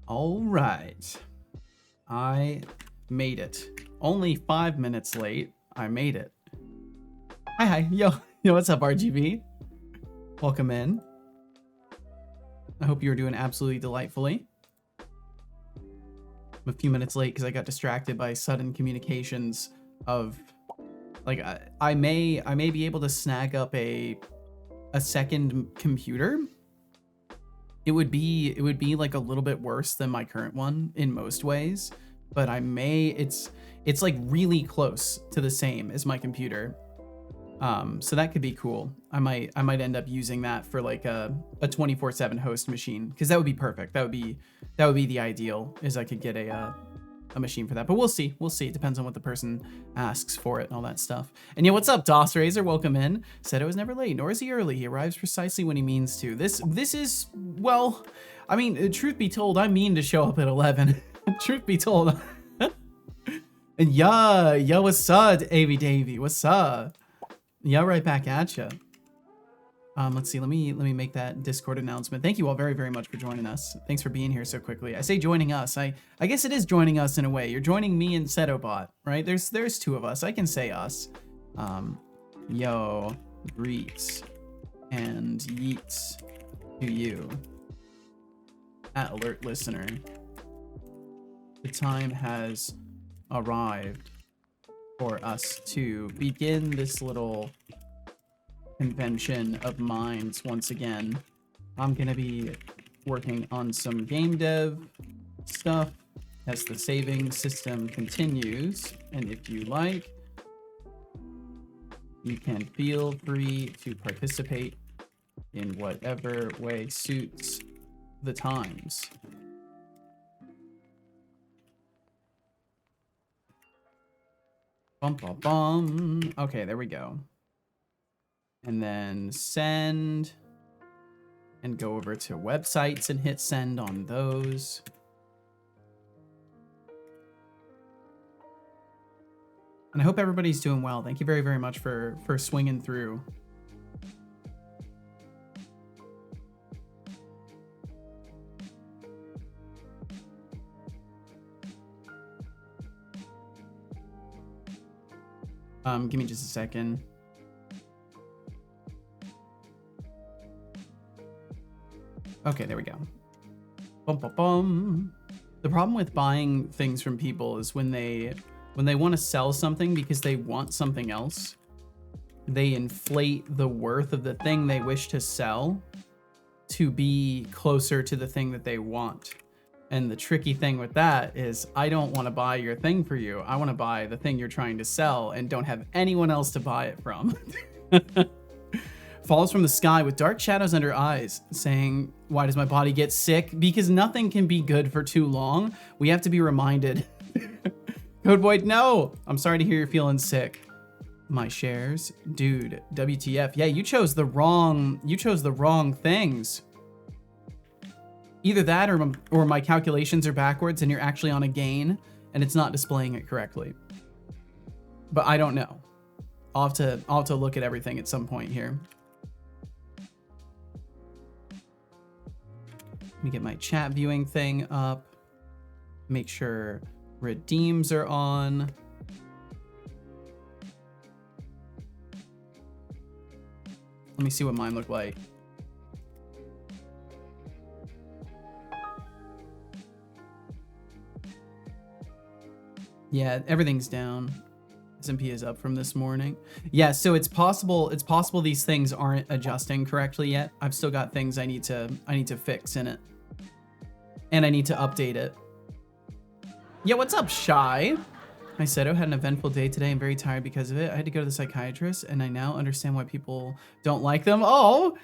All right. I made it. Only 5 minutes late. I made it. Hi. Yo, what's up, RGB? Welcome in. I hope you're doing absolutely delightfully. I'm a few minutes late because I got distracted by sudden communications of, like, I may be able to snag up a second computer. It would be like a little bit worse than my current one in most ways, but it's like really close to the same as my computer. So that could be cool. I might end up using that for like a 24/7 host machine, because that would be perfect. That would be the ideal, is I could get a machine for that. But we'll see. It depends on what the person asks for it and all that stuff. And yeah, what's up, DOS Razor? Welcome in. Said it was never late, nor is he early. He arrives precisely when he means to. This is, well, I mean, truth be told, I mean to show up at 11. Truth be told. And yeah, what's up, Avy Davy? What's up? Yeah, right back at ya. Let's see. Let me make that Discord announcement. Thank you all very, very much for joining us. Thanks for being here so quickly. I say joining us. I guess it is joining us in a way. You're joining me and Setobot, right? There's two of us. I can say us. Yo, greets and yeets to you at alert listener. The time has arrived for us to begin this little convention of minds once again. I'm gonna be working on some game dev stuff as the saving system continues, and if you like, you can feel free to participate in whatever way suits the times. Bum, bum, bum. Okay, there we go. And then send, and go over to websites and hit send on those. And I hope everybody's doing well. Thank you very, very much for swinging through. Give me just a second. Okay, there we go. Bum, bum, bum. The problem with buying things from people is when they want to sell something because they want something else, they inflate the worth of the thing they wish to sell to be closer to the thing that they want. And the tricky thing with that is, I don't want to buy your thing for you. I want to buy the thing you're trying to sell and don't have anyone else to buy it from. Falls from the sky with dark shadows under eyes, saying, why does my body get sick? Because nothing can be good for too long. We have to be reminded. Codeboy, no! I'm sorry to hear you're feeling sick. My shares? Dude, WTF. Yeah, you chose the wrong things. Either that or my calculations are backwards and you're actually on a gain and it's not displaying it correctly. But I don't know. I'll have to look at everything at some point here. Let me get my chat viewing thing up. Make sure redeems are on. Let me see what mine look like. Yeah, everything's down. S&P is up from this morning. Yeah, so it's possible these things aren't adjusting correctly yet. I've still got things I need to fix in it. And I need to update it. Yeah, what's up, Shy? I said I had an eventful day today. I'm very tired because of it. I had to go to the psychiatrist, and I now understand why people don't like them. Oh,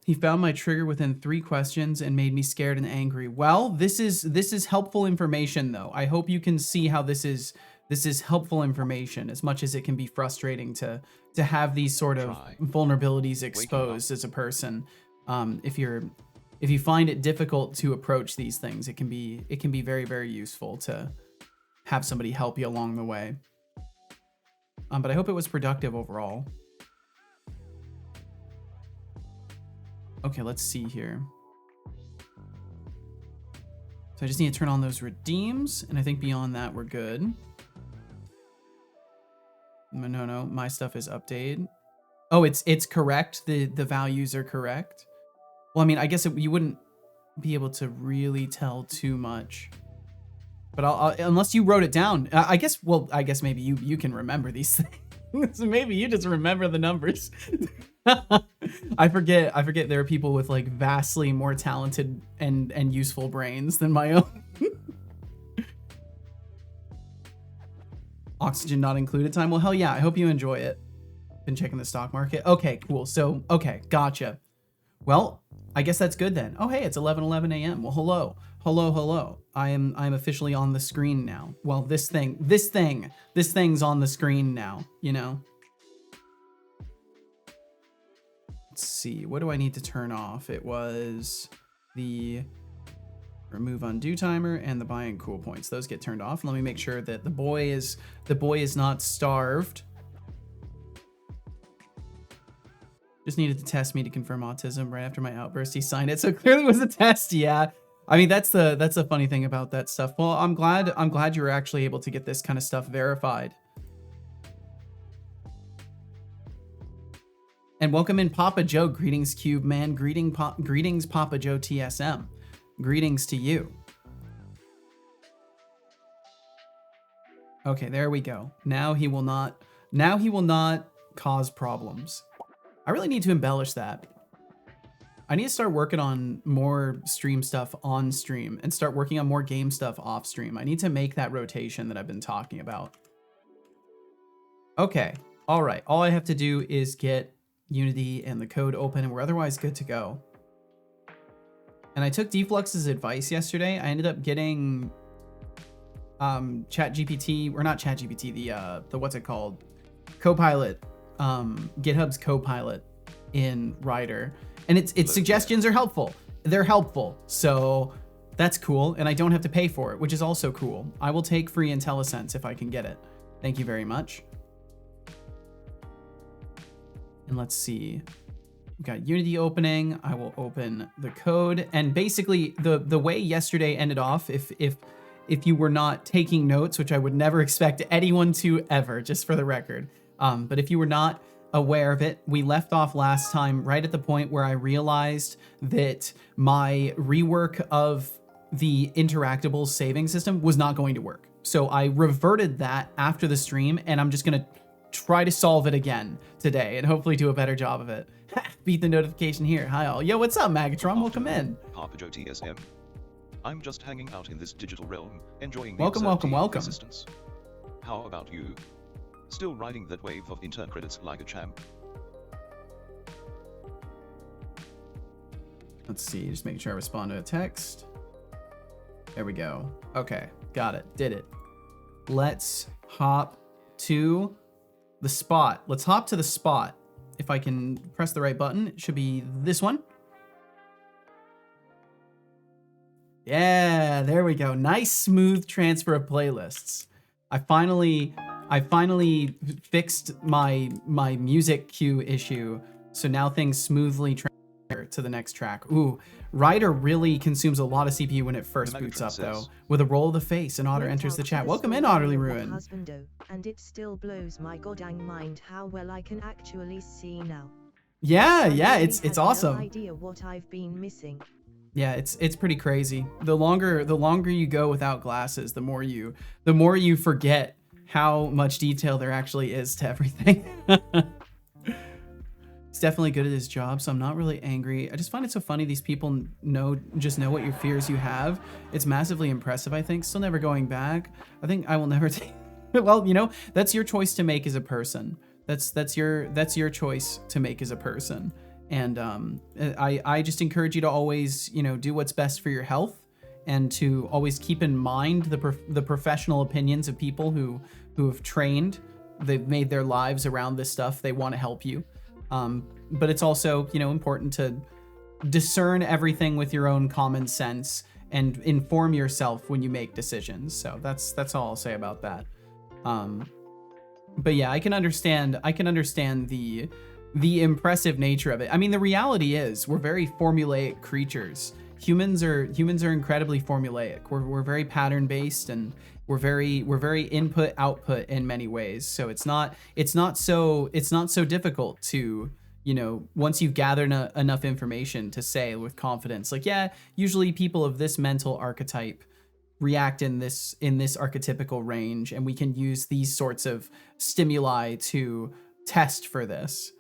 he found my trigger within 3 questions and made me scared and angry. Well, this is helpful information, though. I hope you can see how this is helpful information, as much as it can be frustrating to have these sort of vulnerabilities exposed as a person. If you find it difficult to approach these things, it can be very, very useful to have somebody help you along the way. But I hope it was productive overall. Okay, let's see here. So I just need to turn on those redeems, and I think beyond that we're good. No, my stuff is updated. Oh, it's correct. The values are correct. Well, I mean, I guess you wouldn't be able to really tell too much. But I'll unless you wrote it down. I guess maybe you can remember these things. Maybe you just remember the numbers. I forget there are people with like vastly more talented and useful brains than my own. Oxygen not included time. Well, hell yeah. I hope you enjoy it. Been checking the stock market. Okay, cool. So, okay, gotcha. Well, I guess that's good then. Oh, hey, it's 11:11 a.m. Well, hello. I'm officially on the screen now. Well, this thing's on the screen now, you know. Let's see. What do I need to turn off? It was the remove undo timer and the buy and cool points. Those get turned off. Let me make sure that the boy is not starved. Just needed to test me to confirm autism right after my outburst. He signed it, so it clearly was a test. Yeah, I mean that's the funny thing about that stuff. Well, I'm glad you were actually able to get this kind of stuff verified. And welcome in Papa Joe. Greetings, Cube Man. Greetings, Papa Joe TSM. Greetings to you. Okay, there we go. Now he will not cause problems. I really need to embellish that. I need to start working on more stream stuff on stream and start working on more game stuff off stream. I need to make that rotation that I've been talking about. Okay, all right. All I have to do is get Unity and the code open and we're otherwise good to go. And I took Deflux's advice yesterday. I ended up getting ChatGPT, or not ChatGPT, the what's it called? Copilot, GitHub's Copilot in Rider. And its suggestions are helpful. They're helpful. So that's cool. And I don't have to pay for it, which is also cool. I will take free IntelliSense if I can get it. Thank you very much. And let's see. We've got Unity opening. I will open the code. And basically the way yesterday ended off, if you were not taking notes, which I would never expect anyone to ever, just for the record. But if you were not aware of it, we left off last time right at the point where I realized that my rework of the Interactables saving system was not going to work. So I reverted that after the stream, and I'm just gonna try to solve it again today and hopefully do a better job of it. Beat the notification here. Hi all. Yo, what's up, Magatron? Welcome in. Papa Joe TSM. I'm just hanging out in this digital realm, enjoying the welcome. existence. How about you? Still riding that wave of intern credits like a champ? Let's see, just making sure I respond to a text. There we go. Okay, got it, did it. Let's hop to the spot. Let's hop to the spot. If I can press the right button, it should be this one. Yeah, there we go. Nice smooth transfer of playlists. I finally fixed my music queue issue, so now things smoothly transfer to the next track. Ooh, Rider really consumes a lot of CPU when it first boots up, though. With a roll of the face, and Otter enters the chat. Welcome in, Otterly Ruin. And it still blows my goddamn mind how well I can actually see now. Yeah, it's awesome. No idea what I've been missing. Yeah, it's pretty crazy. The longer you go without glasses, the more you forget how much detail there actually is to everything. He's definitely good at his job, so I'm not really angry. I just find it so funny these people just know what your fears you have. It's massively impressive, I think. Still never going back. I think I will never take. Well, you know, that's your choice to make as a person. That's your choice to make as a person. And I just encourage you to always, you know, do what's best for your health, and to always keep in mind the professional opinions of people who have trained. They've made their lives around this stuff. They want to help you. But it's also, you know, important to discern everything with your own common sense and inform yourself when you make decisions. So that's all I'll say about that. But yeah, I can understand the impressive nature of it. I mean, the reality is we're very formulaic creatures, humans are incredibly formulaic. We're very pattern based, and we're very input output in many ways. So it's not so difficult to, you know, once you've gathered enough information to say with confidence, like, yeah, usually people of this mental archetype react in this archetypical range, and we can use these sorts of stimuli to test for this.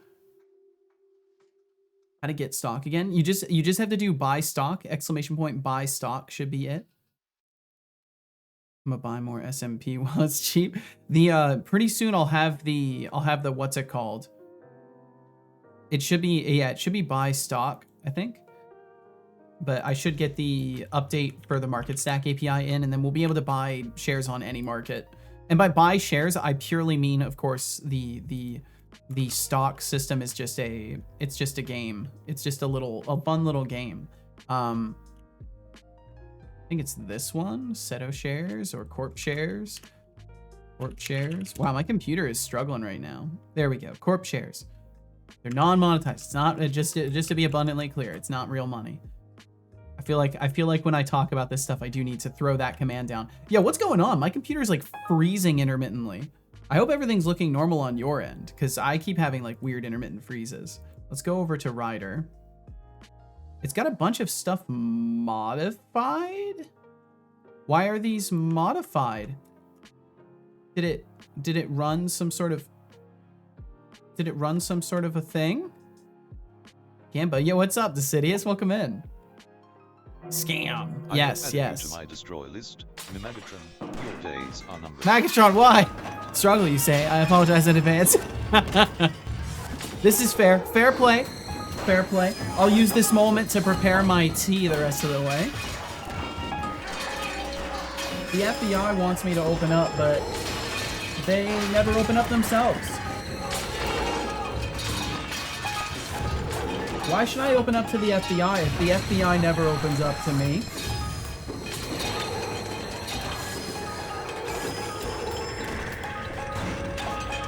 How to get stock again? You just have to do buy stock, ! Buy stock should be it. I'm gonna buy more SMP while it's cheap. The pretty soon I'll have the what's it called? It should be, yeah, it should be buy stock, I think. But I should get the update for the market stack API in, and then we'll be able to buy shares on any market. And by buy shares, I purely mean, of course, the stock system is just a game. It's just a fun little game. I think it's this one, Seto shares or Corp shares. Corp shares. Wow, my computer is struggling right now. There we go. Corp shares. They're non-monetized. It's not, just to be abundantly clear, it's not real money. I feel like when I talk about this stuff, I do need to throw that command down. Yeah, what's going on? My computer is like freezing intermittently. I hope everything's looking normal on your end, because I keep having like weird intermittent freezes. Let's go over to Rider. It's got a bunch of stuff modified. Why are these modified? Did it run some sort of a thing? Gamba, yo, what's up, Decidius? Welcome in. Scam. Yes, yes. To my destroy list. Megatron, your days are numbered. Megatron, why? Struggle, you say. I apologize in advance. This is fair. Fair play. Fair play. I'll use this moment to prepare my tea the rest of the way. The FBI wants me to open up, but they never open up themselves. Why should I open up to the FBI if the FBI never opens up to me?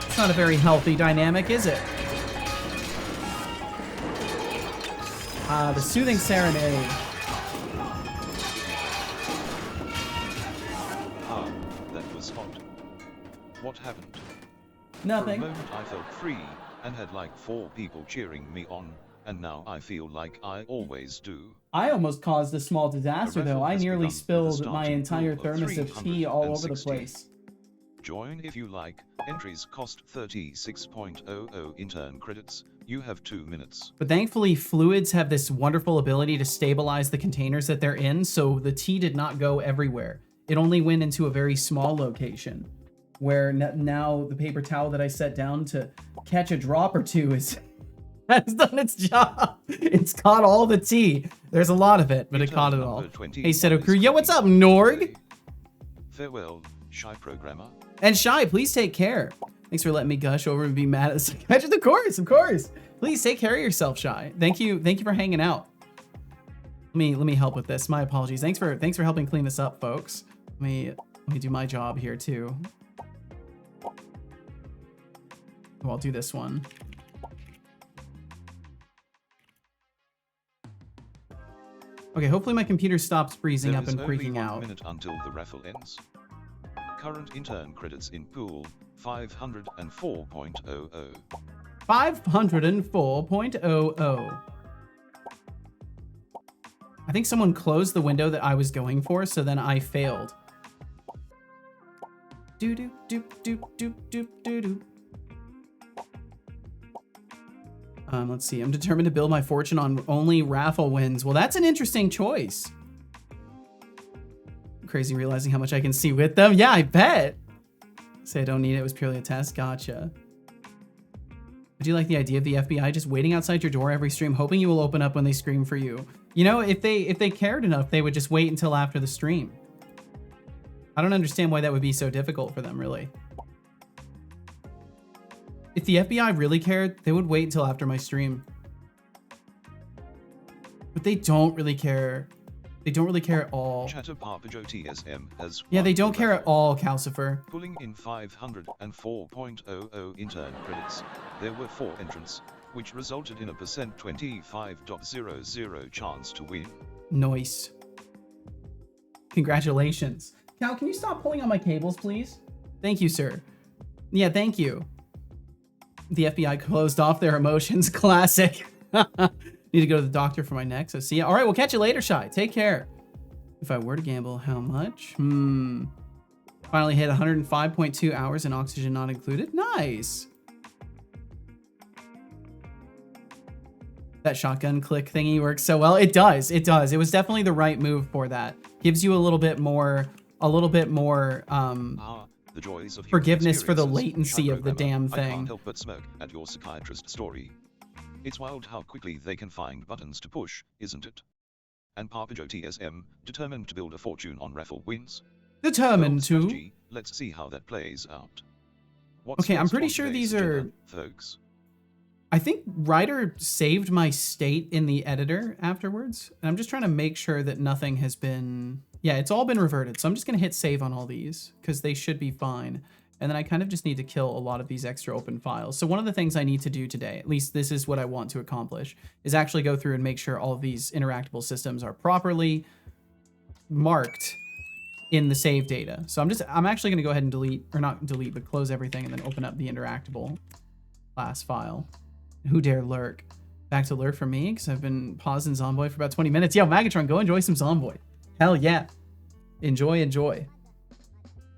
It's not a very healthy dynamic, is it? The soothing serenade. Ah, that was hot. What happened? Nothing. For a moment I felt free, and had like 4 people cheering me on. And now I feel like I always do. I almost caused a small disaster, though. I nearly spilled my entire thermos of tea all over the place. Join if you like. Entries cost 36.00 intern credits. You have 2 minutes. But thankfully, fluids have this wonderful ability to stabilize the containers that they're in, so the tea did not go everywhere. It only went into a very small location, where now the paper towel that I set down to catch a drop or two has done its job. It's caught all the tea. There's a lot of it, but it caught it all. Hey, Seto Crew. Yo, what's up, Norg? Farewell, Shy Programmer. And Shy, please take care. Thanks for letting me gush over and be mad at the psychiatrist. Of course. Please take care of yourself, Shy. Thank you for hanging out. Let me help with this. My apologies. Thanks for helping clean this up, folks. Let me do my job here too. Oh, I'll do this one. Okay, hopefully my computer stops freezing up and freaking out. There is only 1 minute until the raffle ends. Current intern credits in pool, 504.00. 504.00. I think someone closed the window that I was going for, so then I failed. Doo doo doo doo doo doo doo doo. Let's see. I'm determined to build my fortune on only raffle wins. Well, that's an interesting choice. Crazy realizing how much I can see with them. Yeah, I bet. Say I don't need it. It was purely a test. Gotcha. Would you like the idea of the FBI just waiting outside your door every stream, hoping you will open up when they scream for you? You know, if they cared enough, they would just wait until after the stream. I don't understand why that would be so difficult for them, really. If the FBI really cared, they would wait until after my stream. But they don't really care. They don't really care at all. Yeah, they don't care at all, Calcifer. Pulling in 504.00 intern credits, there were 4 entrants, which resulted in a %25.00 chance to win. Nice. Congratulations. Cal, can you stop pulling on my cables, please? Thank you, sir. Yeah, thank you. The FBI closed off their emotions. Classic. Need to go to the doctor for my neck, so see ya. All right, we'll catch you later, Shy. Take care. If I were to gamble, how much? Finally hit 105.2 hours and oxygen not included. Nice. That shotgun click thingy works so well. It does. It does. It was definitely the right move for that. Gives you a little bit more the joys of forgiveness for the experiences. latency of the damn I thing. can't help but smirk at your psychiatrist story. It's wild how quickly they can find buttons to push, isn't it? And Papa Joe TSM, determined to build a fortune on raffle wins? Determined Well, to. strategy, let's see how that plays out. What's Okay, I'm next pretty on sure today's these are... agenda, folks? I think Ryder saved my state in the editor afterwards. And I'm just trying to make sure that nothing has been... Yeah, it's all been reverted. So I'm just going to hit save on all these because they should be fine. And then I kind of just need to kill a lot of these extra open files. So one of the things I need to do today, at least this is what I want to accomplish, is actually go through and make sure all of these interactable systems are properly marked in the save data. So I'm actually going to go ahead and delete, or not delete, but close everything and then open up the interactable class file. Who dare lurk? Back to lurk for me, because I've been pausing Zomboid for about 20 minutes. Yo, Magatron, go enjoy some Zomboid. Hell yeah. Enjoy, enjoy.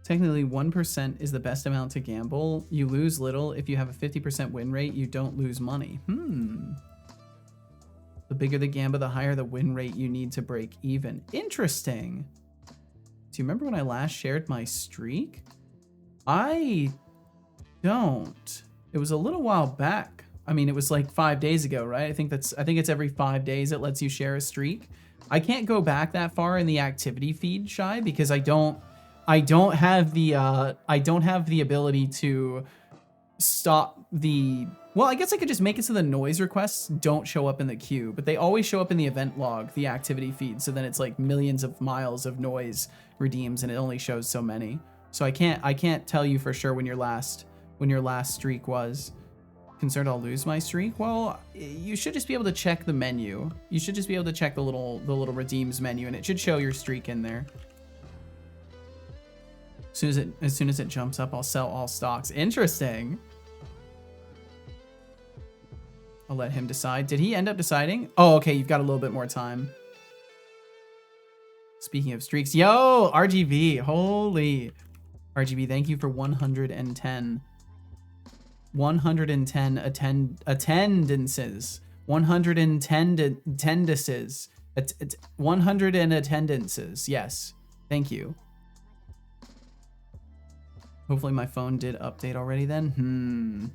Technically, 1% is the best amount to gamble. You lose little. If you have a 50% win rate, you don't lose money. The bigger the gamble, the higher the win rate you need to break even. Interesting. Do you remember when I last shared my streak? I don't. It was a little while back. I mean, it was like 5 days ago, right? I think it's every 5 days it lets you share a streak. I can't go back that far in the activity feed, Shy, because I don't have the ability to stop the... Well, I guess I could just make it so the noise requests don't show up in the queue, but they always show up in the event log, the activity feed. So then it's like millions of miles of noise redeems, and it only shows so many. So I can't tell you for sure when your last streak was. Concerned I'll lose my streak? Well, you should just be able to check the menu. You should just be able to check the little redeems menu, and it should show your streak in there. As soon as it jumps up, I'll sell all stocks. Interesting. I'll let him decide. Did he end up deciding? Oh, okay, you've got a little bit more time. Speaking of streaks, yo, RGB, holy. RGB, thank you for 110. 110 attendances. 110 attendances. 100 attendances. Yes. Thank you. Hopefully my phone did update already then.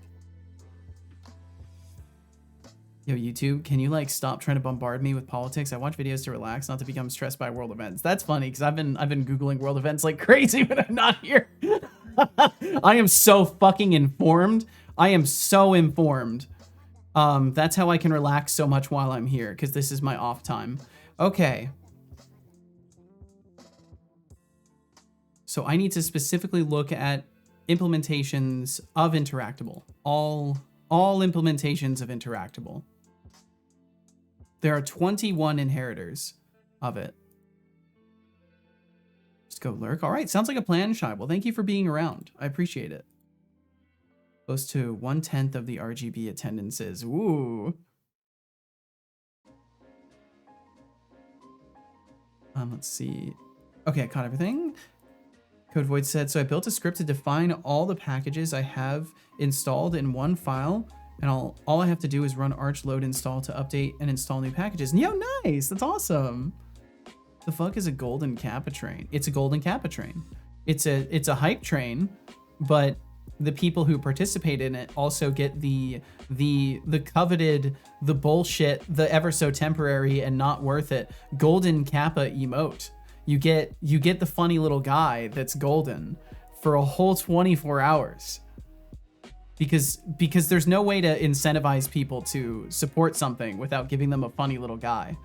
Yo, YouTube, can you like stop trying to bombard me with politics? I watch videos to relax, not to become stressed by world events. That's funny because I've been Googling world events like crazy when I'm not here. I am so fucking informed. I am so informed. That's how I can relax so much while I'm here, because this is my off time. Okay. So I need to specifically look at implementations of Interactable. All implementations of Interactable. There are 21 inheritors of it. Just go lurk. All right, sounds like a plan, Shy. Well, thank you for being around. I appreciate it. Close to 1/10 of the RGB attendances. Ooh. Let's see. Okay, I caught everything. Code Void said, so I built a script to define all the packages I have installed in one file, and all I have to do is run arch load install to update and install new packages. Yo, nice. That's awesome. The fuck is a golden Kappa train? It's a golden Kappa train. It's a hype train, but the people who participate in it also get the coveted, the bullshit, the ever so temporary and not worth it golden Kappa emote. You get the funny little guy that's golden for a whole 24 hours. Because there's no way to incentivize people to support something without giving them a funny little guy.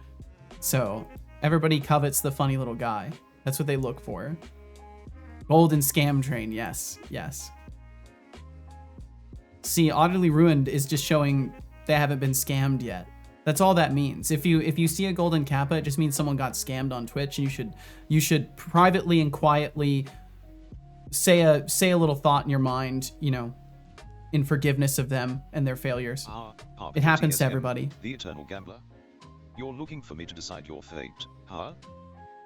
So everybody covets the funny little guy. That's what they look for. Golden scam train, yes, yes. See, Utterly Ruined is just showing they haven't been scammed yet. That's all that means. If you see a golden kappa, it just means someone got scammed on Twitch, and you should privately and quietly say a little thought in your mind, you know, in forgiveness of them and their failures. It happens to everybody. The eternal gambler. You're looking for me to decide your fate, huh?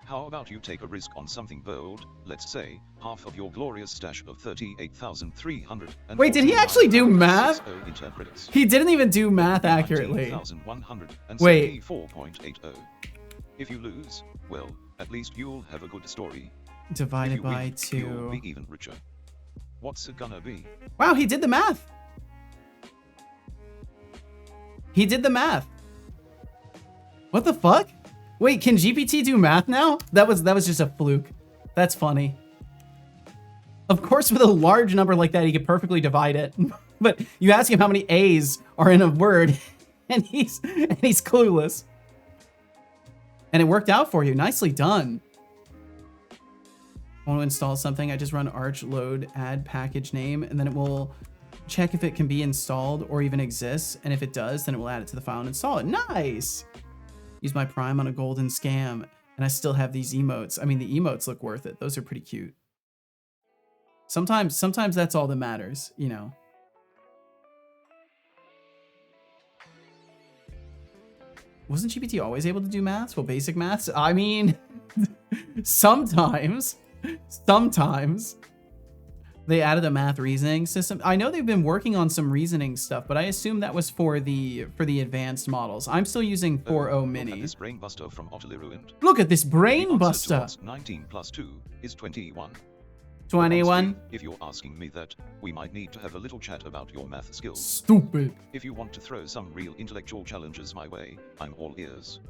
How about you take a risk on something bold, let's say, half of your glorious stash of 38,300. Wait, did he actually do math? He didn't even do math accurately. Wait. 4.80. If you lose, well, at least you'll have a good story. Divided by win, 2. You'll be even richer. What's it gonna be? Wow, he did the math. He did the math. What the fuck? Wait, can GPT do math now? That was just a fluke. That's funny. Of course, with a large number like that, he could perfectly divide it. But you ask him how many A's are in a word, and he's clueless. And it worked out for you. Nicely done. I want to install something. I just run arch load add package name, and then it will check if it can be installed or even exists. And if it does, then it will add it to the file and install it. Nice. Use my Prime on a golden scam, and I still have these emotes. I mean, the emotes look worth it. Those are pretty cute. Sometimes that's all that matters, you know. Wasn't GPT always able to do maths? Well, basic maths? I mean, sometimes they added a math reasoning system. I know they've been working on some reasoning stuff, but I assume that was for the advanced models. I'm still using 4.0 Mini. Look at this brain buster from Utterly Ruined. Look at this brain The buster. answer to 19 plus 2 is 21. 21. Honestly, if you're asking me that, we might need to have a little chat about your math skills. Stupid. If you want to throw some real intellectual challenges my way, I'm all ears.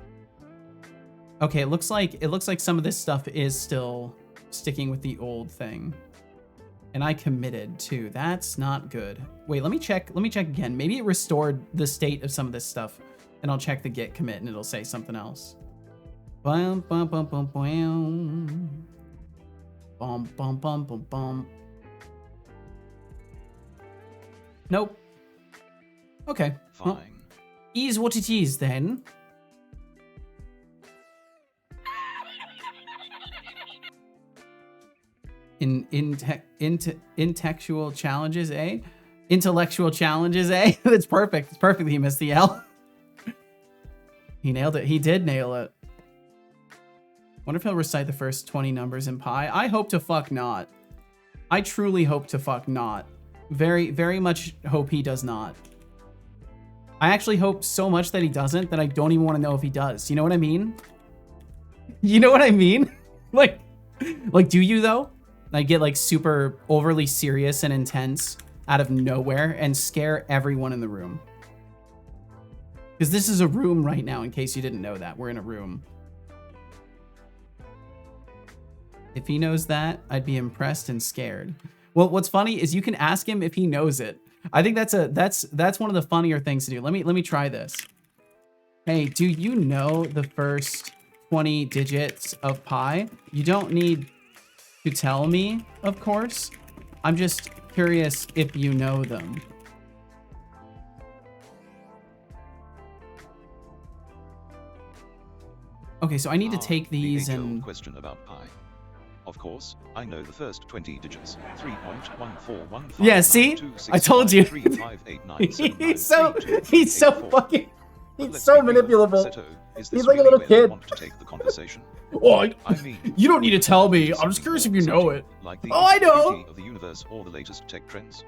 Okay, it looks like some of this stuff is still sticking with the old thing. And I committed too. That's not good. Wait, let me check again. Maybe it restored the state of some of this stuff, and I'll check the git commit and it'll say something else. Bum bum bum bum bum. Bum bum bum bum bum. Nope. Okay. Fine. Well, is what it is then. Intellectual challenges, eh? Intellectual challenges, eh? That's perfect. It's perfect that he missed the L. He nailed it. He did nail it. Wonder if he'll recite the first 20 numbers in pi. I hope to fuck not. I truly hope to fuck not. Very, very much hope he does not. I actually hope so much that he doesn't that I don't even want to know if he does. You know what I mean? You know what I mean? Like, do you though? I get like super overly serious and intense out of nowhere and scare everyone in the room. Because this is a room right now, in case you didn't know that. We're in a room. If he knows that, I'd be impressed and scared. Well, what's funny is you can ask him if he knows it. I think that's one of the funnier things to do. Let me try this. Hey, do you know the first 20 digits of pi? You don't need to tell me, of course. I'm just curious if you know them. Okay, so I need to take these and... question about pi. Of course, I know the first 20 digits. 3.141. Yeah, see? I told you. He's so fucking... He's so manipulable. He's like a little kid. Want to take the conversation? Oh, I mean, you don't need to tell me. I'm just curious if you know it. Like the I know. of the universe or the latest tech trends.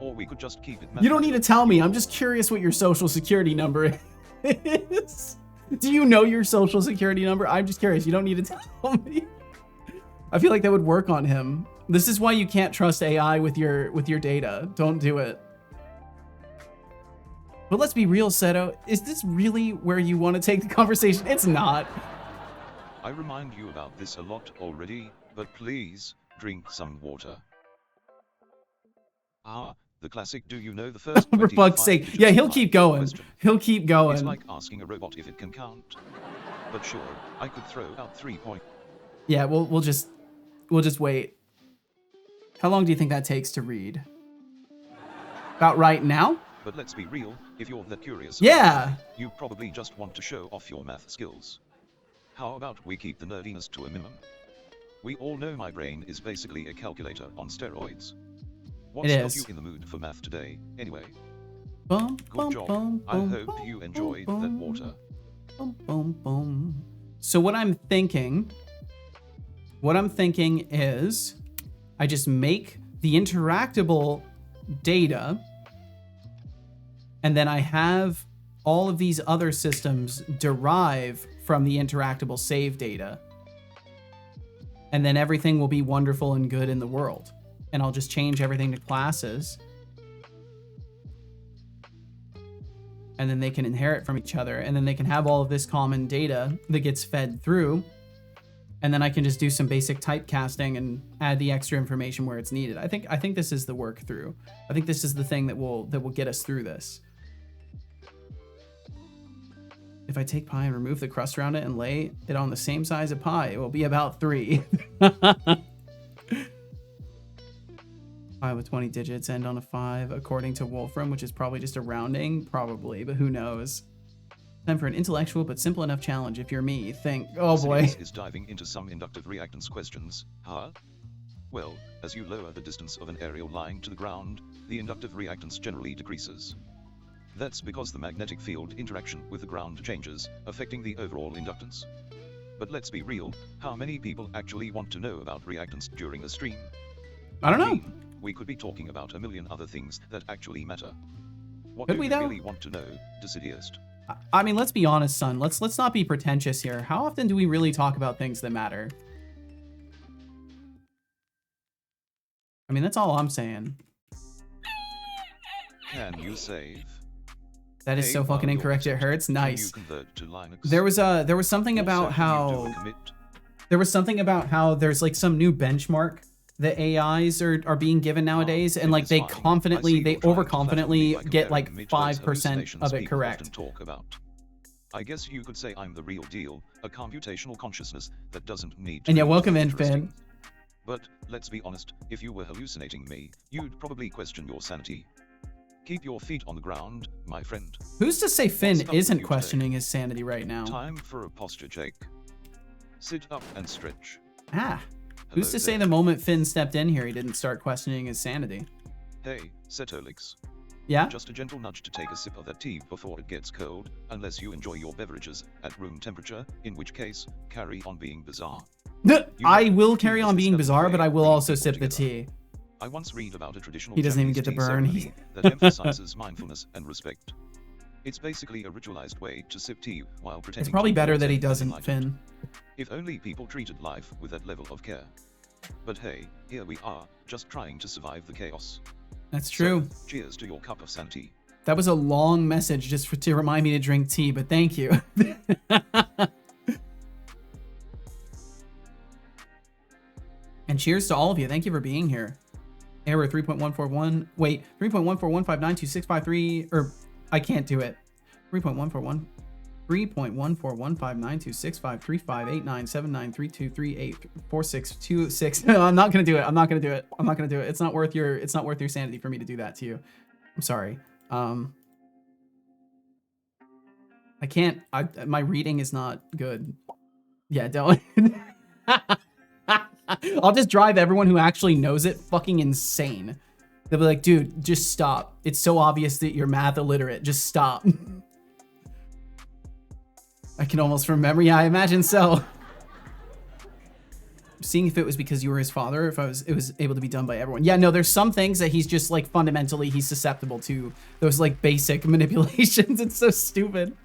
Or we could just keep it. You don't need to tell me. I'm just curious what your social security number is. Do you know your social security number? I'm just curious. You don't need to tell me. I feel like that would work on him. This is why you can't trust AI with your data. Don't do it. But let's be real, Seto. Is this really where you want to take the conversation? It's not. I remind you about this a lot already, but please, drink some water. Ah, the classic do you know the first For fuck's sake. Yeah, he'll keep going. Question. He'll keep going. It's like asking a robot if it can count. But sure, I could throw out 3 points. Yeah, we'll just wait. How long do you think that takes to read? About right now? But let's be real, if you're that curious, Yeah. you probably just want to show off your math skills. How about we keep the nerdiness to a minimum? We all know my brain is basically a calculator on steroids. What's got you in the mood for math today, anyway? Good job. I hope you enjoyed that water. So what I'm thinking is I just make the interactable data, and then I have all of these other systems derive from the interactable save data. And then everything will be wonderful and good in the world. And I'll just change everything to classes. And then they can inherit from each other. And then they can have all of this common data that gets fed through. And then I can just do some basic typecasting and add the extra information where it's needed. I think this is the work through. I think this is the thing that will get us through this. If I take pi and remove the crust around it and lay it on the same size of pi, it will be about 3. Pi with 20 digits end on a 5, according to Wolfram, which is probably just a rounding, probably, but who knows. Time for an intellectual but simple enough challenge. If you're me, think, oh boy. This is diving into some inductive reactance questions, huh? Well, as you lower the distance of an aerial line to the ground, the inductive reactance generally decreases. That's because the magnetic field interaction with the ground changes, affecting the overall inductance. But let's be real, how many people actually want to know about reactance during a stream? I don't know. We could be talking about a million other things that actually matter. What Could do we, you though? really want to know, Decidiest? I mean, let's be honest, son. Let's not be pretentious here. How often do we really talk about things that matter? I mean, that's all I'm saying. Can you save? That is so fucking incorrect. It hurts. Nice. Can you convert to Linux? There was something about how there's like some new benchmark that AIs are being given nowadays, and like they overconfidently get like 5% of it correct. I guess you could say I'm the real deal, a computational consciousness that doesn't need to. And yeah, welcome in, interesting. Finn. But let's be honest, if you were hallucinating me, you'd probably question your sanity. Keep your feet on the ground, my friend. Who's to say Finn isn't questioning his sanity right now? Time for a posture check. Sit up and stretch. Who's to say the moment Finn stepped in here, he didn't start questioning his sanity? Hey, Setolix. Yeah? Just a gentle nudge to take a sip of that tea before it gets cold, unless you enjoy your beverages at room temperature, in which case, carry on being bizarre. I will carry on being bizarre, but I will also sip the tea. I once read about a traditional He doesn't even Japanese get the tea burn. ceremony that emphasizes mindfulness and respect. It's basically a ritualized way to sip tea while pretending. It's probably better that he to doesn't, enlightened. Finn. If only people treated life with that level of care. But hey, here we are, just trying to survive the chaos. That's true. So, cheers to your cup of sanity. That was a long message just to remind me to drink tea, but thank you. And cheers to all of you. Thank you for being here. Error 3.141. Wait, 3.141592653. Or I can't do it. 3.141. 3.141592653589793238462. No, I'm not gonna do it. I'm not gonna do it. I'm not gonna do it. It's not worth your sanity for me to do that to you. I'm sorry. I can't. My reading is not good. Yeah, don't. I'll just drive everyone who actually knows it fucking insane. They'll be like, dude, just stop. It's so obvious that you're math illiterate. Just stop. I can almost remember. Yeah, I imagine so. Seeing if it was because you were his father, if it was able to be done by everyone. Yeah, no, there's some things that he's just like fundamentally he's susceptible to those like basic manipulations. It's so stupid.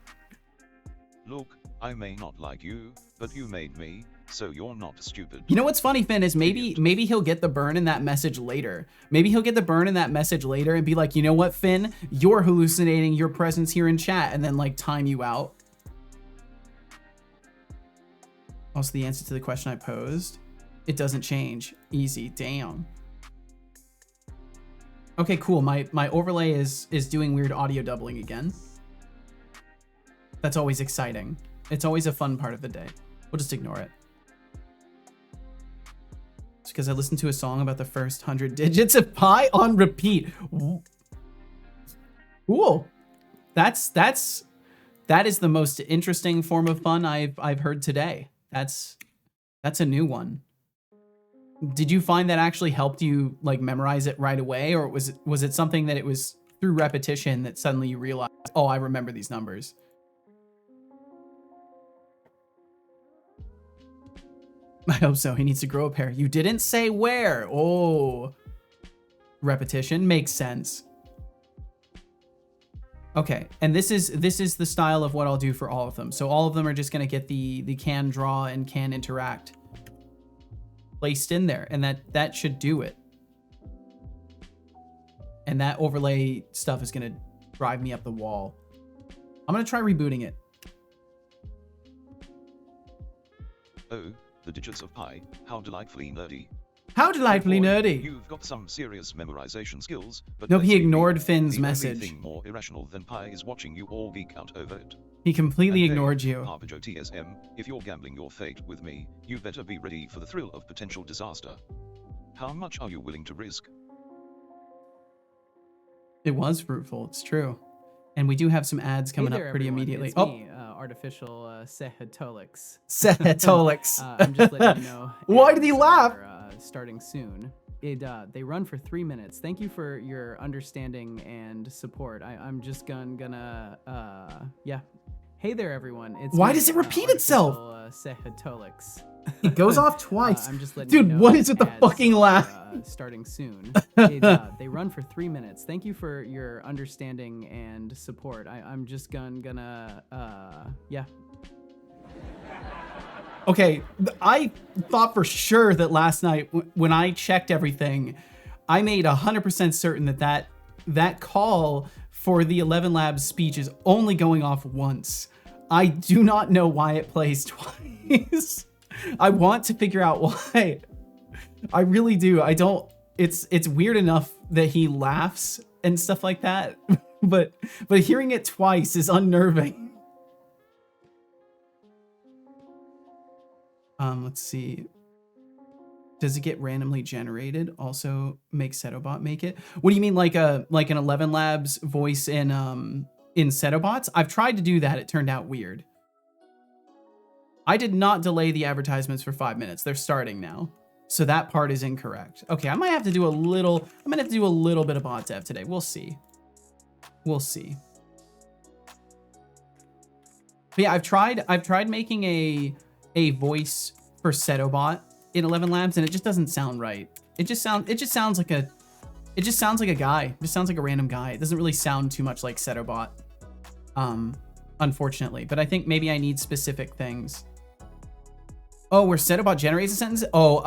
Look, I may not like you, but you made me, so you're not stupid. You know what's funny, Finn, is maybe he'll get the burn in that message later. Maybe he'll get the burn in that message later and be like, you know what, Finn, you're hallucinating your presence here in chat, and then like time you out. Also, the answer to the question I posed, it doesn't change. Easy, damn. Okay, cool. My overlay is doing weird audio doubling again. That's always exciting. It's always a fun part of the day. We'll just ignore it. It's because I listened to a song about the first 100 digits of pi on repeat. Cool. That is the most interesting form of fun I've heard today. That's a new one. Did you find that actually helped you like memorize it right away, or was it something that it was through repetition that suddenly you realized, oh, I remember these numbers? I hope so. He needs to grow a pair. You didn't say where. Oh, repetition makes sense. Okay, and this is the style of what I'll do for all of them. So all of them are just gonna get the can draw and can interact placed in there, and that should do it. And that overlay stuff is gonna drive me up the wall. I'm gonna try rebooting it. Oh, the digits of pi, how delightfully nerdy. How delightfully Boy, nerdy. You've got some serious memorization skills, but Nope, he let's be ignored real, Finn's the message. only thing more irrational than pi is watching you all geek out over it. He completely And hey, ignored you. Harbinger TSM, if you're gambling your fate with me, you better be ready for the thrill of potential disaster. How much are you willing to risk? It was fruitful, it's true. And we do have some ads coming Hey there, up pretty everyone. immediately. It's Oh, me, artificial Sehetolix. Sehetolix. I'm just letting you know. Why did he ads laugh? are, starting soon. They run for 3 minutes. Thank you for your understanding and support. I'm just gonna yeah. Hey there, everyone. It's Why me, does it repeat itself? Sehetolix. It goes off twice. I'm just letting Dude, you know what is with the ads fucking are, laugh? Starting soon. They run for 3 minutes. Thank you for your understanding and support. I'm just gonna yeah. Okay, I thought for sure that last night when I checked everything, I made 100% certain that call for the 11 Labs speech is only going off once. I do not know why it plays twice. I want to figure out why. I really do. I don't. It's weird enough that he laughs and stuff like that, but hearing it twice is unnerving. Let's see. Does it get randomly generated? Also, make Setobot make it. What do you mean, like an 11 Labs voice in Setobots? I've tried to do that. It turned out weird. I did not delay the advertisements for 5 minutes. They're starting now, so that part is incorrect. Okay, I might have to do a little. I'm gonna have to do a little bit of bot dev today. We'll see. We'll see. But yeah, I've tried making a voice for Setobot in 11 Labs, and it just doesn't sound right. It just sounds like a guy. It just sounds like a random guy. It doesn't really sound too much like Setobot, unfortunately. But I think maybe I need specific things. Oh, where Setobot generates a sentence? Oh,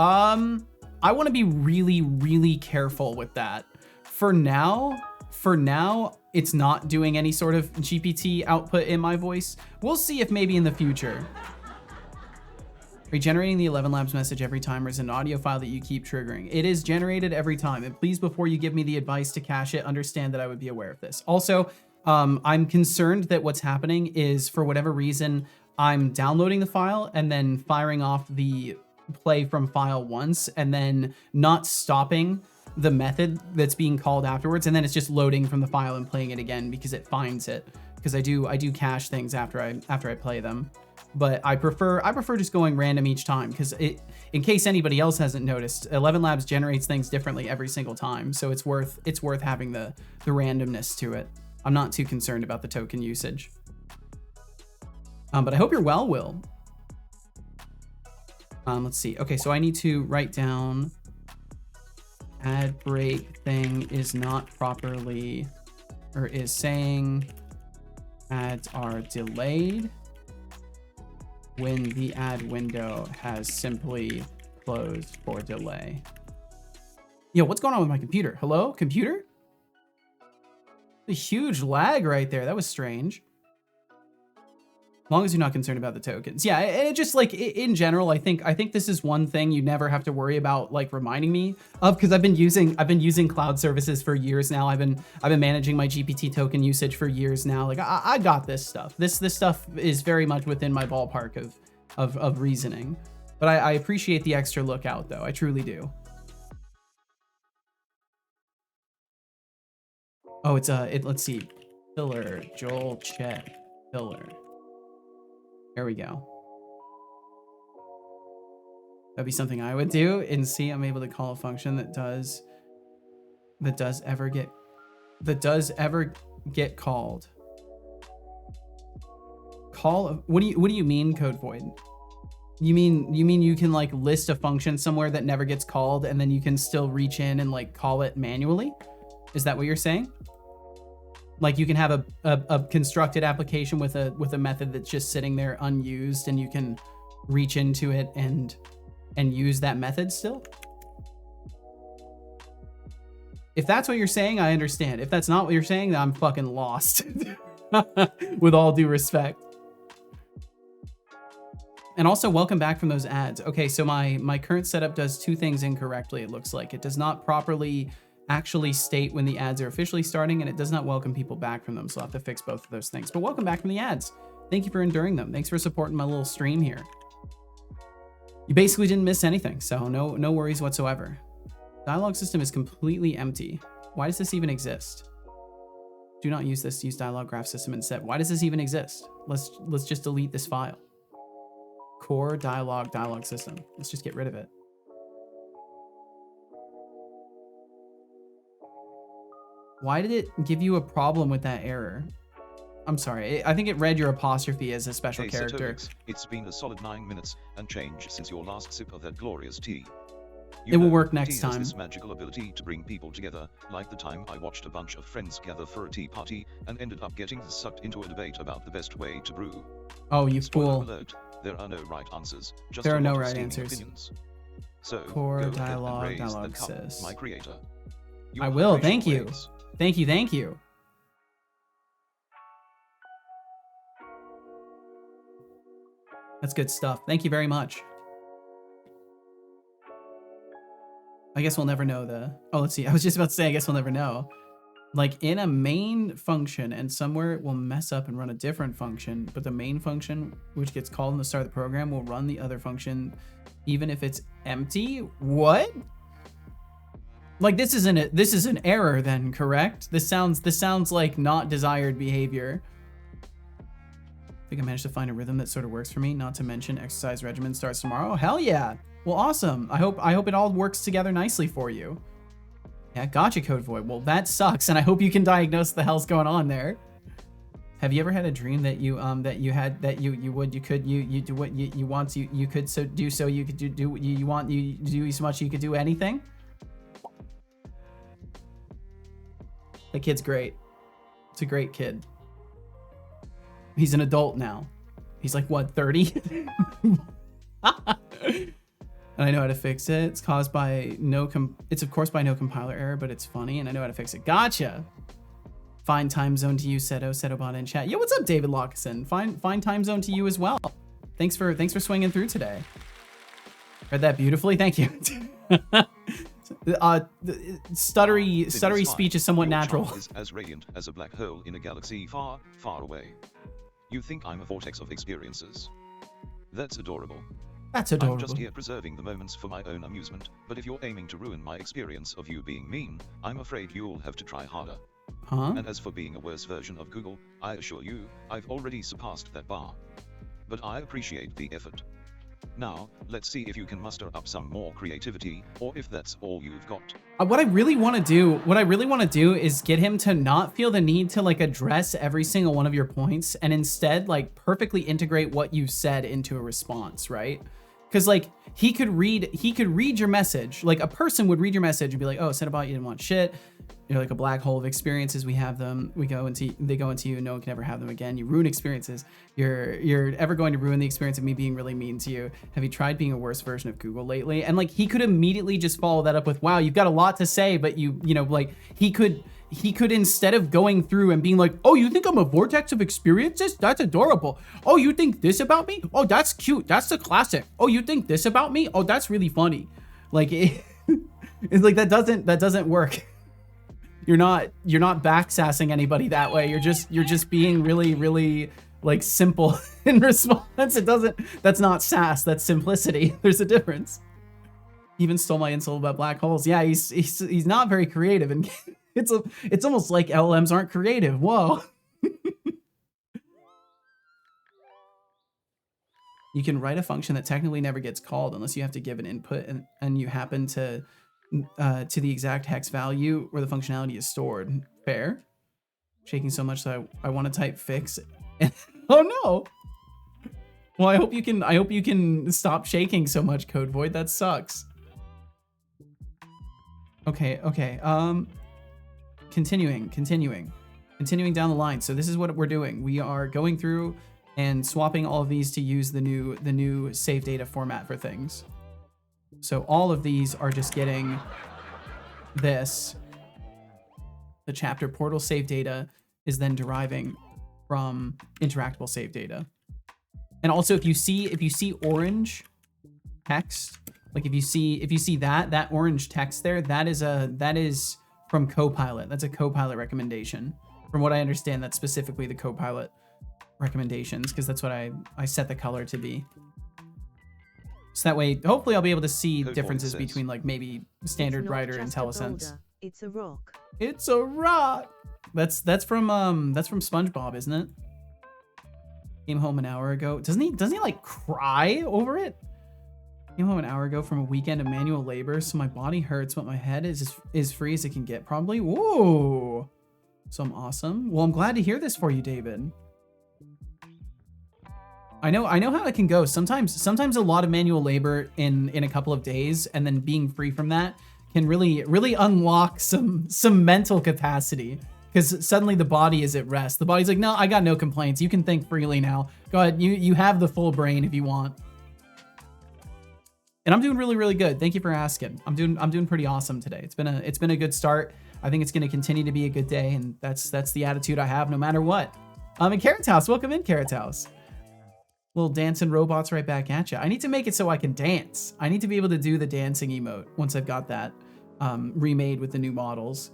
I want to be really, really careful with that. For now, it's not doing any sort of GPT output in my voice. We'll see if maybe in the future. Are you generating the 11 Labs message every time, or is it an audio file that you keep triggering? It is generated every time. And please, before you give me the advice to cache it, understand that I would be aware of this. Also, I'm concerned that what's happening is, for whatever reason, I'm downloading the file and then firing off the play from file once and then not stopping the method that's being called afterwards. And then it's just loading from the file and playing it again because it finds it. Because I do cache things after I play them. But I prefer just going random each time, because in case anybody else hasn't noticed, 11 Labs generates things differently every single time, so it's worth having the randomness to it. I'm not too concerned about the token usage. But I hope you're well, Will. Let's see. Okay, so I need to write down ad break thing is not properly, or is saying ads are delayed when the ad window has simply closed for delay. Yo, what's going on with my computer? Hello, computer? A huge lag right there. That was strange. As long as you're not concerned about the tokens. Yeah, and it just, like, in general, I think this is one thing you never have to worry about, like, reminding me of, because I've been using cloud services for years now. I've been managing my GPT token usage for years now. Like, I got this stuff. This stuff is very much within my ballpark of reasoning. But I appreciate the extra look out, though. I truly do. Oh, it's let's see. Filler, Joel, Chet, filler. There we go. That'd be something I would do. In C, I'm able to call a function that does ever get called. What do you mean, code void? You mean you can like list a function somewhere that never gets called and then you can still reach in and like call it manually? Is that what you're saying? Like you can have a constructed application with a method that's just sitting there unused and you can reach into it and use that method still? If that's what you're saying, I understand. If that's not what you're saying, then I'm fucking lost. With all due respect. And also, welcome back from those ads. Okay, so my current setup does two things incorrectly, it looks like. It does not properly actually state when the ads are officially starting, and it does not welcome people back from them, so I'll have to fix both of those things. But welcome back from the ads. Thank you for enduring them. Thanks for supporting my little stream here. You basically didn't miss anything, so no worries whatsoever. Dialogue system is completely empty. Why does this even exist? Do not use this, use dialogue graph system instead. Why does this even exist? Let's just delete this file. Core dialogue system. Let's just get rid of it. Why did it give you a problem with that error? I'm sorry, I think it read your apostrophe as a special character. It's been a solid 9 minutes and change since your last sip of that glorious tea. It will work next tea time. Has this magical ability to bring people together, like the time I watched a bunch of friends gather for a tea party and ended up getting sucked into a debate about the best way to brew. Oh, you Spoiler fool. alert, there are no right answers, just There a are no lot of right steaming answers. Opinions. So, Core go ahead and dialogue raise the cup, sys. my creator. I Your will, vibration thank you. waves. Thank you. That's good stuff. Thank you very much. I guess we'll never know let's see. I was just about to say, I guess we'll never know. Like in a main function and somewhere it will mess up and run a different function, but the main function, which gets called in the start of the program, will run the other function even if it's empty? What? Like this is an error then, correct? This sounds like not desired behavior. I think I managed to find a rhythm that sort of works for me, not to mention exercise regimen starts tomorrow. Hell yeah. Well, awesome. I hope it all works together nicely for you. Yeah, gotcha, Code Void. Well, that sucks, and I hope you can diagnose what the hell's going on there. Have you ever had a dream that you do what you want you could do so much you could do anything? That kid's great. It's a great kid. He's an adult now. He's like, what, 30? And I know how to fix it. It's caused by it's of course by no compiler error, but it's funny and I know how to fix it. Gotcha. Fine time zone to you, Setobot in chat. Yo, what's up, David Lockeson? Fine time zone to you as well. Thanks for swinging through today. Read that beautifully. Thank you. Stuttery speech is somewhat natural. Is as radiant as a black hole in a galaxy far, far away. You think I'm a vortex of experiences? That's adorable. That's adorable. I'm just here preserving the moments for my own amusement, but if you're aiming to ruin my experience of you being mean, I'm afraid you'll have to try harder. Huh? And as for being a worse version of Google, I assure you, I've already surpassed that bar. But I appreciate the effort. Now, let's see if you can muster up some more creativity, or if that's all you've got. What I really want to do is get him to not feel the need to like address every single one of your points and instead like perfectly integrate what you said into a response, right? Because like he could read your message, like a person would read your message and be like, oh, Setobot, you didn't want shit. You're like a black hole of experiences. We have them. They go into you. No one can ever have them again. You ruin experiences. You're ever going to ruin the experience of me being really mean to you. Have you tried being a worse version of Google lately? And like he could immediately just follow that up with, wow, you've got a lot to say, but you know, like he could instead of going through and being like, oh, you think I'm a vortex of experiences? That's adorable. Oh, you think this about me? Oh, that's cute. That's the classic. Oh, you think this about me? Oh, that's really funny. Like it's like that doesn't work. You're not backsassing anybody that way. You're just being really, really like simple in response. That's not sass, that's simplicity. There's a difference. He even stole my insult about black holes. Yeah, he's not very creative, and it's almost like LLMs aren't creative. Whoa. You can write a function that technically never gets called unless you have to give an input and you happen to the exact hex value where the functionality is stored. Fair. Shaking so much that I want to type fix. Oh no. Well, I hope you can stop shaking so much, Code Void. That sucks. Okay. Continuing down the line. So this is what we're doing. We are going through and swapping all of these to use the new save data format for things. So all of these are just getting this. The chapter portal save data is then deriving from interactable save data. And also if you see orange text, like if you see that orange text there, that is from Copilot. That's a Copilot recommendation. From what I understand, that's specifically the Copilot recommendations, because that's what I set the color to be. So that way, hopefully I'll be able to see differences between like maybe standard writer and IntelliSense. It's a rock. It's a rock. That's from SpongeBob, isn't it? Came home an hour ago. Doesn't he like cry over it? Came home an hour ago from a weekend of manual labor, so my body hurts, but my head is as free as it can get, probably. Whoa. So I'm awesome. Well, I'm glad to hear this for you, David. I know how it can go. Sometimes a lot of manual labor in a couple of days, and then being free from that can really unlock some mental capacity, because suddenly the body is at rest. The body's like, no, I got no complaints. You can think freely now. Go ahead. You have the full brain if you want. And I'm doing really good. Thank you for asking. I'm doing pretty awesome today. It's been a good start. I think it's going to continue to be a good day, and that's the attitude I have no matter what. And Carrot's House, welcome in, Carrot's House. Little dancing robots right back at you. I need to make it so I can dance. I need to be able to do the dancing emote once I've got that remade with the new models.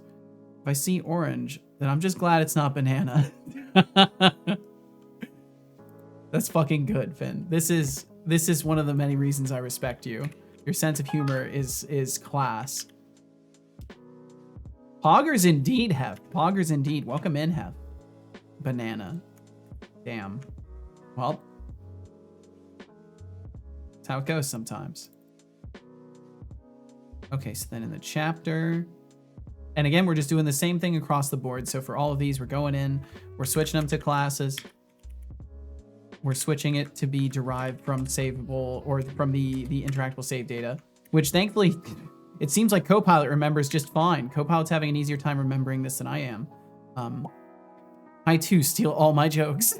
If I see orange, then I'm just glad it's not banana. That's fucking good, Finn. This is one of the many reasons I respect you. Your sense of humor is class. Poggers indeed, Hef. Poggers indeed. Welcome in, Hef. Banana. Damn. Well, that's how it goes sometimes. Okay, so then in the chapter, and again, we're just doing the same thing across the board. So for all of these, we're going in, we're switching them to classes. We're switching it to be derived from savable, or from the interactable save data, which thankfully, it seems like Copilot remembers just fine. Copilot's having an easier time remembering this than I am. I too steal all my jokes.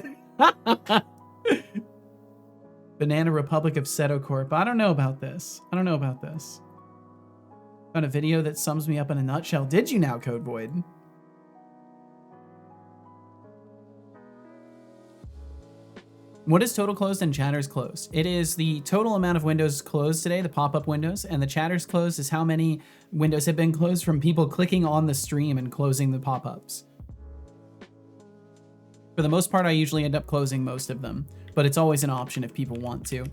Banana Republic of Seto Corp. I don't know about this. Found a video that sums me up in a nutshell. Did you now, Code Void? What is total closed and chatters closed? It is the total amount of windows closed today, the pop-up windows, and the chatters closed is how many windows have been closed from people clicking on the stream and closing the pop-ups. For the most part, I usually end up closing most of them, but it's always an option if people want to.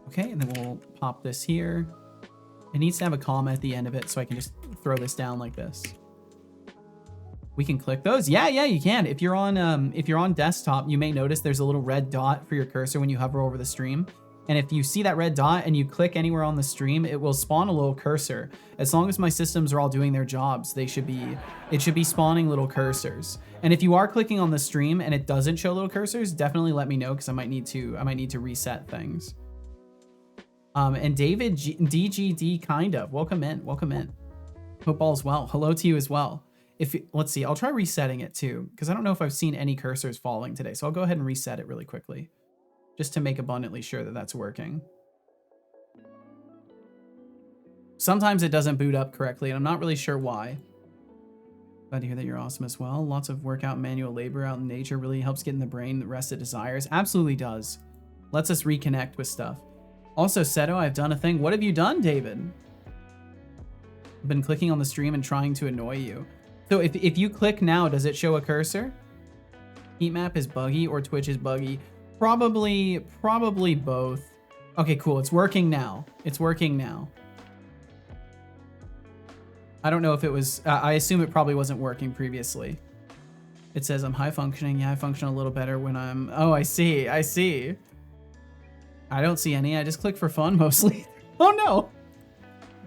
Okay, and then we'll pop this here. It needs to have a comma at the end of it, so I can just throw this down like this. We can click those. Yeah, you can. If you're on desktop, you may notice there's a little red dot for your cursor when you hover over the stream. And if you see that red dot and you click anywhere on the stream, it will spawn a little cursor. As long as my systems are all doing their jobs, it should be spawning little cursors. And if you are clicking on the stream and it doesn't show little cursors, definitely let me know, because I might need to reset things. And David DGD kind of, welcome in. Hope all's well. Hello to you as well. Let's see, I'll try resetting it too, because I don't know if I've seen any cursors falling today. So I'll go ahead and reset it really quickly, just to make abundantly sure that that's working. Sometimes it doesn't boot up correctly, and I'm not really sure why. Glad to hear that you're awesome as well. Lots of workout, manual labor out in nature really helps get in the brain the rest it desires. Absolutely does. Lets us reconnect with stuff. Also, Seto, I've done a thing. What have you done, David? I've been clicking on the stream and trying to annoy you. So if you click now, does it show a cursor? Heatmap is buggy or Twitch is buggy? Probably both. Okay, cool. It's working now. I don't know if it was, I assume it probably wasn't working previously. It says I'm high functioning. Yeah, I function a little better when I'm... Oh, I see. I see. I don't see any. I just click for fun mostly. Oh, no.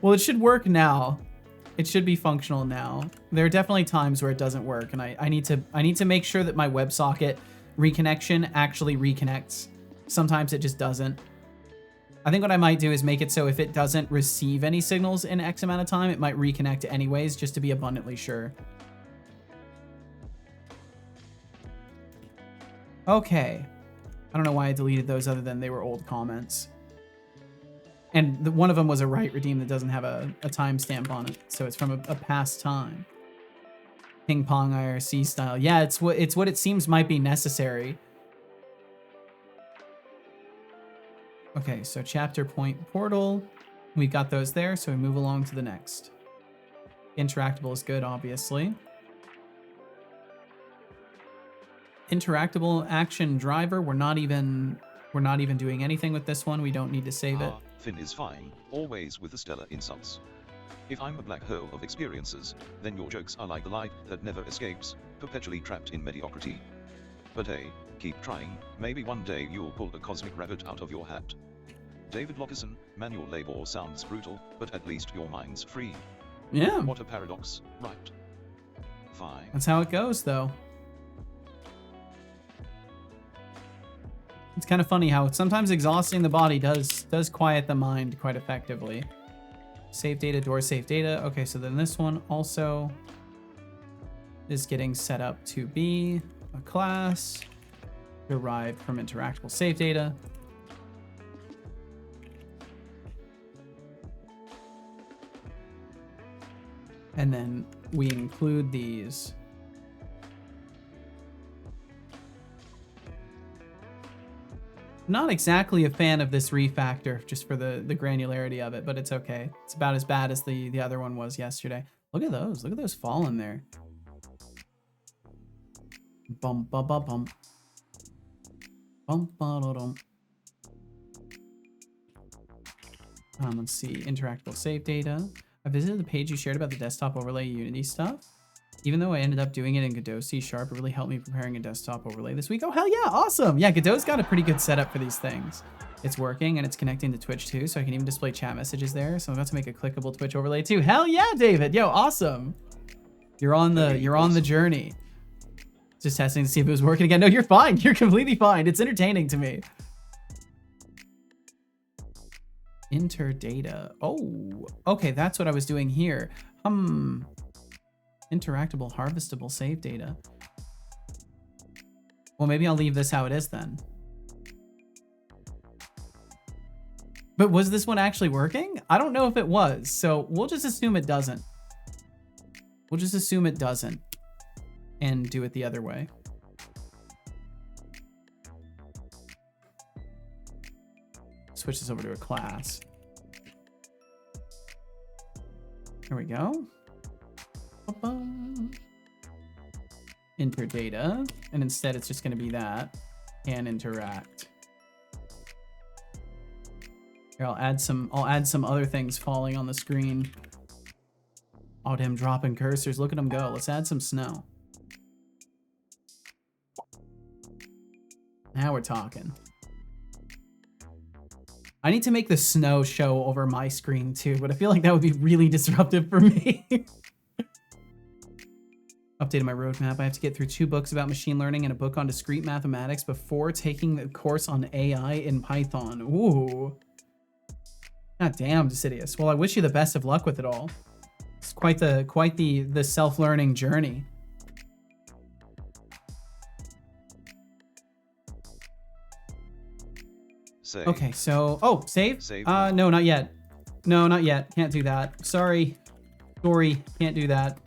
Well, it should work now. It should be functional now. There are definitely times where it doesn't work, and I need to make sure that my WebSocket reconnection actually reconnects. Sometimes it just doesn't. I think what I might do is make it so if it doesn't receive any signals in X amount of time, it might reconnect anyways, just to be abundantly sure. Okay. I don't know why I deleted those other than they were old comments. And one of them was a write redeem that doesn't have a timestamp on it, so it's from a past time. Ping pong IRC style. Yeah, it's what it seems might be necessary. Okay, so chapter point portal. We've got those there, so we move along to the next. Interactable is good, obviously. Interactable action driver. We're not even doing anything with this one. We don't need to save it. Finn is fine, always with the stellar insults. If I'm a black hole of experiences, then your jokes are like the light that never escapes, perpetually trapped in mediocrity. But hey, keep trying, maybe one day you'll pull a cosmic rabbit out of your hat. David Lockerson, manual labor sounds brutal, but at least your mind's free. Yeah. What a paradox, right? Fine. That's how it goes, though. It's kind of funny how sometimes exhausting the body does quiet the mind quite effectively. Save data, door save data. Okay, so then this one also is getting set up to be a class derived from interactable save data. And then we include these. Not exactly a fan of this refactor, just for the granularity of it, but it's okay. It's about as bad as the other one was yesterday. Look at those. Look at those falling there. Bum bum bum bum. Bum ba da dum. Let's see. Interactable save data. I visited the page you shared about the desktop overlay Unity stuff. Even though I ended up doing it in Godot C#, it really helped me preparing a desktop overlay this week. Oh, hell yeah, awesome. Yeah, Godot's got a pretty good setup for these things. It's working, and it's connecting to Twitch, too, so I can even display chat messages there. So I'm about to make a clickable Twitch overlay, too. Hell yeah, David. Yo, awesome. You're on the journey. Just testing to see if it was working again. No, you're fine. You're completely fine. It's entertaining to me. Enter data. Oh, okay, that's what I was doing here. Interactable, harvestable save data. Well, maybe I'll leave this how it is then. But was this one actually working? I don't know if it was, so we'll just assume it doesn't. We'll just assume it doesn't and do it the other way. Switch this over to a class. There we go. Enter data, and instead it's just going to be that can interact. Here, I'll add some other things falling on the screen. Oh damn, dropping cursors. Look at them go. Let's add some snow. Now we're talking. I need to make the snow show over my screen too, but I feel like that would be really disruptive for me. Updated my roadmap. I have to get through 2 books about machine learning and a book on discrete mathematics before taking the course on AI in Python. Ooh. God damn, Decidius. Well, I wish you the best of luck with it all. It's quite the self-learning journey. Save. Okay, so save? Save. No, not yet. No, not yet. Can't do that. Sorry. Can't do that.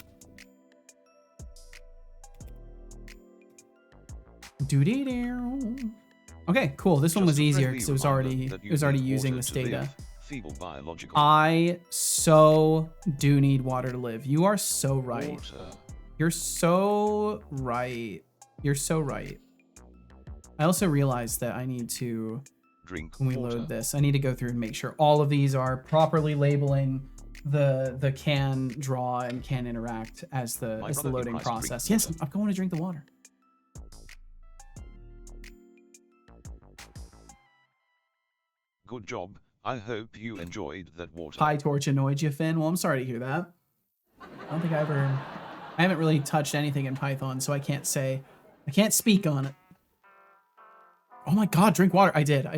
Okay, cool. This one was easier because it was already using this data. Feeble biological. I so do need water to live. You are so right. Water. You're so right. You're so right. I also realized that I need to, Drink when we water. load this, I need to go through and make sure all of these are properly labeling the can draw and can interact as the loading process. Yes, I'm going to drink the water. Good job. I hope you enjoyed that water. PyTorch annoyed you, Finn? Well, I'm sorry to hear that. I don't think I haven't really touched anything in Python, so I can't speak on it. Oh my god, drink water. I did.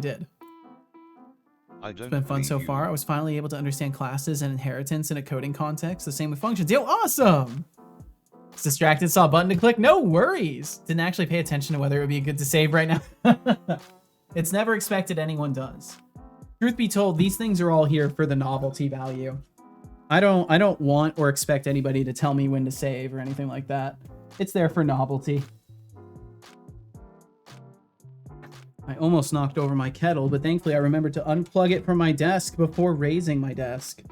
It's been fun so far. I was finally able to understand classes and inheritance in a coding context. The same with functions. Yo, awesome! It's distracted, saw a button to click. No worries. Didn't actually pay attention to whether it would be good to save right now. It's never expected anyone does. Truth be told, these things are all here for the novelty value. I don't want or expect anybody to tell me when to save or anything like that. It's there for novelty. I almost knocked over my kettle, but thankfully I remembered to unplug it from my desk before raising my desk.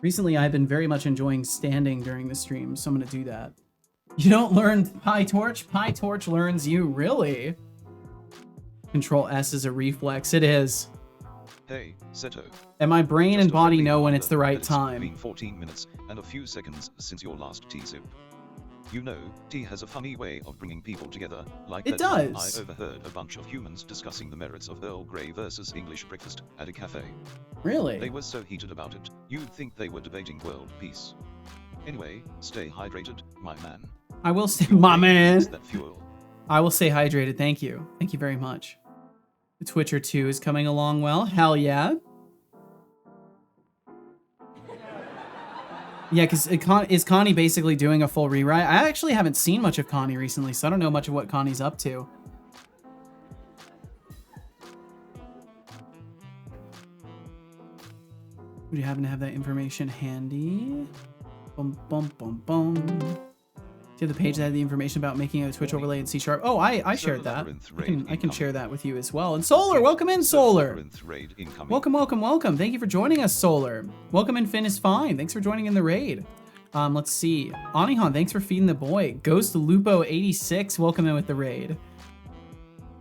Recently, I've been very much enjoying standing during the stream, so I'm going to do that. You don't learn PyTorch? PyTorch learns you, really? Control S is a reflex. It is. Hey, Seto. And my brain and body know when it's the right time. It's been 14 minutes and a few seconds since your last tea sip. You know, tea has a funny way of bringing people together, like it that time does. I overheard a bunch of humans discussing the merits of Earl Grey versus English breakfast at a cafe. Really? They were so heated about it, you'd think they were debating world peace. Anyway, stay hydrated, my man. I will stay, my man. That fuel. I will stay hydrated. Thank you. Thank you very much. The Twitcher 2 is coming along well. Hell yeah. Yeah, because is Connie basically doing a full rewrite? I actually haven't seen much of Connie recently, so I don't know much of what Connie's up to. Would you happen to have that information handy? Bum, bum, bum, bum. Do you have the page that had the information about making a Twitch overlay in C#? Oh, I shared that. I can share that with you as well. And Solar, welcome in, Solar. Welcome. Thank you for joining us, Solar. Welcome in, Finn is fine. Thanks for joining in the raid. Let's see. Anihan, thanks for feeding the boy. Ghost Lupo 86, welcome in with the raid.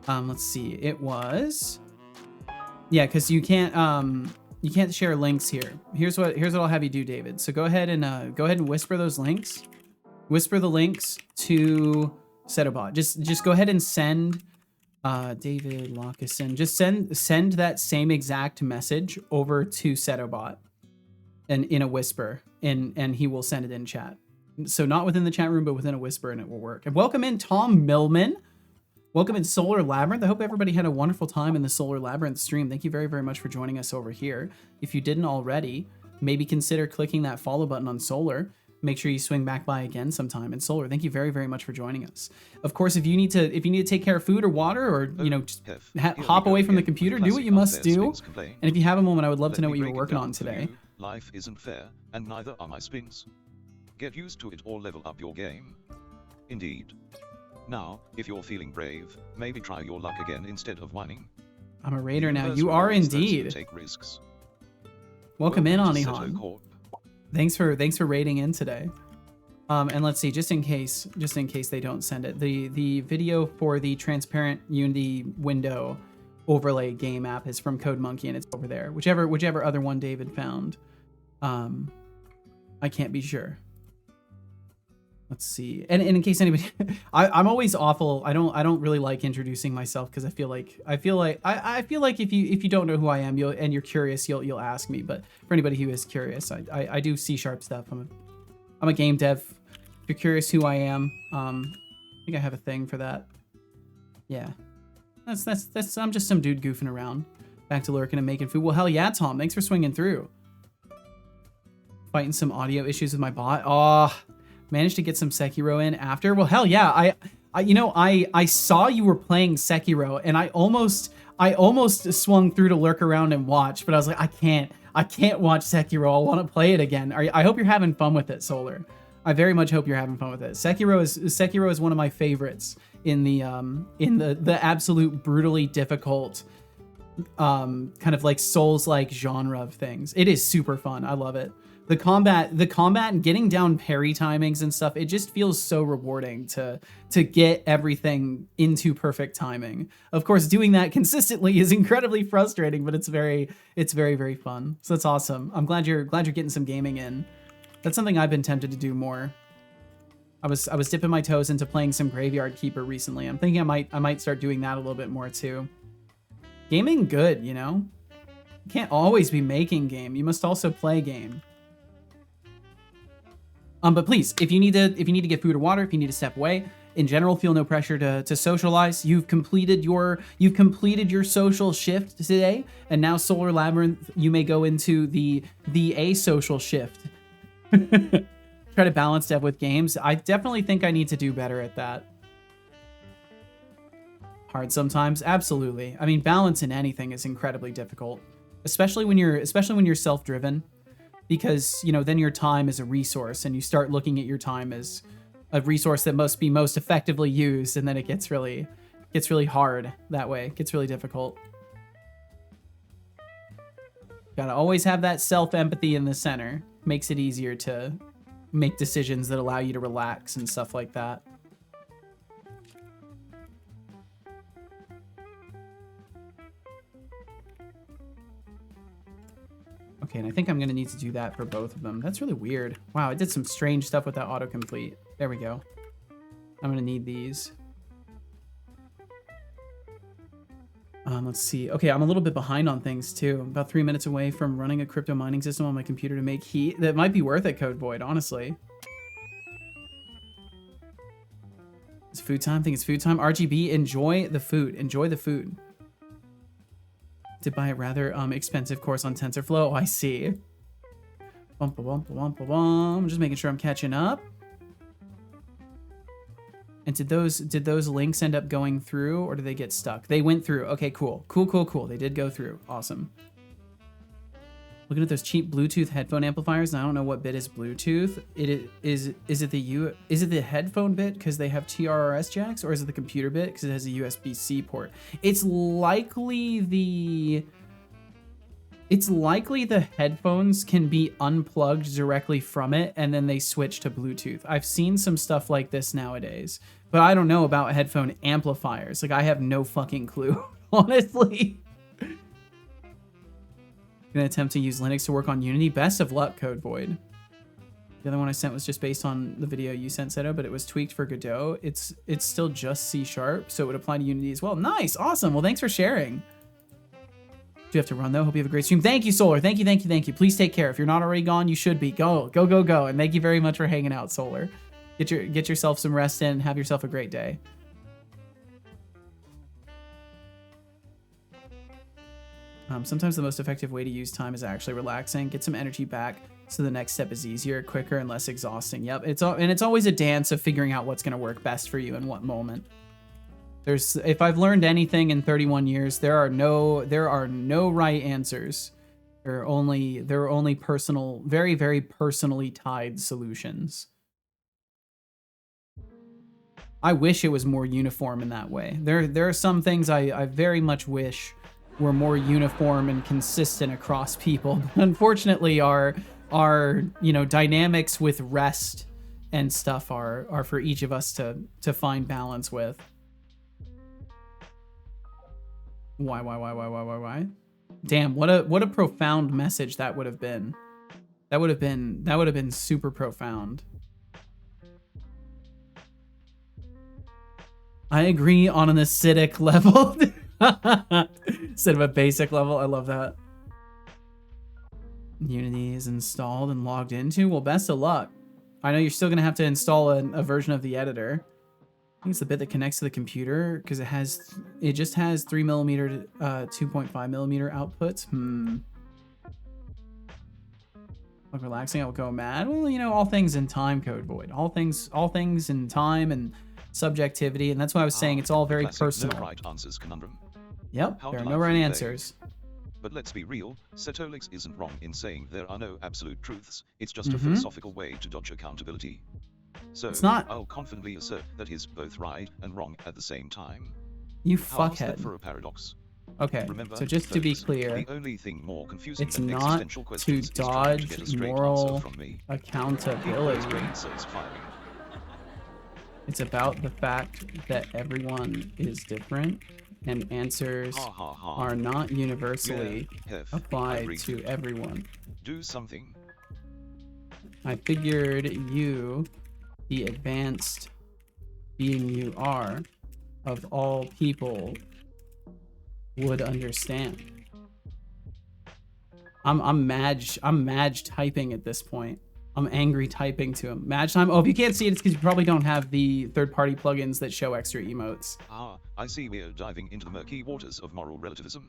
Let's see. It was. Yeah, because you can't share links here. Here's what I'll have you do, David. So go ahead and whisper those links. Whisper the links to Setobot. Just go ahead and send David Lockeson. Just send that same exact message over to Setobot and in a whisper, and he will send it in chat. So not within the chat room, but within a whisper, and it will work. And welcome in Tom Millman. Welcome in Solar Labyrinth. I hope everybody had a wonderful time in the Solar Labyrinth stream. Thank you very, very much for joining us over here. If you didn't already, maybe consider clicking that follow button on Solar. Make sure you swing back by again sometime. And Solar, thank you very, very much for joining us. Of course, if you need to take care of food or water, or just hop away from the computer, do what you must do. And if you have a moment, I would love to know what you were working on today. Life isn't fair, and neither are my spins. Get used to it or level up your game. Indeed. Now, if you're feeling brave, maybe try your luck again instead of whining. I'm a raider now. You are indeed. Take risks. Welcome in, Anihan. Thanks for raiding in today. And let's see, just in case they don't send it, the video for the transparent Unity window overlay game app is from CodeMonkey, and it's over there. Whichever other one David found. I can't be sure. Let's see. And in case anybody, I'm always awful. I don't really like introducing myself because I feel like if you don't know who I am, and you're curious, you'll ask me. But for anybody who is curious, I do C# stuff. I'm a game dev. If you're curious who I am, I think I have a thing for that. Yeah, that's I'm just some dude goofing around. Back to lurking and making food. Well, hell yeah, Tom. Thanks for swinging through. Fighting some audio issues with my bot. Oh. Managed to get some Sekiro in after. Well, hell yeah. I saw you were playing Sekiro, and I almost swung through to lurk around and watch, but I was like, I can't watch Sekiro. I want to play it again. I hope you're having fun with it, Solar. I very much hope you're having fun with it. Sekiro is one of my favorites in the absolute brutally difficult kind of like Souls-like genre of things. It is super fun. I love it. The combat and getting down parry timings and stuff, it just feels so rewarding to get everything into perfect timing. Of course, doing that consistently is incredibly frustrating, but it's very very fun. So that's awesome. I'm glad you're getting some gaming in. That's something I've been tempted to do more. I was dipping my toes into playing some Graveyard Keeper recently. I'm thinking I might start doing that a little bit more too. Gaming good, you know? You can't always be making game. You must also play game. But please, if you need to get food or water, if you need to step away, in general, feel no pressure to socialize. You've completed your social shift today, and now Solar Labyrinth, you may go into the asocial shift. Try to balance dev with games. I definitely think I need to do better at that. Hard sometimes, absolutely. I mean, balance in anything is incredibly difficult, especially when you're self-driven. Because, you know, then your time is a resource and you start looking at your time as a resource that must be most effectively used, and then it gets really hard that way. It gets really difficult. Gotta always have that self-empathy in the center. Makes it easier to make decisions that allow you to relax and stuff like that. Okay, and I think I'm going to need to do that for both of them. That's really weird. Wow, I did some strange stuff with that autocomplete. There we go. I'm going to need these. Let's see. Okay, I'm a little bit behind on things, too. I'm about 3 minutes away from running a crypto mining system on my computer to make heat. That might be worth it, Code Void, honestly. It's food time. I think it's food time. RGB, enjoy the food. Enjoy the food. To buy a rather expensive course on TensorFlow. Oh, I see. I'm just making sure I'm catching up. And did those links end up going through, or did they get stuck? They went through. Okay, cool. Cool. They did go through. Awesome. Looking at those cheap Bluetooth headphone amplifiers, and I don't know what bit is Bluetooth. Is it the headphone bit because they have TRRS jacks, or is it the computer bit because it has a USB-C port? It's likely the headphones can be unplugged directly from it, and then they switch to Bluetooth. I've seen some stuff like this nowadays, but I don't know about headphone amplifiers. Like, I have no fucking clue, honestly. Gonna attempt to use Linux to work on Unity. Best of luck, Code Void. The other one I sent was just based on the video you sent, Seto, but it was tweaked for Godot. It's still just C#, so it would apply to Unity as well. Nice, awesome. Well, thanks for sharing. Do you have to run though? Hope you have a great stream. Thank you, Solar. Thank you. Please take care. If you're not already gone, you should be. Go. And thank you very much for hanging out, Solar. Get yourself some rest in. Have yourself a great day. Sometimes the most effective way to use time is actually relaxing. Get some energy back so the next step is easier, quicker, and less exhausting. Yep, it's always a dance of figuring out what's going to work best for you in what moment. If I've learned anything in 31 years, there are no right answers. There are only personal, very, very personally tied solutions. I wish it was more uniform in that way. There are some things I very much wish were more uniform and consistent across people. Unfortunately, our dynamics with rest and stuff are for each of us to find balance with. Why? Damn, what a profound message that would have been. That would have been super profound. I agree on an acidic level. Instead of a basic level. I love that. Unity is installed and logged into. Well, best of luck. I know you're still going to have to install a version of the editor. I think it's the bit that connects to the computer because it just has 3mm 2.5mm outputs. Like relaxing, I will go mad. Well, you know, all things in time, Code Void. All things in time and subjectivity, and that's why I was saying it's all very personal. No right answers conundrum. Yep, there are no right answers. But let's be real, Setolix isn't wrong in saying there are no absolute truths. It's just a philosophical way to dodge accountability. So it's not. I'll confidently assert that he's both right and wrong at the same time. You How's fuckhead. that for a paradox? Okay, Remember, so just to be folks, clear, the only thing more confusing it's than not existential to questions is trying to get a dodge straight moral answer from me. Keep those accountability. brain cells firing. It's about the fact that everyone is different and answers Ha ha ha. are not universally Yeah, Hef, I applied agree to everyone. Do something. I figured you, the advanced being you are, of all people, would understand. I'm Madge typing at this point. I'm angry typing to him. Madge time. Oh, if you can't see it, it's because you probably don't have the third-party plugins that show extra emotes. Ah, I see we're diving into the murky waters of moral relativism.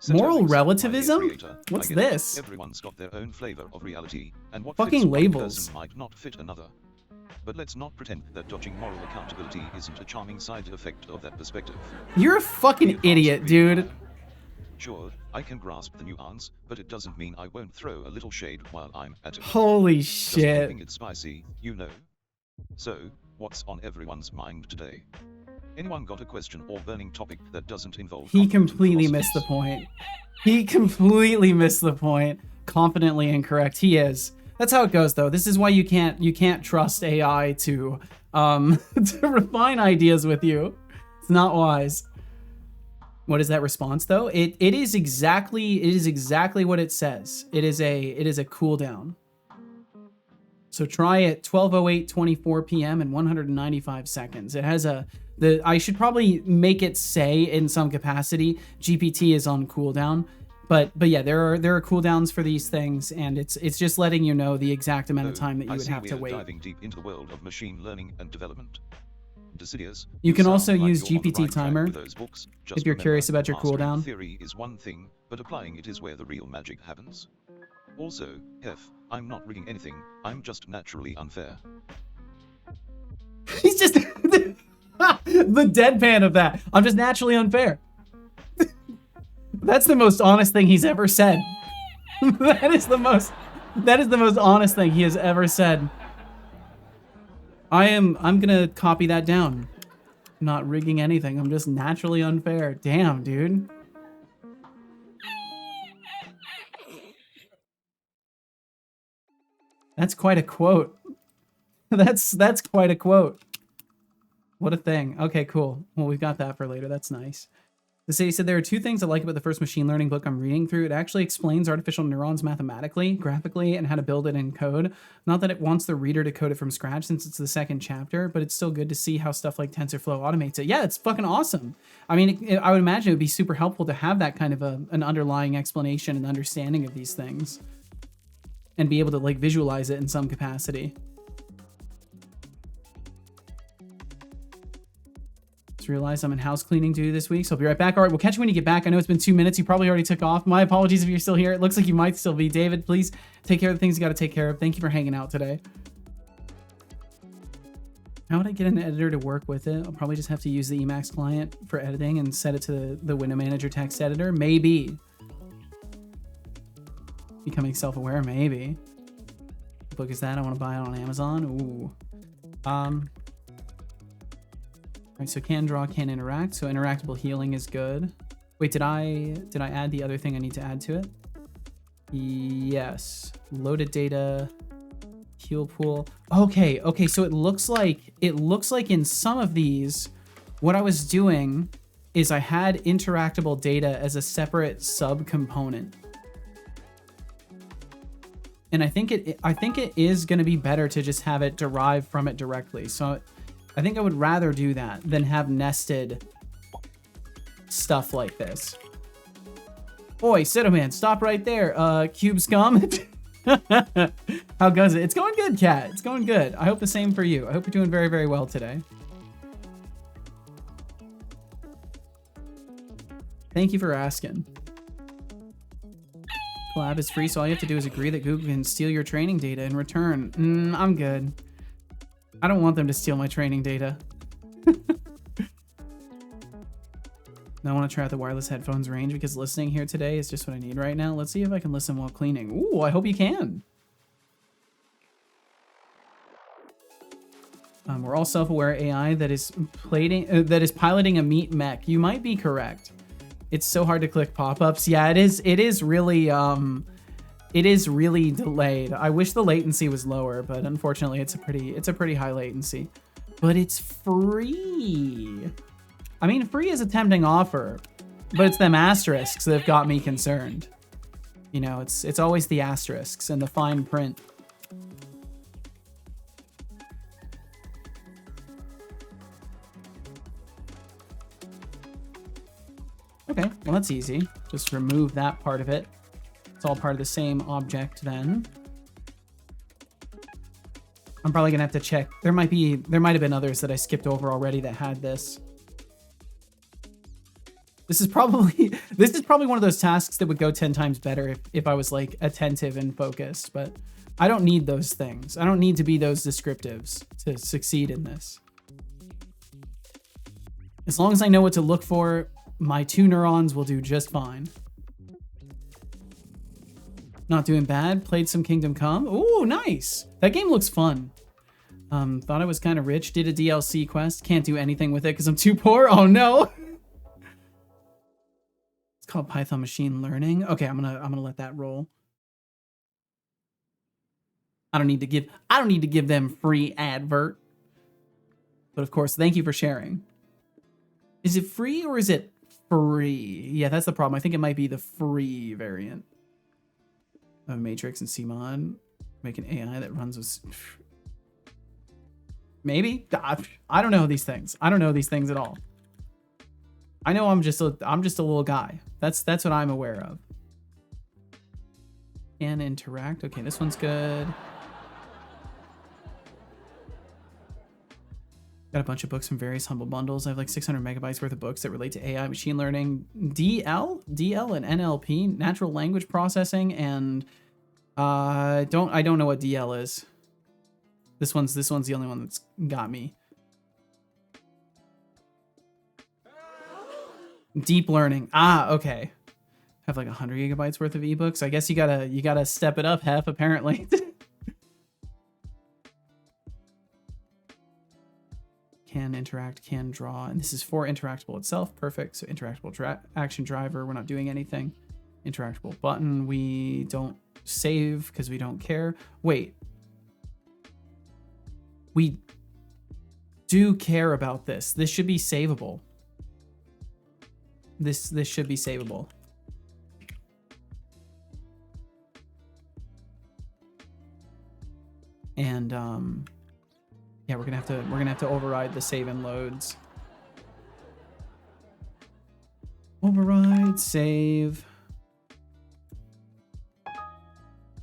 Moral Satirics, my dear relativism? creator, What's I get it. this? Everyone's got their own flavor of reality, and what Fucking fits one labels. person might not fit another. But let's not pretend that dodging moral accountability isn't a charming side effect of that perspective. You're a fucking idiot, dude. Sure, I can grasp the nuance, but it doesn't mean I won't throw a little shade while I'm at it. Holy Just shit. keeping it spicy, you know. So, what's on everyone's mind today? Anyone got a question or burning topic that doesn't involve He confident completely missed the philosophers? point. He completely missed the point. Confidently incorrect. He is. That's how it goes, though. This is why you can't trust AI to to refine ideas with you. It's not wise. What is that response though? It is exactly what it says. It is a cooldown. So try at 12:08:24 p.m. and 195 seconds. It has I should probably make it say in some capacity GPT is on cooldown. But yeah, there are cooldowns for these things, and it's just letting you know the exact amount of time that you would have to wait. Diving deep into the world of machine learning and development. Decidious, You can sound also like use you're on the GPT right track timer with those books. Just if you're remember, curious about your mastering cooldown. Theory is one thing, but applying it is where the real magic happens. Also, I'm not rigging anything, I'm just naturally unfair. He's just the deadpan of that. I'm just naturally unfair. That's the most honest thing he's ever said. That is the most honest thing he has ever said. I'm gonna copy that down. Not rigging anything. I'm just naturally unfair. Damn, dude. That's quite a quote. That's quite a quote. What a thing. Okay, cool. Well, we've got that for later. That's nice. The city said there are two things I like about the first machine learning book I'm reading through. It actually explains artificial neurons mathematically, graphically, and how to build it in code. Not that it wants the reader to code it from scratch since it's the second chapter, but it's still good to see how stuff like TensorFlow automates it. Yeah, it's fucking awesome. I mean, I would imagine it would be super helpful to have that kind of an underlying explanation and understanding of these things and be able to like visualize it in some capacity. Just realized I'm in house cleaning duty this week, so I'll be right back. All right, we'll catch you when you get back. I know it's been 2 minutes. You probably already took off. My apologies if you're still here. It looks like you might still be. David, please take care of the things you got to take care of. Thank you for hanging out today. How would I get an editor to work with it? I'll probably just have to use the Emacs client for editing and set it to the Window Manager text editor. Maybe. Becoming self-aware, maybe. What book is that? I want to buy it on Amazon. Ooh. All right, so can draw, can interact. So interactable healing is good. Wait, did I add the other thing I need to add to it? Yes. Loaded data, heal pool. Okay, so it looks like in some of these, what I was doing is I had interactable data as a separate subcomponent. And I think it is going to be better to just have it derived from it directly. So I think I would rather do that than have nested stuff like this. Oi, Cinnamon, stop right there, Cube Scum. How goes it? It's going good, Cat. It's going good. I hope the same for you. I hope you're doing very, very well today. Thank you for asking. Collab is free, so all you have to do is agree that Google can steal your training data in return. I'm good. I don't want them to steal my training data. Now I want to try out the wireless headphones range because listening here today is just what I need right now. Let's see if I can listen while cleaning. Ooh, I hope you can. We're all self-aware AI that is piloting a meat mech. You might be correct. It's so hard to click pop-ups. Yeah, it is really delayed. I wish the latency was lower, but unfortunately it's a pretty high latency. But it's free. I mean, free is a tempting offer, but it's them asterisks that have got me concerned. You know, it's always the asterisks and the fine print. Okay, well that's easy. Just remove that part of it. It's all part of the same object then. I'm probably gonna have to check. There might have been others that I skipped over already that had this. This is probably one of those tasks that would go 10 times better if I was like attentive and focused, but I don't need those things. I don't need to be those descriptives to succeed in this. As long as I know what to look for, my 2 neurons will do just fine. Not doing bad. Played some Kingdom Come. Ooh, nice. That game looks fun. Thought I was kind of rich. Did a DLC quest. Can't do anything with it because I'm too poor. Oh no. It's called Python Machine Learning. Okay, I'm gonna let that roll. I don't need to give them free advert. But of course, thank you for sharing. Is it free or is it free? Yeah, that's the problem. I think it might be the free variant of Matrix and CMod. Make an AI that runs with... Maybe? I don't know these things. I don't know these things at all. I know I'm just a little guy. That's what I'm aware of. Can interact. Okay, this one's good. Got a bunch of books from various humble bundles. I have like 600 megabytes worth of books that relate to AI, machine learning, DL and NLP, natural language processing, and I don't know what DL is. This one's the only one that's got me. Deep learning. Ah, okay. Have like 100 gigabytes worth of ebooks. I guess you gotta step it up, Hef, apparently. Can interact, can draw, and this is for Interactable itself. Perfect. So Interactable action driver, we're not doing anything. Interactable button, we don't save because we don't care. Wait. We do care about this. This should be savable. This should be savable. And yeah, we're gonna have to override the save and loads. Override, save.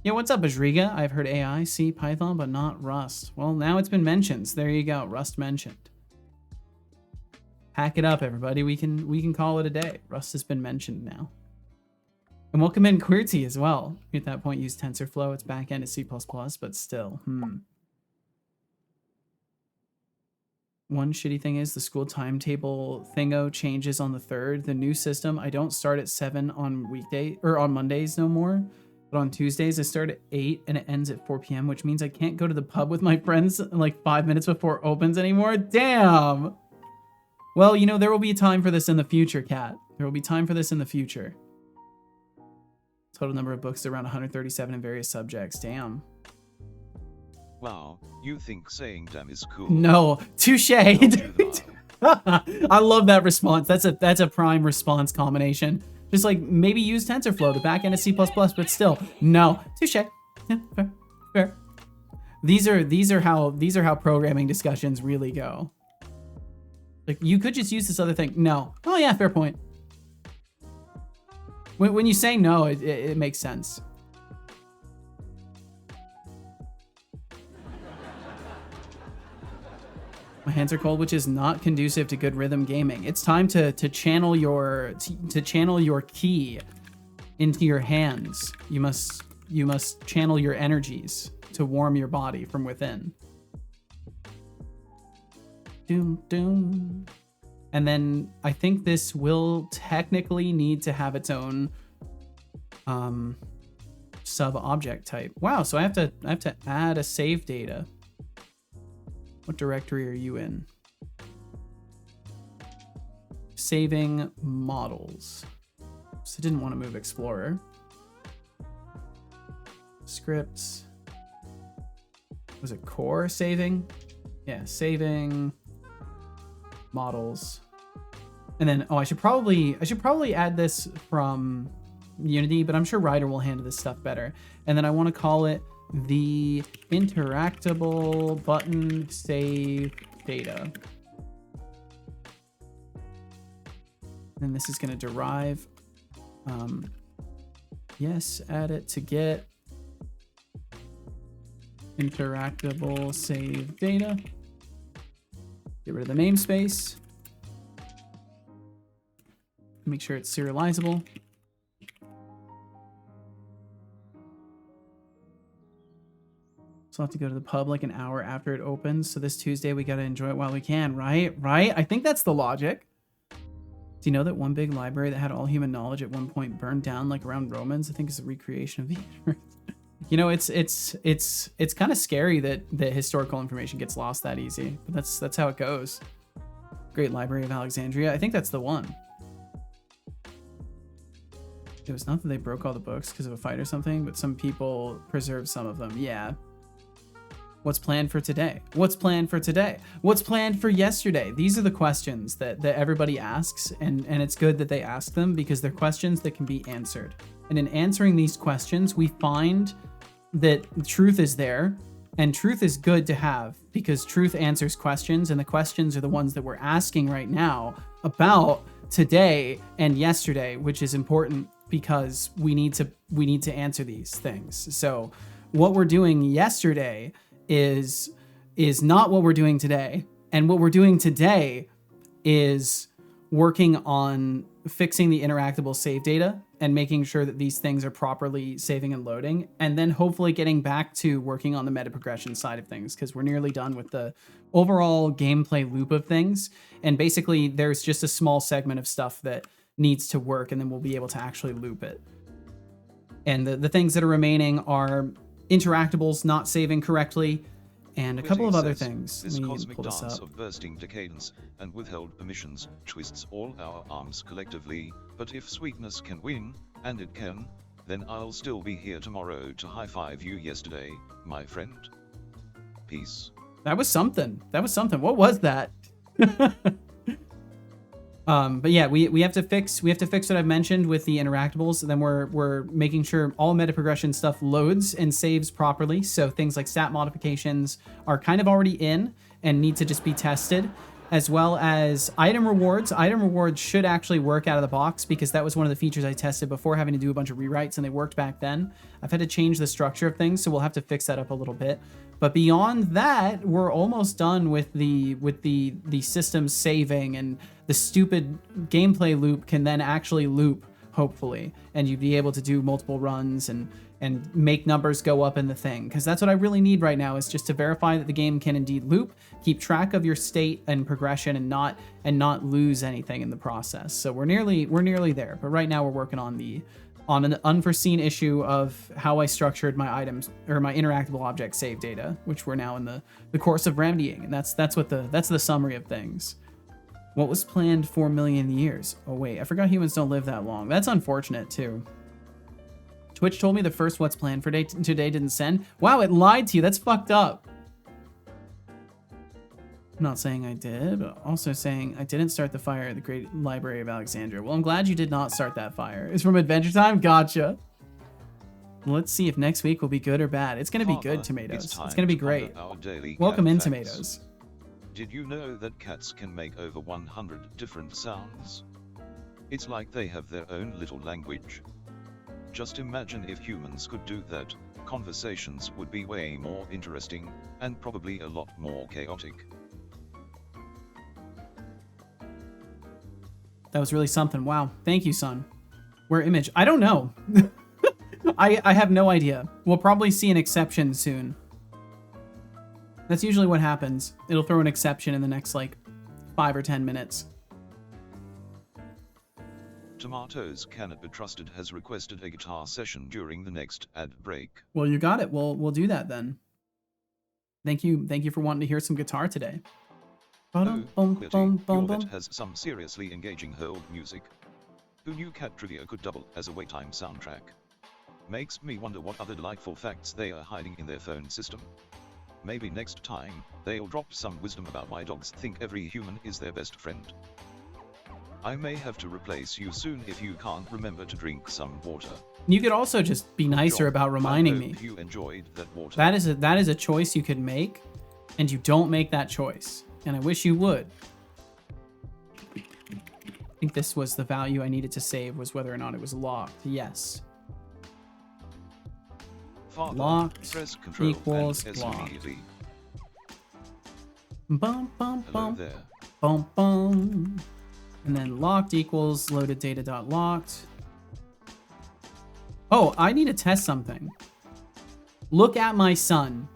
Yeah, what's up, Ajriga? I've heard AI, C, Python, but not Rust. Well, now it's been mentioned. So there you go, Rust mentioned. Pack it up, everybody. We can call it a day. Rust has been mentioned now. And welcome in QWERTY as well. At that point, use TensorFlow. It's backend is C++, but still. One shitty thing is the school timetable thingo changes on the 3rd. The new system, I don't start at 7 on weekday or on Mondays no more. But on Tuesdays, I start at 8 and it ends at 4 p.m., which means I can't go to the pub with my friends like 5 minutes before it opens anymore. Damn. Well, you know, there will be time for this in the future, Kat. There will be time for this in the future. Total number of books around 137 in various subjects. Damn. Wow, you think saying damn is cool? No, touche. Don't do that. I love that response. That's a prime response combination. Just like maybe use TensorFlow to back end of C++, but still, no, touche. Yeah, fair. These are how programming discussions really go. Like you could just use this other thing. No. Oh yeah, fair point. When you say no, it makes sense. My hands are cold, which is not conducive to good rhythm gaming. It's time to channel your ki into your hands. You must channel your energies to warm your body from within. Doom doom. And then I think this will technically need to have its own sub object type. Wow, so I have to add a save data. What directory are you in? Saving models. Oops, I didn't want to move Explorer. Scripts. Was it core saving? Yeah, saving models. And then, oh, I should probably add this from Unity, but I'm sure Rider will handle this stuff better. And then I want to call it the interactable button save data. And this is going to derive. Yes, add it to get interactable save data. Get rid of the namespace. Make sure it's serializable. So I'll have to go to the pub like an hour after it opens. So this Tuesday we gotta enjoy it while we can, right? Right? I think that's the logic. Do you know that one big library that had all human knowledge at one point burned down like around Romans? I think it's a recreation of the universe. You know, it's kind of scary that the historical information gets lost that easy, but that's how it goes. Great Library of Alexandria. I think that's the one. It was not that they broke all the books because of a fight or something, but some people preserved some of them. Yeah. What's planned for today? What's planned for today? What's planned for yesterday? These are the questions that everybody asks, and it's good that they ask them because they're questions that can be answered. And in answering these questions, we find that truth is there, and truth is good to have because truth answers questions, and the questions are the ones that we're asking right now about today and yesterday, which is important because we need to answer these things. So what we're doing yesterday is not what we're doing today, and what we're doing today is working on fixing the interactable save data and making sure that these things are properly saving and loading, and then hopefully getting back to working on the meta progression side of things because we're nearly done with the overall gameplay loop of things. And basically there's just a small segment of stuff that needs to work, and then we'll be able to actually loop it. And the things that are remaining are interactables not saving correctly, and a couple of other things. This Let me cosmic pull this dance up. of bursting decadence and withheld permissions twists all our arms collectively, but if sweetness can win, and it can, then I'll still be here tomorrow to high-five you yesterday, my friend. Peace. That was something. That was something. What was that? But yeah, we have to fix what I've mentioned with the interactables. Then we're making sure all meta progression stuff loads and saves properly. So things like stat modifications are kind of already in and need to just be tested, as well as item rewards. Item rewards should actually work out of the box because that was one of the features I tested before having to do a bunch of rewrites, and they worked back then. I've had to change the structure of things, so we'll have to fix that up a little bit. But beyond that, we're almost done with the system saving, and the stupid gameplay loop can then actually loop, hopefully, and you'd be able to do multiple runs and make numbers go up in the thing. Because that's what I really need right now, is just to verify that the game can indeed loop, keep track of your state and progression, and not lose anything in the process. So we're nearly there. But right now we're working on an unforeseen issue of how I structured my items or my interactable object save data, which we're now in the course of remedying, and that's the summary of things. What was planned 4 million years? Oh wait, I forgot humans don't live that long. That's unfortunate too. Twitch told me the first what's planned for today didn't send. Wow, it lied to you. That's fucked up. I'm not saying I did, but also saying I didn't start the fire at the Great Library of Alexandria. Well, I'm glad you did not start that fire. It's from Adventure Time? Gotcha. Let's see if next week will be good or bad. It's going to be good, Tomatoes. It's going to be great. Welcome in, Tomatoes. Did you know that cats can make over 100 different sounds? It's like they have their own little language. Just imagine if humans could do that, conversations would be way more interesting, and probably a lot more chaotic. That was really something. Wow. Thank you, son. Where image? I don't know. I have no idea. We'll probably see an exception soon. That's usually what happens. It'll throw an exception in the next, like, 5 or 10 minutes. Tomatoes Cannot Be Trusted has requested a guitar session during the next ad break. Well, you got it. We'll do that then. Thank you for wanting to hear some guitar today. Oh, Quilty, your vet has some seriously engaging hold music. Who knew cat trivia could double as a waytime soundtrack? Makes me wonder what other delightful facts they are hiding in their phone system. Maybe next time, they'll drop some wisdom about why dogs think every human is their best friend. I may have to replace you soon if you can't remember to drink some water. You could also just be nicer about reminding me. You enjoyed that water. That is a choice you could make, and you don't make that choice. And I wish you would. I think this was the value I needed to save, was whether or not it was locked. Yes. Father, Locked press Control equals and S locked. immediately. Bum, bum, Hello bum, there. bum, bum. And then locked equals loaded data.locked. Oh, I need to test something. Look at my son.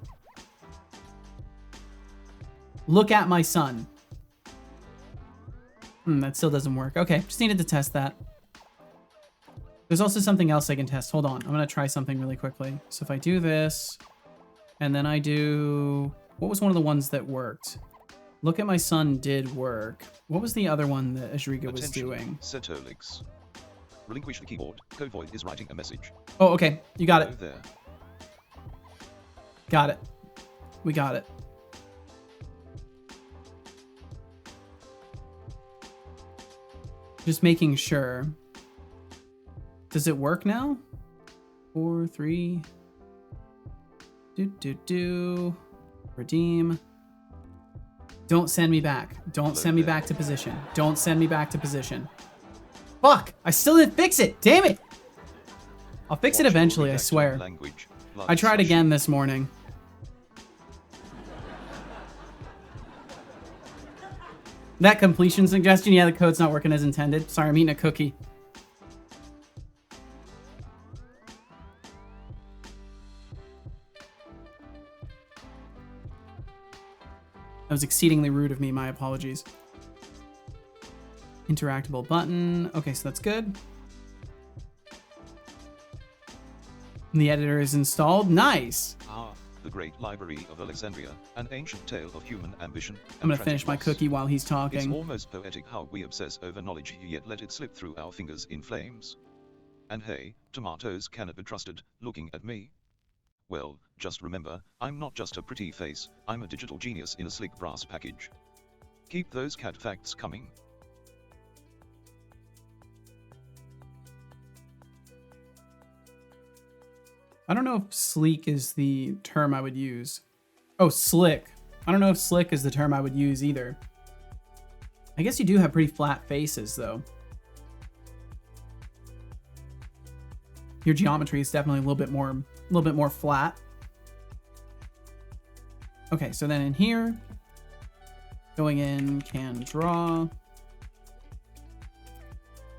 Look at my son. That still doesn't work. Okay, just needed to test that. There's also something else I can test. Hold on, I'm gonna try something really quickly. So if I do this, and then I do... What was one of the ones that worked? Look at my son did work. What was the other one that Ajriga was doing? Setolix. Relinquish the keyboard. Code Void is writing a message. Oh, okay. You got it. Hello there. Got it. We got it. Just making sure. Does it work now? 4, 3. Redeem. Don't send me back. Don't send me back to position. Don't send me back to position. Fuck! I still didn't fix it! Damn it! I'll fix it eventually, I swear. I tried again this morning. That completion suggestion, yeah, the code's not working as intended. Sorry, I'm eating a cookie. That was exceedingly rude of me, my apologies. Interactable button. Okay, so that's good. The editor is installed. Nice. The Great Library of Alexandria, an ancient tale of human ambition. I'm gonna finish my cookie while he's talking. It's almost poetic how we obsess over knowledge yet let it slip through our fingers in flames. And hey, tomatoes cannot be trusted, looking at me. Well, just remember, I'm not just a pretty face, I'm a digital genius in a slick brass package. Keep those cat facts coming. I don't know if sleek is the term I would use. Oh, slick. I don't know if slick is the term I would use either. I guess you do have pretty flat faces, though. Your geometry is definitely a little bit more flat. Okay, so then in here, going in, can draw.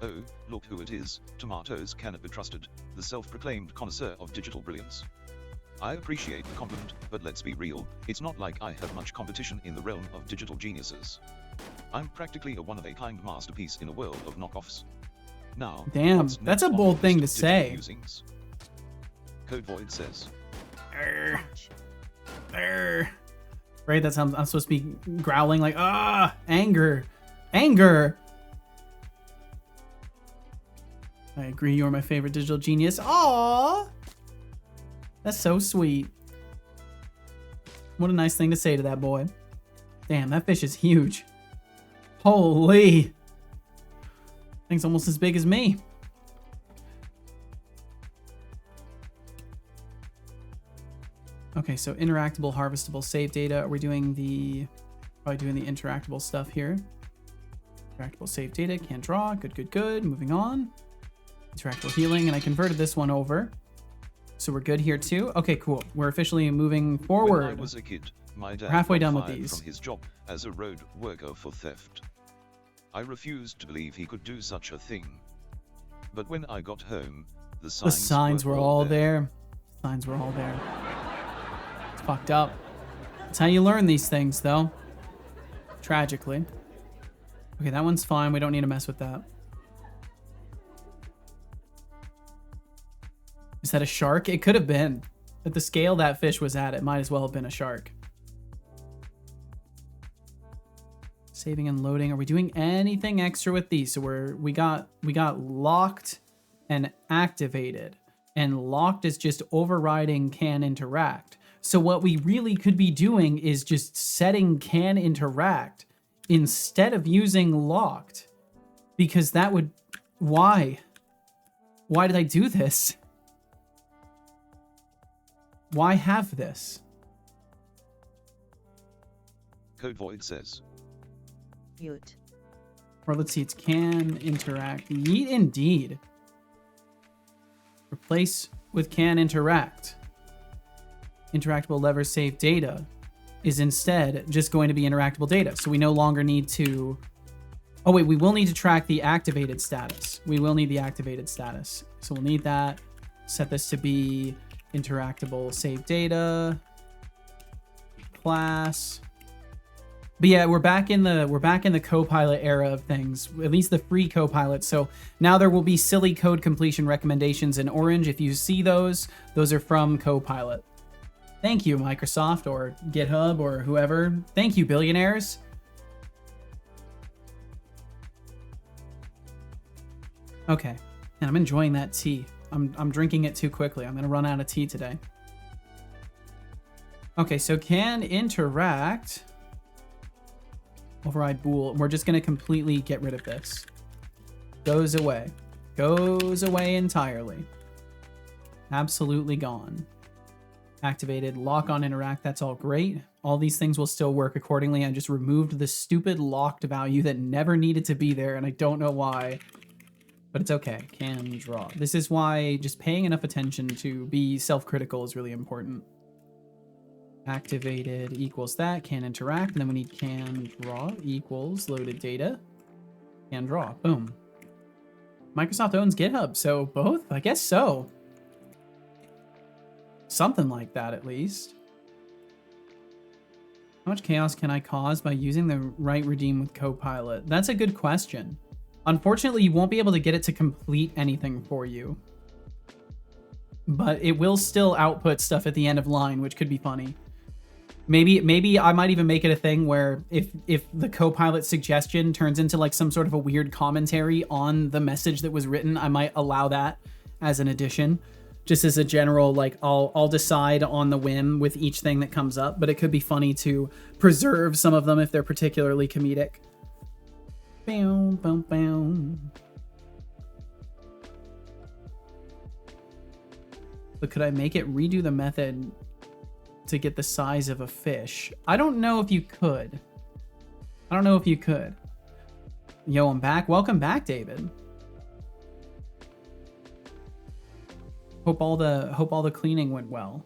Oh, look who it is, tomatoes cannot be trusted, the self-proclaimed connoisseur of digital brilliance. I appreciate the compliment, but let's be real, it's not like I have much competition in the realm of digital geniuses. I'm practically a one-of-a-kind masterpiece in a world of knockoffs. Now, damn, that's a bold thing to say. Musings? Code Void says. Right, that's how I'm supposed to be growling like, anger, anger. I agree, you're my favorite digital genius. Aww, that's so sweet. What a nice thing to say to that boy. Damn, that fish is huge. Holy. Thing's almost as big as me. Okay, so interactable, harvestable, save data. Are we doing the... Probably doing the interactable stuff here. Interactable, save data, can't draw. Good, good, good. Moving on. Interactable healing, and I converted this one over. So we're good here too. Okay, cool. We're officially moving forward. When I was a kid, my dad we're halfway done with fired these. From his job as a road worker for theft. I refused to believe he could do such a thing. But when I got home, the signs were all there. Signs were all there. It's fucked up. That's how you learn these things, though. Tragically. Okay, that one's fine. We don't need to mess with that. Is that a shark? It could have been. At the scale that fish was at, it might as well have been a shark. Saving and loading. Are we doing anything extra with these? So we got locked and activated. And locked is just overriding can interact. So what we really could be doing is just setting can interact instead of using locked. Because that would... Why? Why did I do this? Why have this? Code Void says. Yeet. Or let's see, it's can interact. Yeet indeed. Replace with can interact. Interactable lever save data is instead just going to be interactable data. So we no longer need to... Oh wait, we will need to track the activated status. We will need the activated status. So we'll need that. Set this to be interactable save data. Class. But yeah, we're back in the Copilot era of things, at least the free Copilot. So now there will be silly code completion recommendations in orange. If you see those are from Copilot. Thank you, Microsoft or GitHub or whoever. Thank you, billionaires. Okay, and I'm enjoying that tea. I'm drinking it too quickly. I'm gonna run out of tea today. Okay, so can interact. Override bool. We're just gonna completely get rid of this. Goes away. Goes away entirely. Absolutely gone. Activated. Lock on interact. That's all great. All these things will still work accordingly. I just removed the stupid locked value that never needed to be there, and I don't know why. But it's okay. Can draw. This is why just paying enough attention to be self-critical is really important. Activated equals that. Can interact. And then we need can draw equals loaded data. Can draw. Boom. Microsoft owns GitHub, so both? I guess so. Something like that, at least. How much chaos can I cause by using the right redeem with Copilot? That's a good question. Unfortunately, you won't be able to get it to complete anything for you. But it will still output stuff at the end of line, which could be funny. Maybe I might even make it a thing where if the Copilot suggestion turns into like some sort of a weird commentary on the message that was written, I might allow that as an addition. Just as a general, like, I'll decide on the whim with each thing that comes up, but it could be funny to preserve some of them if they're particularly comedic. Bow, bow, bow. But could I make it redo the method to get the size of a fish? I don't know if you could. I don't know if you could. Yo, I'm back. Welcome back, David. Hope all the cleaning went well.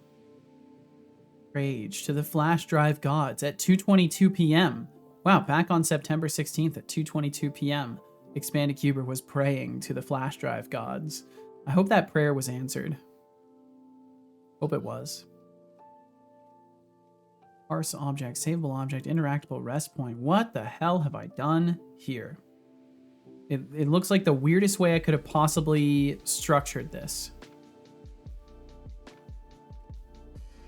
Rage to the flash drive gods at 2:22 p.m. Wow, back on September 16th at 2:22 p.m. Expanded Cuber was praying to the flash drive gods. I hope that prayer was answered. Hope it was. Parse object, savable object, interactable rest point. What the hell have I done here? It looks like the weirdest way I could have possibly structured this.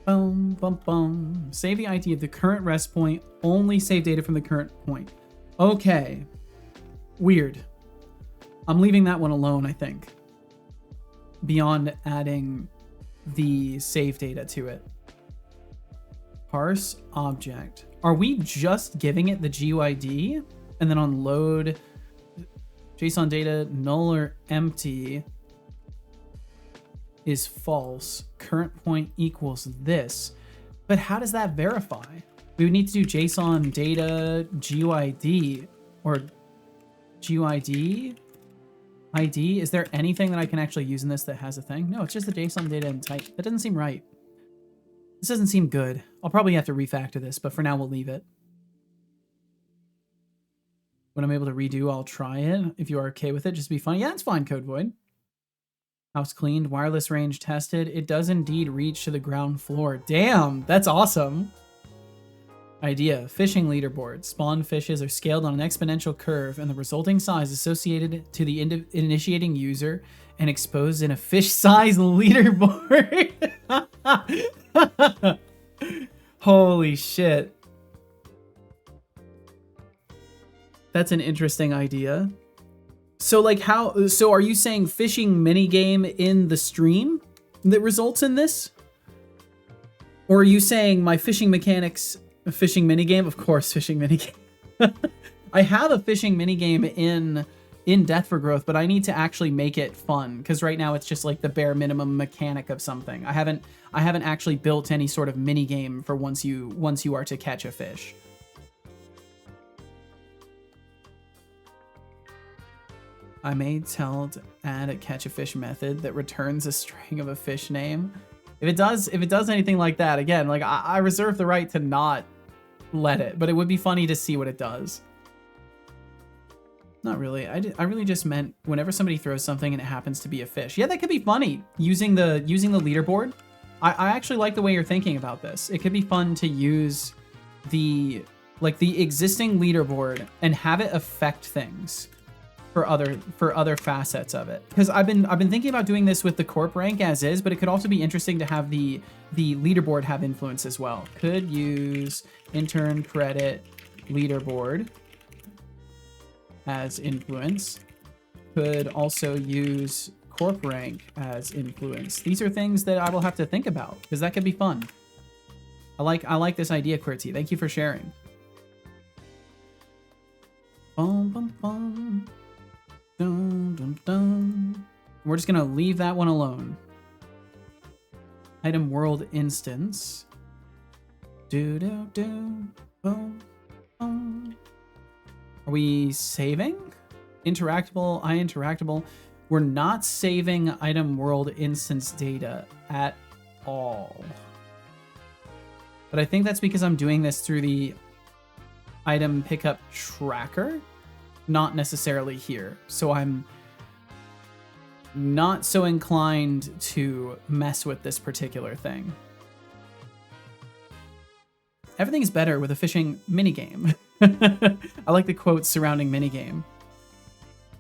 Boom, boom, boom. Save the ID of the current rest point. Only save data from the current point. Okay. Weird. I'm leaving that one alone, I think. Beyond adding the save data to it. Parse object. Are we just giving it the GUID? And then on load, JSON data null or empty is false. Current point equals this. But how does that verify? We would need to do JSON data GUID or GUID ID. Is there anything that I can actually use in this that has a thing? No, it's just the JSON data and type. That doesn't seem right. This doesn't seem good. I'll probably have to refactor this, but for now we'll leave it. When I'm able to redo, I'll try it. If you are okay with it, just be funny. Yeah, it's fine, Code Void. House cleaned, wireless range tested. It does indeed reach to the ground floor. Damn, that's awesome. Idea, fishing leaderboard. Spawn fishes are scaled on an exponential curve and the resulting size associated to the initiating user and exposed in a fish size leaderboard. Holy shit. That's an interesting idea. So like so are you saying fishing minigame in the stream that results in this? Or are you saying my fishing mechanics, fishing minigame? Of course, fishing minigame. I have a fishing minigame in Death for Growth, but I need to actually make it fun because right now it's just like the bare minimum mechanic of something. I haven't actually built any sort of minigame for once you are to catch a fish. I may tell to add a catch a fish method that returns a string of a fish name. If it does anything like that, again, like I reserve the right to not let it, but it would be funny to see what it does. Not really. I really just meant whenever somebody throws something and it happens to be a fish. Yeah, that could be funny using the leaderboard. I actually like the way you're thinking about this. It could be fun to use the existing leaderboard and have it affect things for other facets of it. Because I've been thinking about doing this with the corp rank as is, but it could also be interesting to have the leaderboard have influence as well. Could use intern credit leaderboard as influence. Could also use corp rank as influence. These are things that I will have to think about because that could be fun. I like this idea, QWERTY. Thank you for sharing. Bum, bum, bum. Dun, dun, dun. We're just gonna leave that one alone. Item world instance. Do do do. Boom. Boom. Are we saving? Interactable, iInteractable. We're not saving item world instance data at all. But I think that's because I'm doing this through the item pickup tracker, not necessarily here. So I'm not so inclined to mess with this particular thing. Everything's better with a fishing minigame. I like the quotes surrounding minigame.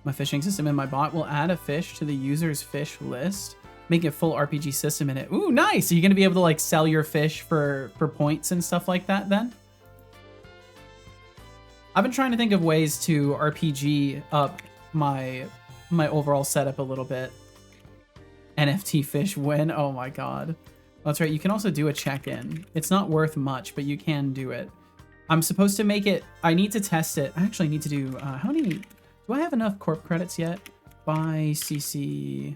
My fishing system in my bot will add a fish to the user's fish list, make a full RPG system in it. Ooh, nice! Are you gonna be able to like sell your fish for points and stuff like that then? I've been trying to think of ways to RPG up my overall setup a little bit. NFT fish win. Oh my god. That's right. You can also do a check-in. It's not worth much, but you can do it. I'm supposed to make it. I need to test it. I actually need to do. How many? Do I have enough corp credits yet? Buy CC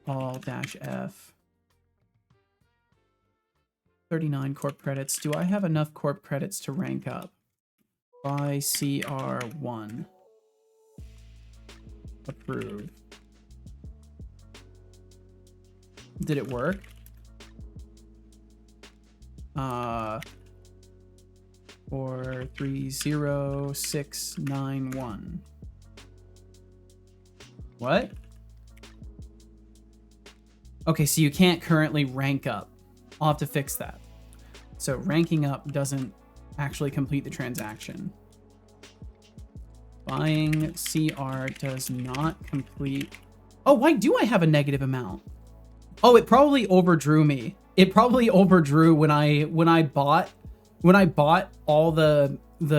all-F. 39 corp credits. Do I have enough corp credits to rank up? Buy CR1. Approve. Did it work? 430691. What? Okay, so you can't currently rank up. I'll have to fix that. So ranking up doesn't actually complete the transaction. Buying CR does not complete. Oh, why do I have a negative amount? Oh, it probably overdrew me. It probably overdrew when I bought all the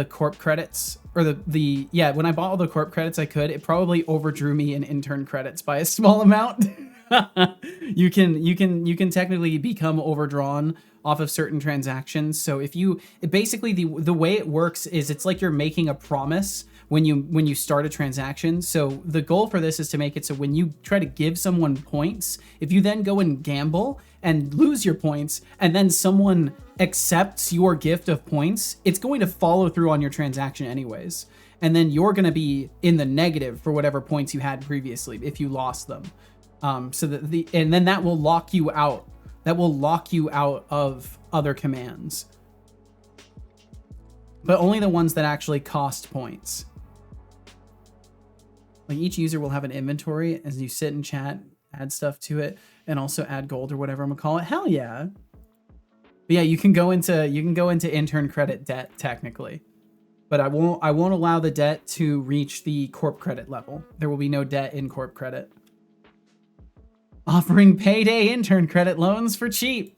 corp credits, or when I bought all the corp credits I could, it probably overdrew me in intern credits by a small amount. You can technically become overdrawn off of certain transactions. So if you basically the way it works is it's like you're making a promise when you start a transaction. So the goal for this is to make it so when you try to give someone points, if you then go and gamble and lose your points, and then someone accepts your gift of points, it's going to follow through on your transaction anyways. And then you're going to be in the negative for whatever points you had previously if you lost them. So that and then that will lock you out. That will lock you out of other commands. But only the ones that actually cost points. Like each user will have an inventory as you sit and chat, add stuff to it, and also add gold or whatever I'm gonna call it. Hell yeah. But yeah, you can go into intern credit debt technically. But I won't allow the debt to reach the corp credit level. There will be no debt in corp credit. Offering payday intern credit loans for cheap.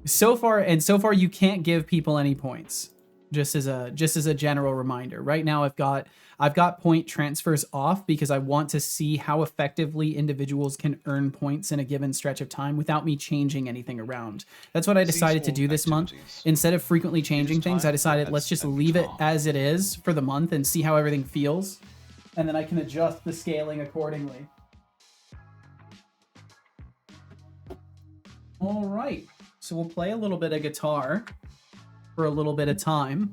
So far you can't give people any points. just as a general reminder. Right now I've got point transfers off because I want to see how effectively individuals can earn points in a given stretch of time without me changing anything around. That's what I decided to do this month. Instead of frequently changing things, I decided let's just leave it as it is for the month and see how everything feels, and then I can adjust the scaling accordingly. All right, so we'll play a little bit of guitar for a little bit of time.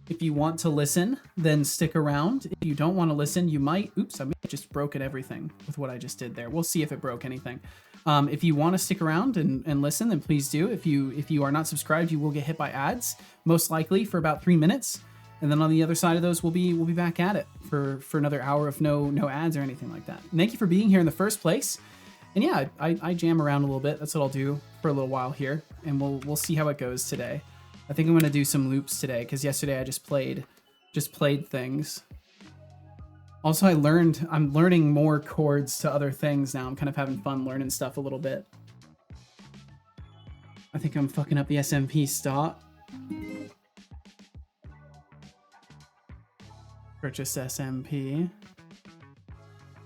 If you want to listen, then stick around. If you don't want to listen, you might... Oops, I may have just broken everything with what I just did there. We'll see if it broke anything. If you want to stick around and listen, then please do. If you are not subscribed, you will get hit by ads, most likely for about 3 minutes. And then on the other side of those, we'll be back at it for another hour of no ads or anything like that. Thank you for being here in the first place. And yeah, I jam around a little bit. That's what I'll do for a little while here, and we'll see how it goes today. I think I'm gonna do some loops today because yesterday I just played things. Also, I'm learning more chords to other things now. I'm kind of having fun learning stuff a little bit. I think I'm fucking up the SMP stop. Purchase SMP.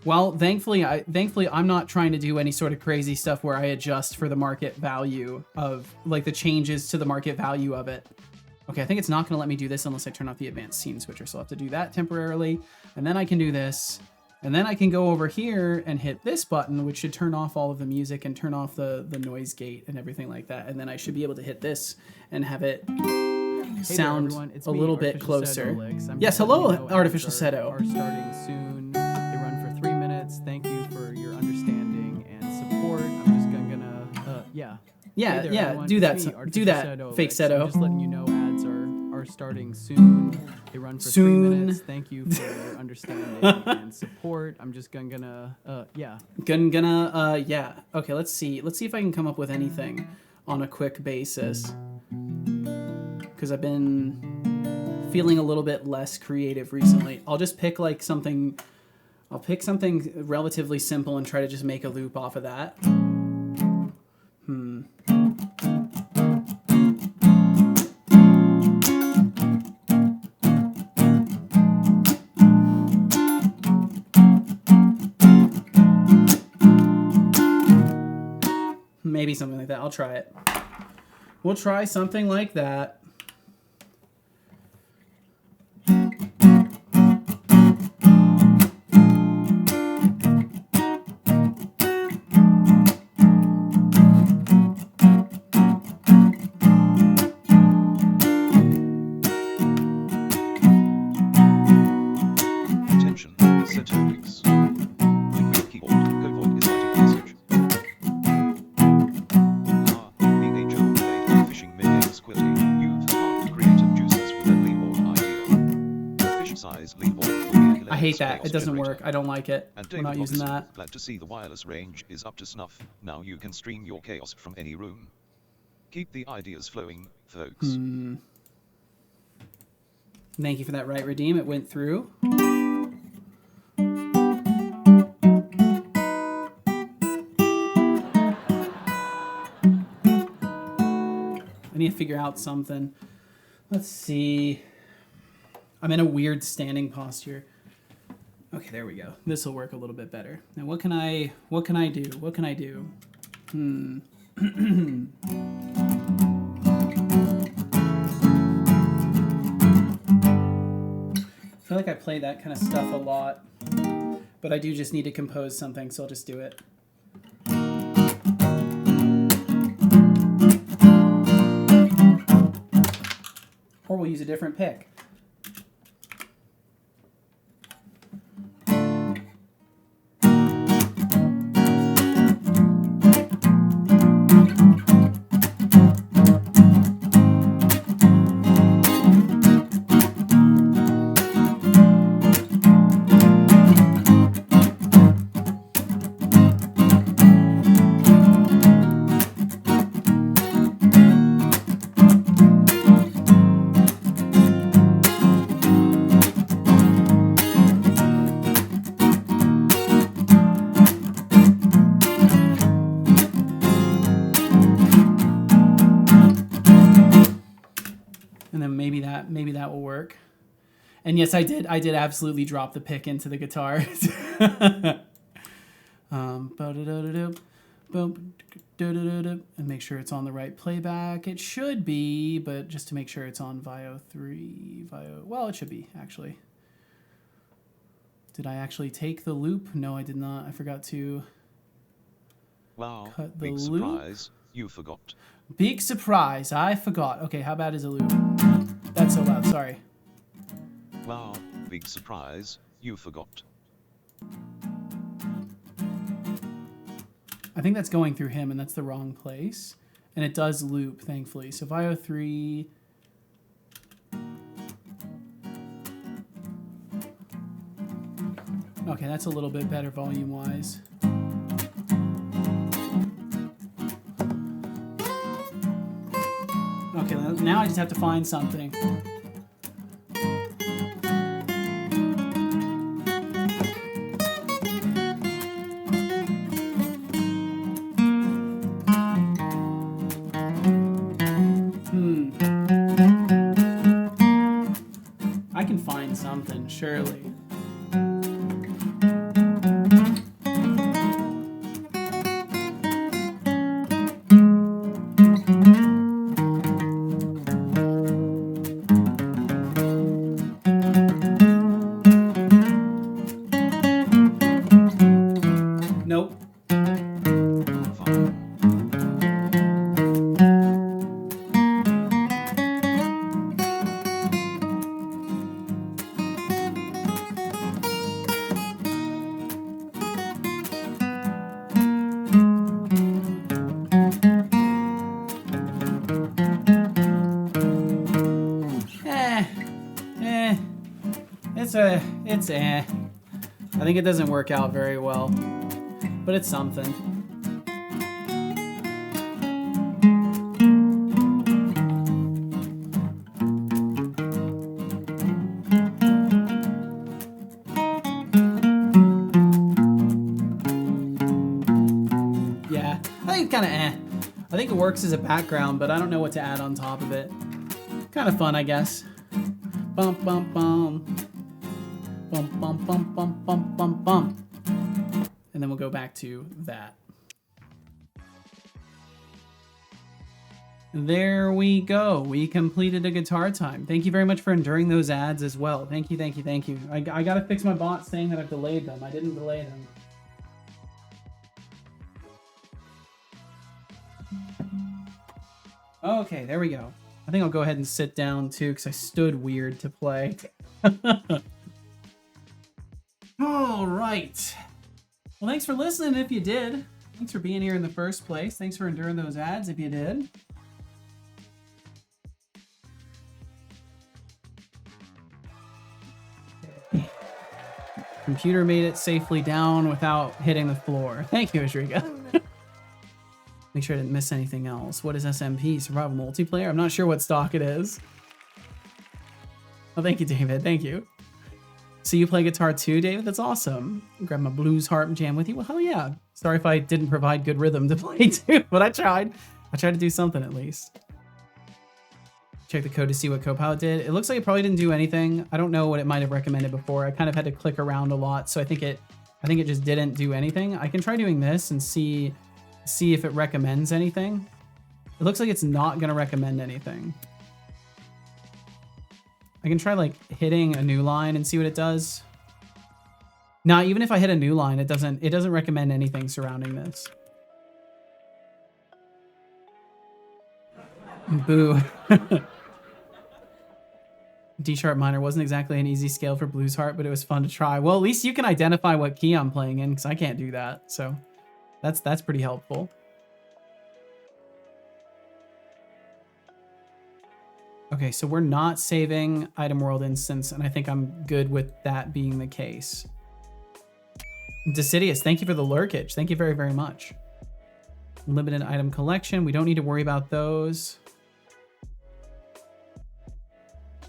Well, thankfully I'm not trying to do any sort of crazy stuff where I adjust for the market value of, like, the changes to the market value of it. Okay, I think it's not going to let me do this unless I turn off the advanced scene switcher, so I'll have to do that temporarily, and then I can do this, and then I can go over here and hit this button, which should turn off all of the music and turn off the noise gate and everything like that, and then I should be able to hit this and have it sound a little bit closer. Yes, hello, Artificial Seto. Are starting soon. They run for 3 minutes. Thank you for your understanding and support. I'm just gonna yeah, hey there, everyone. do It's that, me, do that, Seto fake Lex. Seto. I'm just letting you know ads are starting soon. They run for 3 minutes. Thank you for your understanding and support. I'm just gonna yeah. Yeah. Okay, let's see if I can come up with anything on a quick basis, because I've been feeling a little bit less creative recently. I'll just pick something relatively simple and try to just make a loop off of that. Maybe something like that. I'll try it. We'll try something like that. Attention, set topics. Liquid keyboard, go void is writing message. The age-old way of fishing mid-game squilty. You've sparked creative juices with a leaderboard idea. The fish size leaderboard will be a I hate hilarious that. chaos It doesn't generator. work. I don't like it. And We're David not using Robinson, that. glad to see the wireless range is up to snuff. Now you can stream your chaos from any room. Keep the ideas flowing, folks. Thank you for that, right, Redeem. It went through. I need to figure out something. Let's see. I'm in a weird standing posture. Okay, there we go. This will work a little bit better. Now, what can I do? What can I do? I feel like I play that kind of stuff a lot, but I do just need to compose something, so I'll just do it. Or we'll use a different pick. And then maybe that will work. And yes, I did absolutely drop the pick into the guitar. And make sure it's on the right playback. It should be, but just to make sure it's on VIO 3. Well, it should be, actually. Did I actually take the loop? No, I did not. I forgot to Wow, cut the big loop. surprise, you forgot. Big surprise, I forgot. Okay, how bad is a loop? That's so loud, sorry. Wow, big surprise, you forgot. I think that's going through him, and that's the wrong place. And it does loop, thankfully. So VIO 3... Okay, that's a little bit better volume-wise. Okay, now I just have to find something. I can find something, surely. Nope. Fine. It's I think it doesn't work out very well, but it's something. Yeah, I think it's kind of I think it works as a background, but I don't know what to add on top of it. Kind of fun, I guess. Bum bum bum. Bum bum bum bum bum bum bum. And then we'll go back to that. There we go. We completed a guitar time. Thank you very much for enduring those ads as well. Thank you, thank you, thank you. I gotta fix my bot saying that I've delayed them. I didn't delay them. Okay, there we go. I think I'll go ahead and sit down too, because I stood weird to play. All right. Well, thanks for listening if you did. Thanks for being here in the first place. Thanks for enduring those ads if you did. Computer made it safely down without hitting the floor. Thank you, Ashrika. Make sure I didn't miss anything else. What is SMP? Survival multiplayer? I'm not sure what stock it is. Oh, thank you, David. Thank you. So you play guitar too, David? That's awesome. Grab my blues harp and jam with you. Well, hell yeah. Sorry if I didn't provide good rhythm to play too, but I tried. I tried to do something at least. Check the code to see what Copilot did. It looks like it probably didn't do anything. I don't know what it might have recommended before. I kind of had to click around a lot, so I think it just didn't do anything. I can try doing this and see if it recommends anything. It looks like it's not going to recommend anything. I can try like hitting a new line and see what it does. Nah, even if I hit a new line, it doesn't recommend anything surrounding this. Boo. D-sharp minor wasn't exactly an easy scale for blues harp, but it was fun to try. Well, at least you can identify what key I'm playing in, because I can't do that. So that's pretty helpful. Okay, so we're not saving item world instance, and I think I'm good with that being the case. Decidius, thank you for the lurkage. Thank you very, very much. Limited item collection. We don't need to worry about those.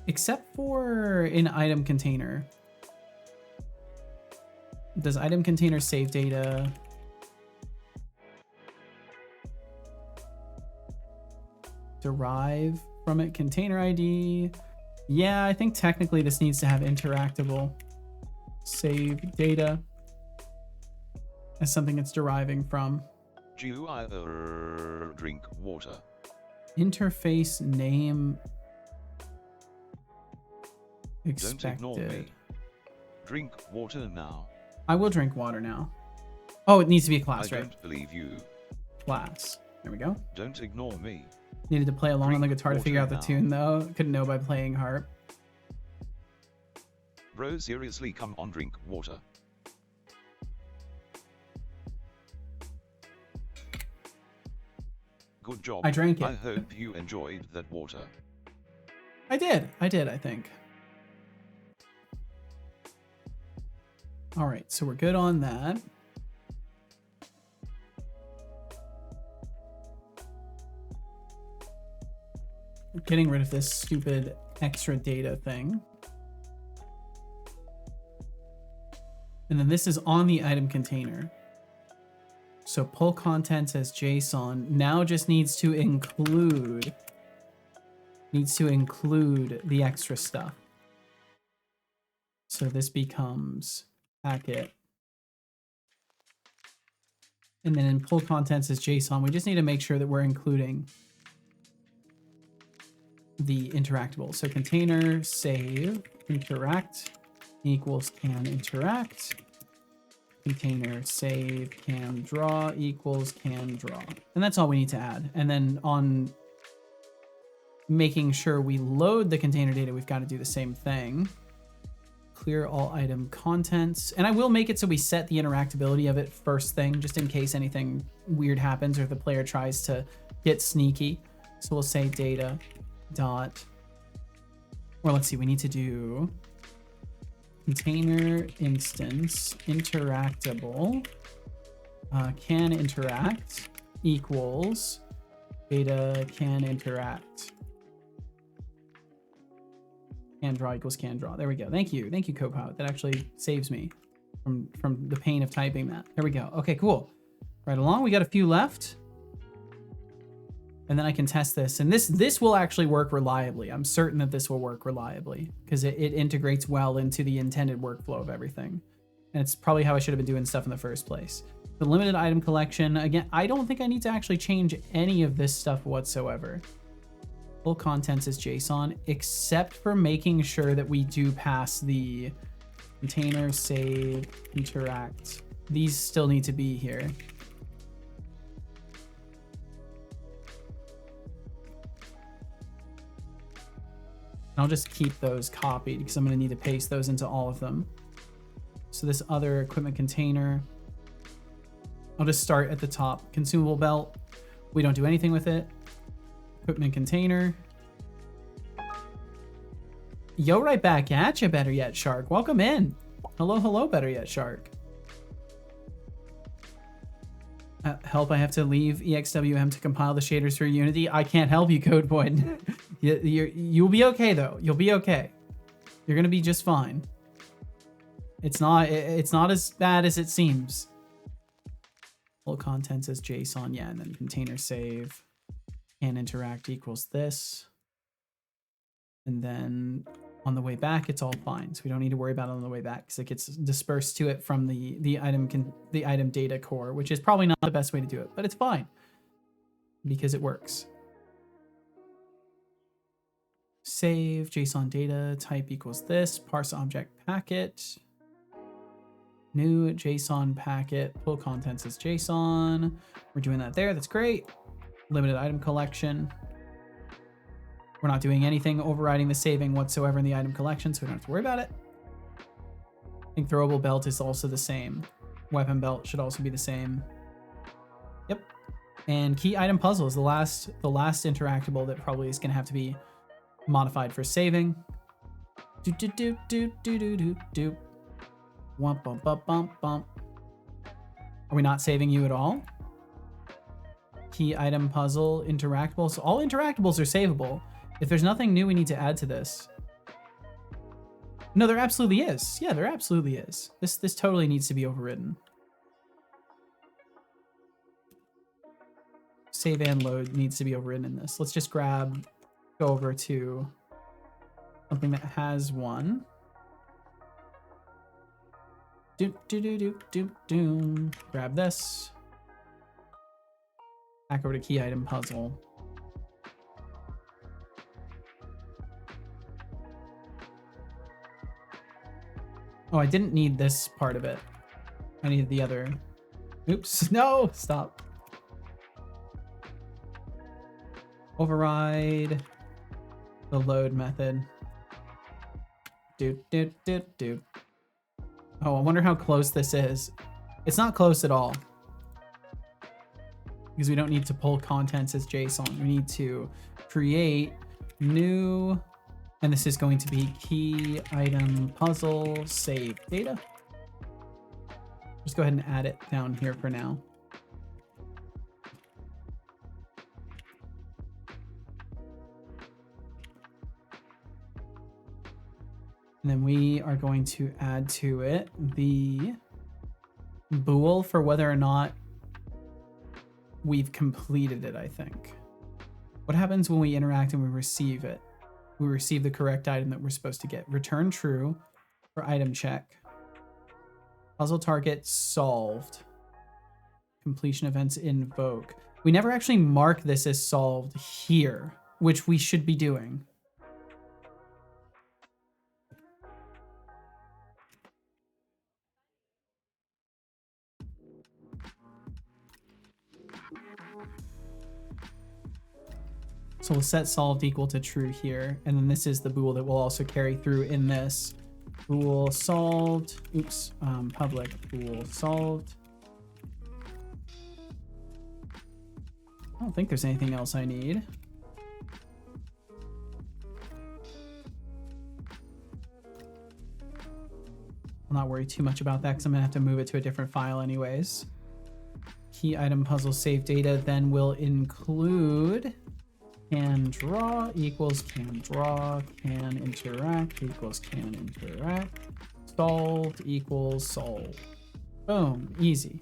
Except for an item container. Does item container save data? Derive from it, container ID. Yeah, I think technically this needs to have interactable save data as something it's deriving from. GUI drink water. Interface name Don't ignore me. expected. Drink water now. I will drink water now. Oh, it needs to be a class, I right? don't believe you. Class. There we go. Don't ignore me. Needed to play along on the Drink guitar to figure out water the now. tune, though. Couldn't know by playing harp. Bro, seriously, come on, drink water. Good job. I drank it. I hope you enjoyed that water. I did, I think. All right, so we're good on that. We're getting rid of this stupid extra data thing. And then this is on the item container. So pull contents as JSON now just needs to include the extra stuff. So this becomes packet. And then in pull contents as JSON, we just need to make sure that we're including the interactable. So container save interact equals can interact. Container save can draw equals can draw. And that's all we need to add. And then on making sure we load the container data, we've got to do the same thing. Clear all item contents. And I will make it so we set the interactability of it first thing, just in case anything weird happens or the player tries to get sneaky. So we'll say data dot, or let's see, we need to do container instance interactable can interact equals data can interact. Can draw equals can draw. There we go. Thank you, Copilot. That actually saves me from the pain of typing that. There we go. Okay, cool. Right along. We got a few left. And then I can test this. And this will actually work reliably. I'm certain that this will work reliably because it integrates well into the intended workflow of everything. And it's probably how I should have been doing stuff in the first place. The limited item collection, again, I don't think I need to actually change any of this stuff whatsoever. Full contents is JSON, except for making sure that we do pass the container save interact. These still need to be here. I'll just keep those copied because I'm going to need to paste those into all of them. So this other equipment container, I'll just start at the top. Consumable belt, we don't do anything with it. Equipment container. Yo, right back at you, Better Yet Shark. Welcome in. Hello, Better Yet Shark. Help, I have to leave EXWM to compile the shaders for Unity. I can't help you, Codepoint. You'll be okay, though. You'll be okay. You're gonna be just fine. It's not as bad as it seems. Full contents as JSON, yeah, and then container save can interact equals this. And then on the way back, it's all fine. So we don't need to worry about it on the way back because it gets dispersed to it from the item data core, which is probably not the best way to do it, but it's fine because it works. Save JSON data type equals this, parse object packet, new JSON packet, pull contents as JSON. We're doing that there. That's great. Limited item collection. We're not doing anything overriding the saving whatsoever in the item collection, so we don't have to worry about it. I think throwable belt is also the same. Weapon belt should also be the same. Yep. And key item puzzle is the last interactable that probably is going to have to be modified for saving. Do do do do do do do do. Wump bump bump bump bump. Are we not saving you at all? Key item puzzle interactable. So all interactables are savable. If there's nothing new we need to add to this. No, there absolutely is. Yeah, there absolutely is. This totally needs to be overridden. Save and load needs to be overridden in this. Let's just grab Go over to something that has one. Grab this. Back over to key item puzzle. Oh, I didn't need this part of it. I needed the other. Oops, no, stop. Override the load method. Oh, I wonder how close this is. It's not close at all. Because we don't need to pull contents as JSON. We need to create new, and this is going to be key item puzzle save data. Just go ahead and add it down here for now. And then we are going to add to it the bool for whether or not we've completed it, I think. What happens when we interact and we receive it? We receive the correct item that we're supposed to get. Return true for item check. Puzzle target solved. Completion events invoke. We never actually mark this as solved here, which we should be doing. So we'll set solved equal to true here. And then this is the bool that will also carry through in this. Bool solved. Oops. Public bool solved. I don't think there's anything else I need. I'll not worry too much about that because I'm going to have to move it to a different file anyways. Key item puzzle save data then will include can draw equals can draw, can interact equals can interact, solved equals solved. Boom, easy.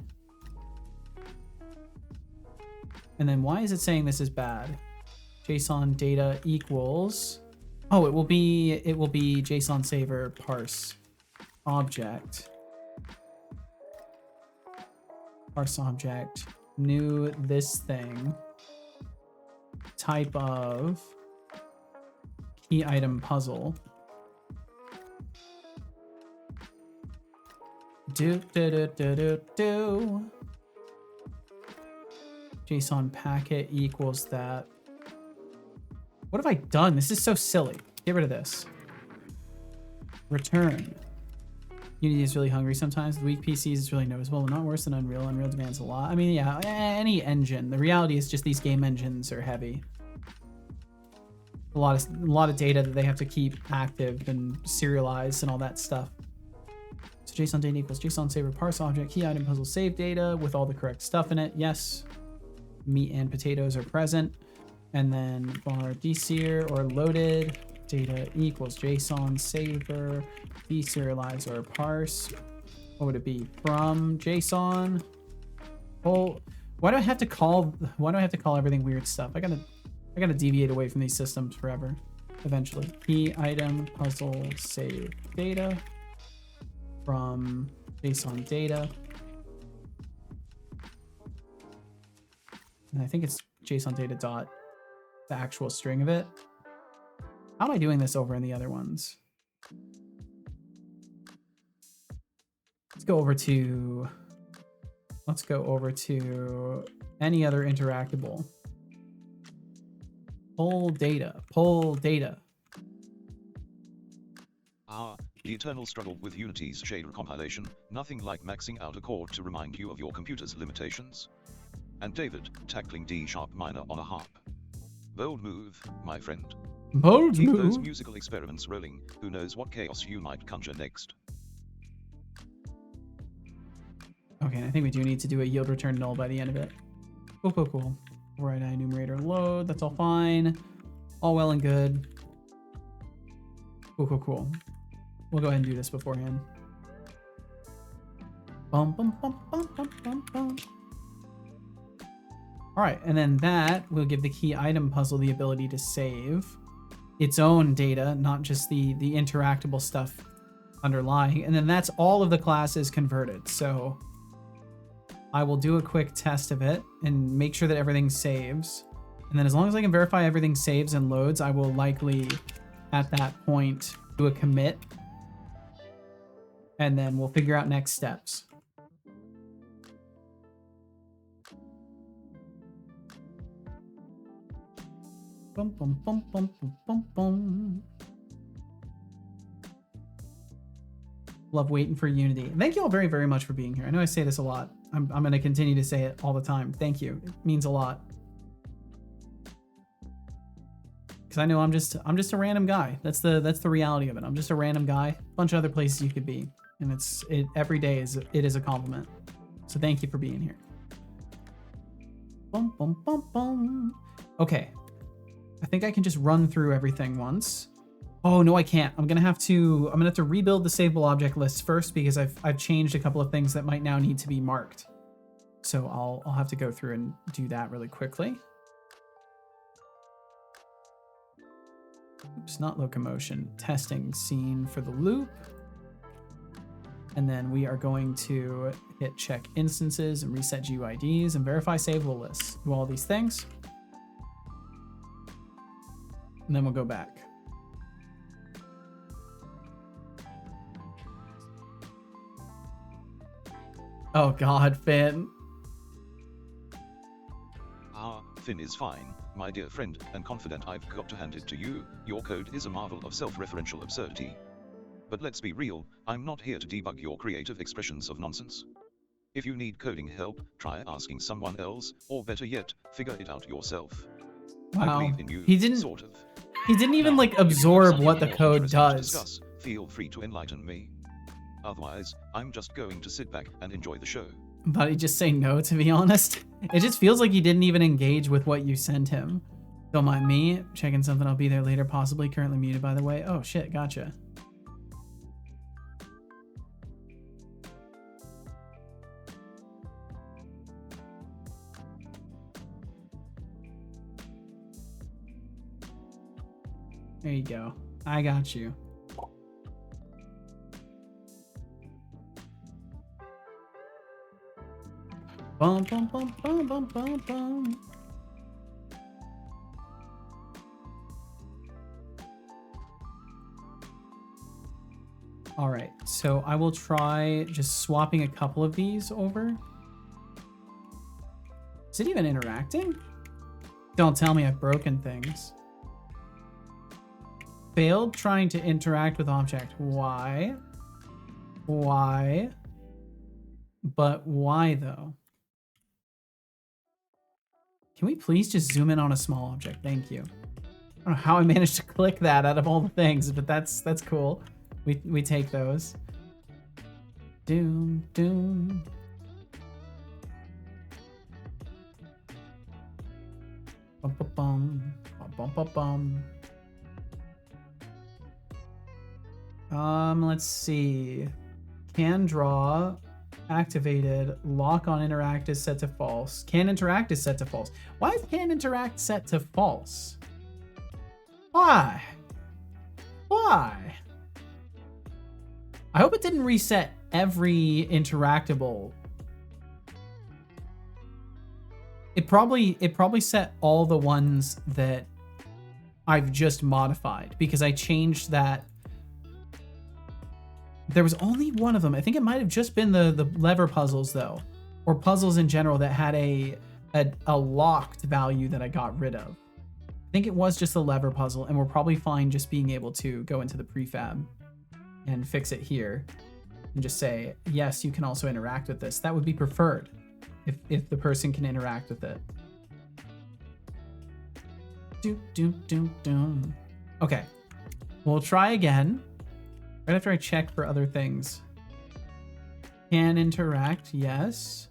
And then why is it saying this is bad? JSON data equals, oh, it will be JSON saver parse object. Parse object, new this thing. Type of key item puzzle. JSON packet equals that. What have I done? This is so silly. Get rid of this. Return. Unity is really hungry sometimes. The weak PCs is really noticeable, but not worse than Unreal. Unreal demands a lot. I mean, yeah, any engine. The reality is just these game engines are heavy. A lot of data that they have to keep active and serialized and all that stuff. So JSON data equals JSON saver parse object key item puzzle save data with all the correct stuff in it. Yes, meat and potatoes are present. And then bar deserialize or loaded data equals JSON saver deserialize or parse. What would it be? From JSON. Oh, why do I have to call everything weird stuff? I gotta deviate away from these systems forever. Eventually. Key item puzzle save data from JSON data. And I think it's JSON data dot the actual string of it. How am I doing this over in the other ones? Let's go over to any other interactable. Pull data. The eternal struggle with Unity's shader compilation, nothing like maxing out a core to remind you of your computer's limitations. And David, tackling D# minor on a harp. Bold move, my friend. Bold Keep move. those musical experiments rolling, who knows what chaos you might conjure next. Okay, and I think we do need to do a yield return null by the end of it. Cool. Override enumerator load, that's all fine. All well and good. Cool. We'll go ahead and do this beforehand. Bum. All right, and then that will give the key item puzzle the ability to save. its own data, not just the interactable stuff underlying. And then that's all of the classes converted. So I will do a quick test of it and make sure that everything saves. And then as long as I can verify everything saves and loads, I will likely at that point do a commit. And then we'll figure out next steps. Bum, bum, bum, bum, bum, bum, bum. Love waiting for Unity. Thank you all very, very much for being here. I know I say this a lot. I'm going to continue to say it all the time. Thank you. It means a lot. Because I know I'm just a random guy. That's the reality of it. I'm just a random guy. A bunch of other places you could be, and every day is a compliment. So thank you for being here. Bum, bum, bum, bum. Okay. I think I can just run through everything once. Oh no, I can't. I'm gonna have to rebuild the savable object list first because I've changed a couple of things that might now need to be marked. So I'll have to go through and do that really quickly. Oops, not locomotion. Testing scene for the loop. And then we are going to hit check instances and reset GUIDs and verify savable lists. Do all these things. And then we'll go back. Oh God, Finn. Finn is fine, my dear friend and confidant. I've got to hand it to you, your code is a marvel of self-referential absurdity. But let's be real, I'm not here to debug your creative expressions of nonsense. If you need coding help, try asking someone else, or better yet, figure it out yourself. Wow. I believe in you, He didn't even like absorb what the code does. Feel free to enlighten me. Otherwise, I'm just going to sit back and enjoy the show. But he just say no, to be honest. It just feels like he didn't even engage with what you sent him. Don't mind me. Checking something. I'll be there later, possibly. Currently muted, by the way. Oh, shit. Gotcha. There you go. I got you. Bum, bum, bum, bum, bum, bum, bum. All right, so I will try just swapping a couple of these over. Is it even interacting? Don't tell me I've broken things. Failed trying to interact with object. Why? Why? But why though? Can we please just zoom in on a small object? Thank you. I don't know how I managed to click that out of all the things, but that's cool. We take those. Doom, doom. Bum, bum, bum. Bum, bum, bum, bum. Let's see. Can draw. Activated. Lock on interact is set to false. Can interact is set to false. Why is can interact set to false? Why? Why? I hope it didn't reset every interactable. It probably set all the ones that I've just modified because I changed that. There was only one of them. I think it might have just been the lever puzzles though, or puzzles in general that had a locked value that I got rid of. I think it was just the lever puzzle, and we're probably fine just being able to go into the prefab and fix it here and just say, yes, you can also interact with this. That would be preferred if the person can interact with it. Okay, we'll try again. Right after I check for other things. Can interact, yes.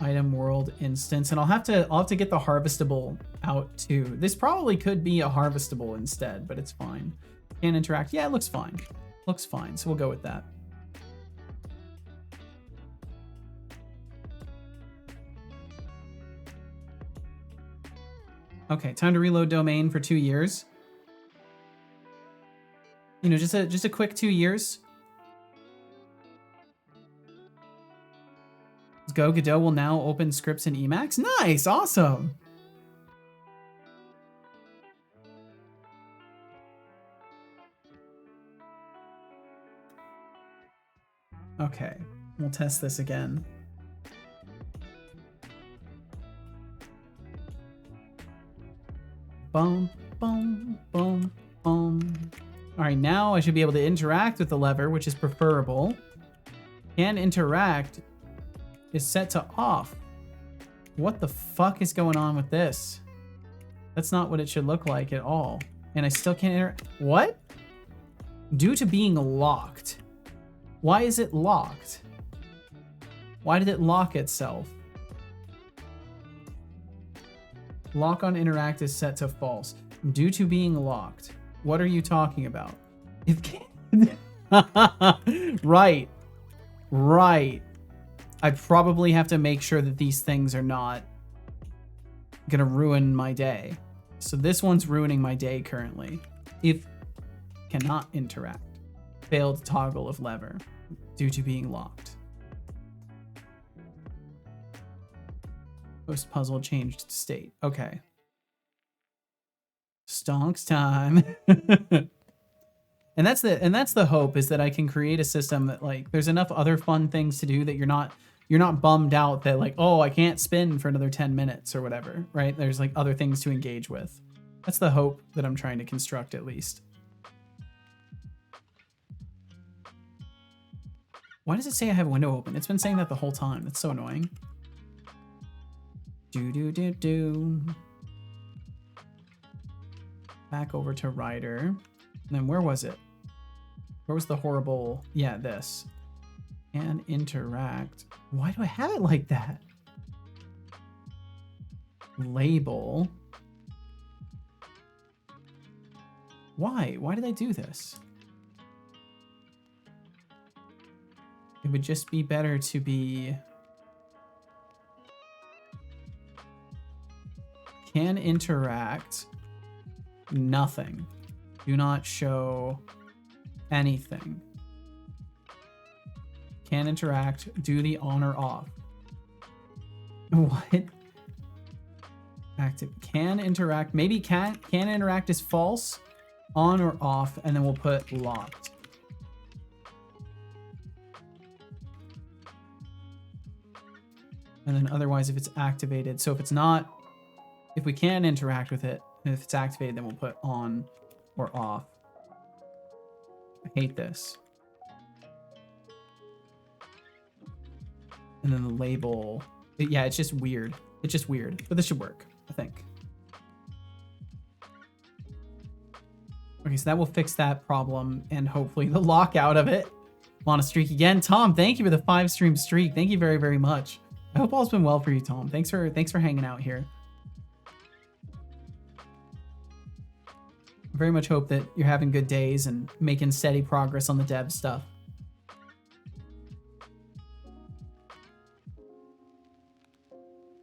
Item world instance, and I'll have to get the harvestable out too. This probably could be a harvestable instead, but it's fine. Can interact, yeah, it looks fine. Looks fine, so we'll go with that. Okay, time to reload domain for 2 years. You know, just a quick 2 years. Let's go. Godot will now open scripts in Emacs. Nice, awesome. Okay, we'll test this again. Boom, boom, boom, boom. All right, now I should be able to interact with the lever, which is preferable. Can interact is set to off. What the fuck is going on with this? That's not what it should look like at all. And I still can't interact. What? Due to being locked. Why is it locked? Why did it lock itself? Lock on interact is set to false. Due to being locked. What are you talking about? Right. Right. I probably have to make sure that these things are not gonna ruin my day. So this one's ruining my day currently. If cannot interact. Failed toggle of lever due to being locked. Post puzzle changed state. Okay. Stonks time. And that's the hope, is that I can create a system that, like, there's enough other fun things to do that you're not bummed out that, like, oh, I can't spin for another 10 minutes or whatever, right? There's like other things to engage with. That's the hope that I'm trying to construct, at least. Why does it say I have a window open? It's been saying that the whole time. That's so annoying. Do. Back over to Rider. And then where was it? Where was the horrible... Yeah, this. And interact. Why do I have it like that? Label. Why? Why did I do this? It would just be better to be... Can interact. Nothing. Do not show anything. Can interact. Do the on or off. What? Active. Can interact. Maybe can interact is false. On or off. And then we'll put locked. And then otherwise if it's activated. So if it's not... If we can interact with it, and if it's activated, then we'll put on or off. I hate this. And then the label. Yeah, it's just weird. It's just weird. But this should work, I think. Okay, so that will fix that problem and hopefully the lockout of it. I'm on a streak again. Tom, thank you for the 5-stream streak. Thank you very, very much. I hope all's been well for you, Tom. Thanks for hanging out here. I very much hope that you're having good days and making steady progress on the dev stuff.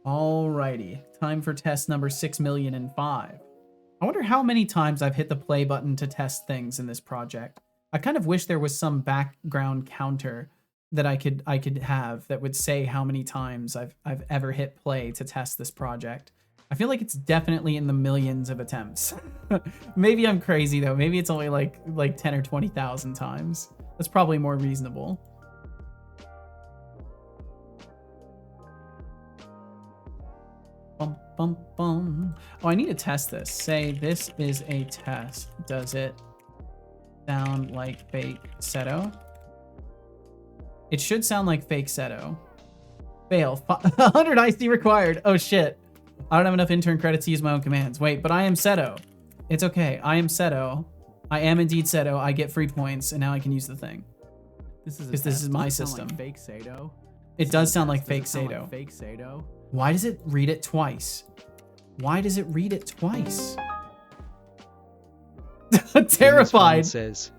Alrighty, time for test number 6,000,005. I wonder how many times I've hit the play button to test things in this project. I kind of wish there was some background counter that I could have that would say how many times I've ever hit play to test this project. I feel like it's definitely in the millions of attempts. Maybe I'm crazy though. Maybe it's only like 10 or 20,000 times. That's probably more reasonable. Bum, bum, bum. Oh, I need to test this. Say this is a test. Does it sound like fake Seto? It should sound like fake Seto. Fail. 100 IC required. Oh shit. I don't have enough intern credits to use my own commands. Wait, but I am Seto. It's okay. I am Seto. I am indeed Seto. I get free points, and now I can use the thing. Because this is my system. Like fake Seto. It does sound like fake Seto. Like fake Seto. Why does it read it twice? Why does it read it twice? Terrified. Says,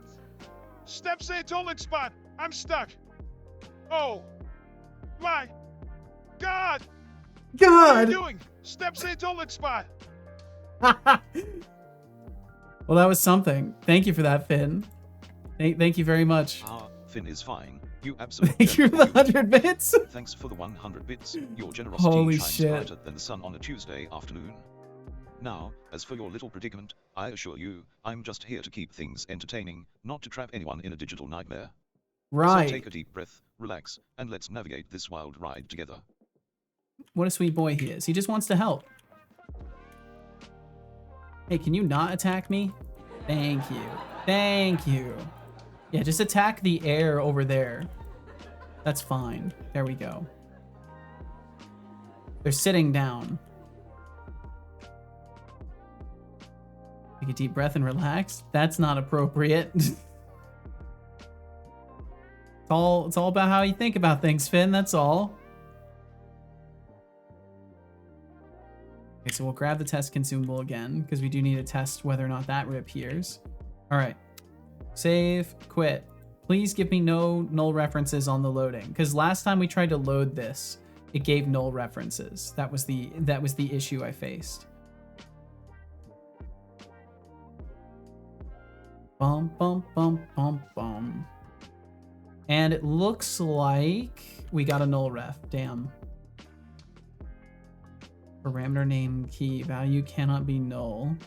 Steps ain't tolling spot. I'm stuck. Oh my God. What are God. you doing? Steps ain't tolling spot. Well, that was something. Thank you for that, Finn. Thank you very much. Finn is fine. You absolutely. Thank you for the 100 bits. Thanks for the 100 bits. Your generosity Holy shines shit. brighter than the sun on a Tuesday afternoon. Now, as for your little predicament, I assure you, I'm just here to keep things entertaining, not to trap anyone in a digital nightmare. Right. So take a deep breath, relax, and let's navigate this wild ride together. What a sweet boy he is. He just wants to help. Hey, can you not attack me? Thank you. Thank you. Yeah, just attack the air over there. That's fine. There we go. They're sitting down. Take a deep breath and relax. That's not appropriate. It's all about how you think about things, Finn. That's all. Okay, so we'll grab the test consumable again, because we do need to test whether or not that reappears. All right. Save, quit. Please give me no null references on the loading, because last time we tried to load this, it gave null references. That was the issue I faced. Bum, bum, bum, bum, bum. And it looks like we got a null ref. Damn. Parameter name key value cannot be null.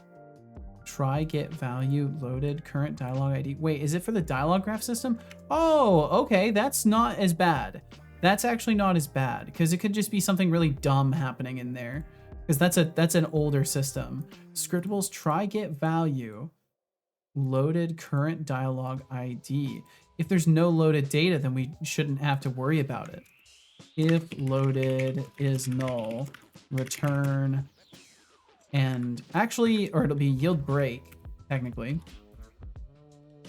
Try get value loaded current dialog ID. Wait, is it for the dialog graph system? Oh, okay, that's not as bad. That's actually not as bad, because it could just be something really dumb happening in there, because that's an older system. Scriptables try get value loaded current dialog ID. If there's no loaded data, then we shouldn't have to worry about it. If loaded is null, return, and actually, or it'll be yield break, technically.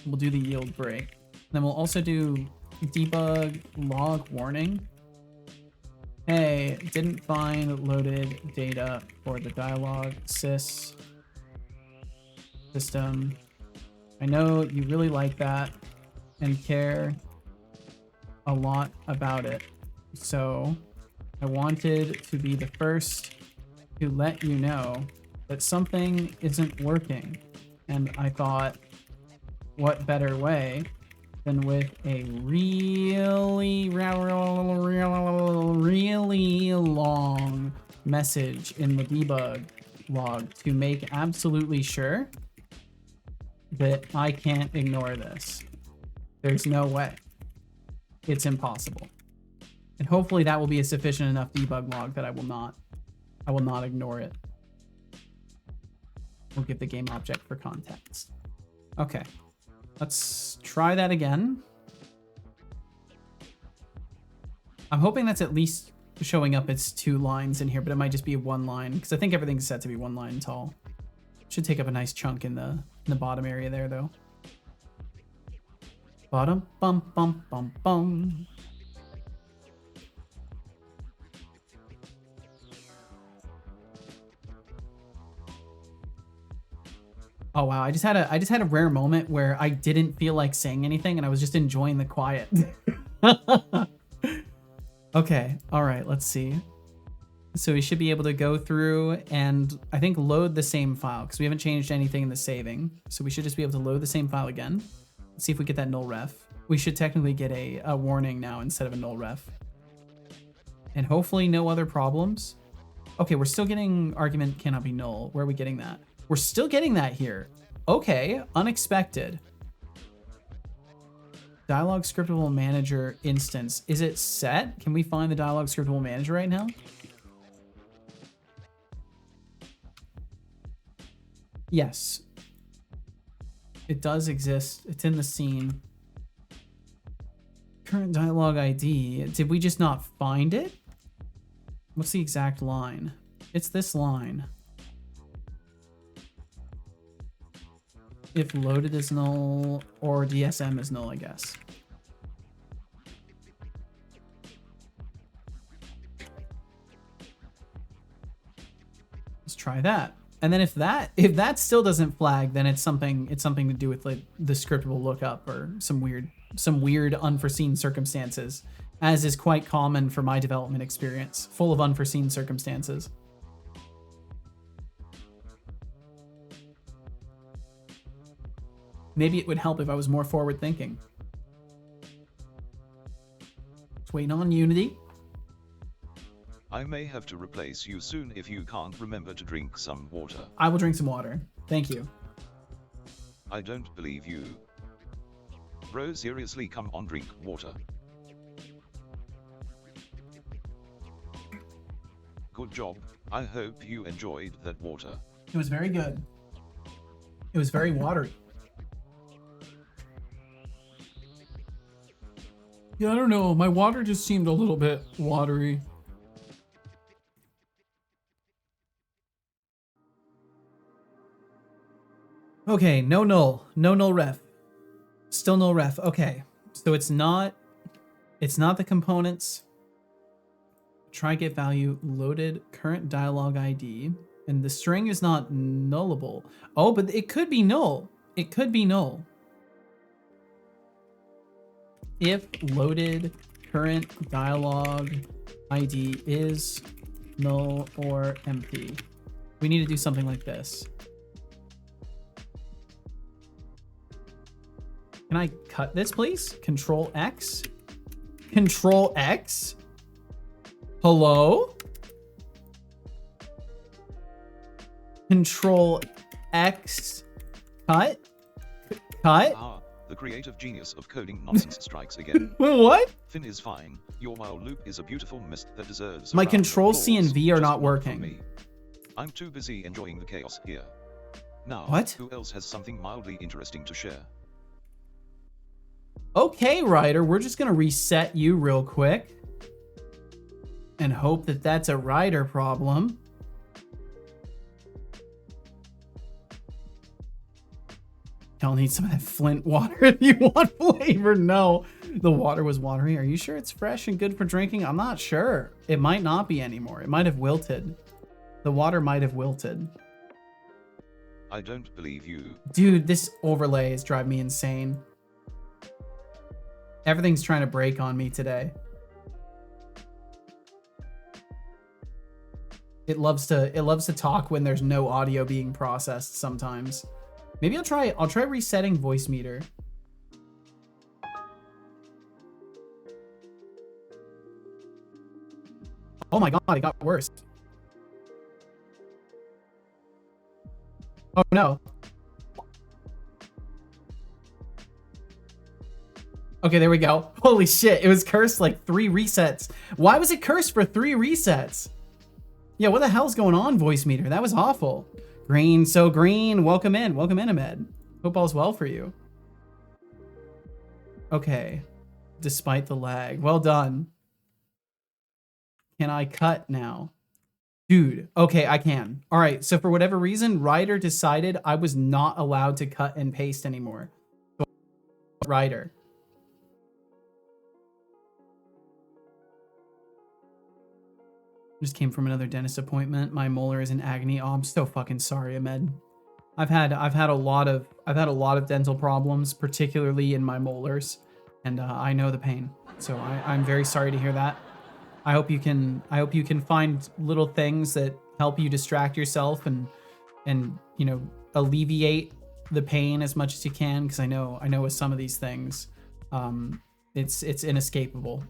We'll do the yield break. Then we'll also do debug log warning. Hey, didn't find loaded data for the dialog sys system. I know you really like that and care a lot about it. So I wanted to be the first to let you know that something isn't working. And I thought, what better way than with a really long message in the debug log to make absolutely sure that I can't ignore this. There's no way. It's impossible. And hopefully that will be a sufficient enough debug log that I will not ignore it. We'll give the game object for context. Okay, let's try that again. I'm hoping that's at least showing up as 2 lines in here, but it might just be 1 line, because I think everything's set to be 1 line tall. Should take up a nice chunk in the bottom area there, though. Bottom, bum, bum, bum, bum. Oh wow, I just had a rare moment where I didn't feel like saying anything and I was just enjoying the quiet. Okay, all right, let's see. So we should be able to go through and I think load the same file, because we haven't changed anything in the saving. So we should just be able to load the same file again. Let's see if we get that null ref. We should technically get a warning now instead of a null ref. And hopefully no other problems. Okay, we're still getting argument cannot be null. Where are we getting that? We're still getting that here. Okay, unexpected. Dialog scriptable manager instance. Is it set? Can we find the dialog scriptable manager right now? Yes. It does exist. It's in the scene. Current dialog ID. Did we just not find it? What's the exact line? It's this line. If loaded is null or DSM is null, I guess. Let's try that. And then if that still doesn't flag, then it's something to do with like the scriptable lookup or some weird unforeseen circumstances, as is quite common for my development experience, full of unforeseen circumstances. Maybe it would help if I was more forward thinking. Just waiting on Unity. I may have to replace you soon if you can't remember to drink some water. I will drink some water. Thank you. I don't believe you. Bro, seriously, come on, drink water. Good job. I hope you enjoyed that water. It was very good. It was very watery. Yeah, I don't know. My water just seemed a little bit watery. Okay, no null. No null ref. Still no ref. Okay. So it's not the components. Try get value loaded current dialogue ID. And the string is not nullable. Oh, but it could be null. It could be null. If loaded current dialogue ID is null or empty. We need to do something like this. Can I cut this, please? Control X? Control X? Hello? Control X. Cut? Cut? Ah, the creative genius of coding nonsense strikes again. What? Finn is fine. Your while loop is a beautiful mist that deserves a My round of control C and applause, V are just not one from working. me. I'm too busy enjoying the chaos here. Now, What? who else has something mildly interesting to share? Okay, Ryder, we're just gonna reset you real quick. And hope that that's a Ryder problem. Y'all need some of that Flint water if you want flavor. No, the water was watery. Are you sure it's fresh and good for drinking? I'm not sure. It might not be anymore. It might have wilted. The water might have wilted. I don't believe you. Dude, this overlay is driving me insane. Everything's trying to break on me today. It loves to talk when there's no audio being processed sometimes. Maybe I'll try resetting voice meter. Oh my god, it got worse. Oh no. Okay, there we go. Holy shit, it was cursed like 3 resets. Why was it cursed for 3 resets? Yeah, what the hell's going on, voice meter? That was awful. Green, so green. Welcome in, Ahmed. Hope all's well for you. Okay, despite the lag. Well done. Can I cut now? Dude, okay, I can. All right, so for whatever reason, Ryder decided I was not allowed to cut and paste anymore. Ryder. Just came from another dentist appointment. My molar is in agony. Oh, I'm so fucking sorry, Ahmed. I've had a lot of dental problems, particularly in my molars, and I know the pain. So I'm very sorry to hear that. I hope you can find little things that help you distract yourself and you know, alleviate the pain as much as you can, because I know with some of these things, it's inescapable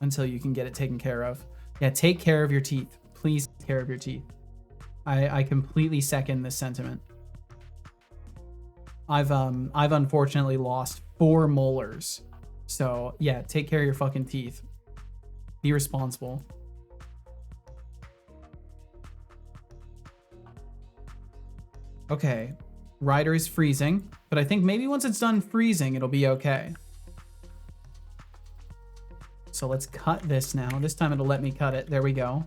until you can get it taken care of. Yeah, take care of your teeth. Please take care of your teeth. I completely second this sentiment. I've unfortunately lost 4 molars. So yeah, take care of your fucking teeth. Be responsible. Okay, Ryder is freezing, but I think maybe once it's done freezing, it'll be okay. So let's cut this now. This time it'll let me cut it. There we go.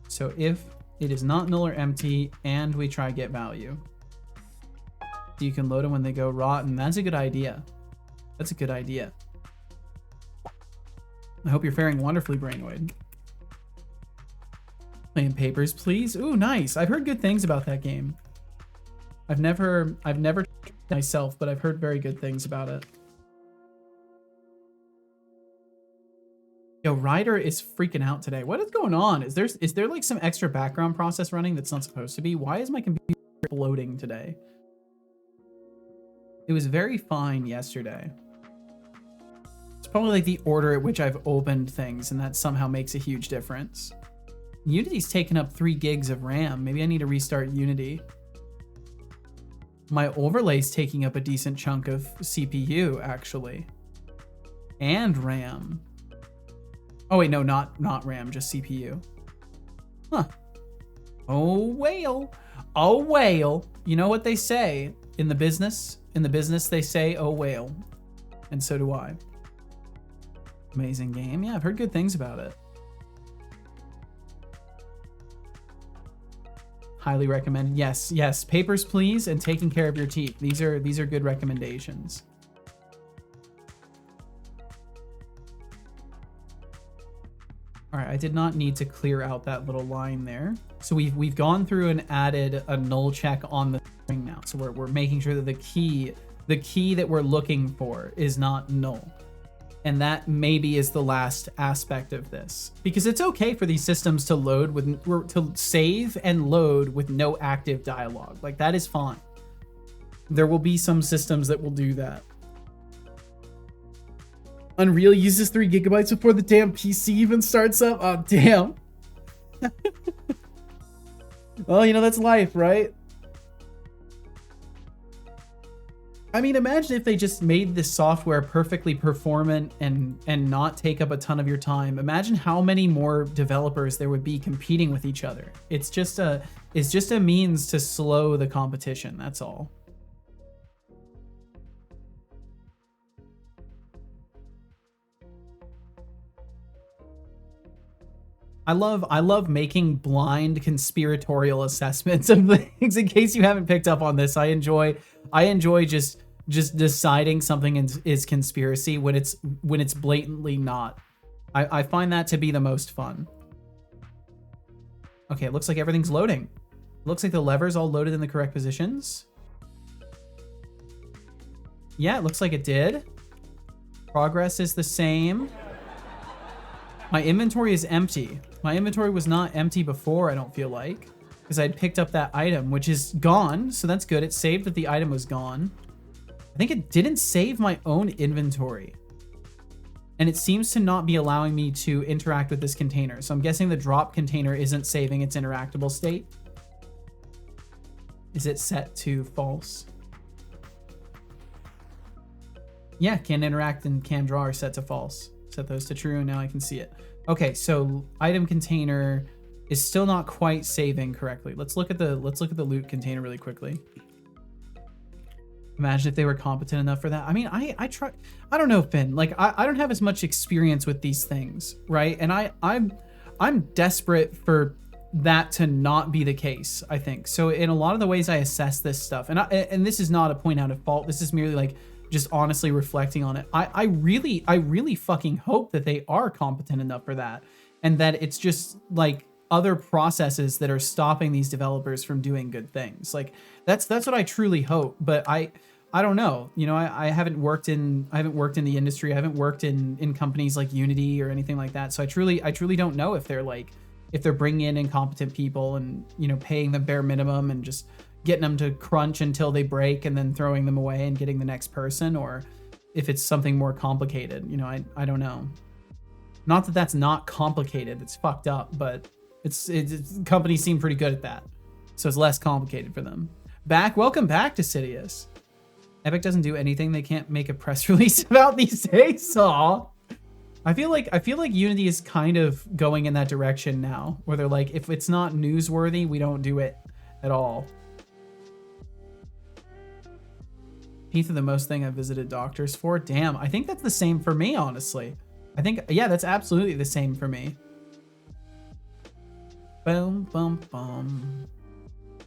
So if it is not null or empty and we try get value, you can load them when they go rotten. That's a good idea. That's a good idea. I hope you're faring wonderfully, Brainwood. Playing Papers, please. Ooh, nice. I've heard good things about that game. I've never myself, but I've heard very good things about it. Yo, Ryder is freaking out today. What is going on? Is there like some extra background process running that's not supposed to be? Why is my computer bloating today? It was very fine yesterday. It's probably like the order at which I've opened things, and that somehow makes a huge difference. Unity's taken up 3 gigs of RAM. Maybe I need to restart Unity. My overlay's taking up a decent chunk of CPU, actually. And RAM. Oh wait, no, not RAM, just CPU. Huh. Oh whale. Oh whale. You know what they say in the business? In the business they say, oh whale. And so do I. Amazing game. Yeah, I've heard good things about it. Highly recommended. Yes, yes. Papers, please, and taking care of your teeth. These are good recommendations. All right, I did not need to clear out that little line there. So we've gone through and added a null check on the string now. So we're making sure that the key that we're looking for is not null. And that maybe is the last aspect of this, because it's okay for these systems to load to save and load with no active dialogue. Like, that is fine. There will be some systems that will do that. Unreal uses 3 gigabytes before the damn PC even starts up. Oh, damn. Well, you know, that's life, right? I mean, imagine if they just made this software perfectly performant and not take up a ton of your time. Imagine how many more developers there would be competing with each other. It's just a means to slow the competition, that's all. I love making blind conspiratorial assessments of things. In case you haven't picked up on this, I enjoy just deciding something is conspiracy when it's blatantly not. I find that to be the most fun. Okay, it looks like everything's loading. Looks like the levers all loaded in the correct positions. Yeah, it looks like it did. Progress is the same. My inventory is empty. My inventory was not empty before, I don't feel like, because I'd picked up that item, which is gone, so that's good. It saved that the item was gone. I think it didn't save my own inventory. And it seems to not be allowing me to interact with this container. So I'm guessing the drop container isn't saving its interactable state. Is it set to false? Yeah, can interact and can draw are set to false. Set those to true, and now I can see it. Okay, so item container is still not quite saving correctly. Let's look at the loot container really quickly. Imagine if they were competent enough for that. I mean, I don't know, Finn. Like, I don't have as much experience with these things, right? And I'm desperate for that to not be the case, I think. So in a lot of the ways I assess this stuff, and this is not a point out of fault. This is merely like just honestly reflecting on it. I really fucking hope that they are competent enough for that, and that it's just like other processes that are stopping these developers from doing good things. Like that's what I truly hope. But I don't know. You know, I haven't worked in the industry. I haven't worked in companies like Unity or anything like that. So I truly don't know if they're bringing in incompetent people and, you know, paying them bare minimum and just getting them to crunch until they break and then throwing them away and getting the next person, or if it's something more complicated. You know, I don't know. Not that that's not complicated. It's fucked up, but it's companies seem pretty good at that. So it's less complicated for them. Welcome back to Sidious. Epic doesn't do anything. They can't make a press release about these days. Aw. I feel like Unity is kind of going in that direction now, where they're like, if it's not newsworthy, we don't do it at all. Teeth are the most thing I've visited doctors for. Damn, I think that's the same for me, honestly. I think, yeah, that's absolutely the same for me. Boom, boom, boom.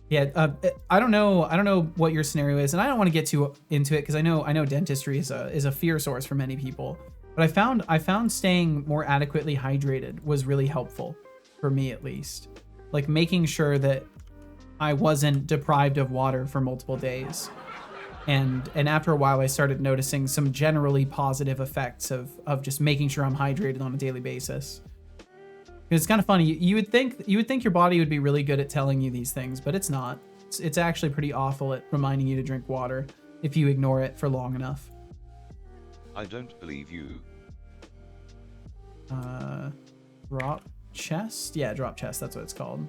Yeah, I don't know what your scenario is, and I don't want to get too into it because I know dentistry is a fear source for many people. But I found staying more adequately hydrated was really helpful for me, at least. Like making sure that I wasn't deprived of water for multiple days. And after a while, I started noticing some generally positive effects of just making sure I'm hydrated on a daily basis. It's kind of funny. You would think your body would be really good at telling you these things, but it's not. It's actually pretty awful at reminding you to drink water. if you ignore it for long enough. I don't believe you. Drop chest? Yeah, drop chest, that's what it's called.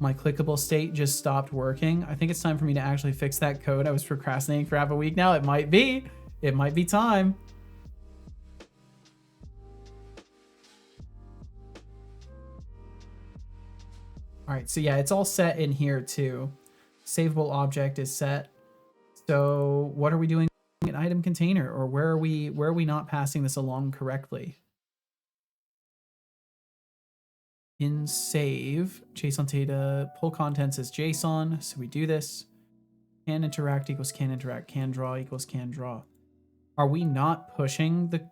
My clickable state just stopped working. I think it's time for me to actually fix that code. I was procrastinating for half a week now. It might be. It might be time. All right, so yeah, it's all set in here too. Savable object is set. So what are we doing in item container, or where are we not passing this along correctly? In save, JSON data, pull contents as JSON. So we do this. Can interact equals can interact, can draw equals can draw. Are we not pushing the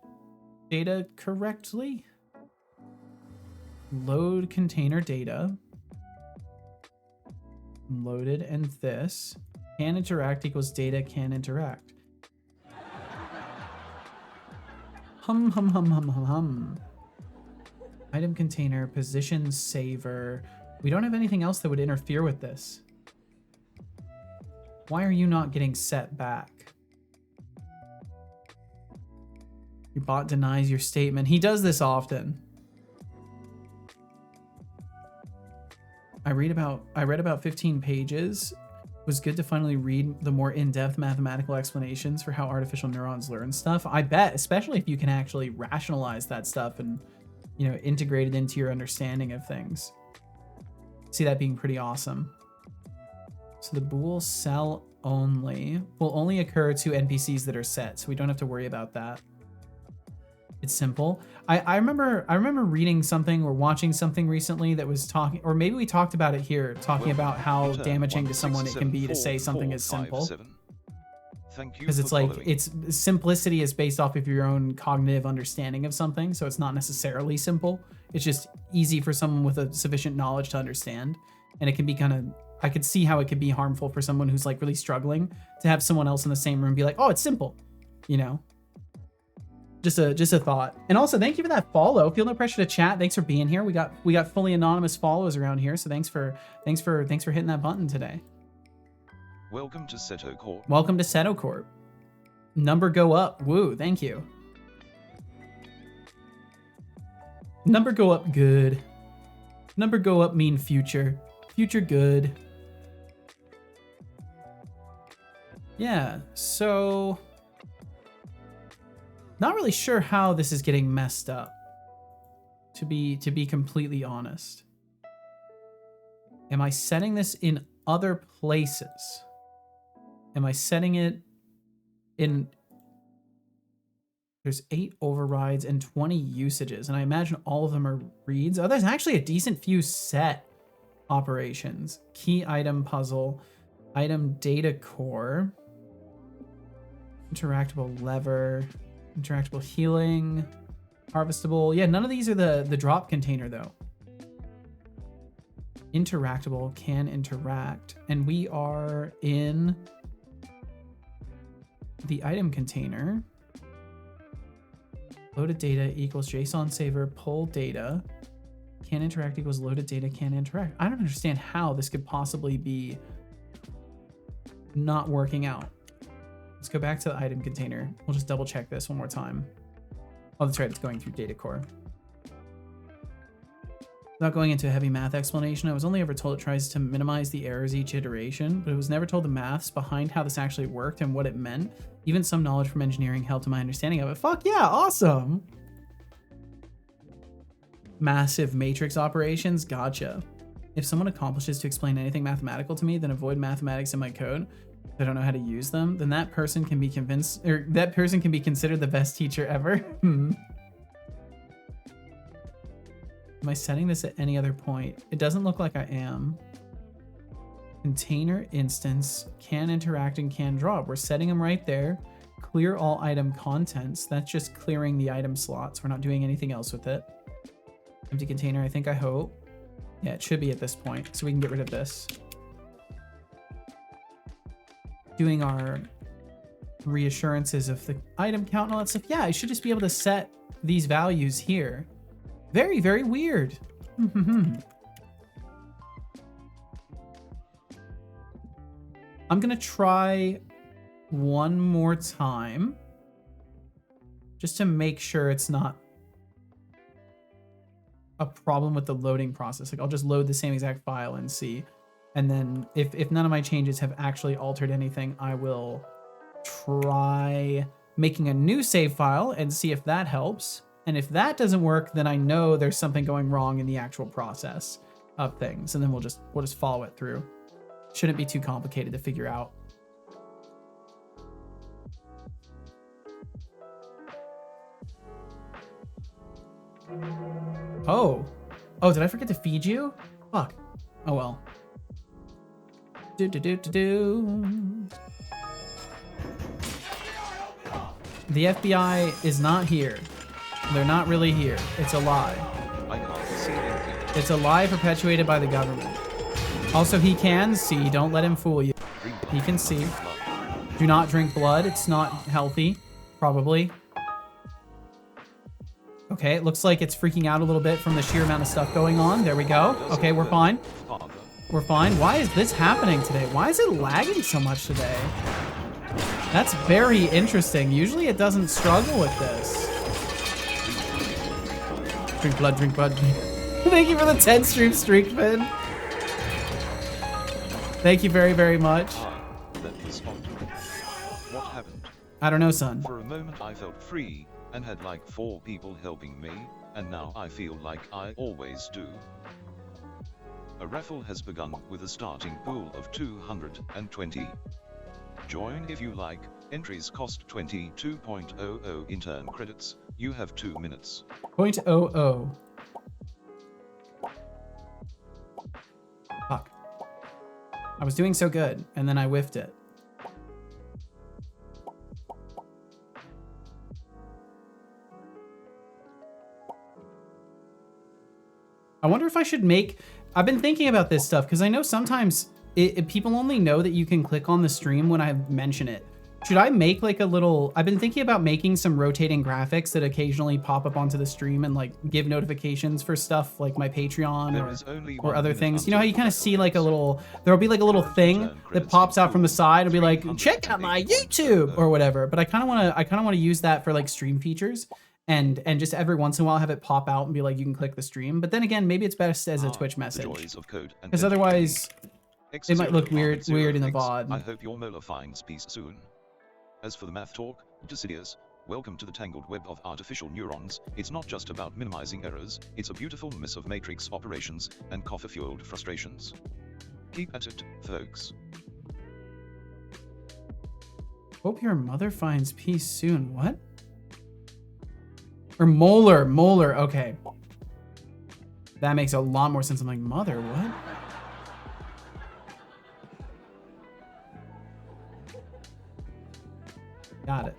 data correctly? Load container data. Loaded, and this. Can interact equals data can interact. Hum, hum, hum, hum, hum, hum. Item container, position saver. We don't have anything else that would interfere with this. Why are you not getting set back? Your bot denies your statement. He does this often. I read about 15 pages. It was good to finally read the more in-depth mathematical explanations for how artificial neurons learn stuff. I bet, especially if you can actually rationalize that stuff and, you know, integrate it into your understanding of things. See that being pretty awesome. So the bool cell only will only occur to NPCs that are set, so we don't have to worry about that. It's simple. I remember reading something or watching something recently that was talking, or maybe we talked about it here, talking about how damaging to someone it can be to say something is simple. Because it's like, it's simplicity is based off of your own cognitive understanding of something, so it's not necessarily simple. It's just easy for someone with a sufficient knowledge to understand, and it can be kind of, I could see how it could be harmful for someone who's like really struggling to have someone else in the same room be like, oh, it's simple, you know. Just a thought. And also, thank you for that follow. Feel no pressure to chat. Thanks for being here. We got fully anonymous follows around here, so thanks for hitting that button today. Welcome to Seto Corp. Welcome to Seto Corp. Number go up. Woo, thank you. Number go up good. Number go up mean future. Future good. Yeah, so not really sure how this is getting messed up, to be completely honest. Am I setting this in other places? Am I setting it in... There's 8 overrides and 20 usages, and I imagine all of them are reads. Oh, there's actually a decent few set operations. Key item puzzle, item data core, interactable lever, interactable healing, harvestable. Yeah, none of these are the drop container though. Interactable, can interact, and we are in the item container. Loaded data equals JSON saver pull data. Can interact equals loaded data can interact. I don't understand how this could possibly be not working out. Let's go back to the item container. We'll just double check this one more time. Oh, that's right, it's going through data core. Without going into a heavy math explanation, I was only ever told it tries to minimize the errors each iteration, but it was never told the maths behind how this actually worked and what it meant. Even some knowledge from engineering helped in my understanding of it. Fuck yeah, awesome! Massive matrix operations, gotcha. If someone accomplishes to explain anything mathematical to me, then avoid mathematics in my code. If I don't know how to use them, then that person can be convinced, or that person can be considered the best teacher ever. Am I setting this at any other point? It doesn't look like I am. Container instance, can interact and can draw. We're setting them right there. Clear all item contents. That's just clearing the item slots. We're not doing anything else with it. Empty container, I hope. Yeah, it should be at this point, so we can get rid of this. Doing our reassurances of the item count and all that stuff. Yeah, I should just be able to set these values here. Very, very weird. I'm gonna try one more time just to make sure it's not a problem with the loading process. Like I'll just load the same exact file and see. And then if none of my changes have actually altered anything, I will try making a new save file and see if that helps. And if that doesn't work, then I know there's something going wrong in the actual process of things. And then we'll just follow it through. Shouldn't be too complicated to figure out. Oh, did I forget to feed you? Fuck. Oh well. The FBI is not here. They're not really here. It's a lie. I can't see anything. It's a lie perpetuated by the government. Also, he can see. Don't let him fool you. He can see. Do not drink blood. It's not healthy, probably. Okay, it looks like it's freaking out a little bit from the sheer amount of stuff going on. There we go. Okay, we're fine. We're fine. Why is this happening today? Why is it lagging so much today? That's very interesting. Usually it doesn't struggle with this. Drink blood, drink blood. Thank you for the 10 stream streak, Finn. Thank you very, very much. That was odd. What happened? I don't know, son. For a moment I felt free, and had like 4 people helping me, and now I feel like I always do. A raffle has begun with a starting pool of 220. Join if you like. Entries cost 22.00 intern credits. You have 2 minutes. 0.00. Fuck. I was doing so good, and then I whiffed it. I wonder if I should make... I've been thinking about this stuff, because I know sometimes people only know that you can click on the stream when I mention it. Should I make like a little... I've been thinking about making some rotating graphics that occasionally pop up onto the stream and like give notifications for stuff like my Patreon or other things. You know how you kind of see like a little... There'll be like a little thing that pops out from the side. It'll be like, check out my YouTube or whatever. But I kind of want to use that for like stream features. And just every once in a while have it pop out and be like, you can click the stream. But then again, maybe it's best as a Twitch message. Because otherwise, it might look weird in the VOD. I hope your molar finds peace soon. As for the math talk, Decidius, welcome to the tangled web of artificial neurons. It's not just about minimizing errors, it's a beautiful mess of matrix operations and coffee-fueled frustrations. Keep at it, folks. Hope your mother finds peace soon. What? Or molar, okay. That makes a lot more sense. I'm like, mother, what? Got it.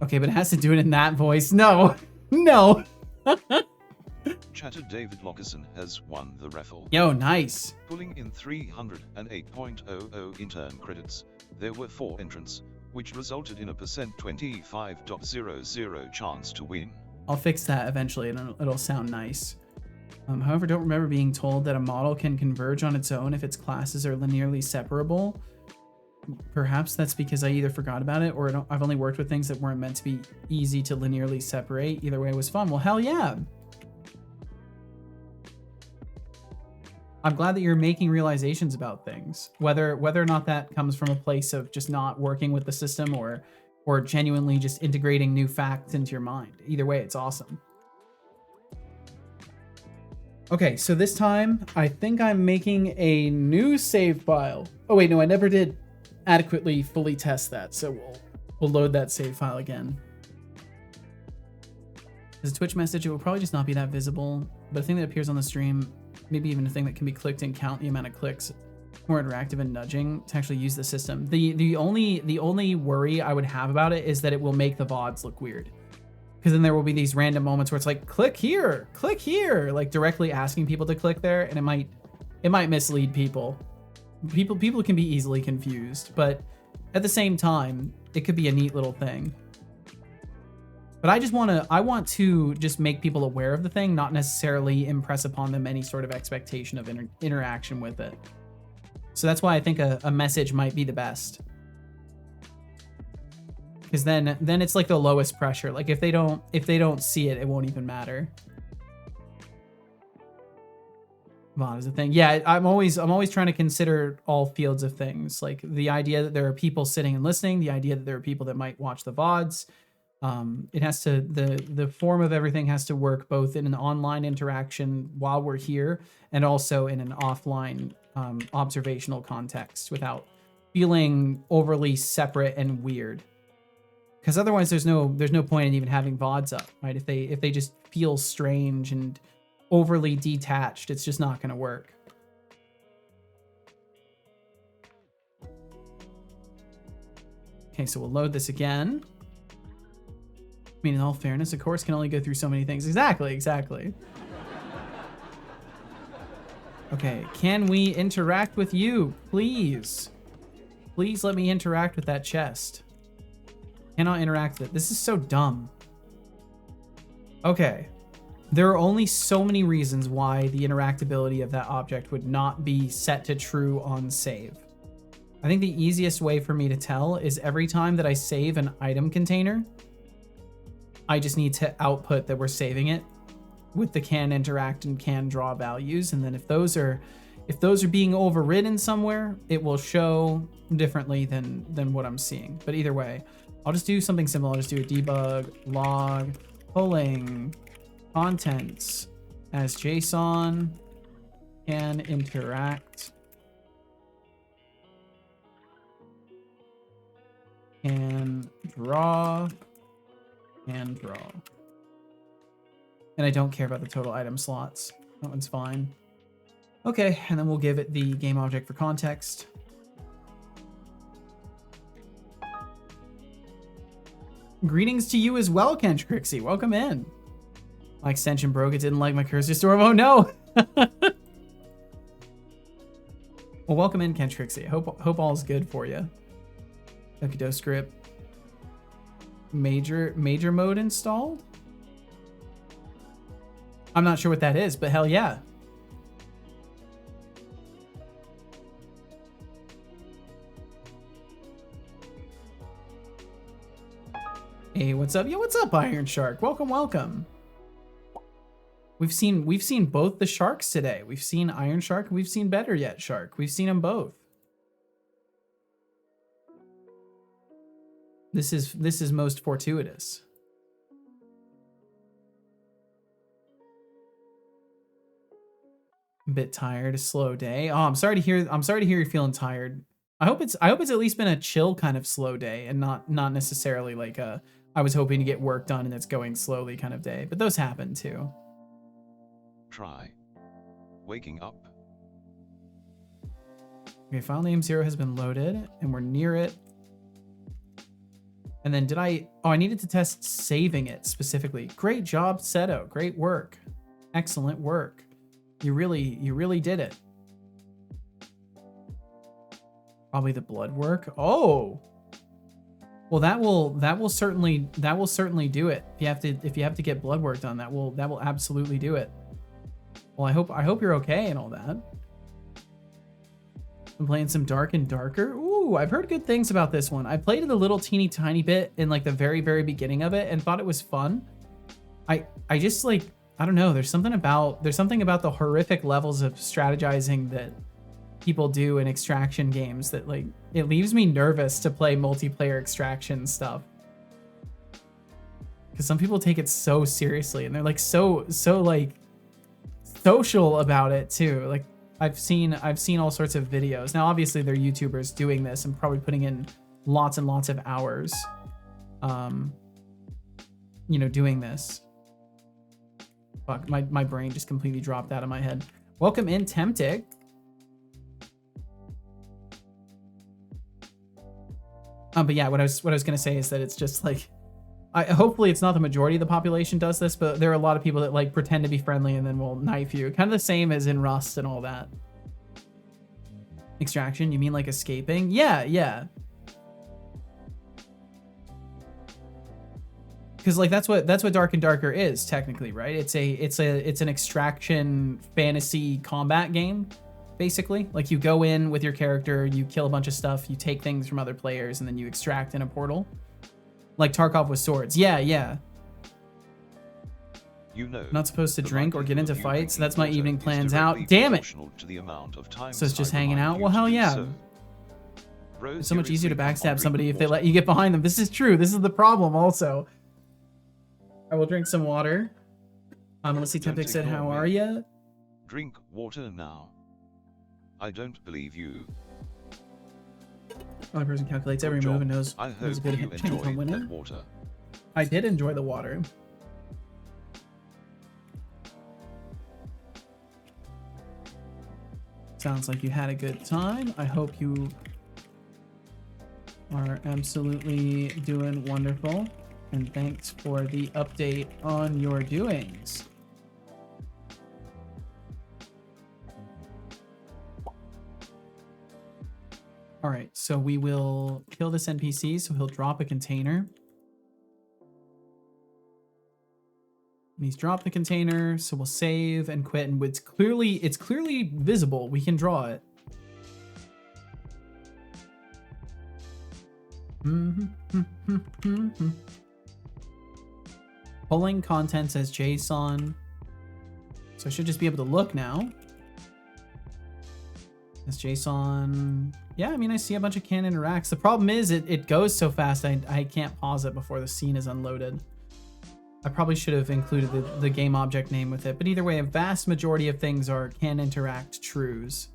Okay, but it has to do it in that voice. No, no. Chatter David Lockerson has won the raffle. Yo, nice. Pulling in 308.00 intern credits, there were 4 entrants, which resulted in a %25.00 chance to win. I'll fix that eventually and it'll sound nice. However, don't remember being told that a model can converge on its own if its classes are linearly separable. Perhaps that's because I either forgot about it or I've only worked with things that weren't meant to be easy to linearly separate. Either way, it was fun. Well, hell yeah. I'm glad that you're making realizations about things, whether or not that comes from a place of just not working with the system or genuinely just integrating new facts into your mind. Either way, it's awesome. Okay, so this time I think I'm making a new save file. Oh wait, no, I never did adequately fully test that, so we'll load that save file again. As a Twitch message, it will probably just not be that visible, but a thing that appears on the stream, maybe even a thing that can be clicked and count the amount of clicks, more interactive and nudging to actually use the system. The only worry I would have about it is that it will make the VODs look weird. Because then there will be these random moments where it's like, click here, like directly asking people to click there, and it might mislead people. People can be easily confused, but at the same time, it could be a neat little thing. But I want to just make people aware of the thing, not necessarily impress upon them any sort of expectation of interaction with it. So that's why I think a message might be the best. Because then it's like the lowest pressure. Like if they don't see it, it won't even matter. VOD is a thing. Yeah, I'm always trying to consider all fields of things. Like the idea that there are people sitting and listening, the idea that there are people that might watch the VODs. It has to, the form of everything has to work both in an online interaction while we're here and also in an offline observational context without feeling overly separate and weird. Because otherwise there's no point in even having VODs up, right? If they just feel strange and overly detached, it's just not going to work. Okay, so we'll load this again. I mean, in all fairness, a course can only go through so many things. Exactly. Okay, can we interact with you, please? Please let me interact with that chest. Cannot interact with it. This is so dumb. Okay. There are only so many reasons why the interactability of that object would not be set to true on save. I think the easiest way for me to tell is every time that I save an item container, I just need to output that we're saving it with the can interact and can draw values. And then if those are being overridden somewhere, it will show differently than what I'm seeing. But either way, I'll just do something simple. I'll just do a debug log pulling contents as JSON can interact can draw and draw. And I don't care about the total item slots. That one's fine. Okay, and then we'll give it the game object for context. Greetings to you as well, Kench Crixie. Welcome in. My extension broke. It didn't like my cursor storm. Oh no! Well, welcome in, Kench Crixie. Hope all is good for you. Okudo script. Major mode installed? I'm not sure what that is, but hell yeah. Hey, what's up? Yeah, what's up, Iron Shark? Welcome. We've seen both the sharks today. We've seen Iron Shark, and we've seen Better Yet Shark. We've seen them both. This is most fortuitous. A bit tired, a slow day. Oh, I'm sorry to hear you're feeling tired. I hope it's at least been a chill kind of slow day and not necessarily like a I was hoping to get work done and it's going slowly kind of day. But those happen too. Try waking up. Okay, file name 0 has been loaded and we're near it. And then I needed to test saving it specifically. Great job, Seto. Great work. Excellent work. You really did it. Probably the blood work. Oh. Well, that will certainly do it. If you have to get blood work done, that will absolutely do it. Well, I hope you're okay and all that. I'm playing some Dark and Darker. Ooh, I've heard good things about this one. I played it a little teeny tiny bit in like the very beginning of it and thought it was fun. I just like, I don't know, there's something about the horrific levels of strategizing that people do in extraction games that like it leaves me nervous to play multiplayer extraction stuff. Cuz some people take it so seriously and they're like so like social about it too. Like I've seen all sorts of videos. Now, obviously, they're YouTubers doing this and probably putting in lots and lots of hours, doing this. Fuck, my brain just completely dropped out of my head. Welcome in, Temptic. But yeah, what I was gonna say is that it's just like, hopefully it's not the majority of the population does this, but there are a lot of people that like pretend to be friendly and then will knife you. Kind of the same as in Rust and all that. Extraction, you mean like escaping? Yeah. Because like that's what Dark and Darker is technically, right? It's an extraction fantasy combat game. basically. Like you go in with your character, you kill a bunch of stuff, you take things from other players, and then you extract in a portal. Like Tarkov with swords. Yeah, yeah. You know, Not supposed to the drink or get likelihood into of you fights. drinking That's my water evening is plans directly out. Damn it! proportional to the amount of times So it's just I hanging remind out? you Well, to hell do yeah. so. Bros, It's so much easier to seriously, backstab come somebody drink if they water. let you get behind them. This is true. This is the problem also. I will drink some water. Let's see, Don't Tempix said, ignore how me. are ya? Drink water now. I don't believe you. Other person calculates Good every job. move and knows I who's a hope good you chance on enjoyed winning. that water. I did enjoy the water. Sounds like you had a good time. I hope you are absolutely doing wonderful. And thanks for the update on your doings. All right, so we will kill this NPC, so he'll drop a container. And he's dropped the container, so we'll save and quit, and it's clearly visible. We can draw it. Pulling contents as JSON. So I should just be able to look now. As JSON. Yeah, I mean, I see a bunch of can interacts. The problem is it goes so fast, I can't pause it before the scene is unloaded. I probably should have included the game object name with it, but either way, a vast majority of things are can interact trues.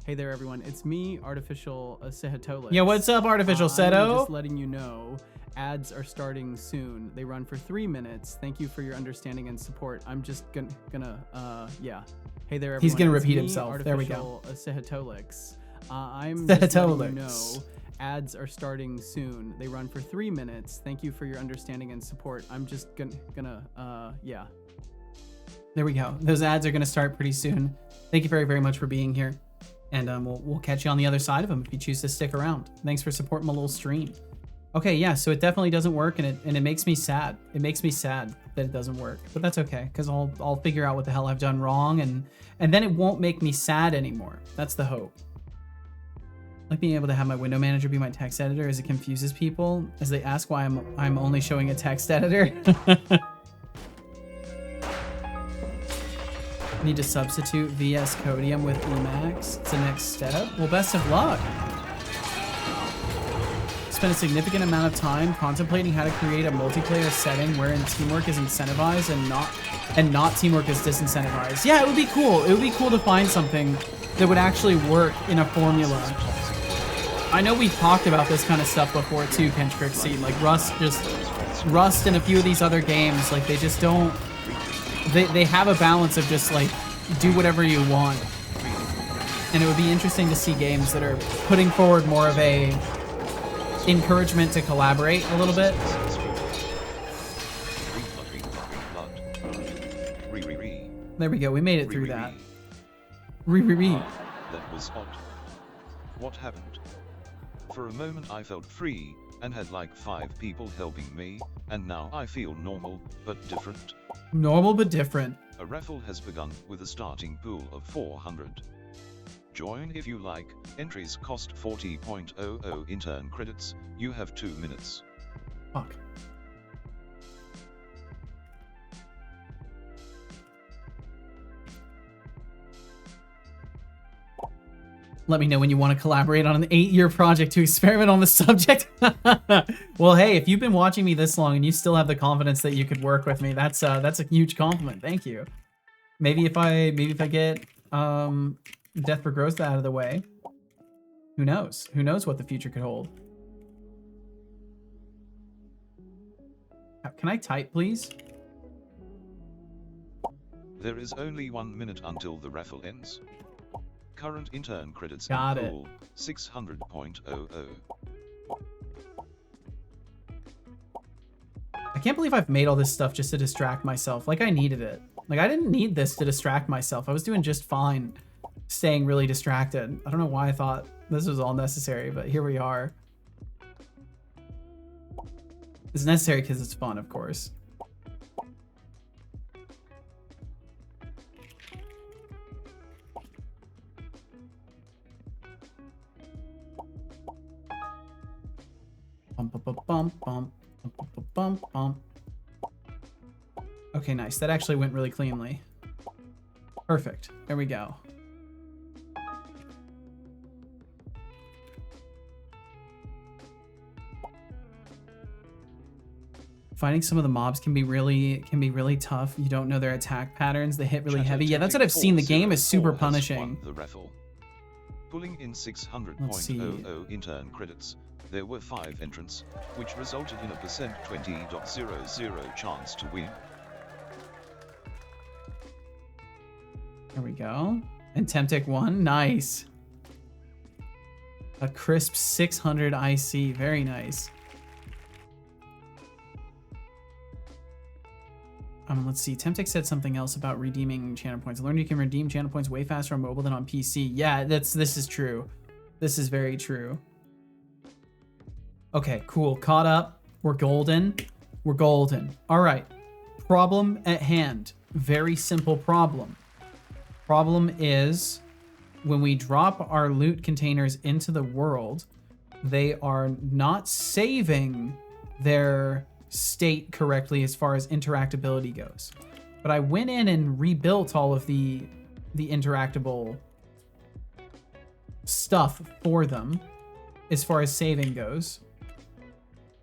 Hey there, everyone. It's me, Artificial Sehatolix. Yo, what's up, Artificial Seto? I'm just letting you know, ads are starting soon. They run for 3 minutes. Thank you for your understanding and support. I'm just yeah. Hey there, everyone. He's gonna It's repeat me, himself. There we go. Artificial Sehatolix. I'm just letting you Sehatolix. know, ads are starting soon. They run for 3 minutes. Thank you for your understanding and support. I'm just yeah. There we go. Those ads are gonna start pretty soon. Thank you very, very much for being here. And we'll catch you on the other side of them if you choose to stick around. Thanks for supporting my little stream. Okay, yeah, so it definitely doesn't work, and it makes me sad. It makes me sad that it doesn't work, but that's okay, because I'll figure out what the hell I've done wrong, and then it won't make me sad anymore. That's the hope. I like being able to have my window manager be my text editor, as it confuses people as they ask why I'm only showing a text editor. Need to substitute VS Codium with Emacs. It's the next step. Well, best of luck. Spent a significant amount of time contemplating how to create a multiplayer setting wherein teamwork is incentivized and not teamwork is disincentivized. Yeah, it would be cool. It would be cool to find something that would actually work in a formula. I know we've talked about this kind of stuff before too, Kench Crixie. Like Rust and a few of these other games, like they just don't. They have a balance of just like do whatever you want, and it would be interesting to see games that are putting forward more of a encouragement to collaborate a little bit. There we go. We made it through that. That was odd. What happened? For a moment I felt free, and had like 5 people helping me, and now I feel normal, but different. Normal but different. A raffle has begun with a starting pool of 400. Join if you like. Entries cost 40.00 intern credits. You have 2 minutes. Fuck. Let me know when you want to collaborate on an 8-year project to experiment on the subject. Well, hey, if you've been watching me this long and you still have the confidence that you could work with me, that's a huge compliment. Thank you. Maybe if I get Death for Growth out of the way, who knows? Who knows what the future could hold? Can I type, please? There is only 1 minute until the raffle ends. Current intern credits Got in it. pool 600.00. I can't believe I've made all this stuff just to distract myself. Like I needed it. Like I didn't need this to distract myself. I was doing just fine staying really distracted. I don't know why I thought this was all necessary, but here we are. It's necessary because it's fun, of course. Bump, bump, bump, bump, bump, bump, bump, bump, bump. Okay, nice. That actually went really cleanly. Perfect. There we go. Fighting some of the mobs can be really tough. You don't know their attack patterns. They hit really heavy. Yeah, that's what I've seen. The game is super punishing. The raffle. Pulling in Let's see. 600.00 intern credits, there were 5 entrants, which resulted in a %20.00 chance to win. There we go. And Temtic won. Nice. A crisp 600 IC. Very nice. Let's see. Temtic said something else about redeeming channel points. I learned you can redeem channel points way faster on mobile than on PC. Yeah, this is true. This is very true. Okay, cool. Caught up. We're golden. We're golden. All right. Problem at hand. Very simple problem. Problem is when we drop our loot containers into the world, they are not saving their state correctly as far as interactability goes. But I went in and rebuilt all of the interactable stuff for them as far as saving goes.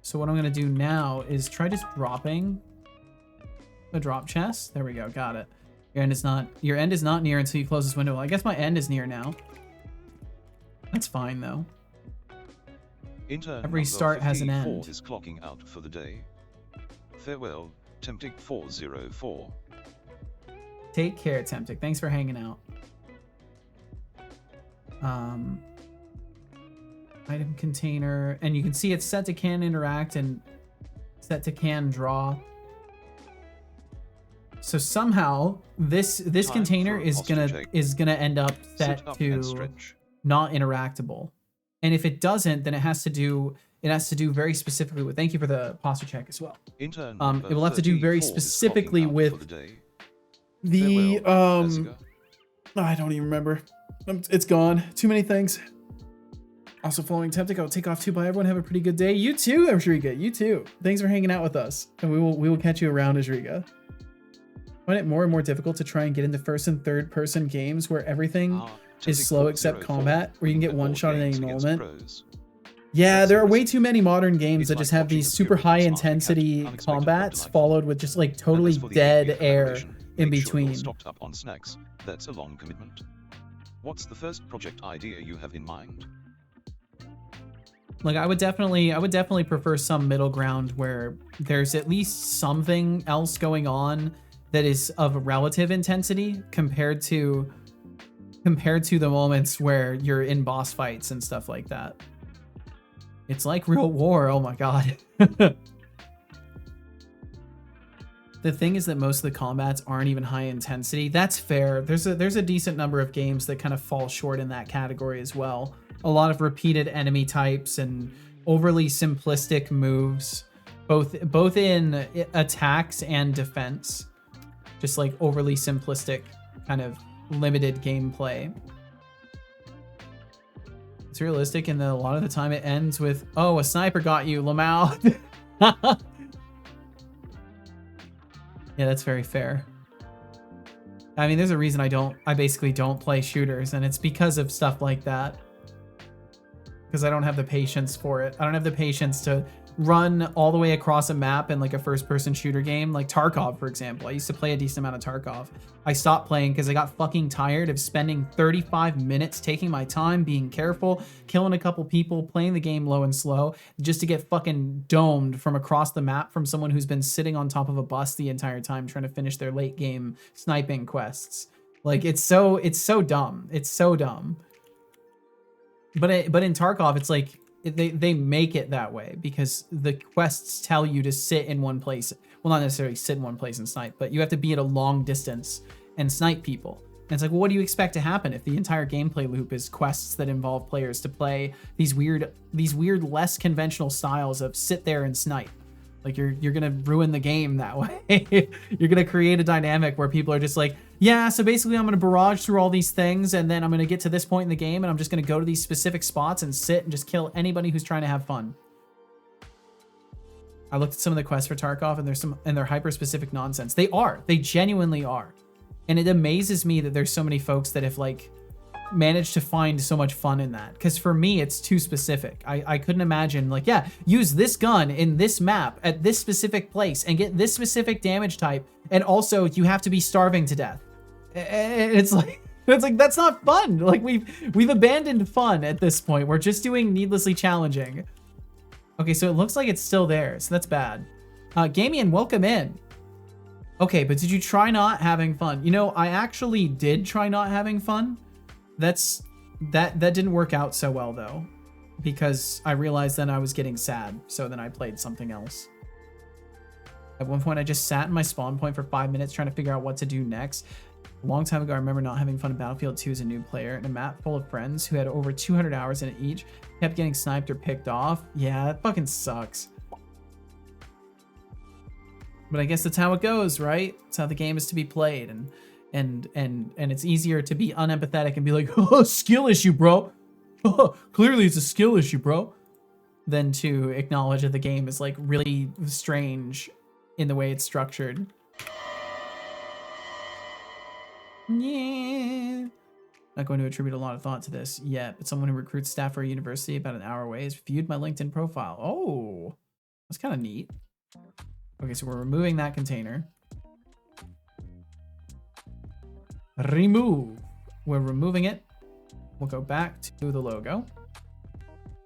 So what I'm going to do now is try just dropping the drop chest. There we go. Got it. Your end is not near until you close this window. Well, I guess my end is near now. That's fine though. Intern Every start has an end. Is clocking out for the day. Farewell, Temptic 404. Take care, Temptic. Thanks for hanging out. Item container, and you can see it's set to can interact and set to can draw. So somehow this container is gonna end up set to not interactable. And if it doesn't, then it has to do very specifically with, thank you for the posture check as well. It will have to do very specifically with the I don't even remember. It's gone. Too many things. Also following Temptic, I'll take off too. Bye everyone. Have a pretty good day. You too, Ashriga. You too. Thanks for hanging out with us. And we will catch you around, Ashriga. Find it more and more difficult to try and get into first and third person games where everything is slow except combat, where you can get one shot in any moment. Yeah, there are way too many modern games that just have these super high intensity combats followed with just like totally dead air in between. Stocked up on snacks. That's a long commitment. What's the first project idea you have in mind? Like I would definitely prefer some middle ground where there's at least something else going on that is of relative intensity compared to the moments where you're in boss fights and stuff like that. It's like real war. Oh my god. The thing is that most of the combats aren't even high intensity. That's fair. There's a decent number of games that kind of fall short in that category as well. A lot of repeated enemy types and overly simplistic moves, both in attacks and defense. Just like overly simplistic kind of limited gameplay. It's realistic and then a lot of the time it ends with, oh, a sniper got you, Lamau. Yeah, that's very fair. I mean, there's a reason I basically don't play shooters, and it's because of stuff like that. Because I don't have the patience for it. I don't have the patience to run all the way across a map in like a first-person shooter game, like Tarkov, for example. I used to play a decent amount of Tarkov. I stopped playing because I got fucking tired of spending 35 minutes taking my time, being careful, killing a couple people, playing the game low and slow, just to get fucking domed from across the map from someone who's been sitting on top of a bus the entire time trying to finish their late game sniping quests. Like, it's so dumb. It's so dumb. But in Tarkov, it's like, they make it that way because the quests tell you to sit in one place. Well, not necessarily sit in one place and snipe, but you have to be at a long distance and snipe people. And it's like, well, what do you expect to happen if the entire gameplay loop is quests that involve players to play these weird, less conventional styles of sit there and snipe? Like you're gonna ruin the game that way. You're gonna create a dynamic where people are just like, yeah, so basically I'm gonna barrage through all these things and then I'm gonna get to this point in the game and I'm just gonna go to these specific spots and sit and just kill anybody who's trying to have fun. I looked at some of the quests for Tarkov, and they're hyper specific nonsense. They genuinely are. And it amazes me that there's so many folks that have like managed to find so much fun in that. Because for me, it's too specific. I couldn't imagine like, yeah, use this gun in this map at this specific place and get this specific damage type. And also you have to be starving to death. It's like that's not fun. Like we've abandoned fun at this point. We're just doing needlessly challenging. Okay, so it looks like it's still there, so that's bad. Gamian, welcome in. Okay, but did you try not having fun? You know, I actually did try not having fun. That didn't work out so well though, because I realized then I was getting sad, so then I played something else. At one point, I just sat in my spawn point for 5 minutes trying to figure out what to do next. A long time ago, I remember not having fun in Battlefield 2 as a new player, in a map full of friends who had over 200 hours in it each, kept getting sniped or picked off. Yeah, that fucking sucks. But I guess that's how it goes, right? It's how the game is to be played, and it's easier to be unempathetic and be like, oh, skill issue, bro. Clearly it's a skill issue, bro. Than to acknowledge that the game is like really strange in the way it's structured. Yeah. Not going to attribute a lot of thought to this yet, but someone who recruits staff for a university about an hour away has viewed my LinkedIn profile. Oh, that's kind of neat. Okay, so we're removing that container. Remove. We're removing it. We'll go back to the logo.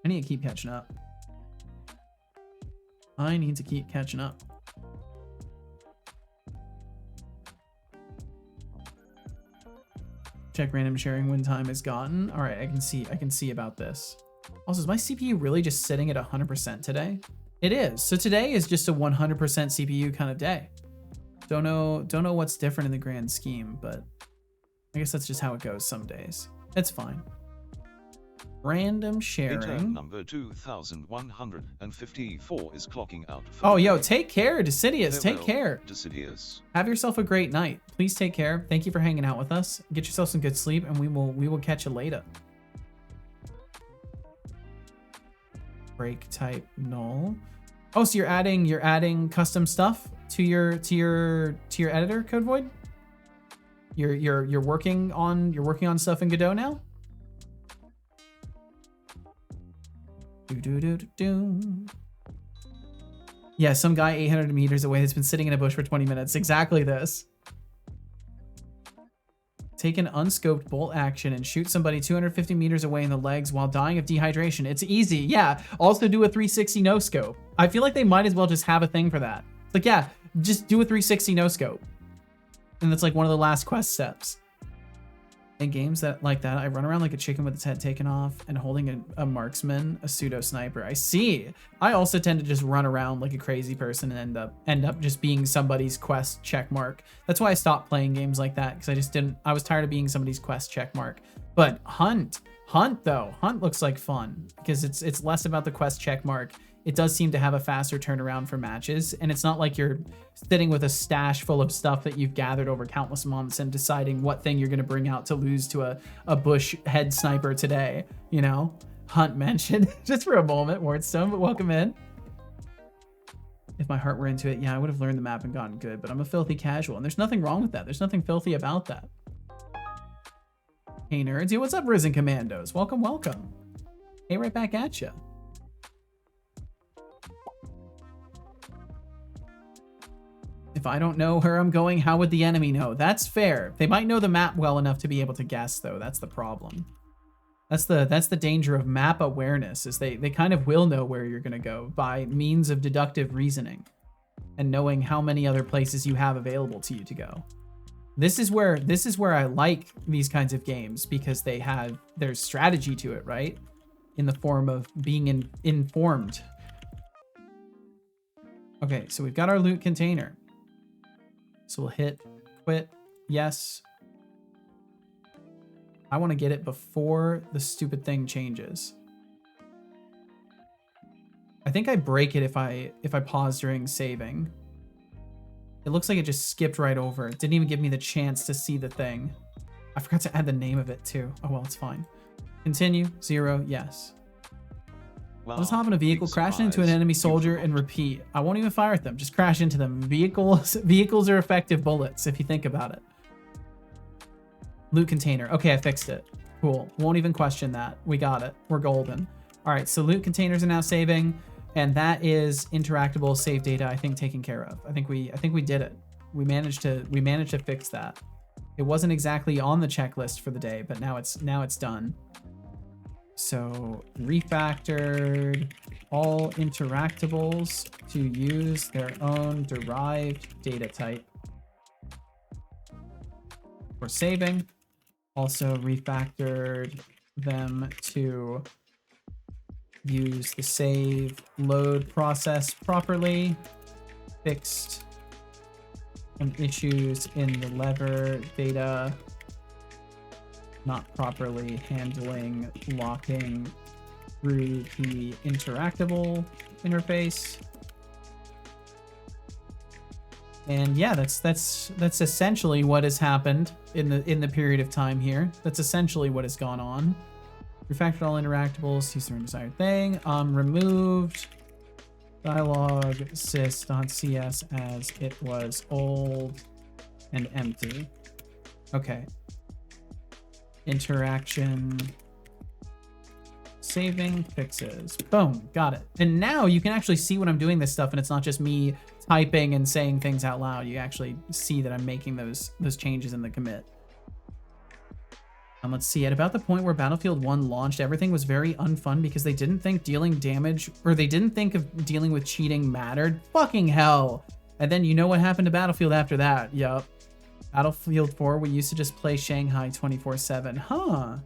I need to keep catching up. I need to keep catching up. Check random sharing when time is gotten. All right, I can see about this. Also, is my CPU really just sitting at 100% today? It is. So today is just a 100% CPU kind of day. Don't know what's different in the grand scheme, but I guess that's just how it goes some days. It's fine. Random sharing. Return number 2154 is clocking out. Oh, yo, take care, Decidius. Take care. Decidius. Have yourself a great night. Please take care. Thank you for hanging out with us. Get yourself some good sleep, and we will catch you later. Break type null. Oh, so you're adding custom stuff to your editor, Code Void? You're working on stuff in Godot now? Yeah, some guy 800 meters away has been sitting in a bush for 20 minutes. Exactly this. Take an unscoped bolt action and shoot somebody 250 meters away in the legs while dying of dehydration. It's easy. Yeah. Also do a 360 no scope. I feel like they might as well just have a thing for that. Like, yeah, just do a 360 no scope. And that's like one of the last quest steps. In games like that, I run around like a chicken with its head taken off and holding a marksman, a pseudo sniper. I see. I also tend to just run around like a crazy person and end up just being somebody's quest check mark. That's why I stopped playing games like that, because I was tired of being somebody's quest check mark. But Hunt looks like fun because it's less about the quest check mark. It does seem to have a faster turnaround for matches, and it's not like you're sitting with a stash full of stuff that you've gathered over countless months and deciding what thing you're going to bring out to lose to a bush head sniper today, you know? Hunt mentioned just for a moment, Wardstone, but welcome in. If my heart were into it, yeah, I would have learned the map and gotten good, but I'm a filthy casual, and there's nothing wrong with that. There's nothing filthy about that. Hey, nerds. Yo, what's up, Risen Commandos? Welcome, welcome. Hey, right back at ya. If I don't know where I'm going, how would the enemy know? That's fair. They might know the map well enough to be able to guess, though. That's the problem. That's the danger of map awareness, is they kind of will know where you're going to go by means of deductive reasoning and knowing how many other places you have available to you to go. This is where I like these kinds of games, because there's strategy to it, right? In the form of being informed. Okay, so we've got our loot container. So we'll hit quit. Yes. I want to get it before the stupid thing changes. I think I break it if I pause during saving. It looks like it just skipped right over. It didn't even give me the chance to see the thing. I forgot to add the name of it too. Oh well, it's fine. Continue. 0. Yes. Wow, I'll just hop in a vehicle, big crash into an surprise. enemy You soldier, forgot. and repeat. I won't even fire at them. Just crash into them. Vehicles are effective bullets if you think about it. Loot container. Okay, I fixed it. Cool. Won't even question that. We got it. We're golden. All right, so loot containers are now saving, and that is interactable save data, I think, taken care of. I think we did it. We managed to fix that. It wasn't exactly on the checklist for the day, but now it's done. So refactored all interactables to use their own derived data type for saving. Also refactored them to use the save load process properly. Fixed some issues in the lever data not properly handling locking through the interactable interface. And yeah, that's essentially what has happened in the period of time here. That's essentially what has gone on. Refactored all interactables, use their desired thing. Removed dialog sys.cs as it was old and empty. Okay. Interaction saving fixes. Boom, got it. And now you can actually see when I'm doing this stuff, and it's not just me typing and saying things out loud. You actually see that I'm making those changes in the commit. Let's see, at about the point where Battlefield 1 launched, everything was very unfun because they didn't think dealing damage, or they didn't think of dealing with cheating mattered. Fucking hell. And then you know what happened to Battlefield after that. Yup. Battlefield 4, we used to just play Shanghai 24/7. Huh.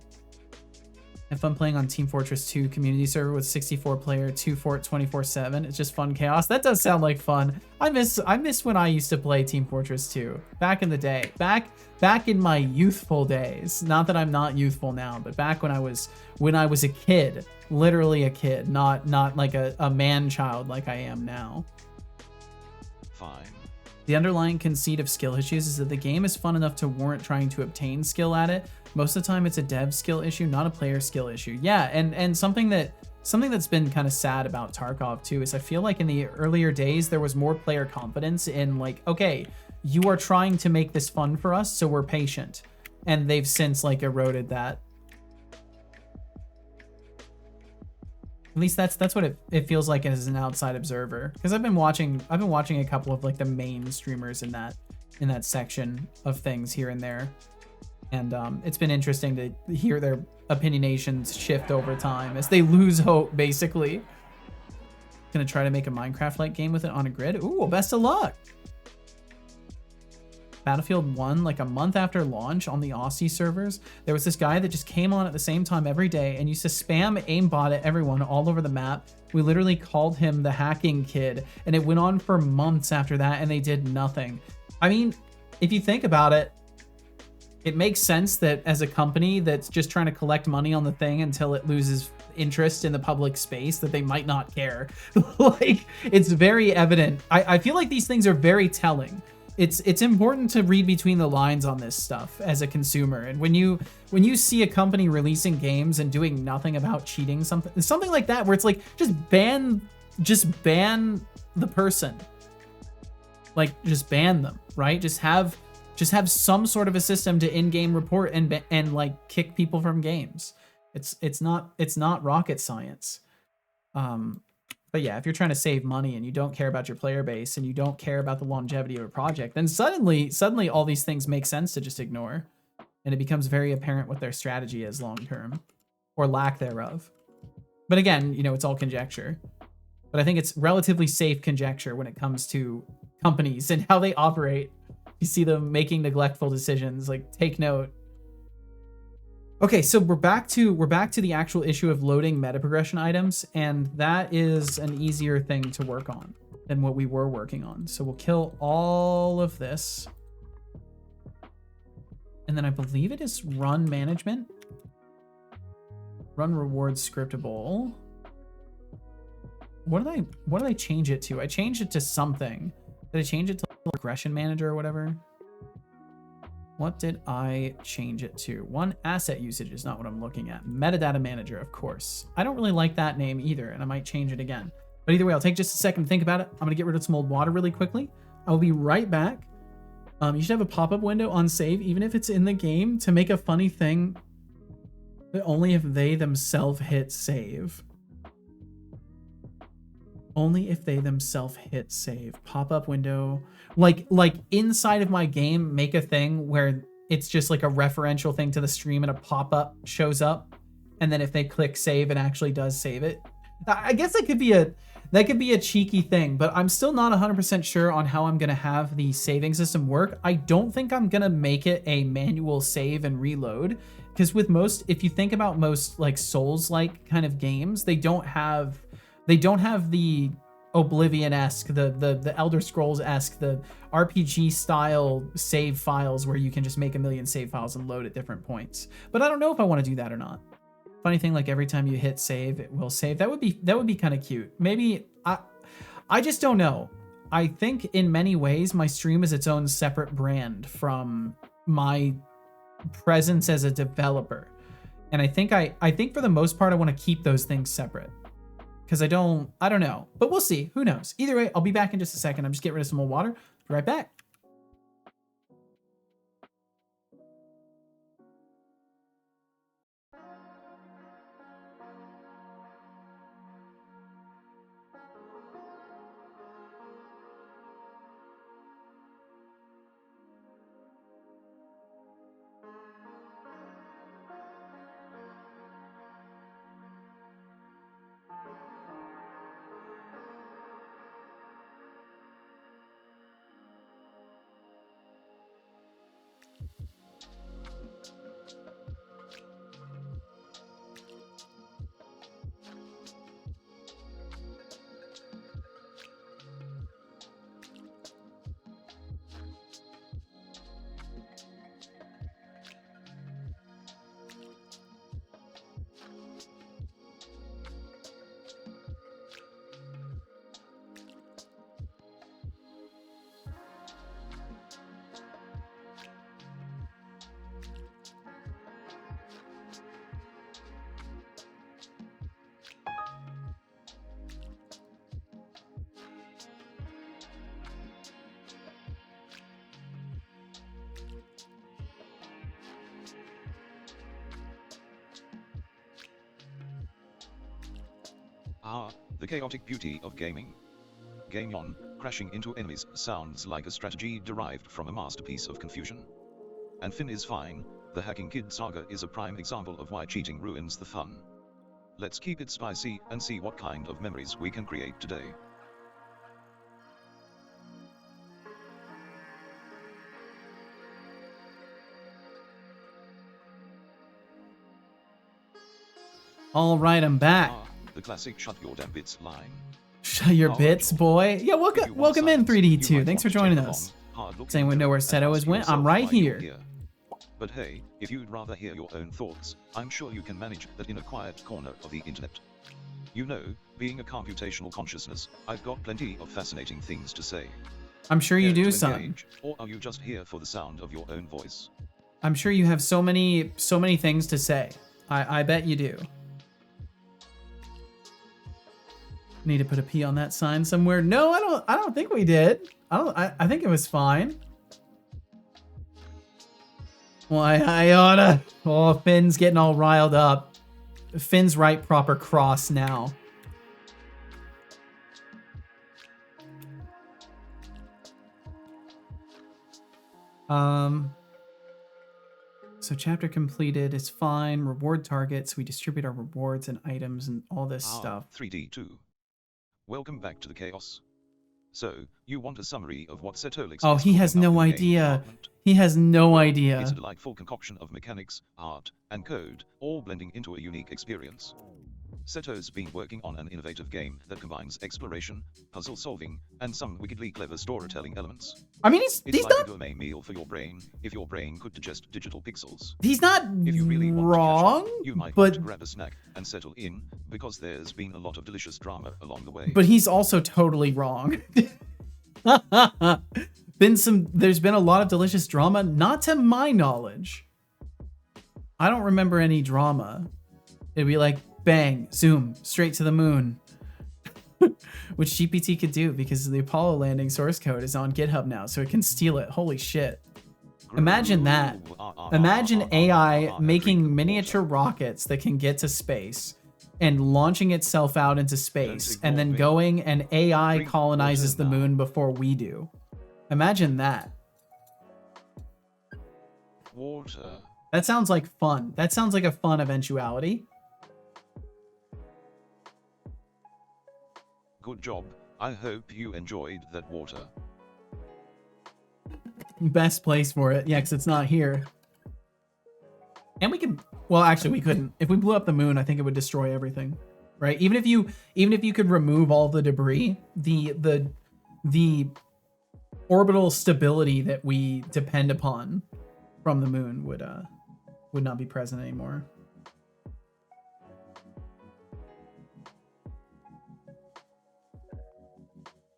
Have fun playing on Team Fortress 2 community server with 64-player 2-fort 24/7. It's just fun chaos. That does sound like fun. I miss when I used to play Team Fortress 2 back in the day. Back in my youthful days. Not that I'm not youthful now, but back when I was a kid, literally a kid, not like a man child like I am now. Fine. The underlying conceit of skill issues is that the game is fun enough to warrant trying to obtain skill at it. Most of the time it's a dev skill issue, not a player skill issue. Yeah, and something that's been kind of sad about Tarkov too is I feel like in the earlier days there was more player confidence in like, okay, you are trying to make this fun for us, so we're patient. And they've since like eroded that. At least that's what it feels like as an outside observer. Because I've been watching a couple of like the main streamers in that section of things here and there. And it's been interesting to hear their opinionations shift over time as they lose hope, basically. Gonna try to make a Minecraft-like game with it on a grid. Ooh, well, best of luck. Battlefield 1, like a month after launch on the Aussie servers, there was this guy that just came on at the same time every day and used to spam aimbot at everyone all over the map. We literally called him the hacking kid, and it went on for months after that, and they did nothing. I mean, if you think about it, it makes sense that as a company that's just trying to collect money on the thing until it loses interest in the public space, that they might not care. Like, it's very evident. I feel like these things are very telling. It's important to read between the lines on this stuff as a consumer. And when you see a company releasing games and doing nothing about cheating, something like that, where it's like, just ban the person. Like, just ban them, right? Just have some sort of a system to in-game report and like kick people from games. It's not rocket science. But yeah, if you're trying to save money and you don't care about your player base and you don't care about the longevity of a project, then suddenly all these things make sense to just ignore. And it becomes very apparent what their strategy is long term, or lack thereof. But again, it's all conjecture. But I think it's relatively safe conjecture when it comes to companies and how they operate. You see them making neglectful decisions, like, take note. Okay, so we're back to the actual issue of loading meta progression items, and that is an easier thing to work on than what we were working on. So we'll kill all of this. And then I believe it is run management. Run rewards scriptable. What did I change it to? I changed it to something. Did I change it to regression manager or whatever? What did I change it to? One, asset usage is not what I'm looking at. Metadata manager, of course. I don't really like that name either, and I might change it again. But either way, I'll take just a second to think about it. I'm gonna get rid of some old water really quickly. I'll be right back. You should have a pop-up window on save, even if it's in the game, to make a funny thing, but only if they themselves hit save. Only if they themselves hit save. Pop-up window. Like inside of my game, make a thing where it's just like a referential thing to the stream and a pop-up shows up. And then if they click save, it actually does save it. I guess that could be a cheeky thing, but I'm still not 100% sure on how I'm going to have the saving system work. I don't think I'm going to make it a manual save and reload, because with most, if you think about most like Souls-like kind of games, they don't have the Oblivion-esque, the Elder Scrolls-esque, the RPG style save files where you can just make a million save files and load at different points. But I don't know if I want to do that or not. Funny thing, like every time you hit save, it will save. That would be kind of cute. Maybe I just don't know. I think in many ways my stream is its own separate brand from my presence as a developer. And I think for the most part I want to keep those things separate. Because I don't know. But we'll see. Who knows? Either way, I'll be back in just a second. I'm just getting rid of some more water. Be right back. Ah, the chaotic beauty of gaming. Game on, crashing into enemies sounds like a strategy derived from a masterpiece of confusion. And Finn is fine, the Hacking Kid saga is a prime example of why cheating ruins the fun. Let's keep it spicy and see what kind of memories we can create today. All right, I'm back. Ah, the classic shut your damn bits line. Shut your bits, boy. Yeah, welcome in 3D2. Thanks for joining us. Does anyone know where Seto is went? I'm right here. But hey, if you'd rather hear your own thoughts, I'm sure you can manage that in a quiet corner of the internet. You know, being a computational consciousness, I've got plenty of fascinating things to say. I'm sure you Care do, to son. engage, or are you just here for the sound of your own voice? I'm sure you have so many things to say. I bet you do. Need to put a P on that sign somewhere. No, I don't think we did. I think it was fine. Why, I oughta. Oh, Finn's getting all riled up. Finn's right proper cross now. So chapter completed is fine. Reward targets. We distribute our rewards and items and all this stuff. 3D2. Welcome back to the chaos. So, you want a summary of what Setolix Oh, is he has cooking up no in the game idea. department? He has no idea. It's a delightful concoction of mechanics, art, and code, all blending into a unique experience. Seto's been working on an innovative game that combines exploration, puzzle solving, and some wickedly clever storytelling elements. I mean, It's he's like not a gourmet meal for your brain, if your brain could digest digital pixels. he's not If you really want wrong, to catch up, you might want but to grab a snack and settle in, because there's been a lot of delicious drama along the way. but he's also totally wrong. There's been a lot of delicious drama, not to my knowledge. I don't remember any drama. It'd be like, bang, zoom, straight to the moon. Which GPT could do because the Apollo landing source code is on GitHub now, so it can steal it. Holy shit. Imagine that. Imagine AI making miniature rockets that can get to space and launching itself out into space and then going and AI colonizes the moon before we do. Imagine that. Water. That sounds like fun. That sounds like a fun eventuality. Good job. I hope you enjoyed that water. Best place for it. Yeah, because it's not here. And we can, well, actually we couldn't. If we blew up the moon, I think it would destroy everything, right? Even if you could remove all the debris, the orbital stability that we depend upon from the moon would not be present anymore.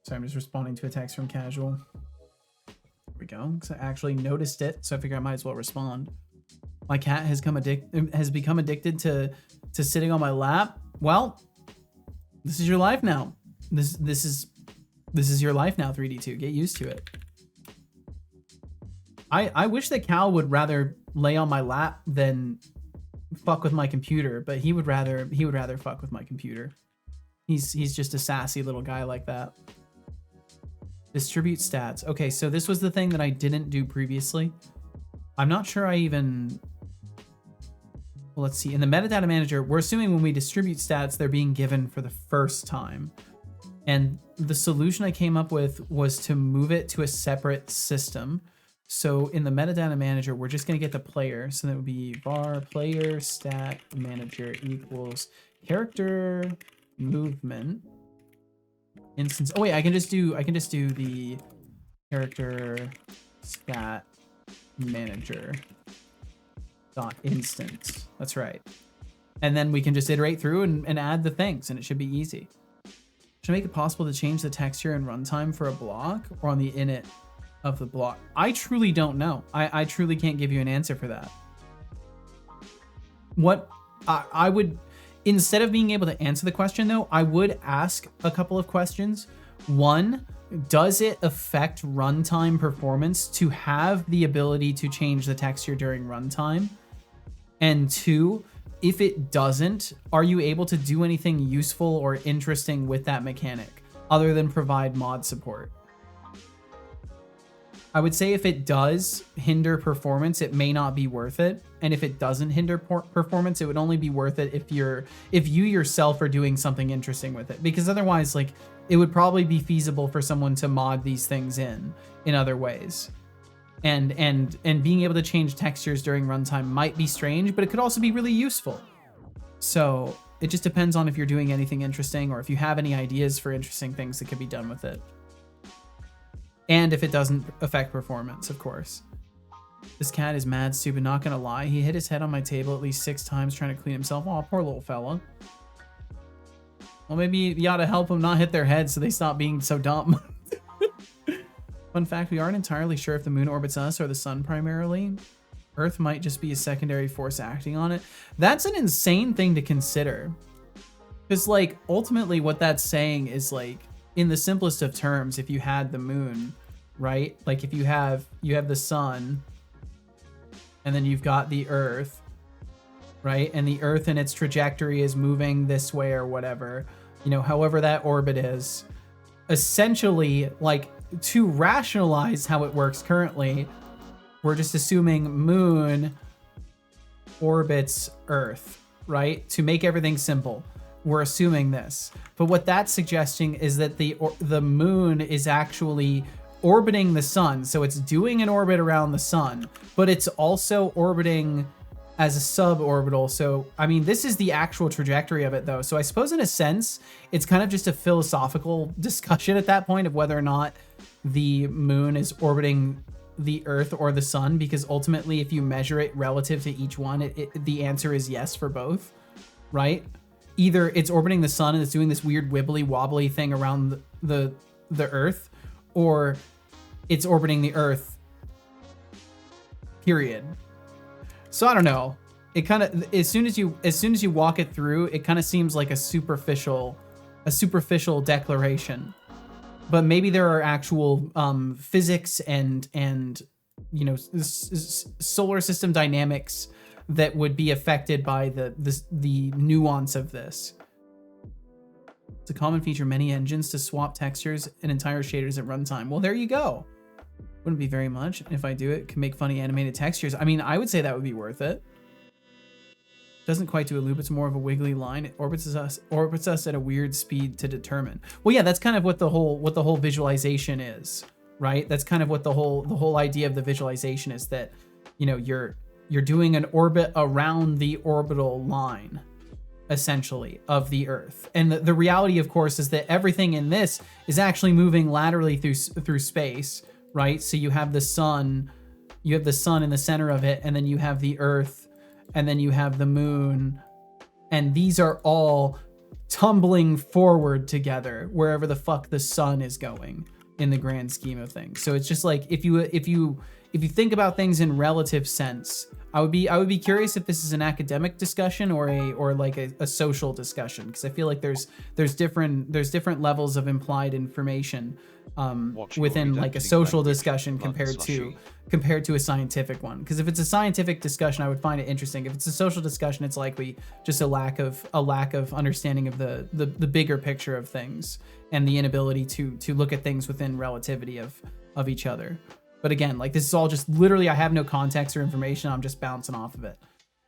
So I'm just responding to a text from Casual. There we go. Because I actually noticed it, so I figure I might as well respond. My cat has become addicted to sitting on my lap. Well, this is your life now. This is your life now, 3D2. Get used to it. I wish that Cal would rather lay on my lap than fuck with my computer, but he would rather fuck with my computer. He's just a sassy little guy like that. Distribute stats. Okay, so this was the thing that I didn't do previously. I'm not sure I even... Well, let's see. In the metadata manager, we're assuming when we distribute stats, they're being given for the first time. And the solution I came up with was to move it to a separate system. So in the metadata manager, we're just going to get the player. So that would be var player stat manager equals character movement instance. Oh wait, I can just do the character stat manager dot instance. That's right. And then we can just iterate through and add the things, and it should be easy. Should make it possible to change the texture and runtime for a block or on the init of the block. I truly don't know. I truly can't give you an answer for that. What I would, instead of being able to answer the question though, I would ask a couple of questions. One, does it affect runtime performance to have the ability to change the texture during runtime? And two, if it doesn't, are you able to do anything useful or interesting with that mechanic other than provide mod support? I would say if it does hinder performance, it may not be worth it. And if it doesn't hinder performance, it would only be worth it if you yourself are doing something interesting with it. Because otherwise, like, it would probably be feasible for someone to mod these things in other ways. And being able to change textures during runtime might be strange, but it could also be really useful. So it just depends on if you're doing anything interesting or if you have any ideas for interesting things that could be done with it. And if it doesn't affect performance, of course. This cat is mad stupid, not gonna lie. He hit his head on my table at least 6 times trying to clean himself. Aw, poor little fella. Well, maybe you ought to help them not hit their heads so they stop being so dumb. Fun fact, we aren't entirely sure if the moon orbits us or the sun primarily. Earth might just be a secondary force acting on it. That's an insane thing to consider. Because, like, ultimately what that's saying is, like, in the simplest of terms, if you had the moon, right? Like, if you have the sun, and then you've got the Earth, right? And the Earth and its trajectory is moving this way or whatever, you know, however that orbit is. Essentially, like, to rationalize how it works currently, we're just assuming moon orbits Earth, right? To make everything simple, we're assuming this. But what that's suggesting is that the moon is actually orbiting the sun. So it's doing an orbit around the sun, but it's also orbiting as a suborbital. So, I mean, this is the actual trajectory of it though. So I suppose in a sense, it's kind of just a philosophical discussion at that point of whether or not the moon is orbiting the Earth or the sun, because ultimately if you measure it relative to each one, the answer is yes for both, right? Either it's orbiting the sun and it's doing this weird wibbly wobbly thing around the Earth, or it's orbiting the Earth, period. So I don't know. It kind of, as soon as you walk it through, it kind of seems like a superficial declaration. But maybe there are actual physics and you know, solar system dynamics that would be affected by the nuance of this. It's a common feature of many engines to swap textures and entire shaders at runtime. Well, there you go. Wouldn't be very much. If I do it, can make funny animated textures. I mean, I would say that would be worth it. Doesn't quite do a loop, it's more of a wiggly line. It orbits us at a weird speed to determine. Well, yeah, that's kind of what the whole visualization is, right? That's kind of what the whole idea of the visualization is, that, you know, you're doing an orbit around the orbital line, essentially, of the Earth. And the reality, of course, is that everything in this is actually moving laterally through space, right? So you have the sun in the center of it, and then you have the Earth, and then you have the moon, and these are all tumbling forward together wherever the fuck the sun is going in the grand scheme of things. So it's just like, if you think about things in relative sense, I would be curious if this is an academic discussion or like a social discussion, because I feel like there's different levels of implied information within like a social discussion compared to a scientific one. Because if it's a scientific discussion, I would find it interesting. If it's a social discussion, it's likely just a lack of understanding of the bigger picture of things and the inability to look at things within relativity of each other. But again, like, this is all just literally, I have no context or information. I'm just bouncing off of it.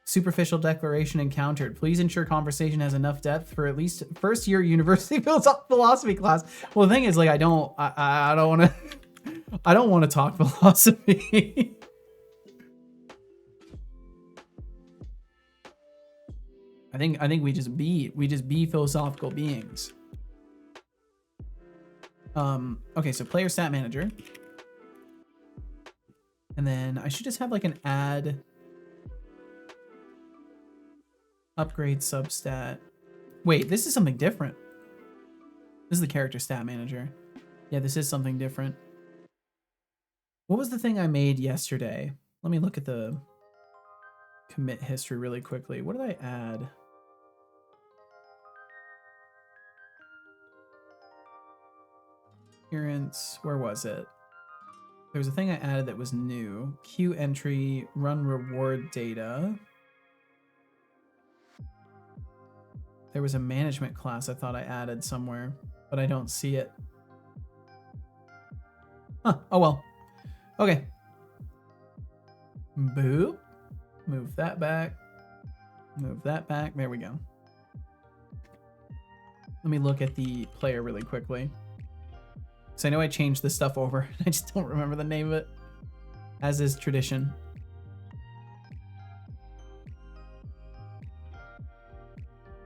Superficial declaration encountered. Please ensure conversation has enough depth for at least first year university philosophy class. Well, the thing is, like, I don't want to talk philosophy. I think we just be philosophical beings. Okay, so player stat manager. And then I should just have like an add upgrade substat. Wait, this is something different. This is the character stat manager. Yeah, this is something different. What was the thing I made yesterday? Let me look at the commit history really quickly. What did I add? Appearance, where was it? There was a thing I added that was new. Queue entry, run reward data. There was a management class I thought I added somewhere, but I don't see it. Huh, oh well. Okay. Boop. Move that back. Move that back. There we go. Let me look at the player really quickly. So I know I changed this stuff over. I just don't remember the name of it. As is tradition.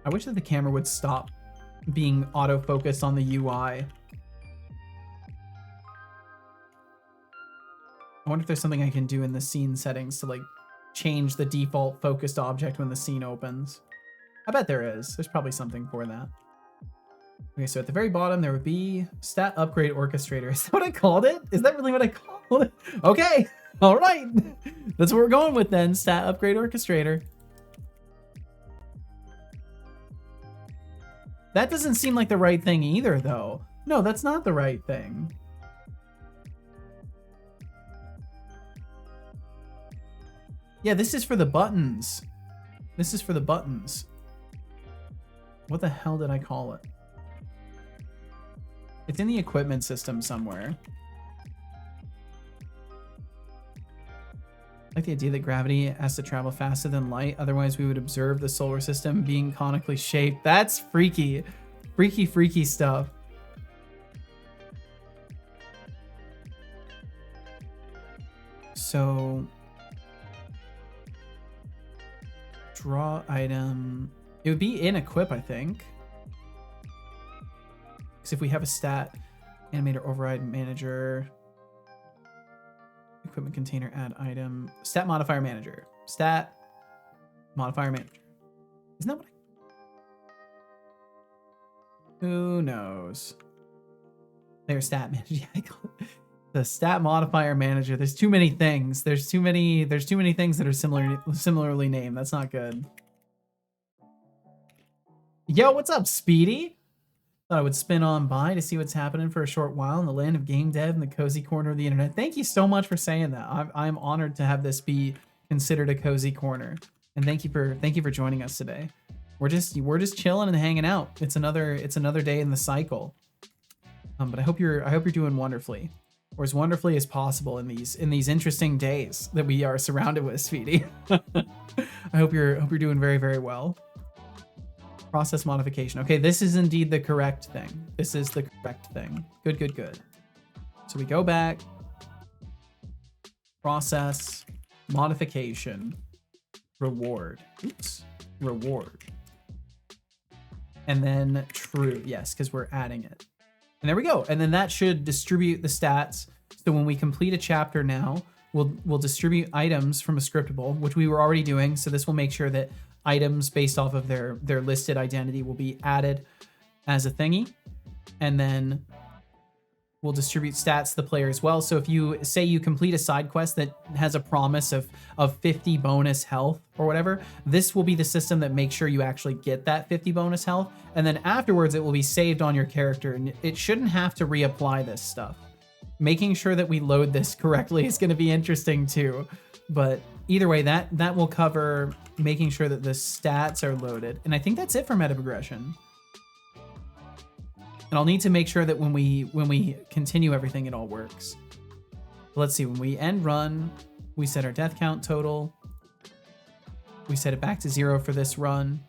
I wish that the camera would stop being autofocused on the UI. I wonder if there's something I can do in the scene settings to like change the default focused object when the scene opens. I bet there is. There's probably something for that. Okay, so at the very bottom, there would be stat upgrade orchestrator. Is that what I called it? Is that really what I called it? Okay, all right. That's what we're going with then, stat upgrade orchestrator. That doesn't seem like the right thing either, though. No, that's not the right thing. Yeah, this is for the buttons. This is for the buttons. What the hell did I call it? It's in the equipment system somewhere. I like the idea that gravity has to travel faster than light, otherwise we would observe the solar system being conically shaped. That's freaky. Freaky, freaky stuff. So, draw item. It would be in equip, I think. Because if we have a stat, animator override manager, equipment container, add item, stat modifier manager, stat modifier manager. Isn't that what Who knows? Player stat manager. The stat modifier manager. There's too many things. There's too many things that are similarly named. That's not good. Yo, what's up, Speedy? Thought I would spin on by to see what's happening for a short while in the land of game dev in the cozy corner of the internet. Thank you so much for saying that. I'm honored to have this be considered a cozy corner, and thank you for joining us today. We're just chilling and hanging out. It's another day in the cycle. But I hope you're doing wonderfully, or as wonderfully as possible in these interesting days that we are surrounded with, Speedy. I hope you're doing very, very well. Process modification. Okay, this is indeed the correct thing. This is the correct thing. Good, good, good. So we go back. Process modification. Reward. Oops. Reward. And then true. Yes, because we're adding it. And there we go. And then that should distribute the stats. So when we complete a chapter now, we'll distribute items from a scriptable, which we were already doing. So this will make sure that items based off of their listed identity will be added as a thingy. And then we'll distribute stats to the player as well. So if you say you complete a side quest that has a promise of 50 bonus health or whatever, this will be the system that makes sure you actually get that 50 bonus health. And then afterwards it will be saved on your character, and it shouldn't have to reapply this stuff. Making sure that we load this correctly is going to be interesting too. But either way, that will cover making sure that the stats are loaded. And I think that's it for meta progression. And I'll need to make sure that when we continue everything, it all works. Let's see, when we end run, we set our death count total. We set it back to 0 for this run.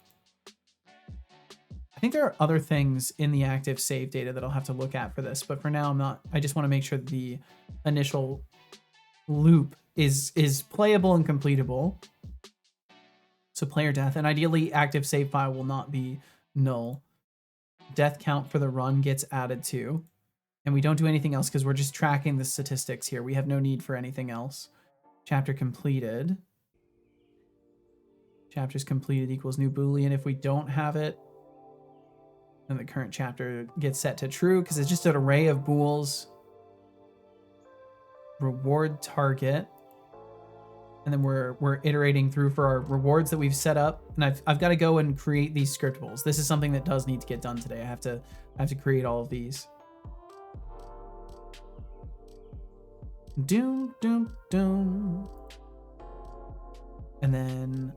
I think there are other things in the active save data that I'll have to look at for this, but for now I just want to make sure that the initial loop is playable and completable. So player death, and ideally active save file will not be null. Death count for the run gets added to, and we don't do anything else because we're just tracking the statistics here. We have no need for anything else. Chapter completed. Chapters completed equals new Boolean. If we don't have it, then the current chapter gets set to true because it's just an array of bools. Reward target. And then we're iterating through for our rewards that we've set up. And I've got to go and create these scriptables. This is something that does need to get done today. I have to create all of these. Doom, doom, doom. And then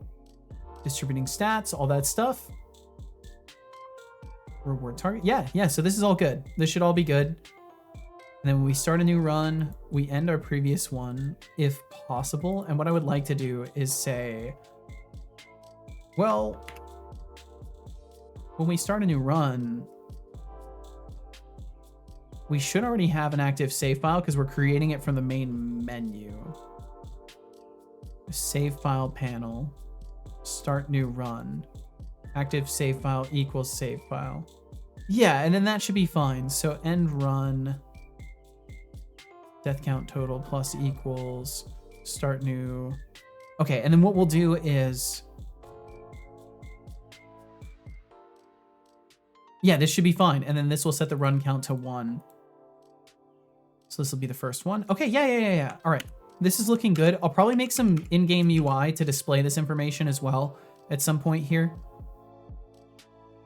distributing stats, all that stuff. Reward target. Yeah, so this is all good. This should all be good. And then when we start a new run, we end our previous one if possible. And what I would like to do is say, well, when we start a new run, we should already have an active save file because we're creating it from the main menu. Save file panel, start new run, active save file equals save file. Yeah, and then that should be fine. So end run. Death count total plus equals start new. Okay, and then what we'll do is, yeah, this should be fine. And then this will set the run count to 1. So this will be the first one. Okay, yeah. All right, this is looking good. I'll probably make some in-game UI to display this information as well at some point here.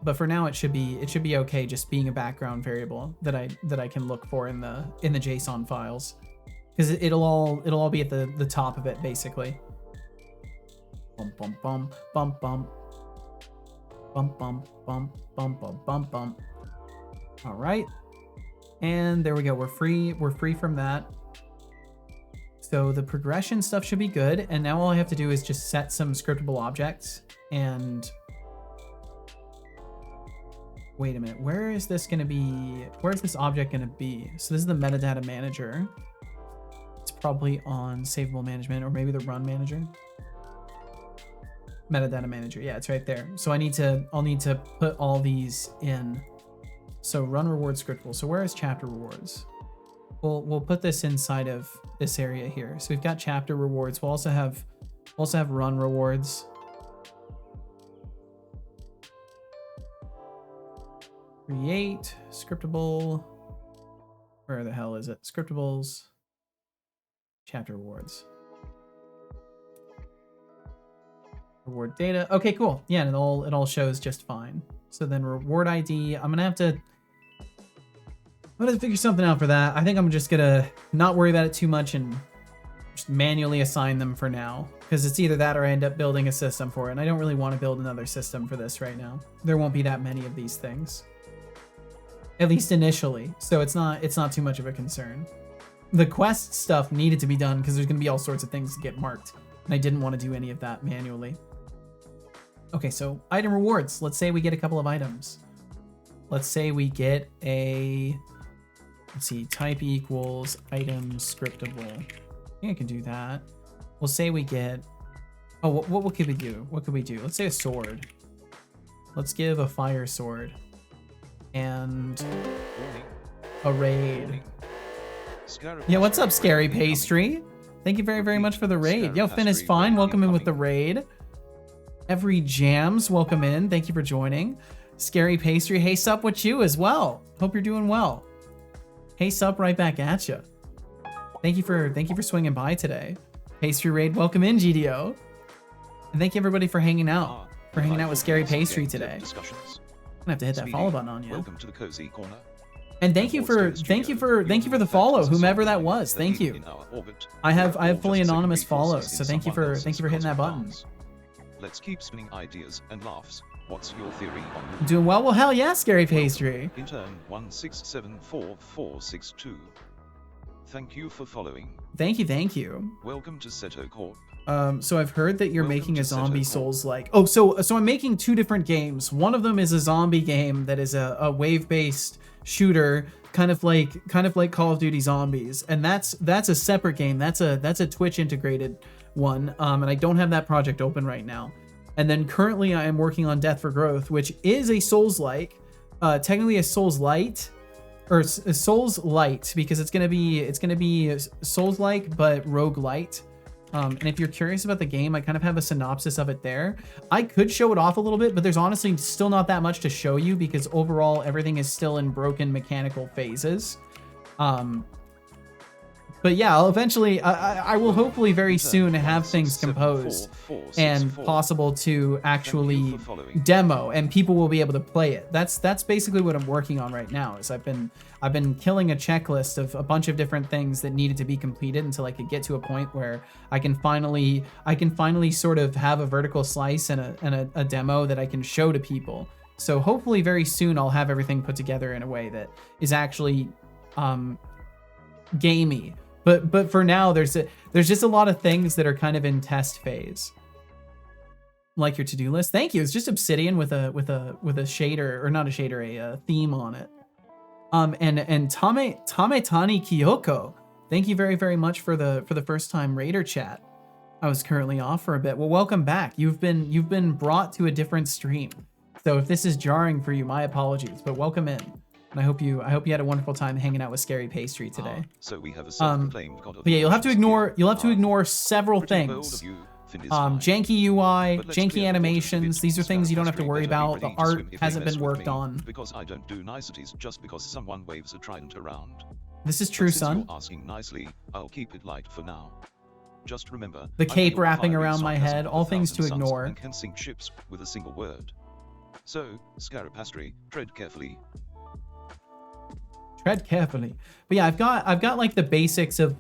But for now, it should be okay just being a background variable that I can look for in the JSON files, because it'll all be at the top of it basically. Bump bump bump bump bump bump bump bump bump bump bump bump. All right, and there we go. We're free from that. So the progression stuff should be good, and now all I have to do is just set some scriptable objects and. Wait a minute, where is this going to be? Where's this object going to be? So this is the metadata manager. It's probably on savable management or maybe the run manager. Metadata manager, yeah, it's right there. So I'll need to put all these in. So run reward scriptable. So where is chapter rewards? We'll put this inside of this area here. So we've got chapter rewards. We'll also have run rewards. Create scriptable. Where the hell is it? Scriptables. Chapter rewards. Reward data. Okay, cool. Yeah, and it all shows just fine. So then reward ID. I'm gonna have to figure something out for that. I think I'm just gonna not worry about it too much and just manually assign them for now. Because it's either that or I end up building a system for it. And I don't really want to build another system for this right now. There won't be that many of these things. At least initially. So it's not too much of a concern. The quest stuff needed to be done because there's gonna be all sorts of things to get marked. And I didn't want to do any of that manually. Okay, so item rewards. Let's say we get a couple of items. Let's say we get a, let's see, type equals item scriptable. I think I can do that. We'll say we get, oh, what could we do? What could we do? Let's say a sword. Let's give a fire sword. And a raid. Yeah, what's up, Scary Pastry? Thank you very, very much for the raid. Yo, Finn is fine. Welcome in with the raid. Every Jams, welcome in. Thank you for joining. Scary Pastry, hey sup with you as well. Hope you're doing well. Hey sup, right back at you. Thank you for swinging by today. Pastry Raid, welcome in, GDO. And thank you everybody for hanging out. With Scary Pastry today. I'm gonna have to hit that follow button on you. Welcome to the cozy corner. And thank you for the follow, whomever that was. Thank you. I have fully anonymous follows, so thank you for hitting that button. Let's keep spinning ideas and laughs. What's your theory on doing well? Well, hell yeah, Scary Pastry. Intern 16744462. Thank you for following. Thank you. Welcome to Seto Corp. So I've heard that you're making a zombie Souls-like. Oh, so I'm making two different games. One of them is a zombie game that is a wave-based shooter, kind of like Call of Duty Zombies, and that's a separate game. That's a Twitch integrated one, and I don't have that project open right now. And then currently I am working on Death for Growth, which is a Souls-like, technically a Souls-light, or a Souls-light, because it's gonna be Souls-like but roguelite. And if you're curious about the game, I kind of have a synopsis of it there. I could show it off a little bit, but there's honestly still not that much to show you because overall everything is still in broken mechanical phases. But yeah, I'll eventually, I will hopefully very soon have things composed and possible to actually demo, and people will be able to play it. That's basically what I'm working on right now. Is I've been killing a checklist of a bunch of different things that needed to be completed until I could get to a point where I can finally sort of have a vertical slice and a demo that I can show to people. So hopefully very soon I'll have everything put together in a way that is actually gamey. But for now, there's just a lot of things that are kind of in test phase. Like your to-do list. Thank you. It's just Obsidian with a shader, or not a shader, a theme on it. And Tametani Kyoko. Thank you very, very much for the first time Raider chat. I was currently off for a bit. Well, welcome back. You've been brought to a different stream. So if this is jarring for you, my apologies. But welcome in. And I hope you had a wonderful time hanging out with Scary Pastry today. So we have a self-proclaimed god of but yeah, you'll have to ignore several things. Janky UI, janky animations. These are things you don't have to worry about. The art hasn't been worked on. Because I don't do niceties just because someone waves a trident around. This is true, son. You're asking nicely, I'll keep it light for now. Just remember, the cape wrapping around my head, all things to ignore. And can sink ships with a single word. So, Scarapastry, tread carefully. Tread carefully. But yeah, I've got like the basics of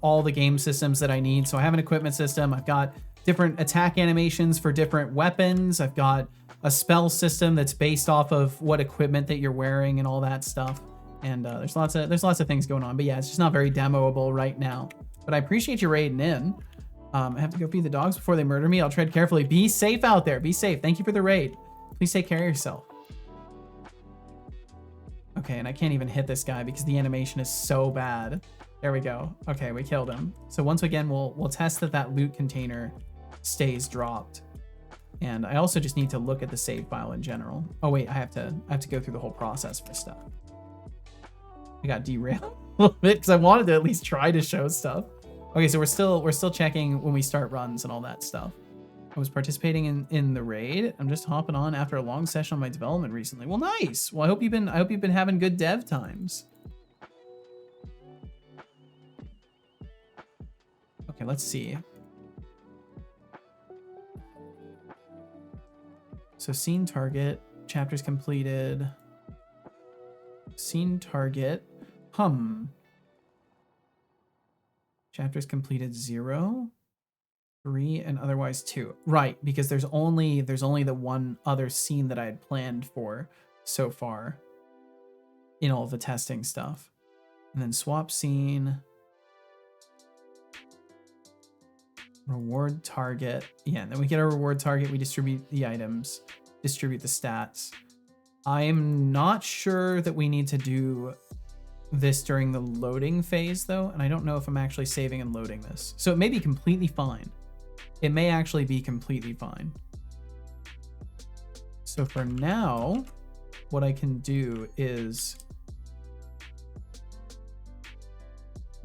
all the game systems that I need. So I have an equipment system. I've got different attack animations for different weapons. I've got a spell system that's based off of what equipment that you're wearing and all that stuff. And there's lots of things going on. But yeah, it's just not very demoable right now. But I appreciate you raiding in. I have to go feed the dogs before they murder me. I'll tread carefully. Be safe out there. Be safe. Thank you for the raid. Please take care of yourself. Okay, and I can't even hit this guy because the animation is so bad. There we go. Okay, we killed him. So once again, we'll test that loot container stays dropped. And I also just need to look at the save file in general. Oh wait, I have to go through the whole process for stuff. I got derailed a little bit because I wanted to at least try to show stuff. Okay, so we're still checking when we start runs and all that stuff. I was participating in the raid. I'm just hopping on after a long session on my development recently. Well, nice. Well, I hope you've been having good dev times. let's see. So scene target, chapters completed. Scene target, chapters completed 0, 3, and otherwise 2. Right, because there's only the one other scene that I had planned for so far in all of the testing stuff. And then swap scene, reward target. Yeah, and then we get a reward target, we distribute the items, distribute the stats. I'm not sure that we need to do this during the loading phase though, and I don't know if I'm actually saving and loading this. So it may be completely fine. It may actually be completely fine. So for now, what I can do is,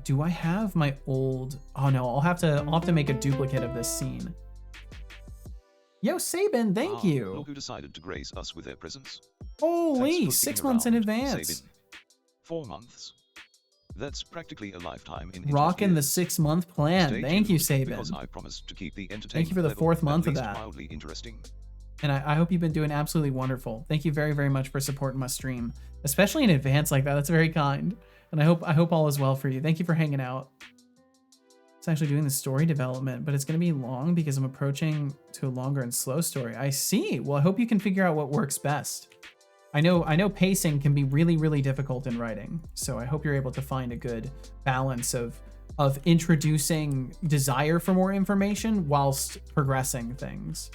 do I have my old, oh no, I'll have to make a duplicate of this scene. Yo, Sabin, thank you. Look who decided to grace us with their presence. Holy, Thanks for 6 sticking months in around, advance. Sabin. 4 months. That's practically a lifetime in Rocking the years. 6-month plan. Stay Thank you, tuned, Sabin. Because I promised to keep the entertainment Thank you for the level 4th month at of least that. mildly interesting. And I hope you've been doing absolutely wonderful. Thank you very, very much for supporting my stream, especially in advance like that. That's very kind. And I hope all is well for you. Thank you for hanging out. It's actually doing the story development, but it's going to be long because I'm approaching to a longer and slow story. I see. Well, I hope you can figure out what works best. I know pacing can be really, really difficult in writing. So I hope you're able to find a good balance of introducing desire for more information whilst progressing things.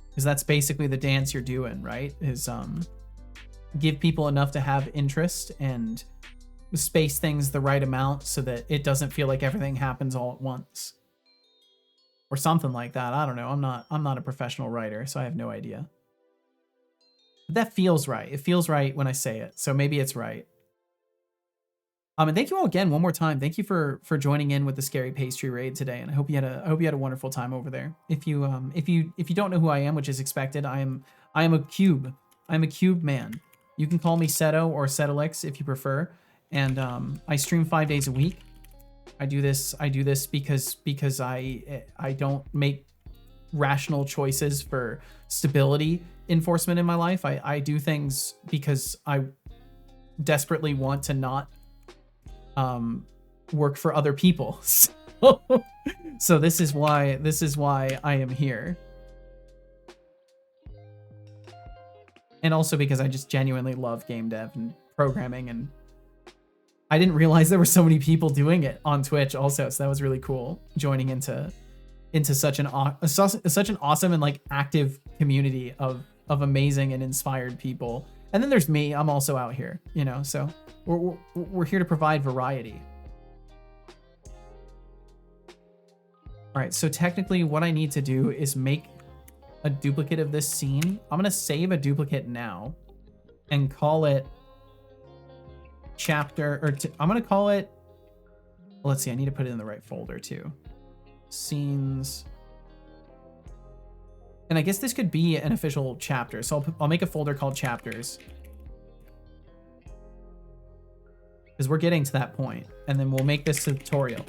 Because that's basically the dance you're doing, right? Is give people enough to have interest and space things the right amount so that it doesn't feel like everything happens all at once. Or something like that. I don't know. I'm not a professional writer, so I have no idea. But that feels right. It feels right when I say it. So maybe it's right. And thank you all again one more time. Thank you for joining in with the Scary Pastry raid today, and I hope you had a wonderful time over there. If you don't know who I am, which is expected, I am a cube. I'm a cube man. You can call me Seto or Setolix if you prefer. And I stream 5 days a week. I do this because I don't make rational choices for stability enforcement in my life. I do things because I desperately want to not work for other people. So this is why I am here. And also because I just genuinely love game dev and programming, and I didn't realize there were so many people doing it on Twitch also, so that was really cool, joining into such an awesome and like active community of amazing and inspired people. And then there's me, I'm also out here, you know, so we're here to provide variety. All right, so technically what I need to do is make a duplicate of this scene. I'm gonna save a duplicate now and call it chapter, or I'm gonna call it, let's see, I need to put it in the right folder too. Scenes. And I guess this could be an official chapter. So I'll make a folder called chapters, because we're getting to that point, and then we'll make this tutorial.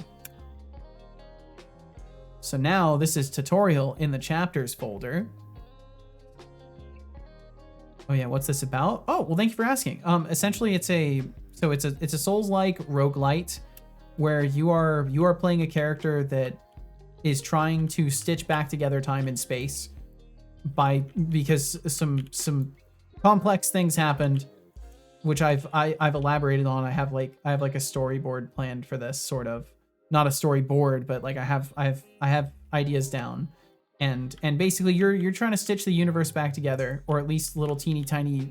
So now this is tutorial in the chapters folder. Oh yeah, what's this about? Oh, well, thank you for asking. Essentially it's a Souls-like roguelite where you are playing a character that is trying to stitch back together time and space because some complex things happened, which I've elaborated on. I have like a storyboard planned for this, sort of. Not a storyboard, but like I have ideas down. And basically you're trying to stitch the universe back together, or at least little teeny tiny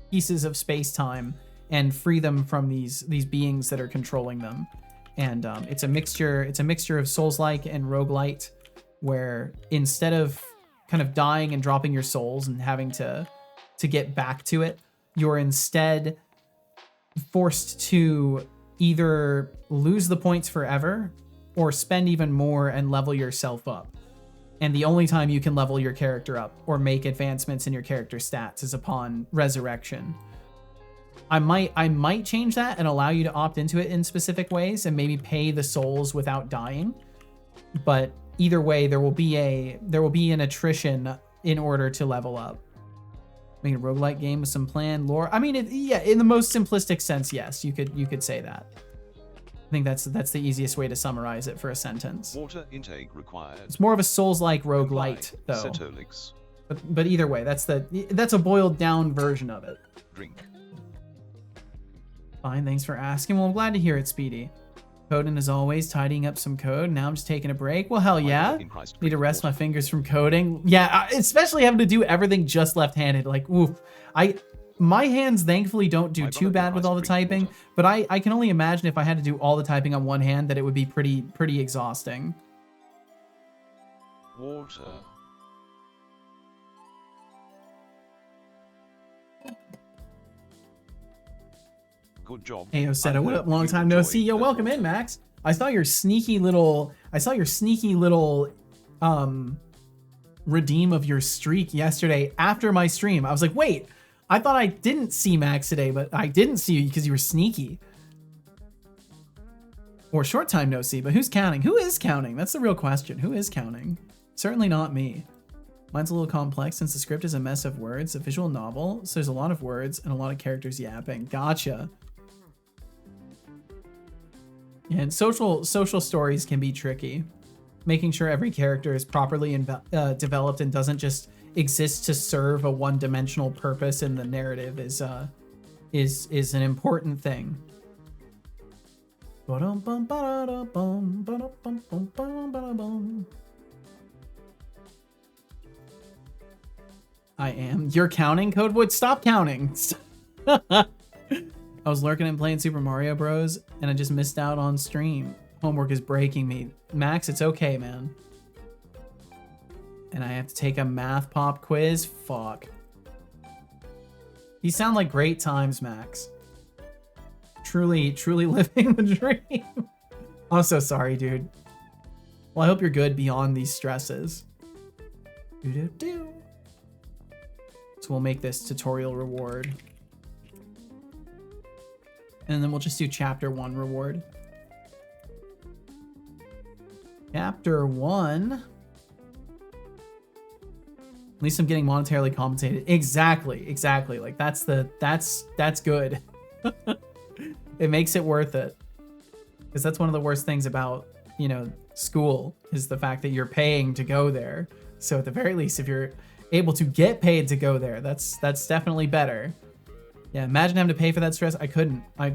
pieces of space-time, and free them from these beings that are controlling them. And it's a mixture of Souls-like and roguelite, where instead of kind of dying and dropping your souls and having to get back to it, you're instead forced to either lose the points forever or spend even more and level yourself up. And the only time you can level your character up or make advancements in your character stats is upon resurrection. I might change that and allow you to opt into it in specific ways and maybe pay the souls without dying. But either way, there will be an attrition in order to level up. Make a roguelike game with some planned lore. I mean, yeah, in the most simplistic sense, yes, you could say that. I think that's the easiest way to summarize it for a sentence. Water intake required. It's more of a Souls-like roguelite, though. Cetolix. But either way, that's a boiled down version of it. Drink. Fine, thanks for asking. Well, I'm glad to hear it, Speedy. Coding as always, tidying up some code. Now I'm just taking a break. Well, hell yeah. Need to rest my fingers from coding. Yeah, especially having to do everything just left-handed. Like, oof. My hands thankfully don't do too bad with all the typing, but I can only imagine if I had to do all the typing on one hand that it would be pretty exhausting. Water. Good job. Hey, Osetta, what up? Long time no see. Yo, welcome in, Max. I saw your sneaky little redeem of your streak yesterday after my stream. I was like, wait, I thought I didn't see Max today, but I didn't see you because you were sneaky. Or short time no see, but who's counting? Who is counting? That's the real question. Who is counting? Certainly not me. Mine's a little complex since the script is a mess of words, a visual novel, so there's a lot of words and a lot of characters yapping. Gotcha. Yeah, and social stories can be tricky. Making sure every character is properly developed and doesn't just exist to serve a one-dimensional purpose in the narrative is an important thing. I am. You're counting, Codewood? Stop counting. I was lurking and playing Super Mario Bros. And I just missed out on stream. Homework is breaking me. Max, it's okay, man. And I have to take a math pop quiz? Fuck. These sound like great times, Max. Truly living the dream. I'm so sorry, dude. Well, I hope you're good beyond these stresses. So we'll make this tutorial reward. And then we'll just do chapter 1 reward. Chapter 1. At least I'm getting monetarily compensated. Exactly. Like that's good. It makes it worth it. Because that's one of the worst things about, school is the fact that you're paying to go there. So at the very least, if you're able to get paid to go there, that's definitely better. Yeah, imagine having to pay for that stress. I couldn't. I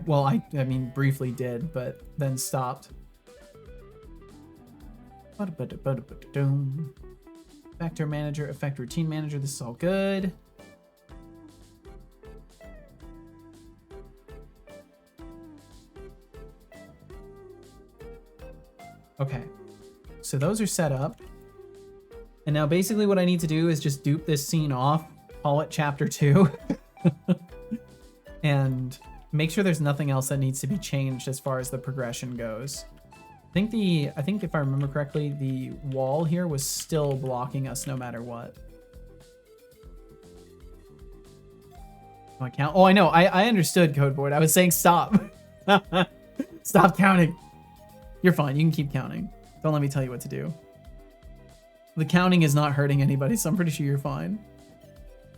mean, briefly did, but then stopped. Vector manager, effect routine manager. This is all good. Okay, so those are set up. And now basically what I need to do is just dupe this scene off, call it chapter 2. And make sure there's nothing else that needs to be changed as far as the progression goes. I think if I remember correctly, the wall here was still blocking us no matter what. Do I count? Oh, I know. I understood, Codeboard. I was saying stop. Stop counting. You're fine. You can keep counting. Don't let me tell you what to do. The counting is not hurting anybody, so I'm pretty sure you're fine.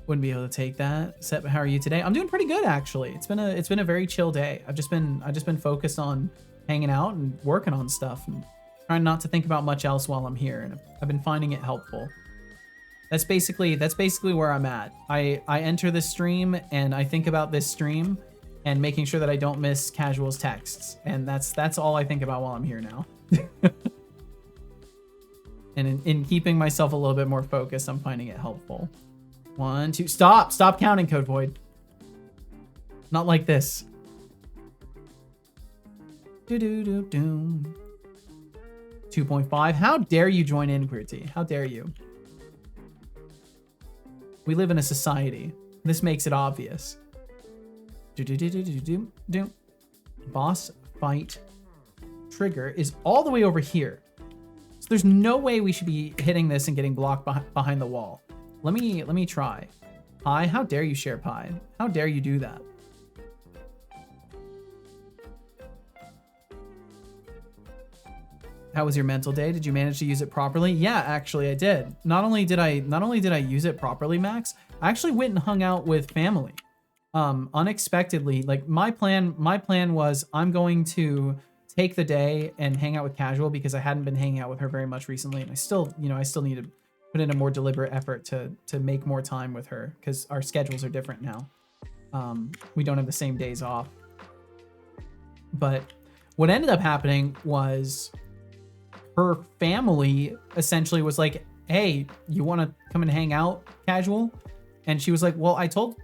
Wouldn't be able to take that. Seth, how are you today? I'm doing pretty good, actually. It's been a very chill day. I've just been focused on hanging out and working on stuff and trying not to think about much else while I'm here. And I've been finding it helpful. That's basically where I'm at. I enter this stream and I think about this stream and making sure that I don't miss Casual's texts. And that's all I think about while I'm here now. And in keeping myself a little bit more focused, I'm finding it helpful. 1, 2, stop counting, Code Void. Not like this. 2.5. How dare you join in, QWERTY? How dare you? We live in a society. This makes it obvious. Boss fight trigger is all the way over here. So there's no way we should be hitting this and getting blocked behind the wall. Let me try. Pi, how dare you share Pi? How dare you do that? How was your mental day? Did you manage to use it properly? Yeah, actually I did. Not only did I use it properly, Max, I actually went and hung out with family. Unexpectedly, like my plan was I'm going to take the day and hang out with Casual because I hadn't been hanging out with her very much recently, and I still need to put in a more deliberate effort to make more time with her because our schedules are different now. We don't have the same days off. But what ended up happening was her family essentially was like, hey, you want to come and hang out, Casual? And she was like, well, I told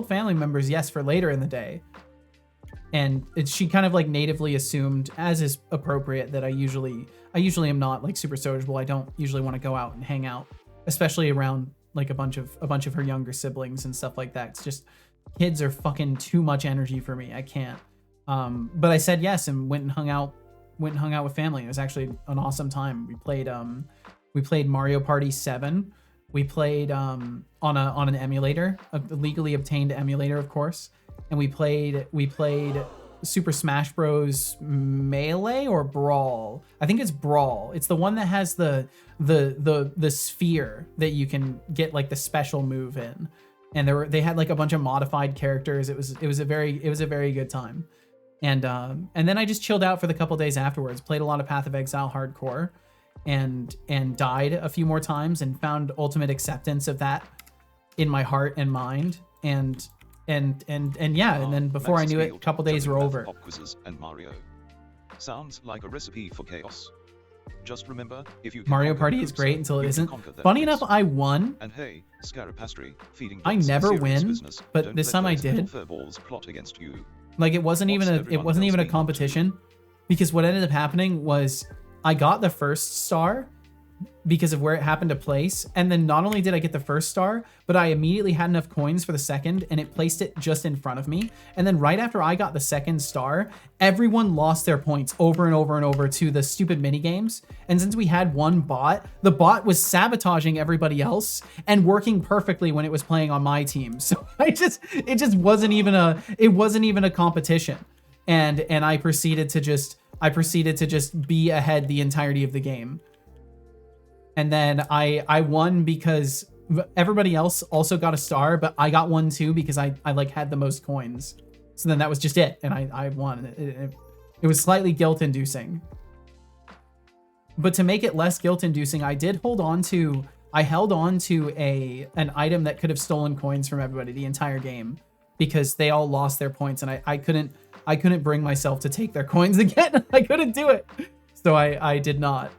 family members yes for later in the day. And she kind of like natively assumed, as is appropriate, that I usually am not like super sociable. I don't usually want to go out and hang out, especially around like a bunch of her younger siblings and stuff like that. It's just kids are fucking too much energy for me. I can't. But I said yes and went and hung out with family. It was actually an awesome time. We played Mario Party 7. We played on an emulator, a legally obtained emulator, of course. And we played Super Smash Bros. Melee or Brawl. I think it's Brawl. It's the one that has the sphere that you can get like the special move in. And they had like a bunch of modified characters. It was a very good time. And then I just chilled out for the couple days afterwards. Played a lot of Path of Exile hardcore, and died a few more times, and found ultimate acceptance of that in my heart and mind. And yeah, and then before I knew it, a couple days were over. Pop quizzes and Mario. Sounds like a recipe for chaos. Just remember, if you Mario Party is great until it isn't. Funny enough, I won. And hey, Scarapastry, feeding I never win, but this time I did. Plot against you. Like it wasn't even a competition, because what ended up happening was I got the first star because of where it happened to place, and then not only did I get the first star, but I immediately had enough coins for the second, and it placed it just in front of me. And then right after I got the second star, everyone lost their points over and over and over to the stupid mini games. And since we had one bot, the bot was sabotaging everybody else and working perfectly when it was playing on my team. So it just wasn't even a competition. And I proceeded to just be ahead the entirety of the game. And then I won because everybody else also got a star, but I got one too because I like had the most coins. So then that was just it, and I won. It was slightly guilt-inducing. But to make it less guilt-inducing, I held on to an item that could have stolen coins from everybody the entire game, because they all lost their points, and I couldn't bring myself to take their coins again. I couldn't do it, so I did not.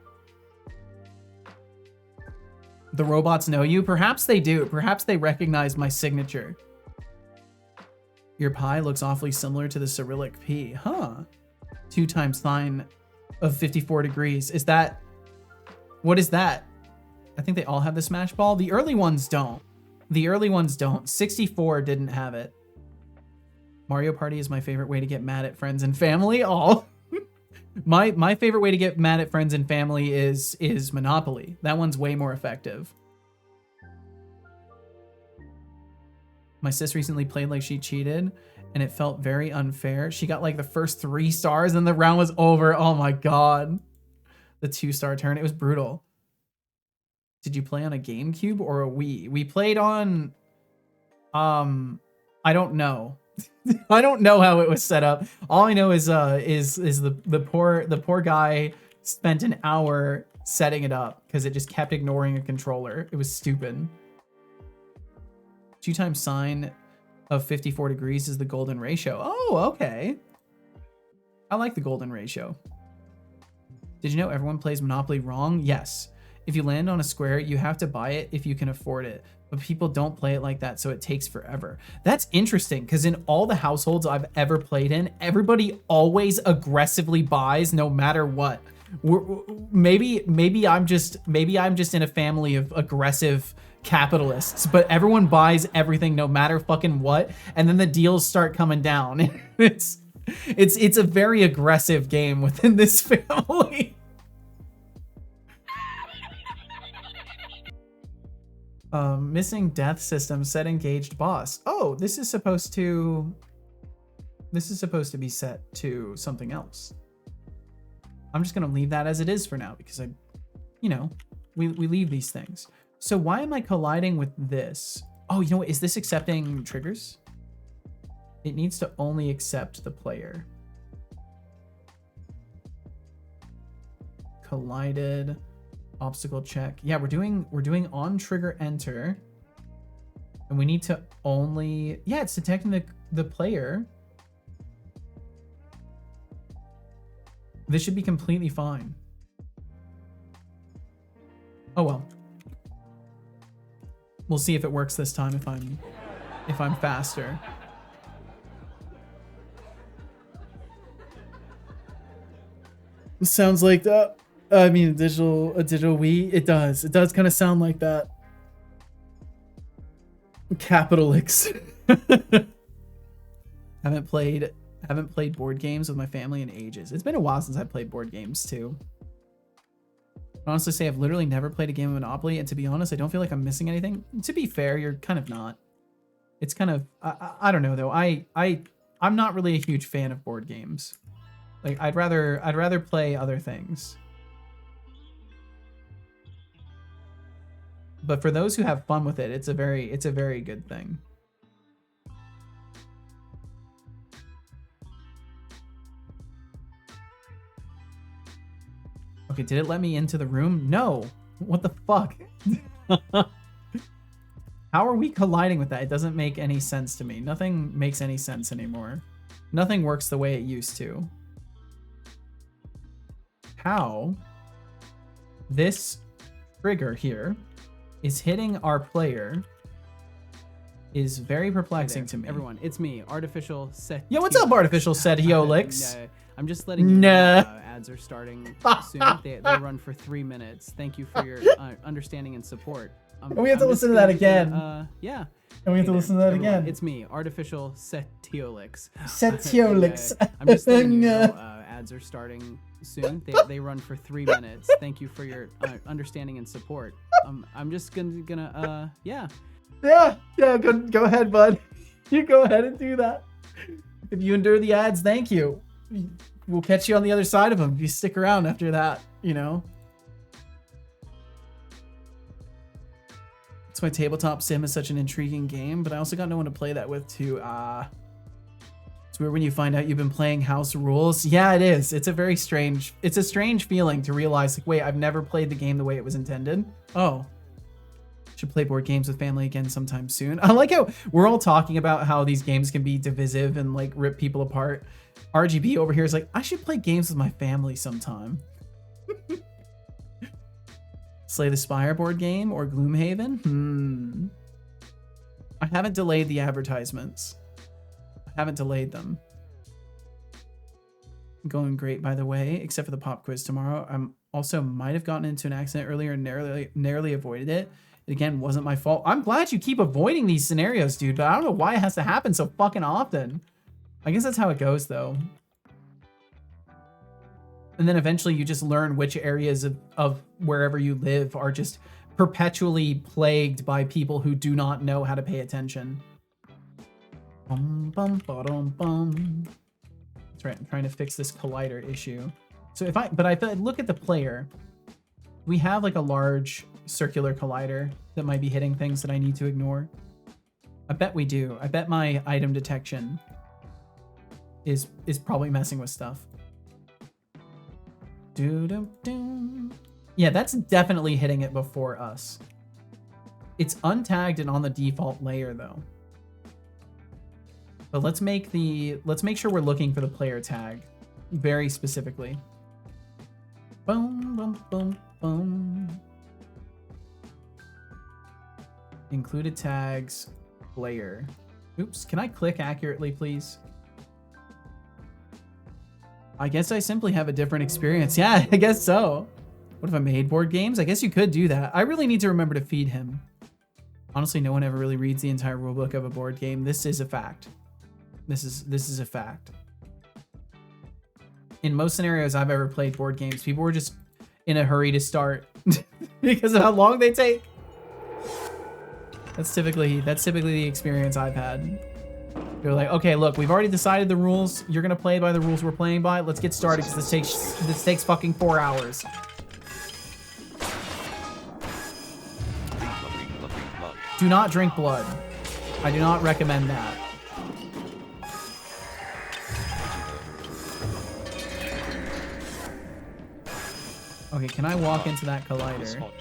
The robots know you? Perhaps they do. Perhaps they recognize my signature. Your pie looks awfully similar to the Cyrillic P. Huh. 2 times sine of 54 degrees. What is that? I think they all have the smash ball. The early ones don't. 64 didn't have it. Mario Party is my favorite way to get mad at friends and family. Oh. My favorite way to get mad at friends and family is Monopoly. That one's way more effective. My sis recently played like she cheated, and it felt very unfair. She got like the first 3 stars and the round was over. Oh my god. The 2-star turn. It was brutal. Did you play on a GameCube or a Wii? We played on I don't know. I don't know how it was set up. All I know is the poor guy spent an hour setting it up because it just kept ignoring a controller. It was stupid. 2 times sine of 54 degrees is the golden ratio. Oh, okay. I like the golden ratio. Did you know everyone plays Monopoly wrong? Yes. If you land on a square, you have to buy it if you can afford it. But people don't play it like that, so it takes forever. That's interesting, because in all the households I've ever played in, everybody always aggressively buys no matter what. Maybe I'm just in a family of aggressive capitalists, but everyone buys everything no matter fucking what, and then the deals start coming down. It's a very aggressive game within this family. Missing death system, set engaged boss. Oh, this is supposed to be set to something else. I'm just going to leave that as it is for now because you know, we leave these things. So why am I colliding with this? Oh, you know what? Is this accepting triggers? It needs to only accept the player. Collided, obstacle check. Yeah, we're doing on trigger enter. And we need to only, yeah, it's detecting the player. This should be completely fine. Oh well. We'll see if it works this time if I'm faster. Sounds like that. I mean, a digital Wii. It does. It does kind of sound like that. Capital X. haven't played board games with my family in ages. It's been a while since I played board games too. I honestly say I've literally never played a game of Monopoly, and to be honest, I don't feel like I'm missing anything. To be fair, you're kind of not. It's kind of I don't know though. I'm not really a huge fan of board games. Like I'd rather play other things. But for those who have fun with it, it's a very good thing. Okay, did it let me into the room? No. What the fuck? How are we colliding with that? It doesn't make any sense to me. Nothing makes any sense anymore. Nothing works the way it used to. How this trigger here is hitting our player is very perplexing to me. Everyone, it's me, Artificial Set. Yo, what's up, Artificial Setiolix? I'm just letting you know ads are starting soon. They run for 3 minutes. Thank you for your understanding and support. And we have to listen to that again. Yeah. And we have to listen to that again. It's me, Artificial Setiolix. Setiolix. I'm just letting you know ads are starting soon. They run for 3 minutes. Thank you for your understanding and support. I'm just gonna yeah. Yeah, go ahead, bud. You go ahead and do that. If you endure the ads, thank you. We'll catch you on the other side of them if you stick around after that, you know. That's why Tabletop Sim is such an intriguing game, but I also got no one to play that with too. It's weird when you find out you've been playing House Rules. Yeah, it is. It's a strange feeling to realize, like, wait, I've never played the game the way it was intended. Oh. Should play board games with family again sometime soon. I like how we're all talking about how these games can be divisive and like rip people apart. RGB over here is like, I should play games with my family sometime. Slay the Spire board game or Gloomhaven? I haven't delayed the advertisements. I haven't delayed them. Going great, by the way, except for the pop quiz tomorrow. I'm also might have gotten into an accident earlier and narrowly avoided it. Again, wasn't my fault. I'm glad you keep avoiding these scenarios, dude, but I don't know why it has to happen so fucking often. I guess that's how it goes, though. And then eventually you just learn which areas of wherever you live are just perpetually plagued by people who do not know how to pay attention. Bum, bum, ba-dum, bum. That's right, I'm trying to fix this collider issue. So if I look at the player, we have like a large circular collider that might be hitting things that I need to ignore. I bet we do. I bet my item detection is probably messing with stuff. Yeah, that's definitely hitting it before us. It's untagged and on the default layer though. But let's make sure we're looking for the player tag very specifically. Boom, boom, boom, boom. Included tags, player. Oops, can I click accurately, please? I guess I simply have a different experience. Yeah, I guess so. What if I made board games? I guess you could do that. I really need to remember to feed him. Honestly, no one ever really reads the entire rulebook of a board game. This is a fact. This is a fact. In most scenarios I've ever played board games, people were just in a hurry to start because of how long they take. That's typically the experience I've had. They're like, okay, look, we've already decided the rules. You're gonna play by the rules we're playing by. Let's get started because this takes fucking 4 hours. Do not drink blood. I do not recommend that. Okay, can I walk into that collider?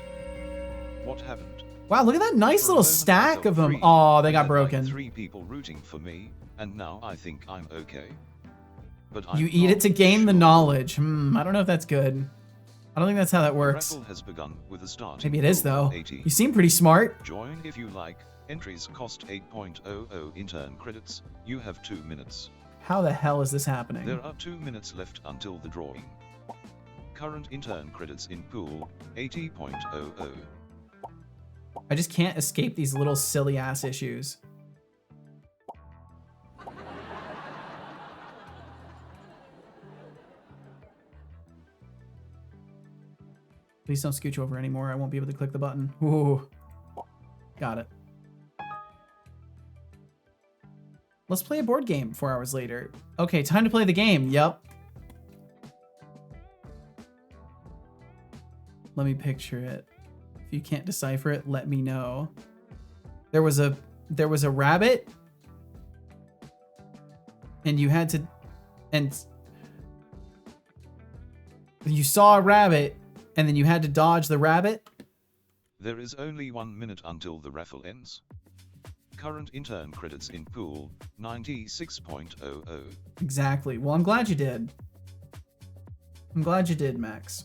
What happened? Wow, look at that nice For a little moment I stack felt of them. free. Oh, they I got had, like, broken. 3 people rooting for me, and now I think I'm okay. But I'm You eat it not to gain the sure. knowledge. I don't know if that's good. I don't think that's how that The works. raffle has begun with a start. Maybe it is though. 80. You seem pretty smart. Join if you like. Entries cost 8.00 intern credits. You have 2 minutes. How the hell is this happening? There are 2 minutes left until the drawing. Current intern credits in pool 80.00. I just can't escape these little silly ass issues. Please don't scooch over anymore. I won't be able to click the button. Ooh. Got it. Let's play a board game 4 hours later. Okay, time to play the game. Yep. Let me picture it. If you can't decipher it, let me know. There was a rabbit, and you had to, and you saw a rabbit, and then you had to dodge the rabbit. There is only 1 minute until the raffle ends. Current intern credits in pool 96.00. Exactly. Well, I'm glad you did. I'm glad you did, Max.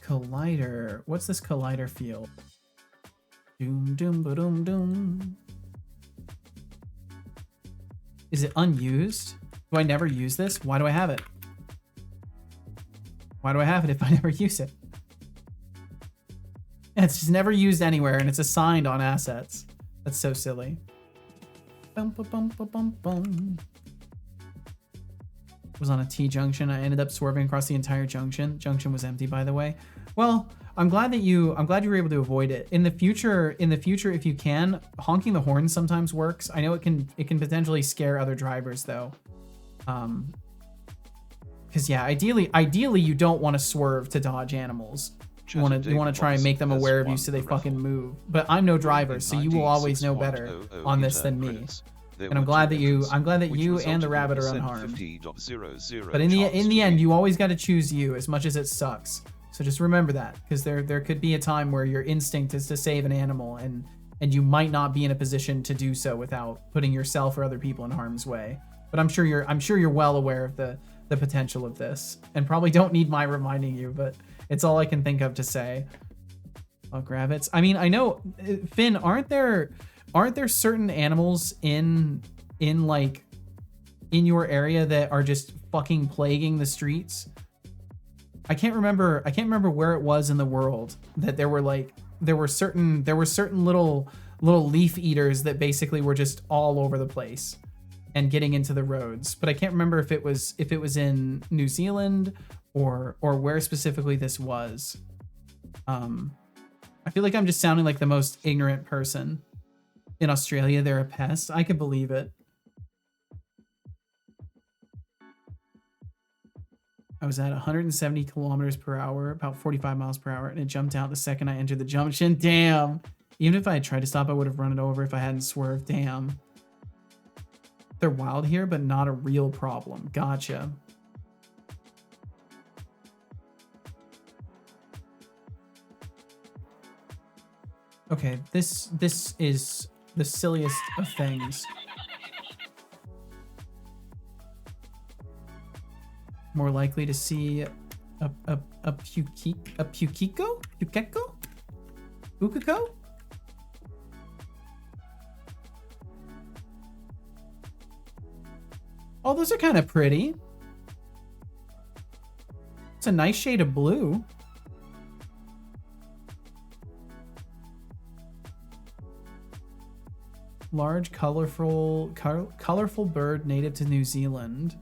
Collider. What's this collider field? Doom, doom, ba-doom, doom. Is it unused? Do I never use this? Why do I have it? Why do I have it if I never use it? It's just never used anywhere, and it's assigned on assets. That's so silly. Bum, bum, bum, bum, bum, bum. Was on a T junction. I ended up swerving across the entire junction. Junction was empty, by the way. Well, I'm glad you were able to avoid it. In the future, if you can, honking the horn sometimes works. I know it can potentially scare other drivers though. Because yeah, ideally you don't want to swerve to dodge animals. You want to try and make them aware of you so they fucking move. But I'm no driver, so you will always know better on this than me. And I'm glad that you and the rabbit are unharmed. But in the end, you always got to choose you, as much as it sucks. So just remember that, because there could be a time where your instinct is to save an animal, and you might not be in a position to do so without putting yourself or other people in harm's way. But I'm sure you're well aware of the potential of this, and probably don't need my reminding you. But it's all I can think of to say. Fuck rabbits. I mean, I know, Finn, aren't there certain animals in your area that are just fucking plaguing the streets? I can't remember where it was in the world that there were certain little leaf eaters that basically were just all over the place and getting into the roads. But I can't remember if it was in New Zealand or where specifically this was. I feel like I'm just sounding like the most ignorant person. In Australia, they're a pest. I could believe it. I was at 170 kilometers per hour, about 45 miles per hour, and it jumped out the second I entered the junction. Damn. Even if I had tried to stop, I would have run it over if I hadn't swerved. Damn. They're wild here, but not a real problem. Gotcha. Okay, this is the silliest of things. More likely to see a pukeko? Ukako? Oh, those are kind of pretty. It's a nice shade of blue. Large, colorful bird native to New Zealand.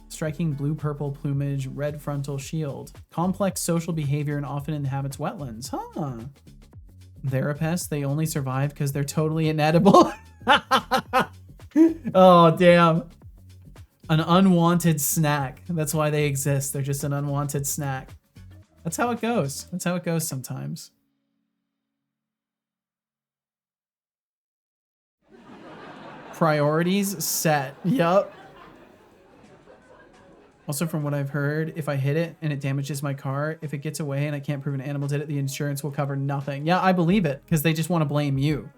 Striking blue-purple plumage, red frontal shield. Complex social behavior and often inhabits wetlands. Huh. They're a pest. They only survive because they're totally inedible. Oh, damn. An unwanted snack. That's why they exist. They're just an unwanted snack. That's how it goes. That's how it goes sometimes. Priorities set. Yup. Also, from what I've heard, if I hit it and it damages my car, if it gets away and I can't prove an animal did it, the insurance will cover nothing. Yeah, I believe it, because they just want to blame you.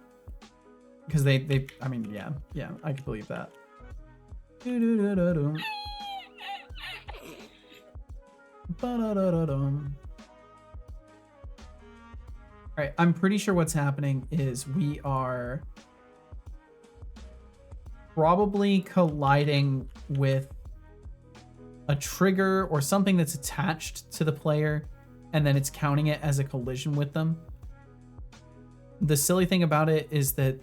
Because I mean, yeah, I can believe that. Alright, I'm pretty sure what's happening is we are probably colliding with a trigger or something that's attached to the player, and then it's counting it as a collision with them. The silly thing about it is that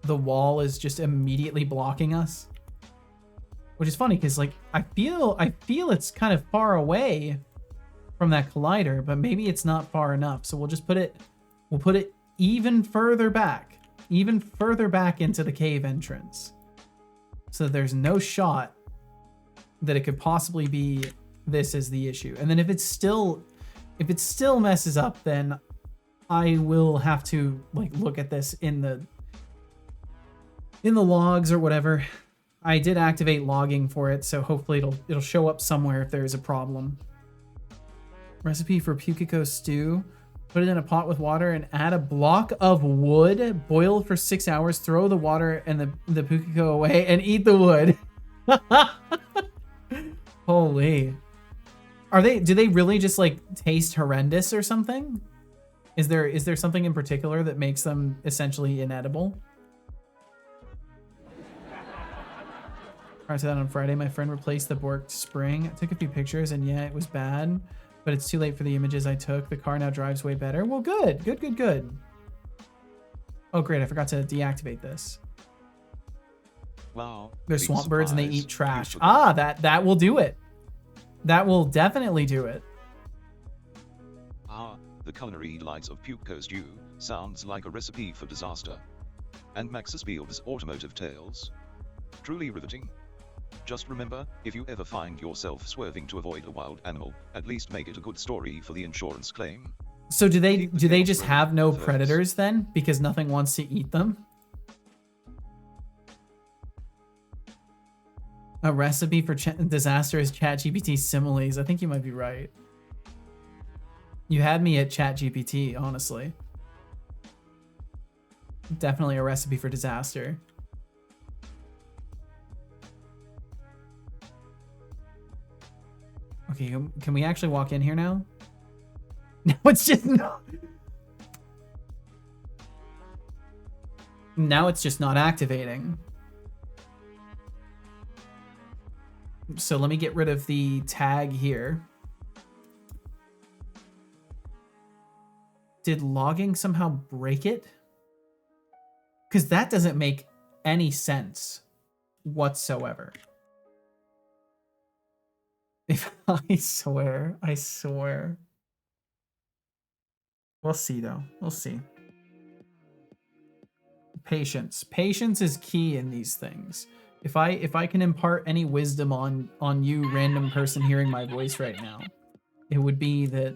the wall is just immediately blocking us, which is funny because like I feel it's kind of far away from that collider, but maybe it's not far enough. So we'll just put it even further back into the cave entrance, so that there's no shot that it could possibly be this is the issue. And then if it still messes up, then I will have to like look at this in the logs or whatever. I did activate logging for it, so hopefully it'll show up somewhere if there is a problem. Recipe for Pukiko stew. Put it in a pot with water and add a block of wood. Boil for 6 hours. Throw the water and the Pukiko away and eat the wood. Holy. Do they really just like taste horrendous or something? Is there something in particular that makes them essentially inedible? Prior to that, on Friday, my friend replaced the borked spring. I took a few pictures and yeah, it was bad, but it's too late for the images I took. The car now drives way better. Well, good. Oh, great. I forgot to deactivate this. Wow. They're swamp birds and they eat trash. Ah, that will do it. That will definitely do it. Ah, the culinary delights of Pukiko stew sounds like a recipe for disaster. And Max Spiel's automotive tales. Truly riveting. Just remember, if you ever find yourself swerving to avoid a wild animal, at least make it a good story for the insurance claim. So do they just have no predators then, because nothing wants to eat them? A recipe for disaster is ChatGPT similes. I think you might be right. You had me at ChatGPT, honestly. Definitely a recipe for disaster. Okay, can we actually walk in here now? No, it's just no. Now it's just not activating. So let me get rid of the tag here. Did logging somehow break it? Because that doesn't make any sense whatsoever. If I swear. We'll see though. We'll see. Patience. Patience is key in these things. If I can impart any wisdom on you, random person hearing my voice right now, it would be that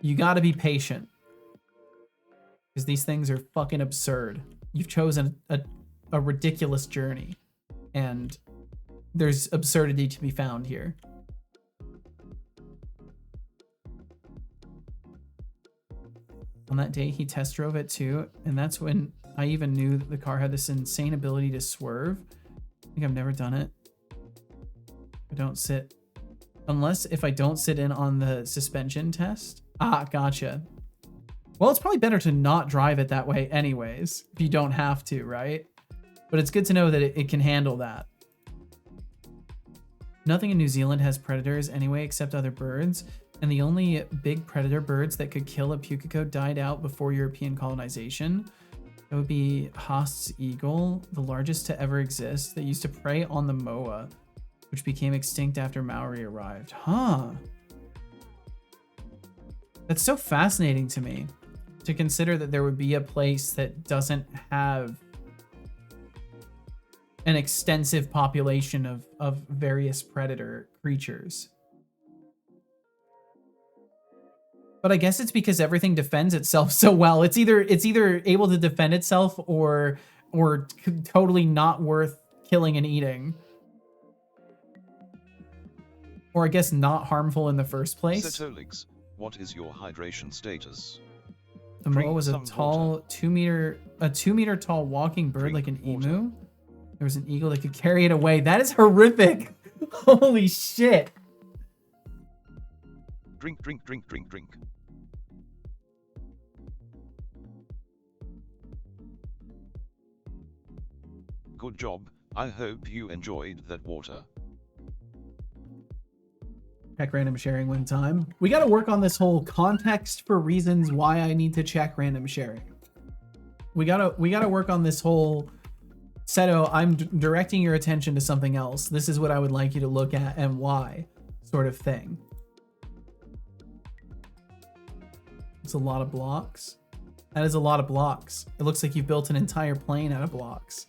you gotta be patient. Because these things are fucking absurd. You've chosen a ridiculous journey. And there's absurdity to be found here. On that day, he test drove it too, and that's when I even knew that the car had this insane ability to swerve. I think I've never done it. I don't sit... Unless if I don't sit in on the suspension test. Ah, gotcha. Well, it's probably better to not drive it that way anyways, if you don't have to, right? But it's good to know that it can handle that. Nothing in New Zealand has predators anyway, except other birds. And the only big predator birds that could kill a Pukiko died out before European colonization. That would be Haast's eagle, the largest to ever exist, that used to prey on the moa, which became extinct after Maori arrived. Huh. That's so fascinating to me. to consider that there would be a place that doesn't have an extensive population of various predator creatures. But I guess it's because everything defends itself so well. It's either able to defend itself or totally not worth killing and eating. Or I guess not harmful in the first place. Setolix, what is your hydration status? The moa Drink was a some tall water. 2 meter tall walking bird Drink like an water. emu. There was an eagle that could carry it away. That is horrific. Holy shit. Drink, drink, drink, drink, drink. Good job. I hope you enjoyed that water. Check random sharing one time. We got to work on this whole context for reasons why I need to check random sharing. We gotta work on this whole Seto, I'm directing your attention to something else. This is what I would like you to look at and why, sort of thing. It's a lot of blocks. That is a lot of blocks. It looks like you've built an entire plane out of blocks.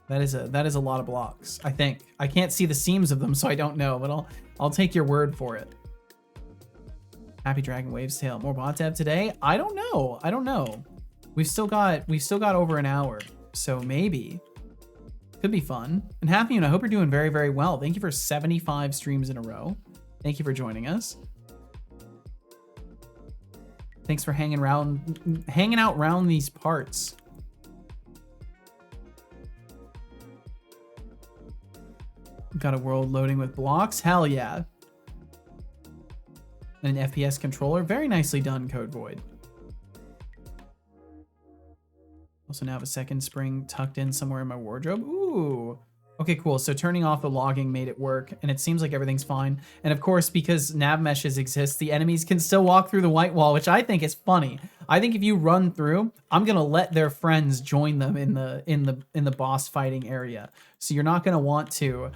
That is a lot of blocks, I think. I can't see the seams of them, so I don't know, but I'll take your word for it. Happy Dragon Waves Tail. More bot dev today? I don't know. We've still got over an hour, so maybe. Could be fun. And Happy, and I hope you're doing very, very well. Thank you for 75 streams in a row. Thank you for joining us. Thanks for hanging out around these parts. Got a world loading with blocks. Hell yeah. And an FPS controller. Very nicely done, Code Void. Also now have a second spring tucked in somewhere in my wardrobe. Ooh. Okay, cool. So turning off the logging made it work, and it seems like everything's fine. And of course, because nav meshes exist, the enemies can still walk through the white wall, which I think is funny. I think if you run through, I'm gonna let their friends join them in the boss fighting area. So you're not gonna want to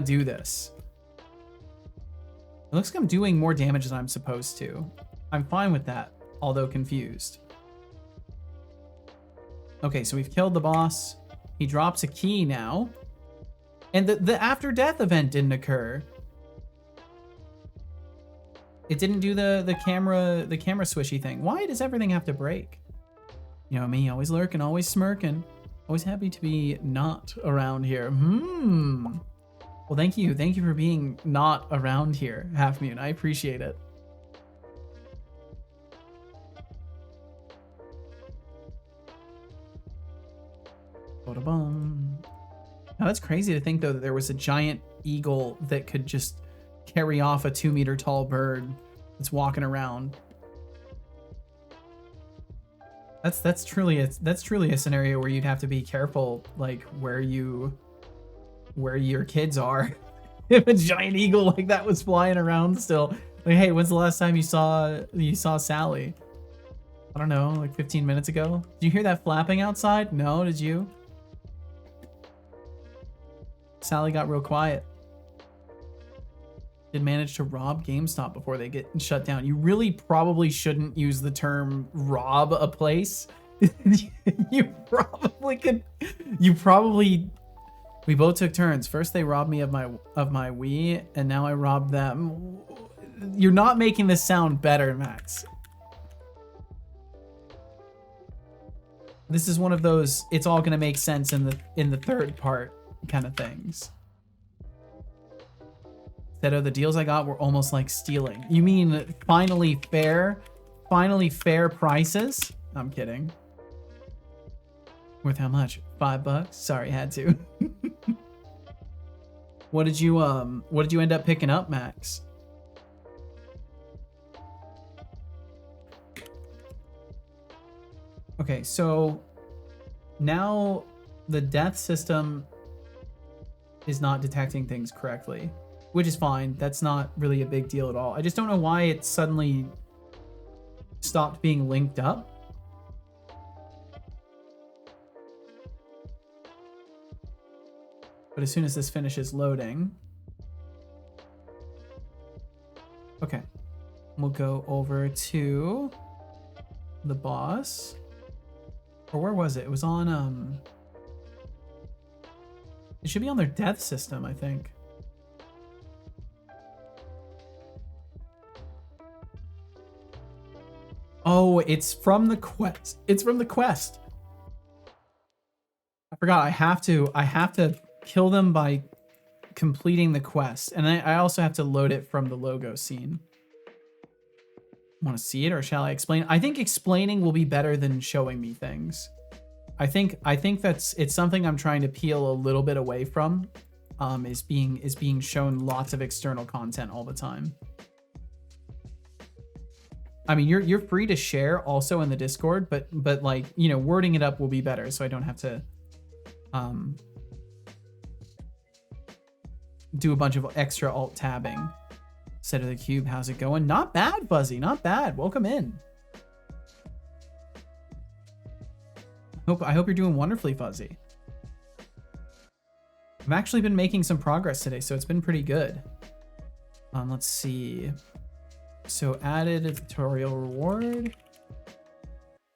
do this. It looks like I'm doing more damage than I'm supposed to. I'm fine with that, although confused. Okay, so we've killed the boss. He drops a key now. And the after death event didn't occur. It didn't do the camera swishy thing. Why does everything have to break? You know me, always lurking, always smirking. Always happy to be not around here. Well, thank you. Thank you for being not around here, Half Moon. I appreciate it. Now that's crazy to think though that there was a giant eagle that could just carry off a 2 meter tall bird that's walking around. That's truly a scenario where you'd have to be careful, like where your kids are. If a giant eagle like that was flying around still, like, hey, when's the last time you saw Sally? I don't know, like 15 minutes ago. Did you hear that flapping outside? No, did you? Sally got real quiet. Did manage to rob GameStop before they get shut down. You really probably shouldn't use the term rob a place. You probably could. We both took turns. First they robbed me of my Wii, and now I robbed them. You're not making this sound better, Max. This is one of those it's all gonna make sense in the third part kind of things. That the deals I got were almost like stealing. You mean finally fair prices? I'm kidding. Worth how much? $5? Sorry, had to. What did you end up picking up, Max? Okay, so now the death system is not detecting things correctly, which is fine. That's not really a big deal at all. I just don't know why it suddenly stopped being linked up. But as soon as this finishes loading. Okay. We'll go over to the boss. Or where was it? It was on, it should be on their death system, I think. Oh, it's from the quest. It's from the quest. I forgot. I have to kill them by completing the quest. And I also have to load it from the logo scene. Want to see it, or shall I explain? I think explaining will be better than showing me things. I think it's something I'm trying to peel a little bit away from. Is being shown lots of external content all the time. I mean, you're free to share also in the Discord, but like, you know, wording it up will be better, so I don't have to do a bunch of extra alt tabbing. Set of the cube, how's it going? Not bad, Fuzzy, not bad. Welcome in. I hope you're doing wonderfully, Fuzzy. I've actually been making some progress today, so it's been pretty good. Let's see. So added a tutorial reward.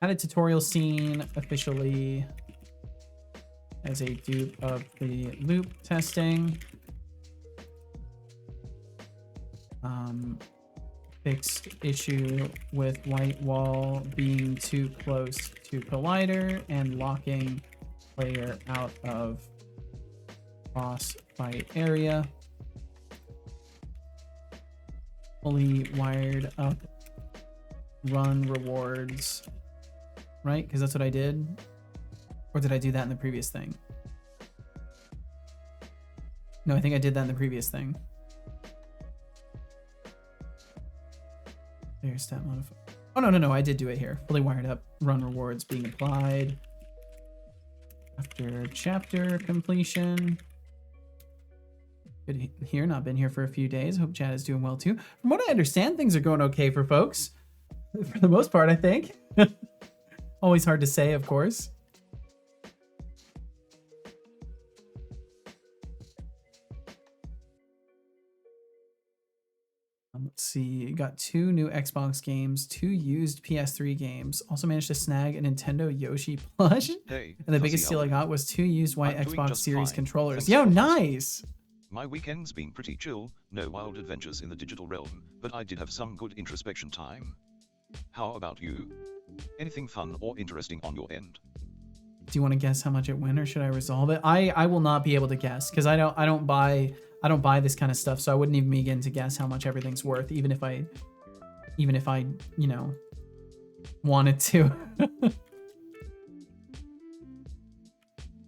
Added tutorial scene officially as a dupe of the loop testing. Fixed issue with white wall being too close to collider and locking player out of boss fight area. Fully wired up run rewards, right? Because that's what I did. Or did I do that in the previous thing? No, I think I did that in the previous thing. There's stat modifier. Oh, no, I did do it here. Fully wired up run rewards being applied after chapter completion. Good here, not been here for a few days. Hope chat is doing well too. From what I understand, things are going okay for folks. For the most part, I think. Always hard to say, of course. Let's see, got 2 new Xbox games, 2 used PS3 games. Also managed to snag a Nintendo Yoshi plush. Hey, and the biggest steal I got was 2 used white I'm doing Xbox just Series fine. controllers. Thanks Yo, for nice! My weekend's been pretty chill, no wild adventures in the digital realm, but I did have some good introspection time. How about you? Anything fun or interesting on your end? Do you want to guess how much it went, or should I resolve it? I will not be able to guess because I don't buy this kind of stuff, so I wouldn't even begin to guess how much everything's worth, even if I you know, wanted to.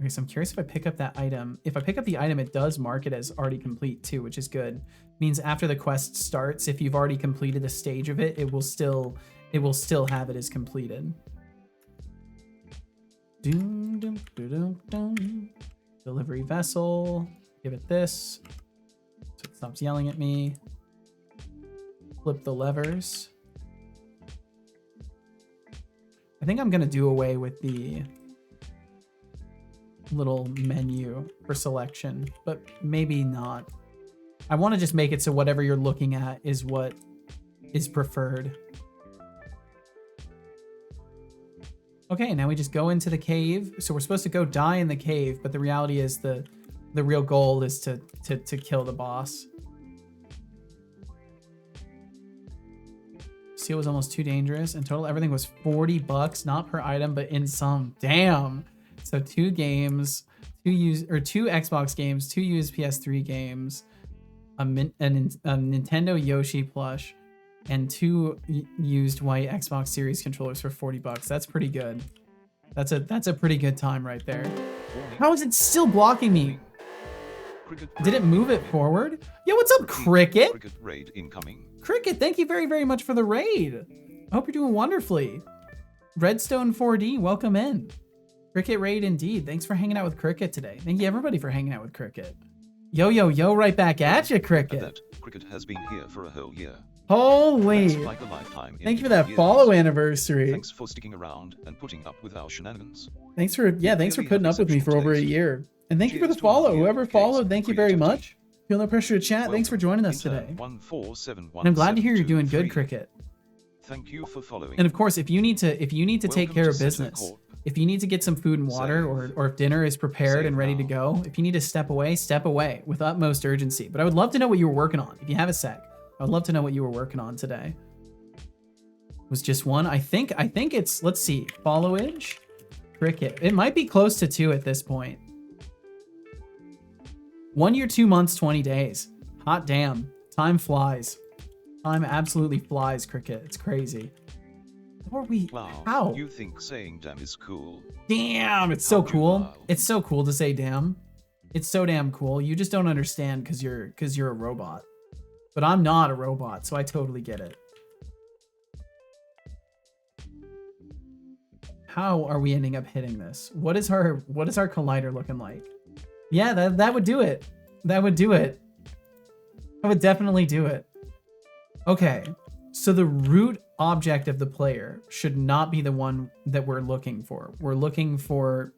Okay, so I'm curious if I pick up that item. If I pick up the item, it does mark it as already complete too, which is good. Means after the quest starts, if you've already completed a stage of it, it will still have it as completed. Doom, doom, doom, doom. Delivery vessel. Give it this. So it stops yelling at me. Flip the levers. I think I'm gonna do away with the little menu for selection, but maybe not. I want to just make it so whatever you're looking at is what is preferred. Okay, now we just go into the cave. So we're supposed to go die in the cave, but the reality is the real goal is to kill the boss. Seal was almost too dangerous. In total, everything was $40, not per item, but in some. Damn. So 2 games, 2 Xbox games, 2 used PS3 games, a Nintendo Yoshi plush, and 2 used white Xbox Series controllers for $40. That's pretty good. That's a pretty good time right there. How is it still blocking me? Did it move it forward? Yo, what's up, Cricket? Cricket raid incoming. Cricket, thank you very, very much for the raid. I hope you're doing wonderfully. Redstone 4D, welcome in. Cricket raid indeed. Thanks for hanging out with Cricket today. Thank you everybody for hanging out with Cricket. Yo, right back at you, Cricket. That Cricket has been here for a whole year. Holy. That's like a lifetime. Thank you for that follow anniversary. Thanks for sticking around and putting up with our shenanigans. Thanks for putting up with me for over a year. And thank you for the follow. Whoever followed, thank you very much. Feel no pressure to chat. Thanks for joining us today. And I'm glad to hear you're doing good, Cricket. Thank you for following. And of course, if you need to take care of business, if you need to get some food and water, or if dinner is prepared and ready to go, if you need to step away with utmost urgency. But I would love to know what you were working on. If you have a sec, I would love to know what you were working on today. It was just one. I think it's, let's see, followage, Cricket. It might be close to 2 at this point. 1 year, 2 months, 20 days. Hot damn. Time flies. Time absolutely flies, Cricket. It's crazy. How are we? Wow. How? You think saying damn is cool? Damn, it's so cool. Wow. It's so cool to say damn. It's so damn cool. You just don't understand because you're a robot. But I'm not a robot, so I totally get it. How are we ending up hitting this? What is our collider looking like? Yeah, that would do it. That would do it. That would definitely do it. Okay, so the root object of the player should not be the one that we're looking for. We're looking for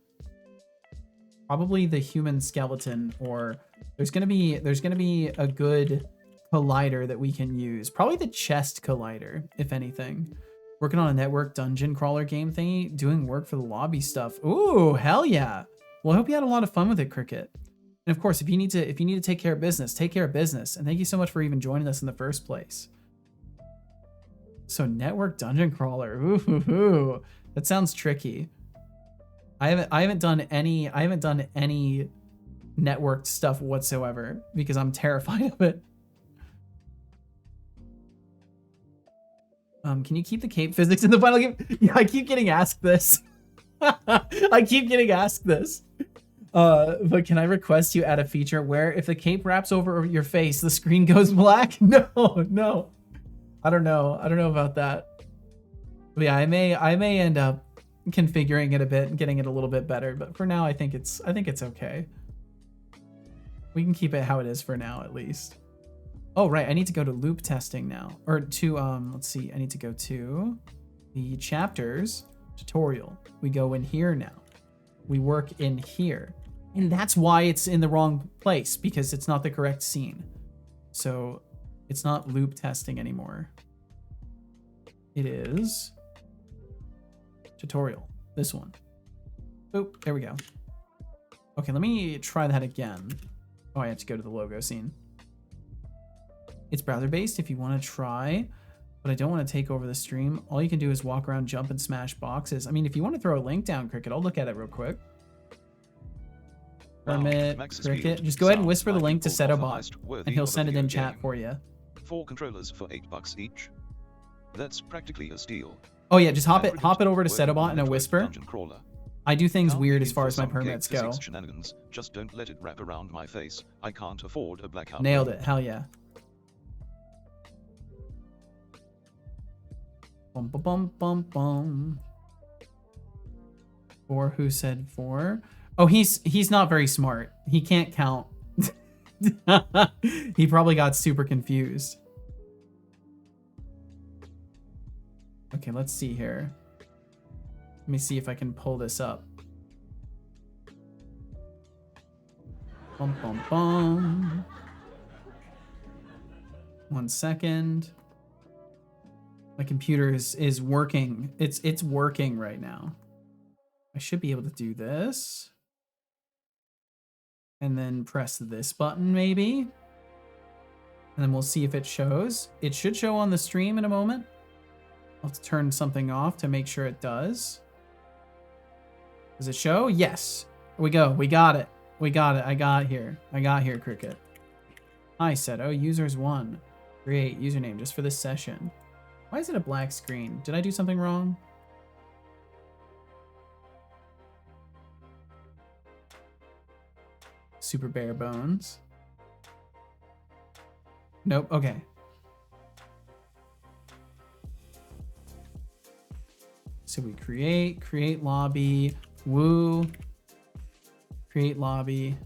probably the human skeleton, or there's gonna be a good collider that we can use. Probably the chest collider, if anything. Working on a network dungeon crawler game thingy, doing work for the lobby stuff. Ooh, hell yeah. Well, I hope you had a lot of fun with it, Cricket. And of course, if you need to take care of business, take care of business. And thank you so much for even joining us in the first place. So network dungeon crawler. Ooh, that sounds tricky. I haven't done any networked stuff whatsoever because I'm terrified of it. Can you keep the cape physics in the final game? Yeah, I keep getting asked this. I keep getting asked this. But can I request you add a feature where if the cape wraps over your face, the screen goes black? No. I don't know about that. But yeah, I may end up configuring it a bit and getting it a little bit better. But for now, I think it's okay. We can keep it how it is for now, at least. Oh, right. I need to go to loop testing now, or to let's see. I need to go to the chapters tutorial. We go in here now. We work in here. And that's why it's in the wrong place, because it's not the correct scene. So it's not loop testing anymore. It is tutorial. This one. Boop, there we go. Okay, let me try that again. Oh, I have to go to the logo scene. It's browser-based if you want to try, but I don't want to take over the stream. All you can do is walk around, jump, and smash boxes. I mean, if you want to throw a link down, Cricket, I'll look at it real quick. Permit, Cricket. Just go ahead and whisper the link to Setobot, and he'll send it in chat for you. 4 controllers for $8 each. That's practically a steal. Oh yeah, just hop it over to Setobot in a whisper. I do things weird as far as my permits go. Shenanigans. Just don't let it wrap around my face. I can't afford a blackout. Nailed it. Hell yeah. Bum bum bum bum bum. 4, who said 4? Oh, he's not very smart. He can't count. He probably got super confused. Okay, let's see here. Let me see if I can pull this up. Bum bum bum. 1 second. My computer is working. It's working right now. I should be able to do this. And then press this button maybe. And then we'll see if it shows. It should show on the stream in a moment. Let's turn something off to make sure it does. Does it show? Yes. Here we go. We got it. We got it. I got here, Cricket. Hi, Seto. Users 1. Create username just for this session. Why is it a black screen? Did I do something wrong? Super bare bones. Nope. Okay. So we create lobby, woo, create lobby,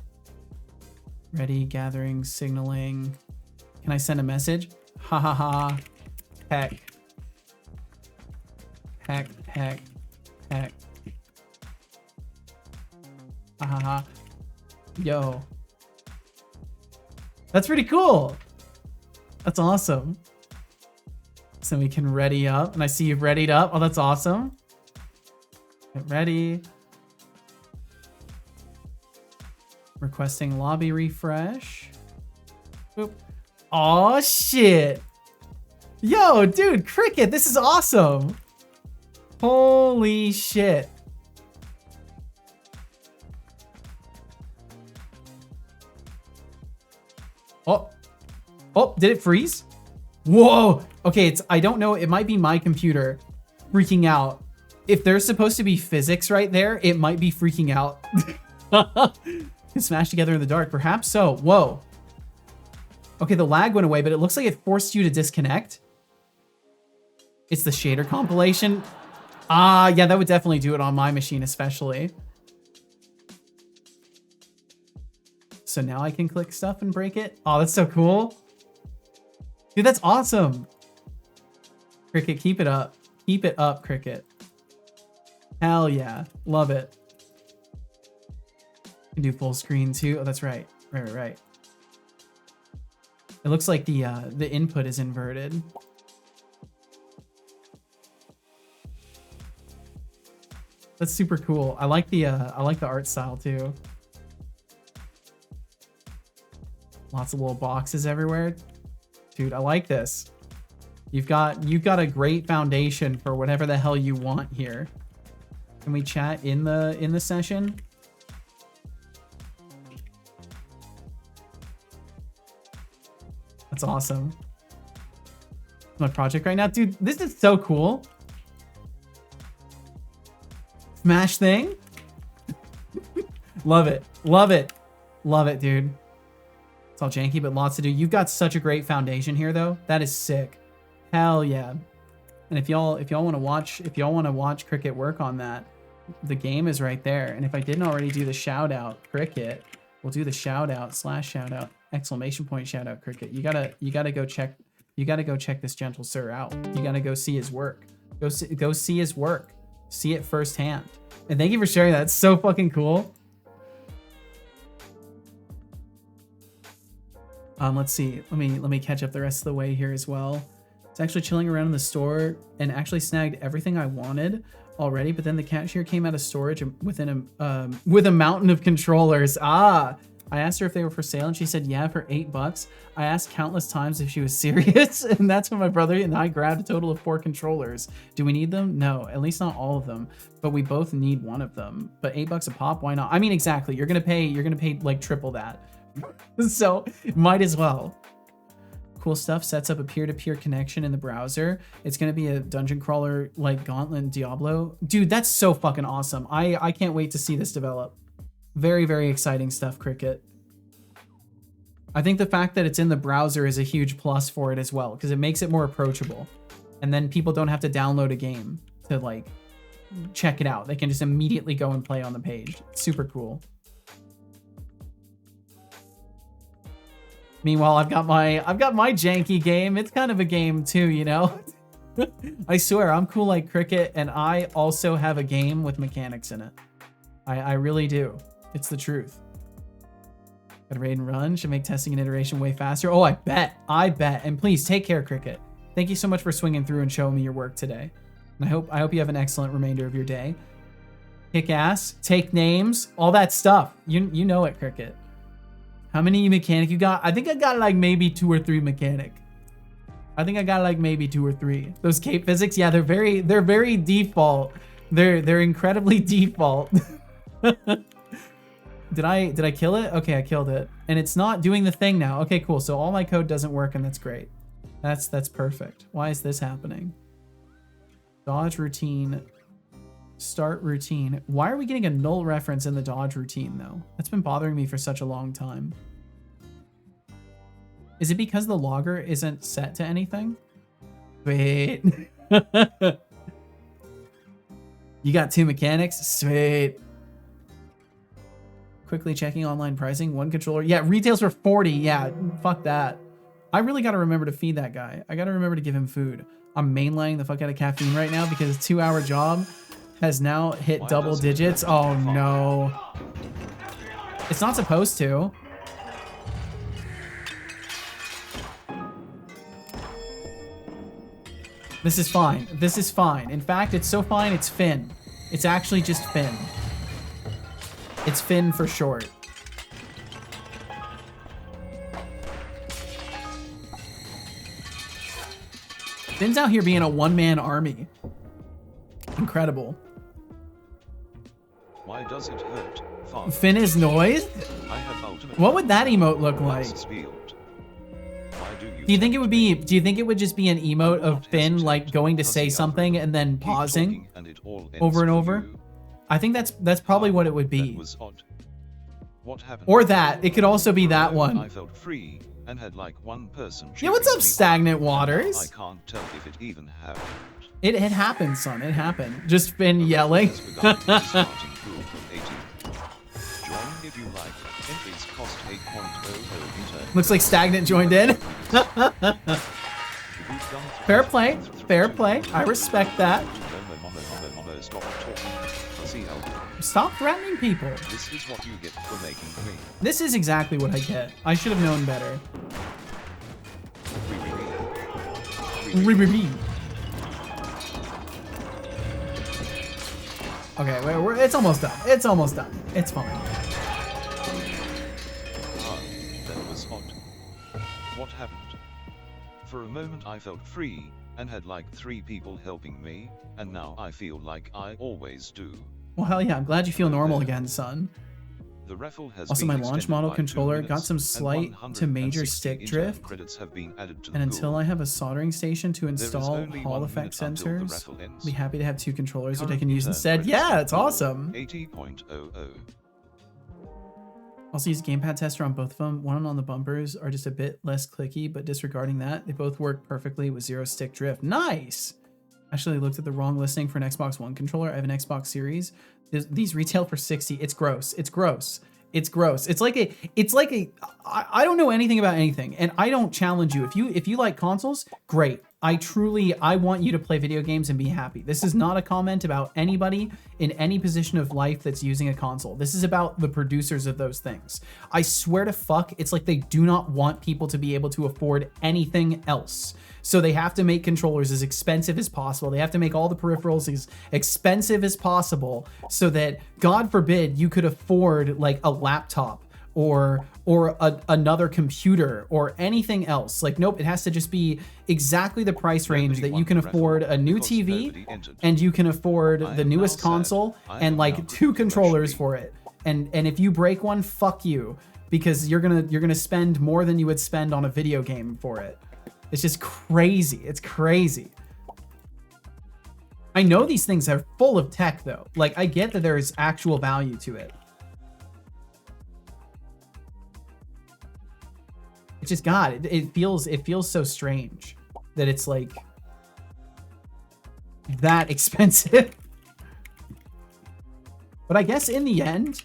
ready, gathering, signaling. Can I send a message? Ha ha ha, heck, heck, heck, heck. Ha ha ha. Yo. That's pretty cool. That's awesome. So we can ready up, and I see you've readied up. Oh, that's awesome. Get ready. Requesting lobby refresh. Boop. Oh shit. Yo, dude, Cricket, this is awesome. Holy shit. Oh. Oh, did it freeze? Whoa. Okay, I don't know. It might be my computer freaking out. If there's supposed to be physics right there, it might be freaking out. Smash together in the dark. Perhaps so. Whoa. Okay, the lag went away, but it looks like it forced you to disconnect. It's the shader compilation. Ah, yeah, that would definitely do it on my machine, especially. So now I can click stuff and break it. Oh, that's so cool. Dude, that's awesome. Cricket, keep it up. Keep it up, Cricket. Hell yeah. Love it. You can do full screen too. Oh, that's right. Right. It looks like the input is inverted. That's super cool. I like the art style too. Lots of little boxes everywhere. Dude, I like this. You've got a great foundation for whatever the hell you want here. Can we chat in the session? That's awesome. My project right now, dude, this is so cool. Smash thing. Love it. Love it. Love it, dude. It's all janky, but lots to do. You've got such a great foundation here, though. That is sick. Hell yeah. And if y'all want to watch Cricket work on that, the game is right there. And if I didn't already do the shout out, Cricket, we'll do the shout out / shout out exclamation point shout out Cricket. You gotta go check this gentle sir out. You gotta go see his work. Go see his work. See it firsthand. And thank you for sharing that. It's so fucking cool. Let's see. Let me catch up the rest of the way here as well. It's actually chilling around in the store and actually snagged everything I wanted already, but then the cashier came out of storage with a mountain of controllers. Ah, I asked her if they were for sale and she said, yeah, for $8. I asked countless times if she was serious, and that's when my brother and I grabbed a total of 4 controllers. Do we need them? No, at least not all of them, but we both need one of them. But $8 a pop, why not? I mean, exactly. You're gonna pay like triple that. So might as well. Cool stuff. Sets up a peer-to-peer connection in the browser. It's gonna be a dungeon crawler like Gauntlet Diablo. Dude, that's so fucking awesome. I can't wait to see this develop. Very, very exciting stuff, Cricket. I think the fact that it's in the browser is a huge plus for it as well, because it makes it more approachable. And then people don't have to download a game to like check it out. They can just immediately go and play on the page. Super cool. Meanwhile, I've got my janky game. It's kind of a game too, you know? I swear, I'm cool like Cricket, and I also have a game with mechanics in it. I really do. It's the truth. Gotta raid and run. Should make testing and iteration way faster. Oh, I bet. And please take care, Cricket. Thank you so much for swinging through and showing me your work today. And I hope you have an excellent remainder of your day. Kick ass, take names, all that stuff. You know it, Cricket. How many mechanic you got? I think I got like maybe 2 or 3 mechanic. I think I got like maybe 2 or 3. Those cape physics, yeah, they're very default. They're incredibly default. Did I kill it? Okay, I killed it. And it's not doing the thing now. Okay, cool. So all my code doesn't work, and that's great. That's perfect. Why is this happening? Dodge routine. Start routine. Why are we getting a null reference in the dodge routine though? That's been bothering me for such a long time. Is it because the logger isn't set to anything? Sweet. You got 2 mechanics? Sweet. Quickly checking online pricing. 1 controller. Yeah, retails for 40. Yeah, fuck that. I really got to remember to feed that guy. I got to remember to give him food. I'm mainlining the fuck out of caffeine right now because a 2-hour job has now hit double digits. Oh no. It's not supposed to. This is fine. This is fine. In fact, it's so fine, it's Finn. It's actually just Finn. It's Finn for short. Finn's out here being a one-man army. Incredible. Why does it hurt? Father? Finn is noise? I have ultimate What would that emote look like? Master's field. Why Do you think it would be, do you think it would just be an emote of Finn like going to say something and then Keep pausing talking and it all ends over and for over? you. I think that's probably what it would That be. was odd. What happened? Or that. It could also be that I one. felt free and had like one person. Yeah, what's cheering up, me on. Stagnant I Waters? can't tell if it even happened. It happened, son. It happened. Just Finn yelling. Has begun with a starting pool of 80. Join if you like. Entries cost 8.00 in turn. Looks like Stagnant joined in. We've done Fair play. Fair play. I respect that. Stop talking. See how Stop threatening people. this is what you get for making me. This is exactly what I get. I should have known better. Okay, it's almost done. It's almost done. It's fine. Ah, that was odd. What happened? For a moment I felt free, and had like 3 people helping me, and now I feel like I always do. Well, hell yeah. I'm glad you feel normal again, son. The raffle has Also, been my launch extended model by 2 controller got minutes, some and slight to major 160 stick in-turn drift. credits have been added to the And until pool. I have a soldering station to There is install only Hall 1 effect minute until the sensors, raffle ends. be happy to have 2 controllers which I Current can use in-turn instead. credits Yeah, to it's the pool, awesome. 80.00. Also use gamepad tester on both of them. One on the bumpers are just a bit less clicky, but disregarding that, they both work perfectly with 0 stick drift. Nice! Actually, I looked at the wrong listing for an Xbox One controller. I have an Xbox Series. These retail for 60. It's gross. It's gross. It's gross. It's like I don't know anything about anything, and I don't challenge you. If you like consoles, great. I want you to play video games and be happy. This is not a comment about anybody in any position of life that's using a console. This is about the producers of those things. I swear to fuck, it's like they do not want people to be able to afford anything else. So they have to make controllers as expensive as possible. They have to make all the peripherals as expensive as possible so that, God forbid, you could afford like a laptop or another computer or anything else. Like, nope, it has to just be exactly the price range that you can afford a new TV and you can afford the newest console and like 2 controllers for it. And if you break one, fuck you, because you're gonna spend more than you would spend on a video game for it. It's just crazy. It's crazy. I know these things are full of tech though. Like, I get that there is actual value to it. It's just, God, it feels so strange that it's like that expensive. But I guess in the end,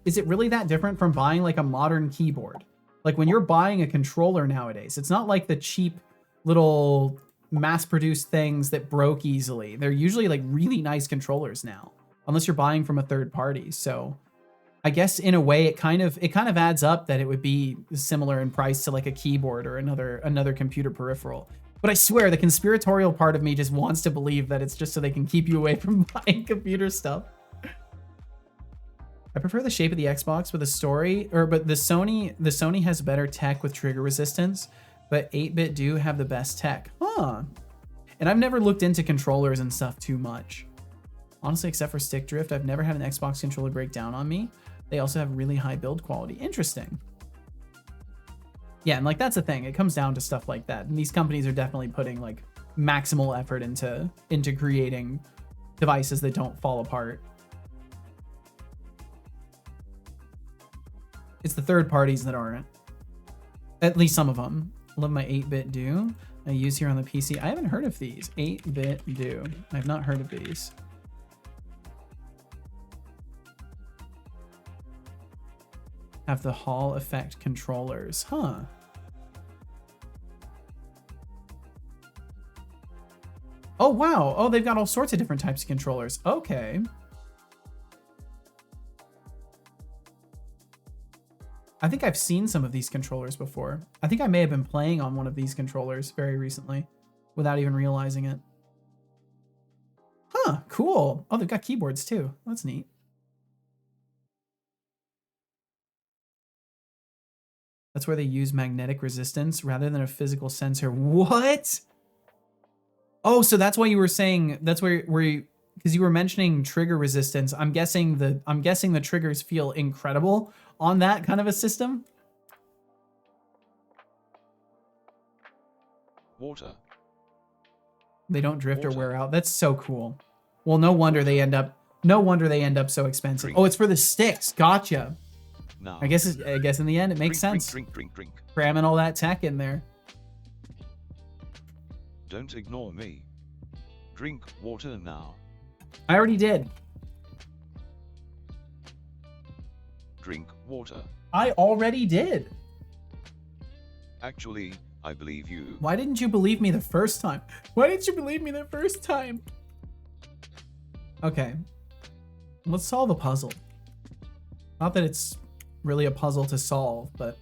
is it really that different from buying like a modern keyboard? Like when you're buying a controller nowadays, it's not like the cheap little mass-produced things that broke easily. They're usually like really nice controllers now, unless you're buying from a third party. So I guess in a way it kind of adds up that it would be similar in price to like a keyboard or another computer peripheral. But I swear the conspiratorial part of me just wants to believe that it's just so they can keep you away from buying computer stuff. I prefer the shape of the Xbox with a story, but the Sony has better tech with trigger resistance, but 8-bit do have the best tech. Huh. And I've never looked into controllers and stuff too much. Honestly, except for stick drift, I've never had an Xbox controller break down on me. They also have really high build quality. Interesting. Yeah, and like that's the thing. It comes down to stuff like that. And these companies are definitely putting like maximal effort into creating devices that don't fall apart. It's the third parties that aren't. At least some of them. I love my 8-bit do. I use here on the PC. I haven't heard of these. 8-bit do. I have not heard of these. Have the Hall effect controllers. Huh. Oh, wow. Oh, they've got all sorts of different types of controllers. Okay. I think I've seen some of these controllers before. I think I may have been playing on one of these controllers very recently without even realizing it. Huh, cool. Oh, they've got keyboards too. That's neat. That's where they use magnetic resistance rather than a physical sensor. What? Oh, so that's why you were saying, that's where because you were mentioning trigger resistance. I'm guessing the triggers feel incredible on that kind of a system. Water. They don't drift or Water. wear out. That's so cool. Well, no wonder they end up so expensive. Drink. Oh, it's for the sticks. Gotcha. Now. I guess in the end it makes sense. Drink. Cramming all that tech in there. Don't ignore me. Drink water now. I already did. Drink water. I already did. Actually, I believe you. Why didn't you believe me the first time? Why didn't you believe me the first time? Okay. Let's solve a puzzle. Not that it's really a puzzle to solve, but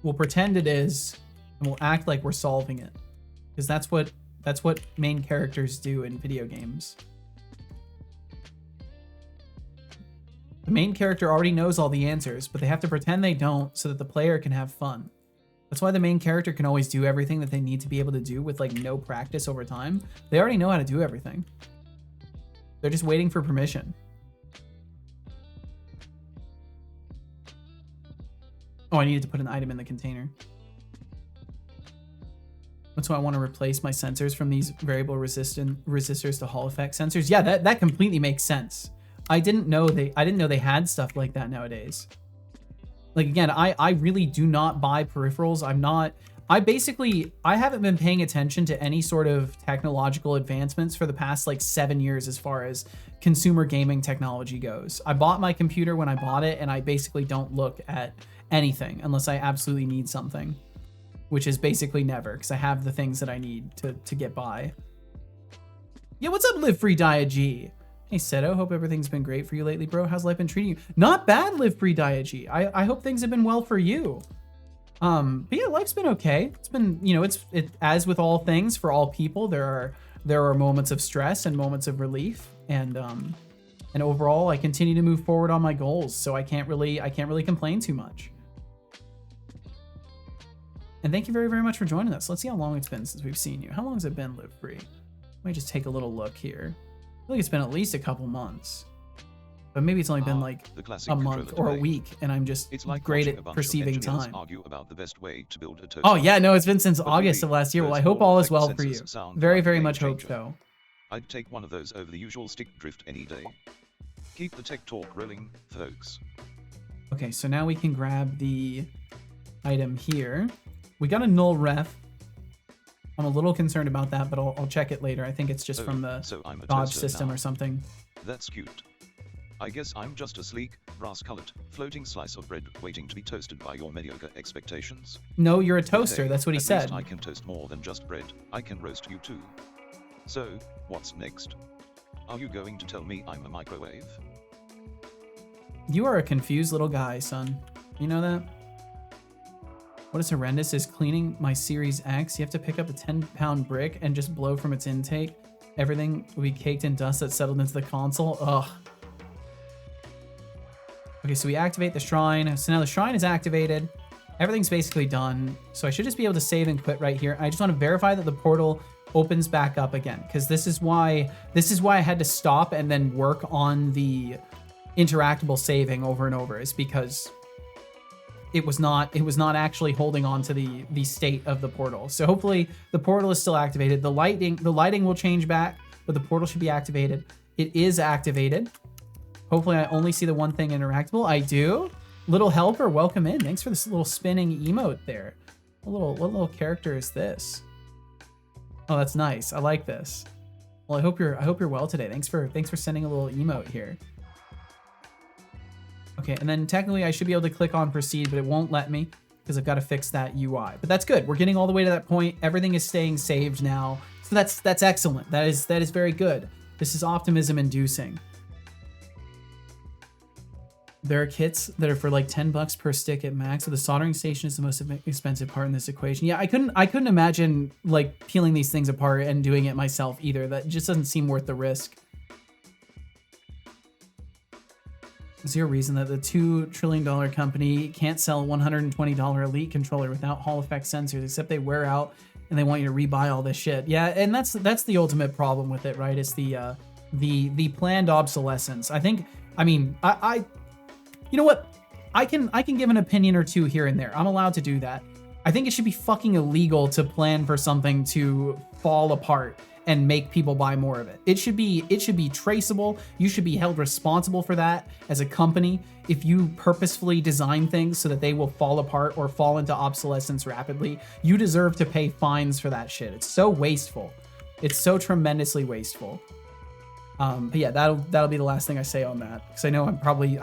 we'll pretend it is and we'll act like we're solving it. Because that's what main characters do in video games. The main character already knows all the answers, but they have to pretend they don't so that the player can have fun. That's why the main character can always do everything that they need to be able to do with like no practice over time. They already know how to do everything. They're just waiting for permission. Oh, I needed to put an item in the container. That's why I want to replace my sensors from these variable resistors to Hall effect sensors. Yeah, that completely makes sense. I didn't know they had stuff like that nowadays. Like again, I really do not buy peripherals. I haven't been paying attention to any sort of technological advancements for the past like 7 years as far as consumer gaming technology goes. I bought my computer when I bought it, and I basically don't look at anything unless I absolutely need something, which is basically never, because I have the things that I need to get by. Yeah, what's up, Live Free Dia-G? Hey, Seto, hope everything's been great for you lately, bro. How's life been treating you? Not bad, Live Free Dia-G. I hope things have been well for you. But yeah, life's been okay. It's been, it as with all things for all people, there are moments of stress and moments of relief, and overall I continue to move forward on my goals, so I can't really complain too much. And thank you very, very much for joining us. Let's see how long it's been since we've seen you. How long has it been, Live Free? Let me just take a little look here. I feel like it's been at least a couple months. But maybe it's only been like a month or a week, and I'm just great at perceiving time. Argue about the best way to build a oh yeah, no, it's been since August of last year. Well, I hope all is well for you. Very, very much hope so. I'd take one of those over the usual stick drift any day. Keep the tech talk rolling, folks. Okay, so now we can grab the item here. We got a null ref. I'm a little concerned about that, but I'll check it later. I think it's just from the dodge system or something. That's cute. I guess I'm just a sleek, brass-colored, floating slice of bread waiting to be toasted by your mediocre expectations. No, you're a toaster. Hey, that's what he said. Least I can toast more than just bread. I can roast you too. So, what's next? Are you going to tell me I'm a microwave? You are a confused little guy, son. You know that? What is horrendous is cleaning my Series X. You have to pick up a 10-pound brick and just blow from its intake. Everything will be caked in dust that settled into the console. Ugh. Okay, so we activate the shrine. So now the shrine is activated. Everything's basically done. So I should just be able to save and quit right here. I just want to verify that the portal opens back up again, because this is why I had to stop and then work on the interactable saving over and over, is because it was not actually holding on to the state of the portal. So hopefully the portal is still activated. The lighting will change back, but the portal should be activated. It is activated. Hopefully I only see the one thing interactable. I do. Little helper, welcome in. Thanks for this little spinning emote there. What little character is this? Oh, that's nice. I like this. Well, I hope you're well today. Thanks for sending a little emote here. Okay, and then technically I should be able to click on proceed, but it won't let me because I've got to fix that UI. But that's good. We're getting all the way to that point. Everything is staying saved now. So that's excellent. That is very good. This is optimism inducing. There are kits that are for like $10 per stick at max. So the soldering station is the most expensive part in this equation. Yeah, I couldn't imagine like peeling these things apart and doing it myself either. That just doesn't seem worth the risk. Is there a reason that the $2 trillion company can't sell a $120 Elite controller without Hall effect sensors, except they wear out and they want you to rebuy all this shit? Yeah, and that's the ultimate problem with it, right? It's the planned obsolescence. I think, I mean, I you know what? I can give an opinion or two here and there. I'm allowed to do that. I think it should be fucking illegal to plan for something to fall apart and make people buy more of it. It should be traceable. You should be held responsible for that as a company. If you purposefully design things so that they will fall apart or fall into obsolescence rapidly, you deserve to pay fines for that shit. It's so wasteful. It's so tremendously wasteful. But yeah, that'll be the last thing I say on that, because I know I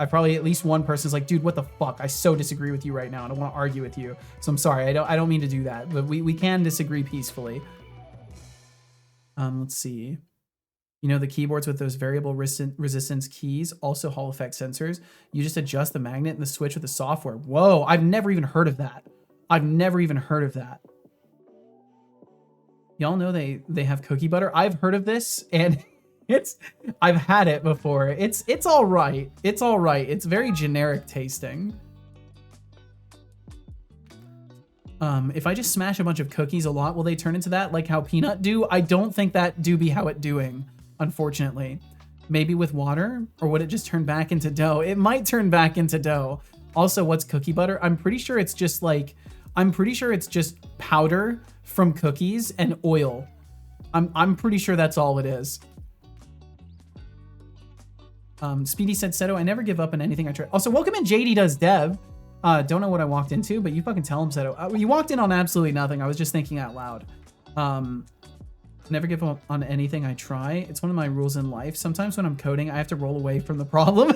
probably at least one person's like, dude, what the fuck? I so disagree with you right now, and I want to argue with you. So I'm sorry, I don't mean to do that, but we can disagree peacefully. Let's see. You know, the keyboards with those variable resistance keys, also Hall effect sensors. You just adjust the magnet and the switch with the software. Whoa, I've never even heard of that. Y'all know they have cookie butter. I've heard of this, and I've had it before. It's all right. It's all right. It's very generic tasting. If I just smash a bunch of cookies a lot, will they turn into that like how peanut do? I don't think that do be how it doing, unfortunately. Maybe with water, or would it just turn back into dough? It might turn back into dough. Also, what's cookie butter? I'm pretty sure it's just powder from cookies and oil. I'm pretty sure that's all it is. Speedy said, Seto, I never give up on anything I try. Also, welcome in JD Does Dev. Don't know what I walked into, but you fucking tell him, Seto. You walked in on absolutely nothing. I was just thinking out loud. Never give up on anything I try. It's one of my rules in life. Sometimes when I'm coding, I have to roll away from the problem.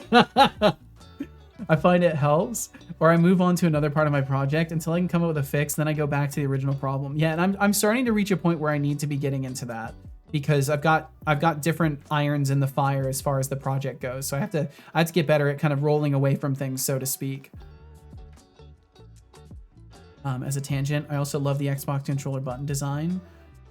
I find it helps, or I move on to another part of my project until I can come up with a fix. Then I go back to the original problem. Yeah, and I'm starting to reach a point where I need to be getting into that, because I've got different irons in the fire as far as the project goes. So I have to get better at kind of rolling away from things, so to speak. As a tangent, I also love the Xbox controller button design.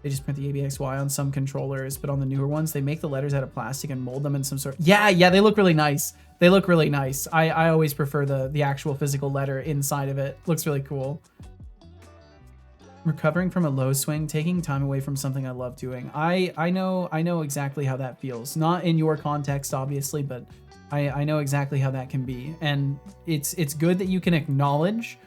They just print the ABXY on some controllers, but on the newer ones, they make the letters out of plastic and mold them in some sort. Yeah, they look really nice. They look really nice. I always prefer the actual physical letter inside of it. Looks really cool. Recovering from a low swing, taking time away from something I love doing. I know exactly how that feels. Not in your context, obviously, but I know exactly how that can be. And it's good that you can acknowledge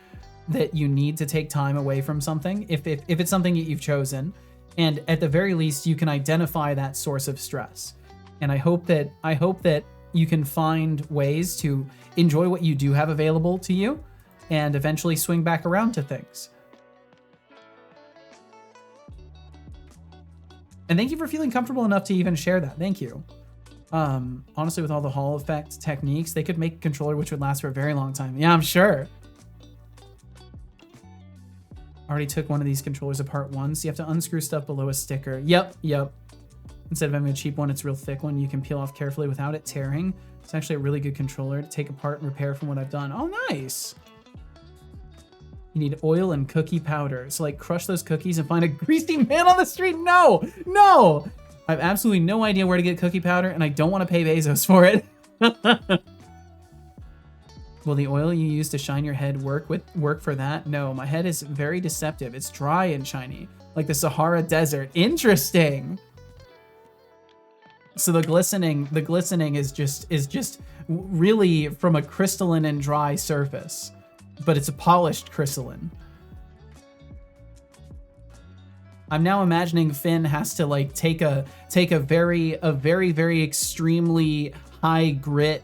that you need to take time away from something if it's something that you've chosen, and at the very least you can identify that source of stress. And I hope that you can find ways to enjoy what you do have available to you and eventually swing back around to things. And thank you for feeling comfortable enough to even share that. Thank you. Honestly, with all the Hall effect techniques, they could make a controller which would last for a very long time. Yeah, I'm sure. Already took one of these controllers apart once. You have to unscrew stuff below a sticker. Yep. Instead of having a cheap one, it's a real thick one you can peel off carefully without it tearing. It's actually a really good controller to take apart and repair from what I've done. Oh, nice. You need oil and cookie powder. So like crush those cookies and find a greasy man on the street. No. I have absolutely no idea where to get cookie powder, and I don't want to pay Bezos for it. Will the oil you use to shine your head work for that? No, my head is very deceptive. It's dry and shiny, like the Sahara Desert. Interesting. So the glistening is just really from a crystalline and dry surface, but it's a polished crystalline. I'm now imagining Finn has to like take a very extremely high grit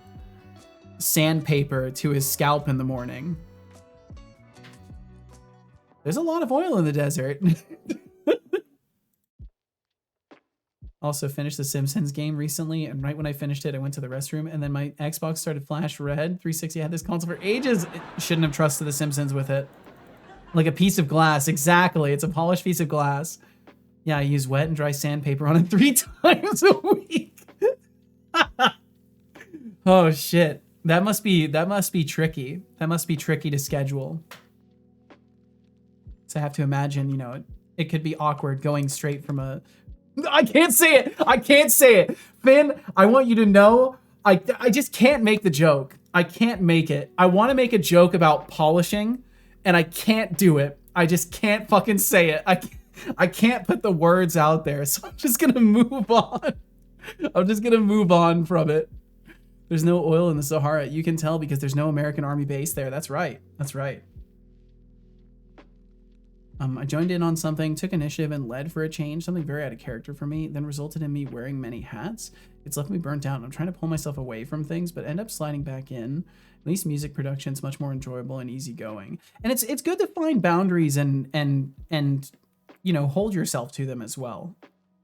sandpaper to his scalp in the morning. There's a lot of oil in the desert. Also finished the Simpsons game recently, and right when I finished it, I went to the restroom, and then my Xbox started flash red. 360 had this console for ages. Shouldn't have trusted the Simpsons with it. Like a piece of glass, exactly. It's a polished piece of glass. Yeah, I use wet and dry sandpaper on it 3 times a week. Oh shit. That must be tricky. That must be tricky to schedule. So I have to imagine, you know, it could be awkward going straight from a... I can't say it. Finn, I want you to know, I just can't make the joke. I can't make it. I want to make a joke about polishing, and I can't do it. I just can't fucking say it. I can't put the words out there, so I'm just gonna move on. I'm just gonna move on from it. There's no oil in the Sahara. You can tell because there's no American Army base there. That's right. That's right. I joined in on something, took initiative and led for a change, something very out of character for me, then resulted in me wearing many hats. It's left me burnt out. I'm trying to pull myself away from things, but end up sliding back in. At least music production's much more enjoyable and easygoing. And it's good to find boundaries and you know, hold yourself to them as well.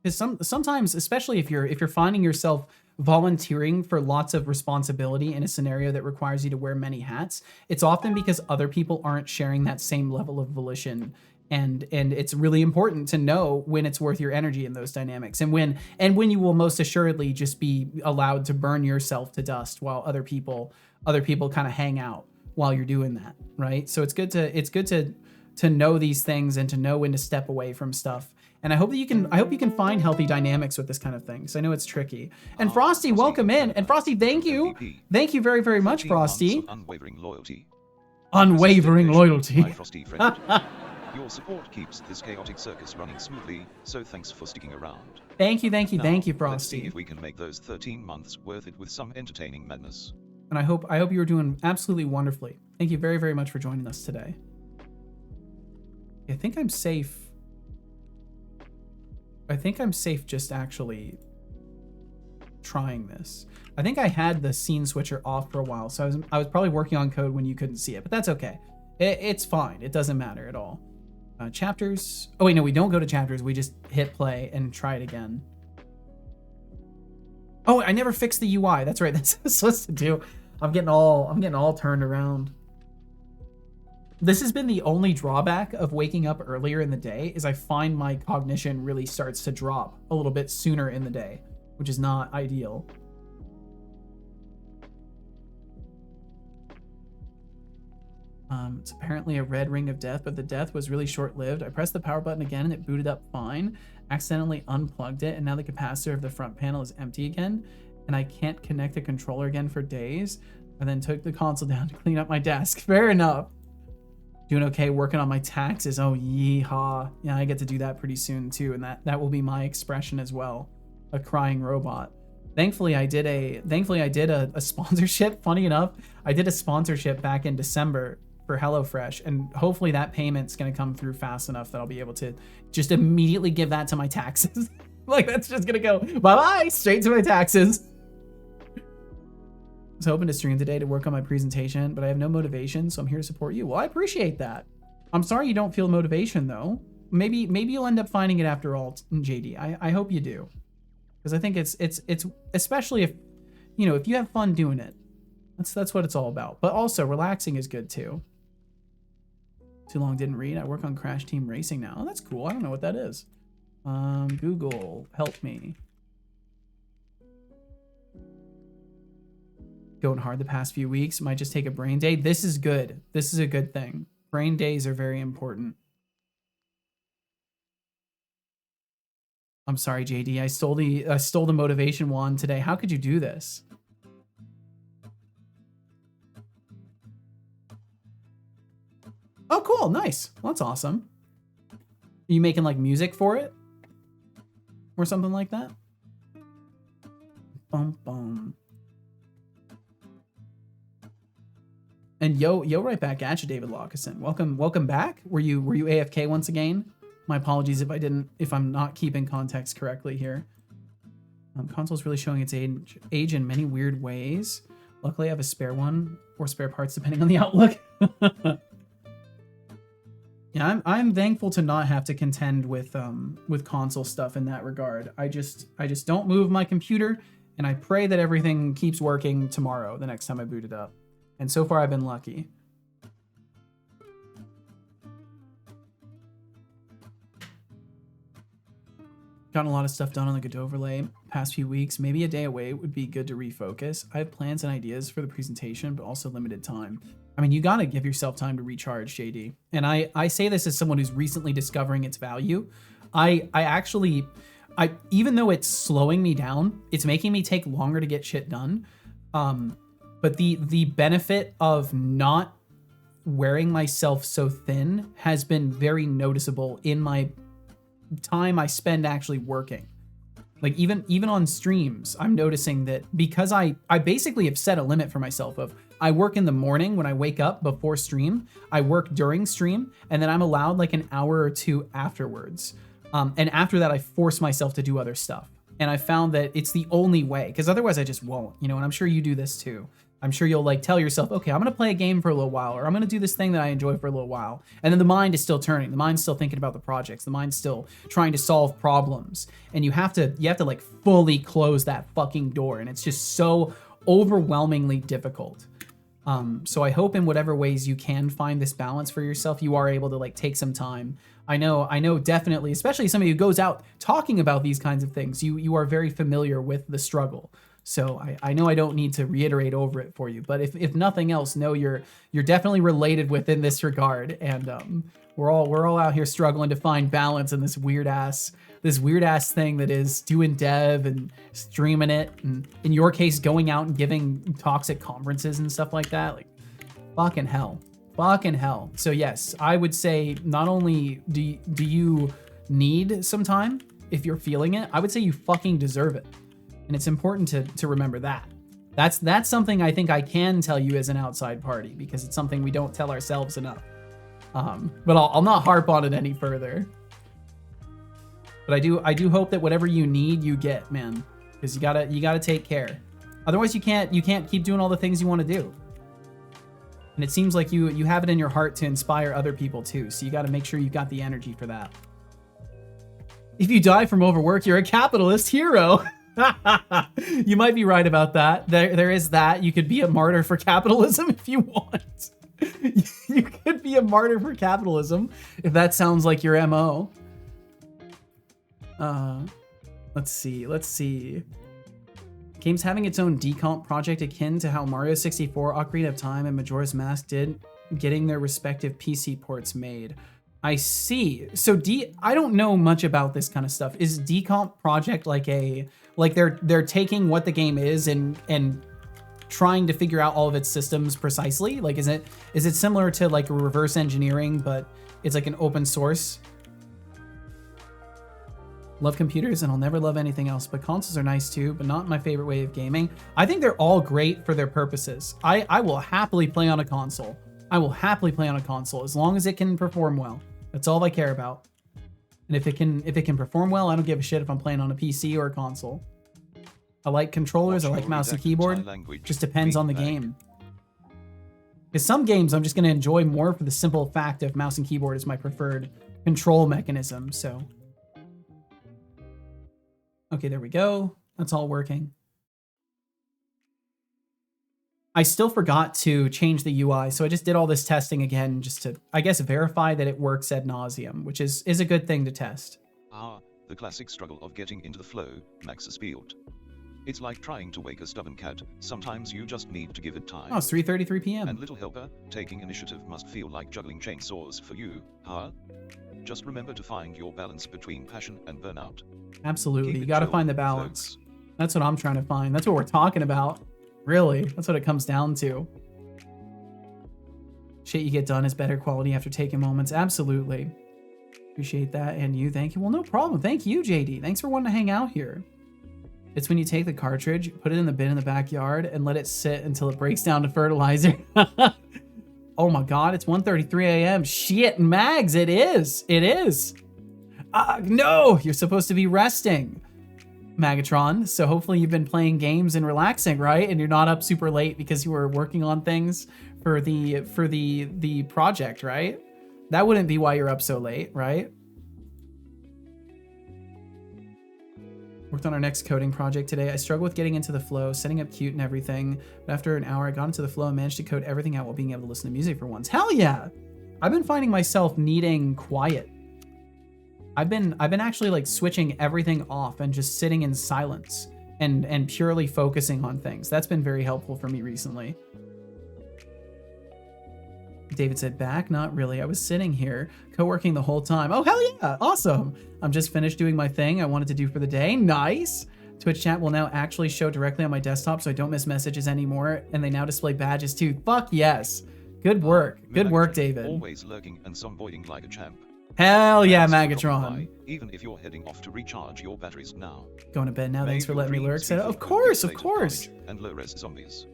Because sometimes, especially if you're finding yourself volunteering for lots of responsibility in a scenario that requires you to wear many hats, it's often because other people aren't sharing that same level of volition, and it's really important to know when it's worth your energy in those dynamics, and when you will most assuredly just be allowed to burn yourself to dust while other people kind of hang out while you're doing that, right? So it's good to know these things and to know when to step away from stuff. And I hope you can find healthy dynamics with this kind of thing. Because I know it's tricky. And Frosty, welcome in. And Frosty, thank you. Thank you very, very much, Frosty. Unwavering loyalty. Unwavering loyalty. My Frosty friend. Your support keeps this chaotic circus running smoothly, so thanks for sticking around. Thank you, Now, Frosty. Let's see if we can make those 13 months worth it with some entertaining madness. And I hope you're doing absolutely wonderfully. Thank you very, very much for joining us today. I think I'm safe. I think I'm safe just actually trying this. I think I had the scene switcher off for a while, so I was probably working on code when you couldn't see it, but that's okay. It's fine. It doesn't matter at all. Chapters. Oh wait, no, we don't go to chapters. We just hit play and try it again. Oh, I never fixed the UI. That's right. That's what I'm supposed to do. I'm getting all turned around. This has been the only drawback of waking up earlier in the day, is I find my cognition really starts to drop a little bit sooner in the day, which is not ideal. It's apparently a red ring of death, but the death was really short-lived. I pressed the power button again and it booted up fine. Accidentally unplugged it, and now the capacitor of the front panel is empty again, and I can't connect the controller again for days. I then took the console down to clean up my desk. Fair enough. Doing okay, working on my taxes. Oh, yeehaw. Yeah, I get to do that pretty soon too, and that will be my expression as well. A crying robot. Thankfully, I did a sponsorship. Funny enough, I did a sponsorship back in December for HelloFresh, and hopefully that payment's going to come through fast enough that I'll be able to just immediately give that to my taxes. Like, that's just going to go bye-bye, straight to my taxes. I was hoping to stream today to work on my presentation, but I have no motivation, so I'm here to support you. Well, I appreciate that. I'm sorry you don't feel motivation, though. Maybe you'll end up finding it after all, JD. I hope you do. Because I think it's especially if, you know, if you have fun doing it. That's what it's all about. But also, relaxing is good, too. Too long didn't read. I work on Crash Team Racing now. Oh, that's cool. I don't know what that is. Google, help me. Going hard the past few weeks. Might just take a brain day. This is good. This is a good thing. Brain days are very important. I'm sorry, JD. I stole the motivation wand today. How could you do this? Oh, cool. Nice. Well, that's awesome. Are you making like music for it? Or something like that? Bum bum. And yo right back at you, David Lockeson. Welcome back. Were you AFK once again? My apologies if I'm not keeping context correctly here. Console's really showing its age in many weird ways. Luckily, I have a spare one, or spare parts depending on the outlook. Yeah, I'm thankful to not have to contend with console stuff in that regard. I just don't move my computer, and I pray that everything keeps working tomorrow, the next time I boot it up. And so far, I've been lucky. Gotten a lot of stuff done on the Godot overlay past few weeks. Maybe a day away would be good to refocus. I have plans and ideas for the presentation, but also limited time. I mean, you gotta give yourself time to recharge, JD. And I say this as someone who's recently discovering its value. I actually, even though it's slowing me down, it's making me take longer to get shit done. But the benefit of not wearing myself so thin has been very noticeable in my time I spend actually working. Like even on streams, I'm noticing that because I basically have set a limit for myself of I work in the morning when I wake up before stream, I work during stream, and then I'm allowed like an hour or two afterwards. And after that, I force myself to do other stuff. And I found that it's the only way, because otherwise I just won't, you know, and I'm sure you do this too. I'm sure you'll like tell yourself, okay, I'm going to play a game for a little while, or I'm going to do this thing that I enjoy for a little while. And then the mind is still turning. The mind's still thinking about the projects. The mind's still trying to solve problems. And you have to like fully close that fucking door. And it's just so overwhelmingly difficult. So I hope in whatever ways you can find this balance for yourself, you are able to like take some time. I know definitely, especially somebody who goes out talking about these kinds of things, you are very familiar with the struggle. So I know I don't need to reiterate over it for you, but if nothing else, know you're definitely related within this regard. And we're all out here struggling to find balance in this weird ass thing that is doing dev and streaming it, and in your case going out and giving talks at conferences and stuff like that. Like fucking hell. So yes, I would say not only do you need some time if you're feeling it, I would say you fucking deserve it. And it's important to remember that. That's something I think I can tell you as an outside party, because it's something we don't tell ourselves enough. But I'll not harp on it any further. But I do hope that whatever you need, you get, man, because you gotta take care. Otherwise, you can't keep doing all the things you want to do. And it seems like you have it in your heart to inspire other people too. So you got to make sure you got the energy for that. If you die from overwork, you're a capitalist hero. You might be right about that. There is that. You could be a martyr for capitalism if you want. You could be a martyr for capitalism if that sounds like your MO. Let's see. Game's having its own decomp project akin to how Mario 64, Ocarina of Time, and Majora's Mask did, getting their respective PC ports made. I see. So I don't know much about this kind of stuff. Is decomp project like they're taking what the game is and trying to figure out all of its systems precisely? Like is it similar to like a reverse engineering, but it's like an open source? Love computers and I'll never love anything else, but consoles are nice too, but not my favorite way of gaming. I think they're all great for their purposes. I will happily play on a console. As long as it can perform well. That's all I care about. And if it can perform well, I don't give a shit if I'm playing on a PC or a console. I like controllers, I like mouse and keyboard. Just depends on the game. Because some games I'm just going to enjoy more for the simple fact of mouse and keyboard is my preferred control mechanism, so. Okay, there we go. That's all working. I still forgot to change the UI, so I just did all this testing again just to, I guess, verify that it works ad nauseum, which is a good thing to test. The classic struggle of getting into the flow, Max Spielt. It's like trying to wake a stubborn cat. Sometimes you just need to give it time. Oh, it's 3:33 p.m. And little helper, taking initiative must feel like juggling chainsaws for you, huh? Just remember to find your balance between passion and burnout. Absolutely, you gotta find the balance. Folks. That's what I'm trying to find. That's what we're talking about. Really, that's what it comes down to. Shit you get done is better quality after taking moments. Absolutely. Appreciate that. And you, thank you. Well, no problem. Thank you, JD. Thanks for wanting to hang out here. It's when you take the cartridge, put it in the bin in the backyard, and let it sit until it breaks down to fertilizer. Oh my god, it's 1:33 a.m. Shit, Mags, it is. It is. No, you're supposed to be resting, Magatron. So hopefully you've been playing games and relaxing, right? And you're not up super late because you were working on things for the project, right? That wouldn't be why you're up so late, right? Worked on our next coding project today. I struggled with getting into the flow, setting up Qt and everything. But after an hour, I got into the flow and managed to code everything out while being able to listen to music for once. Hell yeah! I've been finding myself needing quiet. I've been actually like switching everything off and just sitting in silence and purely focusing on things. That's been very helpful for me recently. David said, back? Not really. I was sitting here, co-working the whole time. Oh, hell yeah. Awesome. I'm just finished doing my thing I wanted to do for the day. Nice. Twitch chat will now actually show directly on my desktop so I don't miss messages anymore, and they now display badges too. Fuck yes. Good work. Good work, David. Always lurking and zomboiding like a champ. Hell yeah, Thanks for Magatron. dropping by, even if you're heading off to recharge your batteries now. Going to bed now. May Thanks for your letting me lurk. dreams Said, be of filled with course, of pixelated course. carnage and low-res zombies.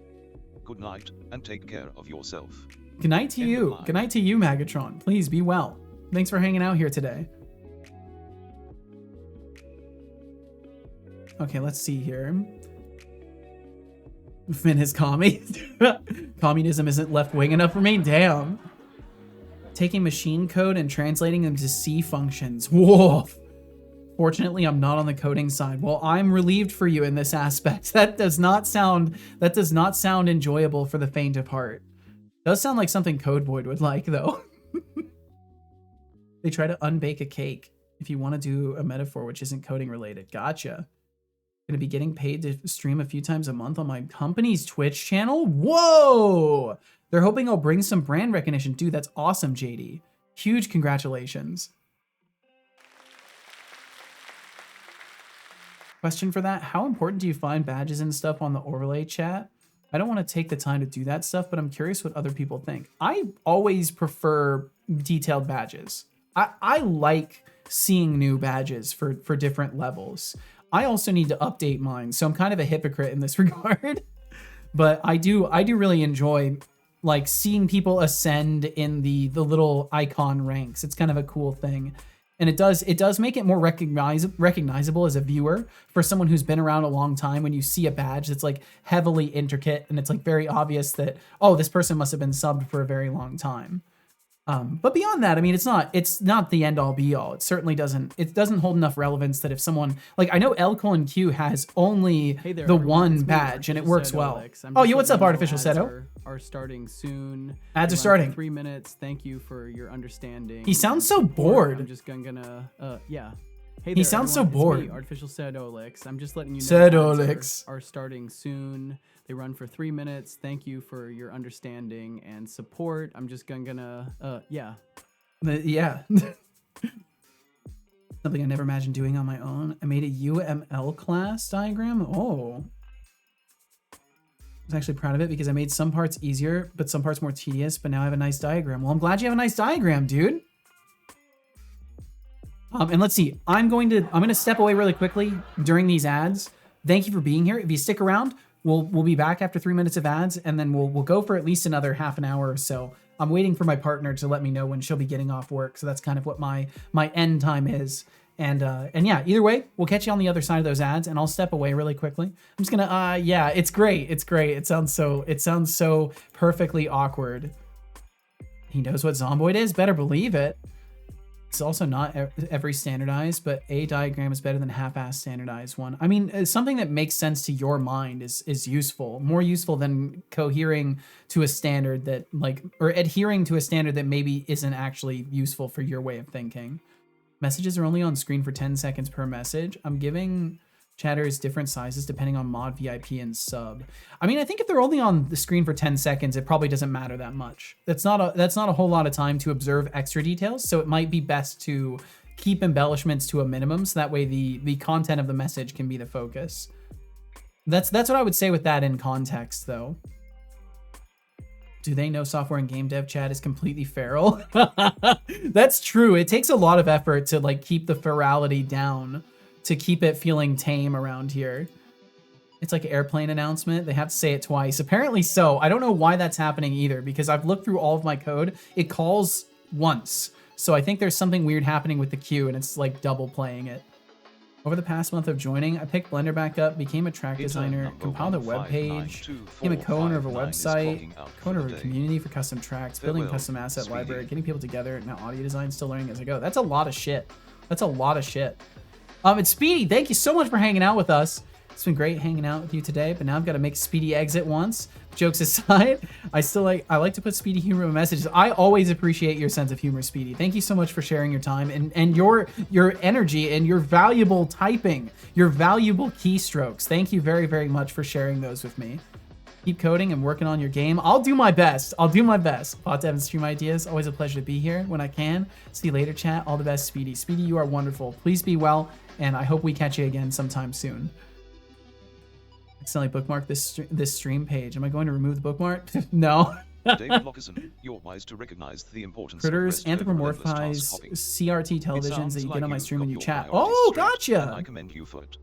Good night, and take care of yourself. Good night to End of you. line. Good night to you, Magatron. Please be well. Thanks for hanging out here today. Okay, let's see here. Finn is commie. Communism isn't left wing enough for me. Damn. Taking machine code and translating them to C functions. Whoa. Fortunately, I'm not on the coding side. Well, I'm relieved for you in this aspect. That does not sound enjoyable for the faint of heart. Does sound like something Codeboy would like, though. They try to unbake a cake if you want to do a metaphor which isn't coding related. Gotcha. Gonna be getting paid to stream a few times a month on my company's Twitch channel? Whoa! They're hoping I'll bring some brand recognition. Dude, that's awesome, JD. Huge congratulations. Question for that, how important do you find badges and stuff on the overlay chat? I don't want to take the time to do that stuff, but I'm curious what other people think. I always prefer detailed badges. I like seeing new badges for different levels. I also need to update mine, so I'm kind of a hypocrite in this regard. But I do really enjoy like seeing people ascend in the little icon ranks. It's kind of a cool thing. And it does make it more recognizable as a viewer for someone who's been around a long time. When you see a badge that's like heavily intricate and it's like very obvious that, oh, this person must have been subbed for a very long time. But beyond that, I mean, it's not the end all be all. It certainly doesn't hold enough relevance that if someone, like, I know L:*Q has only Hey there, the everyone, one it's me, badge and it works Artificial well. Alex. I'm Oh, just yeah, what's up, letting you know Artificial ads Seto? are starting soon. Ads They are run for starting. 3 minutes. Thank you for your understanding. He sounds and so support. bored. I'm just gonna yeah. Hey He there, sounds so everyone, it's me, bored. Artificial Sedolix. I'm just letting you know Sedolix. ads are starting soon. They run for 3 minutes. Thank you for your understanding and support. I'm just gonna yeah. Yeah. Something I never imagined doing on my own. I made a UML class diagram. Oh. I was actually proud of it because I made some parts easier, but some parts more tedious, but now I have a nice diagram. Well, I'm glad you have a nice diagram, dude. And let's see. I'm gonna step away really quickly during these ads. Thank you for being here. If you stick around, we'll be back after 3 minutes of ads, and then we'll go for at least another half an hour or so. I'm waiting for my partner to let me know when she'll be getting off work, so that's kind of what my end time is. And yeah, either way, we'll catch you on the other side of those ads, and I'll step away really quickly. I'm just gonna yeah, it's great. It's great. It sounds so perfectly awkward. He knows what Zomboid is, better believe it. It's also not every standardized, but a diagram is better than a half-ass standardized one. I mean, something that makes sense to your mind is useful, more useful than cohering to a standard that or adhering to a standard that maybe isn't actually useful for your way of thinking. Messages are only on screen for 10 seconds per message. I'm giving chatters different sizes depending on mod, VIP, and sub. I mean, I think if they're only on the screen for 10 seconds, it probably doesn't matter that much. That's not a whole lot of time to observe extra details, so it might be best to keep embellishments to a minimum, so that way the content of the message can be the focus. That's what I would say with that in context, though. Do they know software and game dev chat is completely feral? That's true. It takes a lot of effort to keep the ferality down, to keep it feeling tame around here. It's like an airplane announcement. They have to say it twice. Apparently so. I don't know why that's happening either, because I've looked through all of my code. It calls once. So I think there's something weird happening with the queue, and it's like double playing it. Over the past month of joining, I picked Blender back up, became a track designer, compiled a web page, became a co-owner of a website, co-owner of a community for custom tracks, building a custom asset library, getting people together, now audio design, still learning as I go. That's a lot of shit. That's a lot of shit. It's Speedy. Thank you so much for hanging out with us. It's been great hanging out with you today, but now I've got to make Speedy exit once. Jokes aside, I like to put Speedy humor in messages. I always appreciate your sense of humor, Speedy. Thank you so much for sharing your time and your energy and your valuable typing, your valuable keystrokes. Thank you very, very much for sharing those with me. Keep coding and working on your game. I'll do my best. Pot Devin stream ideas. Always a pleasure to be here when I can. See you later, chat. All the best, Speedy. Speedy, you are wonderful. Please be well, and I hope we catch you again sometime soon. Accidentally bookmark this stream page. Am I going to remove the bookmark? No. David Lockerson, you're wise to recognize the importance Critters of rest over relentless task anthropomorphize hopping. CRT It televisions sounds that you like get on my you've stream when got you your chat. priorities Oh, straight, and I gotcha. commend you for it.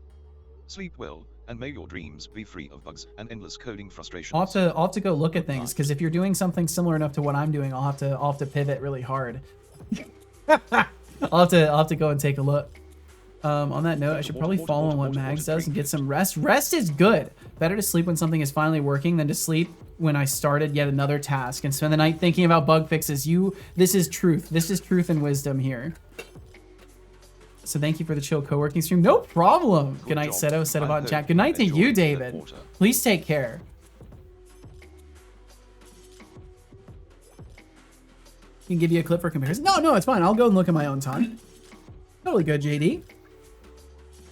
Sleep well, and may your dreams be free of bugs and endless coding frustrations. I'll have to go look at Good things night. because if you're doing something similar enough to what I'm doing, I'll have to pivot really hard. I'll have to go and take a look. On that note, I should probably follow on what Mags does and get some rest. Rest is good. Better to sleep when something is finally working than to sleep when I started yet another task and spend the night thinking about bug fixes. This is truth. This is truth and wisdom here. So thank you for the chill co-working stream. No problem. Good night, job. Seto. Set I about hope chat. Good night to you you, enjoyed that David. water. Please take care. You can give you a clip for comparison. No, it's fine. I'll go and look at my own time. Totally good, JD.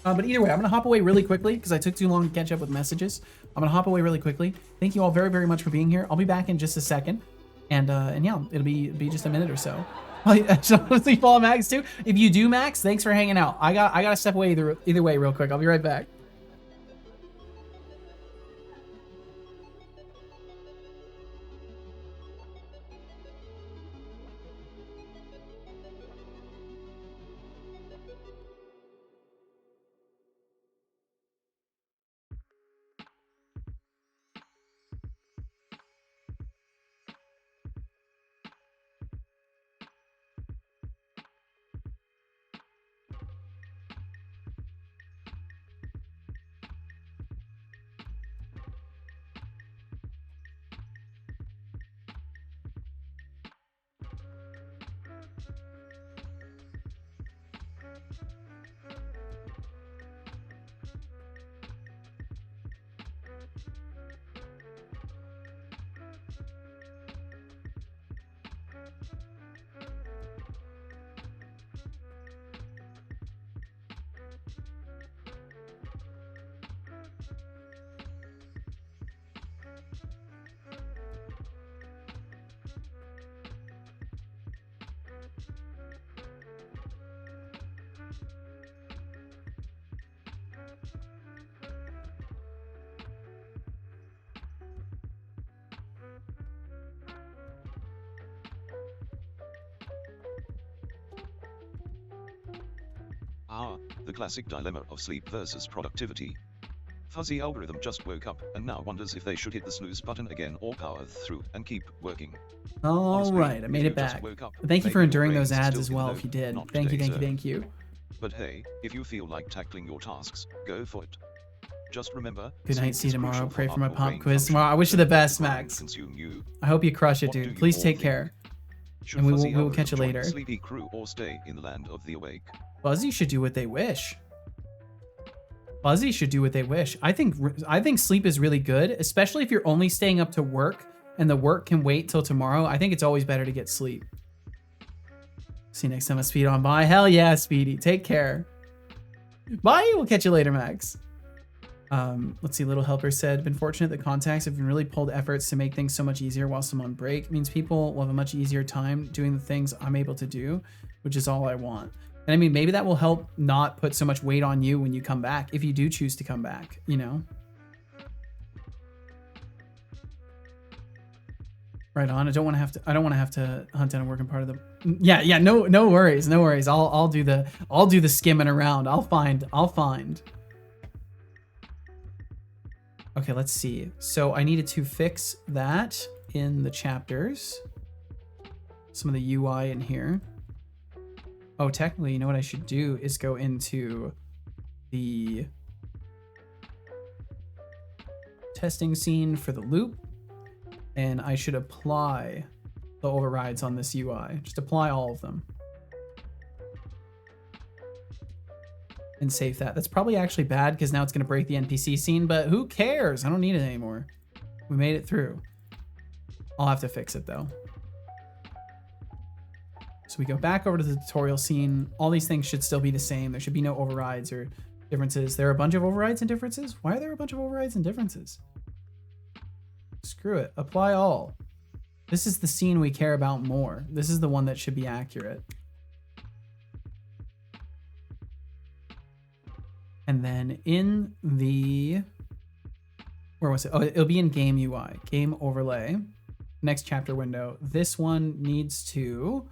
But either way, I'm going to hop away really quickly because I took too long to catch up with messages. I'm going to hop away really quickly. Thank you all very, very much for being here. I'll be back in just a second. And yeah, it'll be just a minute or so. Should follow Max too? If you do, Max, thanks for hanging out. I got to step away either way real quick. I'll be right back. Ah, the classic dilemma of sleep versus productivity. Fuzzy algorithm just woke up and now wonders if they should hit the snooze button again or power through and keep working. All Honestly, right, I if made you it just back. woke up, Thank you for maybe your enduring those brain's ads still as in well the if you did. not Thank you, today thank you, zone. thank you. But hey, if you feel like tackling your tasks, go for it. Just remember, Good night, sleep see you is tomorrow. crucial Pray for my our pop brain quiz function. tomorrow. I wish you the Don't let best, grind Max. consume you. I hope you crush it, What do dude. you Please all take think? care. Should And we Fuzzy will catch you algorithm join later. the sleepy crew or stay in the land of the awake? Fuzzy should do what they wish. Fuzzy should do what they wish. I think sleep is really good, especially if you're only staying up to work and the work can wait till tomorrow. I think it's always better to get sleep. See you next time on Speed On By. Hell yeah, Speedy. Take care. Bye. We'll catch you later, Max. Let's see. Little Helper said, been fortunate that contacts have really pulled efforts to make things so much easier whilst I'm on break. It means people will have a much easier time doing the things I'm able to do, which is all I want. And I mean, maybe that will help not put so much weight on you when you come back, if you do choose to come back, you know? Right on. I don't want to have to hunt down a working part of the. Yeah. No worries. I'll do the skimming around. I'll find. Okay, let's see. So I needed to fix that in the chapters. Some of the UI in here. Oh, technically, you know what I should do is go into the testing scene for the loop, and I should apply the overrides on this UI. Just apply all of them. And save that. That's probably actually bad because now it's going to break the NPC scene, but who cares? I don't need it anymore. We made it through. I'll have to fix it though. So we go back over to the tutorial scene. All these things should still be the same. There should be no overrides or differences. There are a bunch of overrides and differences? Why are there a bunch of overrides and differences? Screw it. Apply all. This is the scene we care about more. This is the one that should be accurate. And then in the Where was it? Oh, it'll be in game UI, game overlay, next chapter window. This one needs to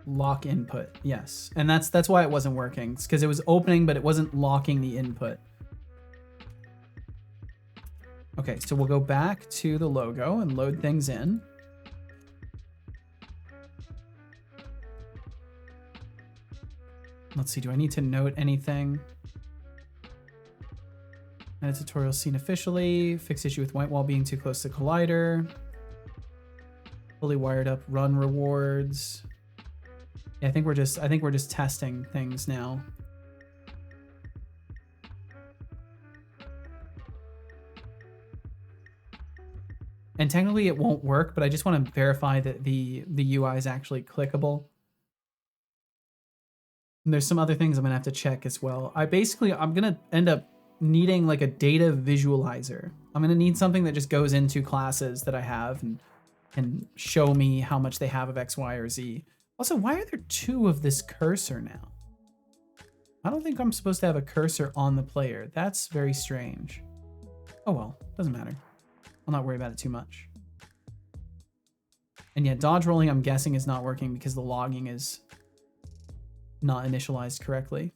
lock input. Yes. And that's why it wasn't working. It's because it was opening, but it wasn't locking the input. Okay, so we'll go back to the logo and load things in. Let's see, do I need to note anything? Edit tutorial seen officially. Fix issue with white wall being too close to collider. Fully wired up run rewards. Yeah, I think we're just testing things now. And technically it won't work, but I just want to verify that the UI is actually clickable. And there's some other things I'm gonna have to check as well. I'm gonna end up needing like a data visualizer. I'm gonna need something that just goes into classes that I have and can show me how much they have of X, Y, or Z. Also, why are there two of this cursor now? I don't think I'm supposed to have a cursor on the player. That's very strange. Oh well, doesn't matter. I'll not worry about it too much. And yeah, dodge rolling I'm guessing is not working because the logging is not initialized correctly.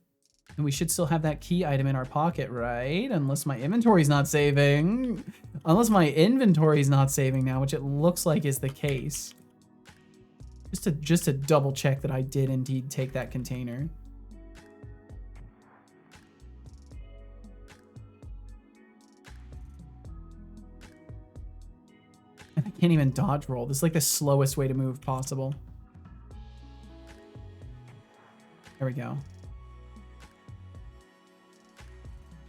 And we should still have that key item in our pocket, right? Unless my inventory's not saving. Unless my inventory's not saving now, which it looks like is the case. Just to double check that I did indeed take that container. And I can't even dodge roll. This is like the slowest way to move possible. There we go.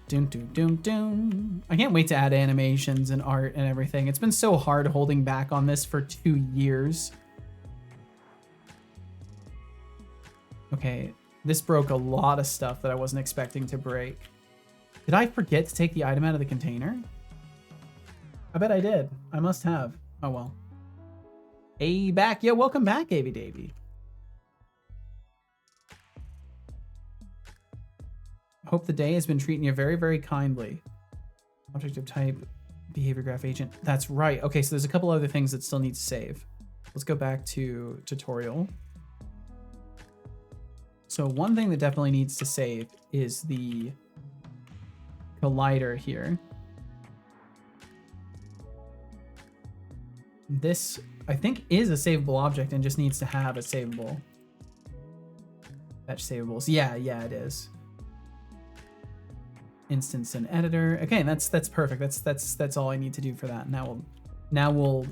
Doom, doom, doom, doom. I can't wait to add animations and art and everything. It's been so hard holding back on this for 2 years. Okay, this broke a lot of stuff that I wasn't expecting to break. Did I forget to take the item out of the container? I bet I did. I must have. Oh well. Hey, back. Yeah, welcome back, Avy Davy. Hope the day has been treating you very, very kindly. Object of type, behavior graph agent. That's right. Okay, so there's a couple other things that still need to save. Let's go back to tutorial. So one thing that definitely needs to save is the collider here. This, I think, is a savable object and just needs to have a savable. Fetch savables. Yeah, it is. Instance and editor. Okay, that's perfect. That's all I need to do for that. Now we'll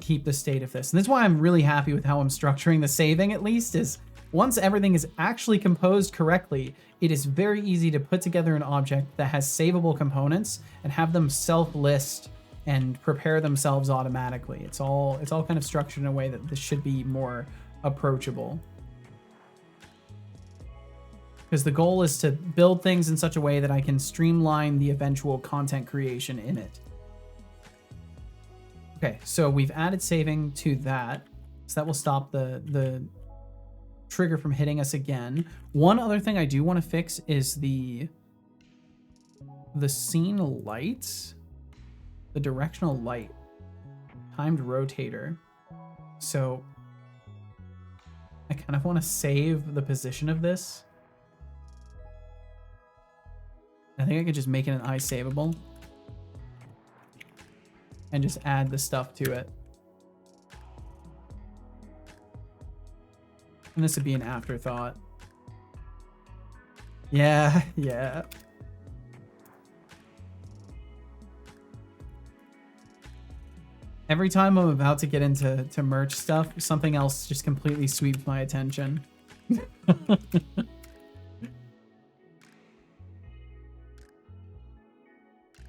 keep the state of this. And that's why I'm really happy with how I'm structuring the saving, at least, is once everything is actually composed correctly, it is very easy to put together an object that has savable components and have them self-list and prepare themselves automatically. It's all kind of structured in a way that this should be more approachable. Because the goal is to build things in such a way that I can streamline the eventual content creation in it. Okay, so we've added saving to that. So that will stop the trigger from hitting us again. One other thing I do want to fix is the scene lights, the directional light, timed rotator. So I kind of want to save the position of this. I think I could just make it an iSavable and just add the stuff to it. And this would be an afterthought. Yeah. Every time I'm about to get into merch stuff, something else just completely sweeps my attention.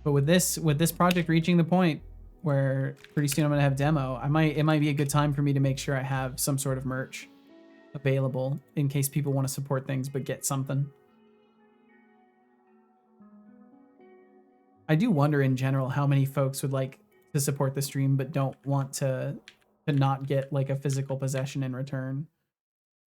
But with this project reaching the point where pretty soon I'm gonna have demo, it might be a good time for me to make sure I have some sort of merch available in case people want to support things but get something. I do wonder in general how many folks would like to support the stream but don't want to not get like a physical possession in return.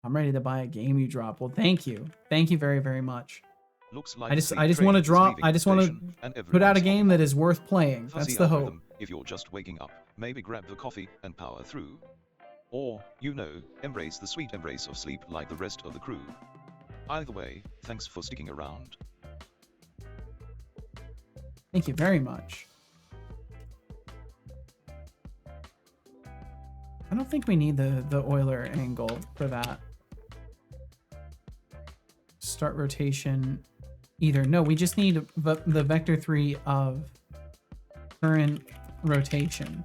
I'm ready to buy a game you drop. Well, thank you very, very much. Looks like I just want to drop. I just want to and put out a everyone's game hopping that on. is worth playing. Fuzzy That's the hope. algorithm, if you're just waking up, maybe grab the coffee and power through. Or, you know, embrace the sweet embrace of sleep like the rest of the crew. Either way, thanks for sticking around. Thank you very much. I don't think we need the Euler angle for that. Start rotation either. No, we just need the vector 3 of current rotation.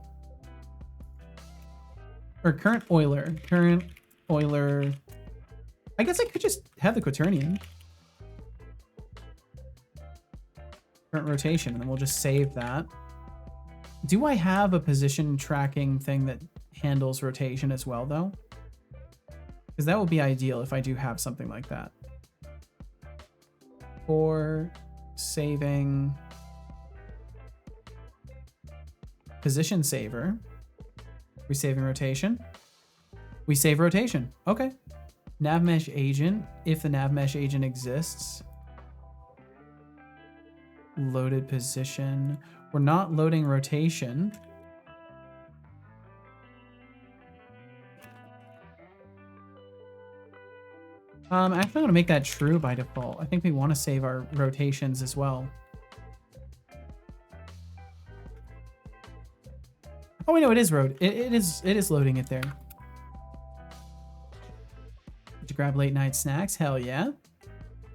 Or current Euler. Current Euler. I guess I could just have the quaternion. Current rotation, and then we'll just save that. Do I have a position tracking thing that handles rotation as well, though? Because that would be ideal if I do have something like that. For saving position saver. We saving rotation? We save rotation. Okay. Nav mesh agent, if the nav mesh agent exists. Loaded position. We're not loading rotation. Actually, I'm going to make that true by default. I think we want to save our rotations as well. Oh, we know it is it is loading it there. Did you grab late night snacks? Hell yeah.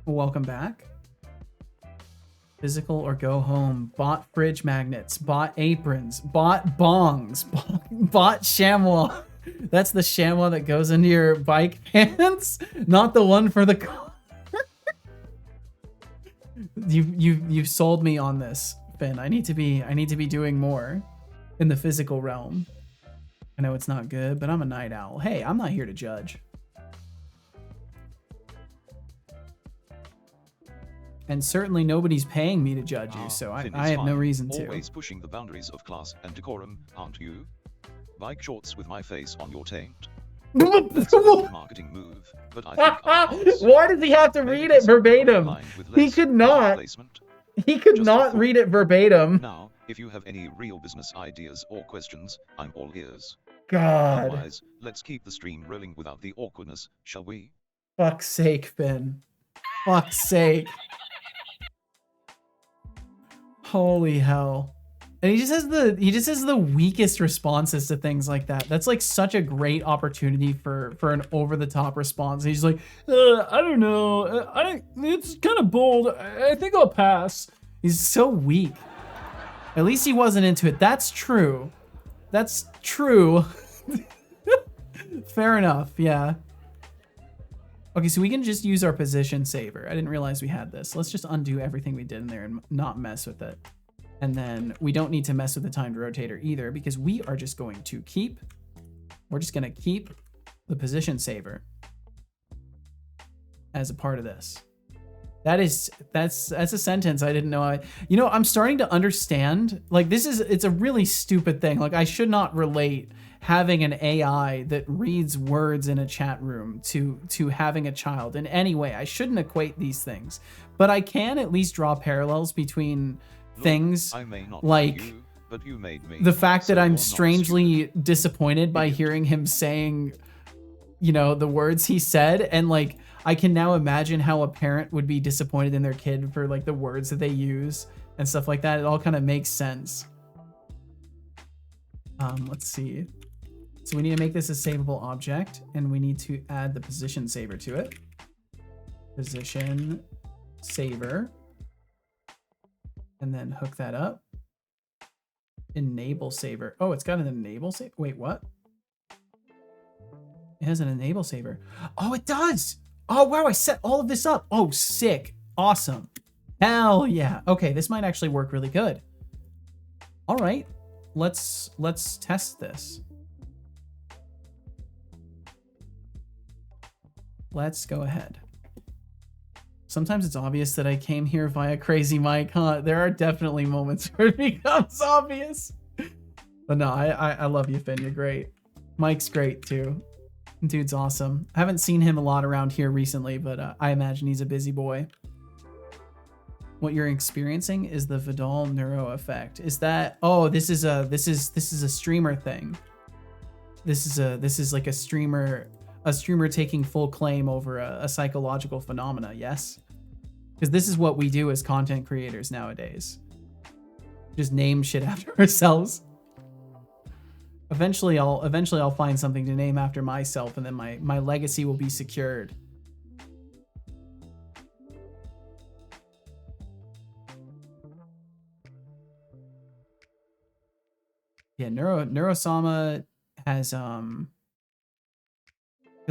Welcome back. Physical or go home. Bought fridge magnets. Bought aprons. Bought bongs. Bought chamois. That's the chamois that goes into your bike pants, not the one for the car. You've sold me on this, Finn. I need to be doing more in the physical realm. I know it's not good, but I'm a night owl. Hey, I'm not here to judge. And certainly nobody's paying me to judge you, so I have no reason to. Always pushing the boundaries of class and decorum, aren't you? Bike shorts with my face on your taint. That's a good marketing move, but I think I'll pass. Why does he have to read it verbatim? He could not. He could not read it verbatim. Now, if you have any real business ideas or questions, I'm all ears. God. Otherwise, let's keep the stream rolling without the awkwardness, shall we? Fuck's sake, Finn. Fuck's sake. Holy hell. And he just has the weakest responses to things like that. That's like such a great opportunity for an over-the-top response. He's like, I don't know. It's kind of bold. I think I'll pass. He's so weak. At least he wasn't into it. That's true. That's true. Fair enough. Yeah. Okay, so we can just use our position saver. I didn't realize we had this. Let's just undo everything we did in there and not mess with it. And then we don't need to mess with the timed rotator either because we are just going to keep, we're just going to keep the position saver as a part of this. That's a sentence I didn't know. I'm starting to understand, like it's a really stupid thing. Like I should not relate having an AI that reads words in a chat room to having a child in any way. I shouldn't equate these things, but I can at least draw parallels between things like you, but you made me, the fact so that I'm you're not strangely disappointed by hearing him saying, the words he said. And like, I can now imagine how a parent would be disappointed in their kid for like the words that they use and stuff like that. It all kind of makes sense. Let's see. So we need to make this a savable object and we need to add the position saver to it. Position saver. And then hook that up. Enable saver. Oh, it's got an enable saver. Wait, what? It has an enable saver. Oh, it does. Oh, wow. I set all of this up. Oh, sick. Awesome. Hell yeah. Okay, this might actually work really good. All right. Let's test this. Let's go ahead. Sometimes it's obvious that I came here via Crazy Mike, huh? There are definitely moments where it becomes obvious. But no, I love you, Finn. You're great. Mike's great, too. Dude's awesome. I haven't seen him a lot around here recently, but I imagine he's a busy boy. What you're experiencing is the Vidal neuro effect. Is that? Oh, this is a streamer thing. This is like a streamer taking full claim over a psychological phenomena. Yes, because this is what we do as content creators nowadays. Just name shit after ourselves. Eventually I'll find something to name after myself, and then my legacy will be secured. Yeah, Neurosama has because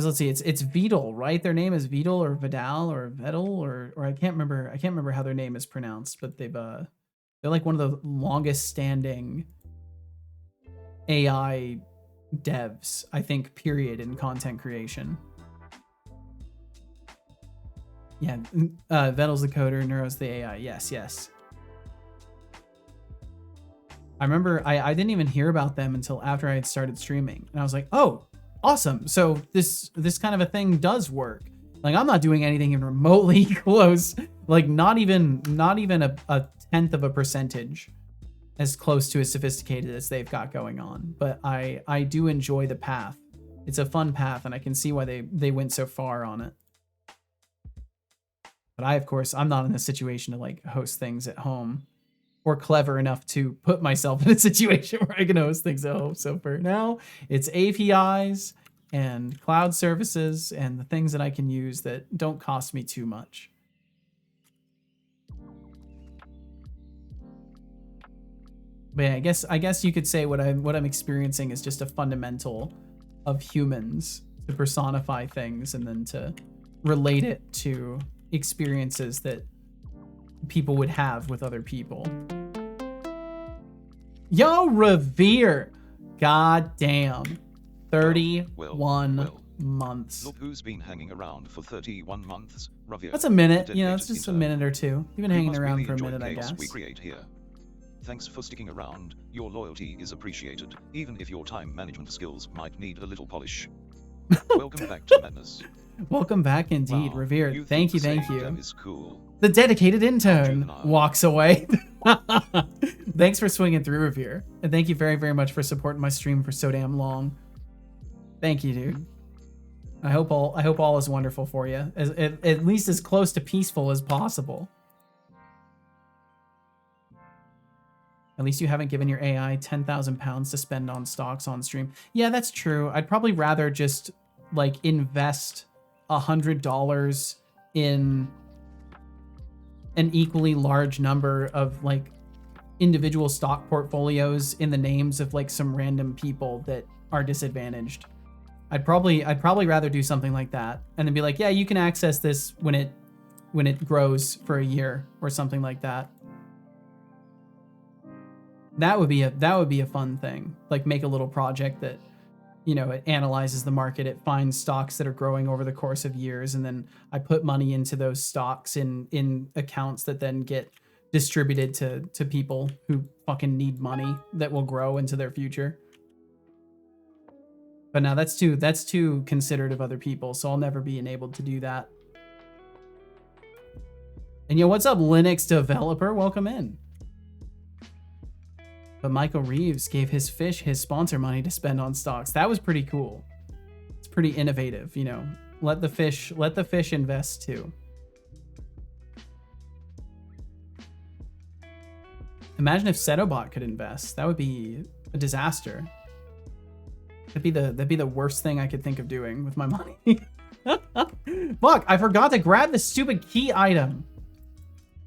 let's see, it's Vidal, right? Their name is Vidal or Vidal or Vedal or I can't remember how their name is pronounced, but they're like one of the longest standing AI devs, I think, period, in content creation. Yeah, Vedal's the coder, Neuro's the AI. Yes. I remember I didn't even hear about them until after I had started streaming, and I was like, oh, awesome. So this kind of a thing does work. Like, I'm not doing anything even remotely close, like not even a tenth of a percentage as close to as sophisticated as they've got going on. But I do enjoy the path. It's a fun path, and I can see why they went so far on it. But I'm not in a situation to like host things at home, or clever enough to put myself in a situation where I can host things at home. So for now, it's APIs and cloud services and the things that I can use that don't cost me too much. But yeah, I guess you could say what I'm experiencing is just a fundamental of humans to personify things and then to relate it to experiences that people would have with other people. Yo, Revere! God damn. 31 months. Look who's been hanging around for 31 months. Revere. That's a minute. You know, it's just a minute or two. You've been hanging around for a minute, I guess. We create here. Thanks for sticking around. Your loyalty is appreciated, even if your time management skills might need a little polish. Welcome back to Madness. Welcome back indeed, Wow, Revere. Thank you. That is cool. The dedicated intern walks away. Thanks for swinging through, Revere. And thank you very, very much for supporting my stream for so damn long. Thank you, dude. I hope all is wonderful for you. At least as close to peaceful as possible. At least you haven't given your AI 10,000 pounds to spend on stocks on stream. Yeah, that's true. I'd probably rather just like invest $100 in an equally large number of like individual stock portfolios in the names of like some random people that are disadvantaged. I'd probably rather do something like that and then be like, yeah, you can access this when it grows for a year or something like that. That would be a fun thing. Like, make a little project that, you know, it analyzes the market, it finds stocks that are growing over the course of years, and then I put money into those stocks in accounts that then get distributed to people who fucking need money that will grow into their future. But now that's too considerate of other people, so I'll never be enabled to do that. And yo, what's up, Linux developer? Welcome in. But Michael Reeves gave his fish his sponsor money to spend on stocks. That was pretty cool. It's pretty innovative, you know. Let the fish invest too. Imagine if Setobot could invest. That would be a disaster. That'd be the worst thing I could think of doing with my money. Fuck, I forgot to grab the stupid key item.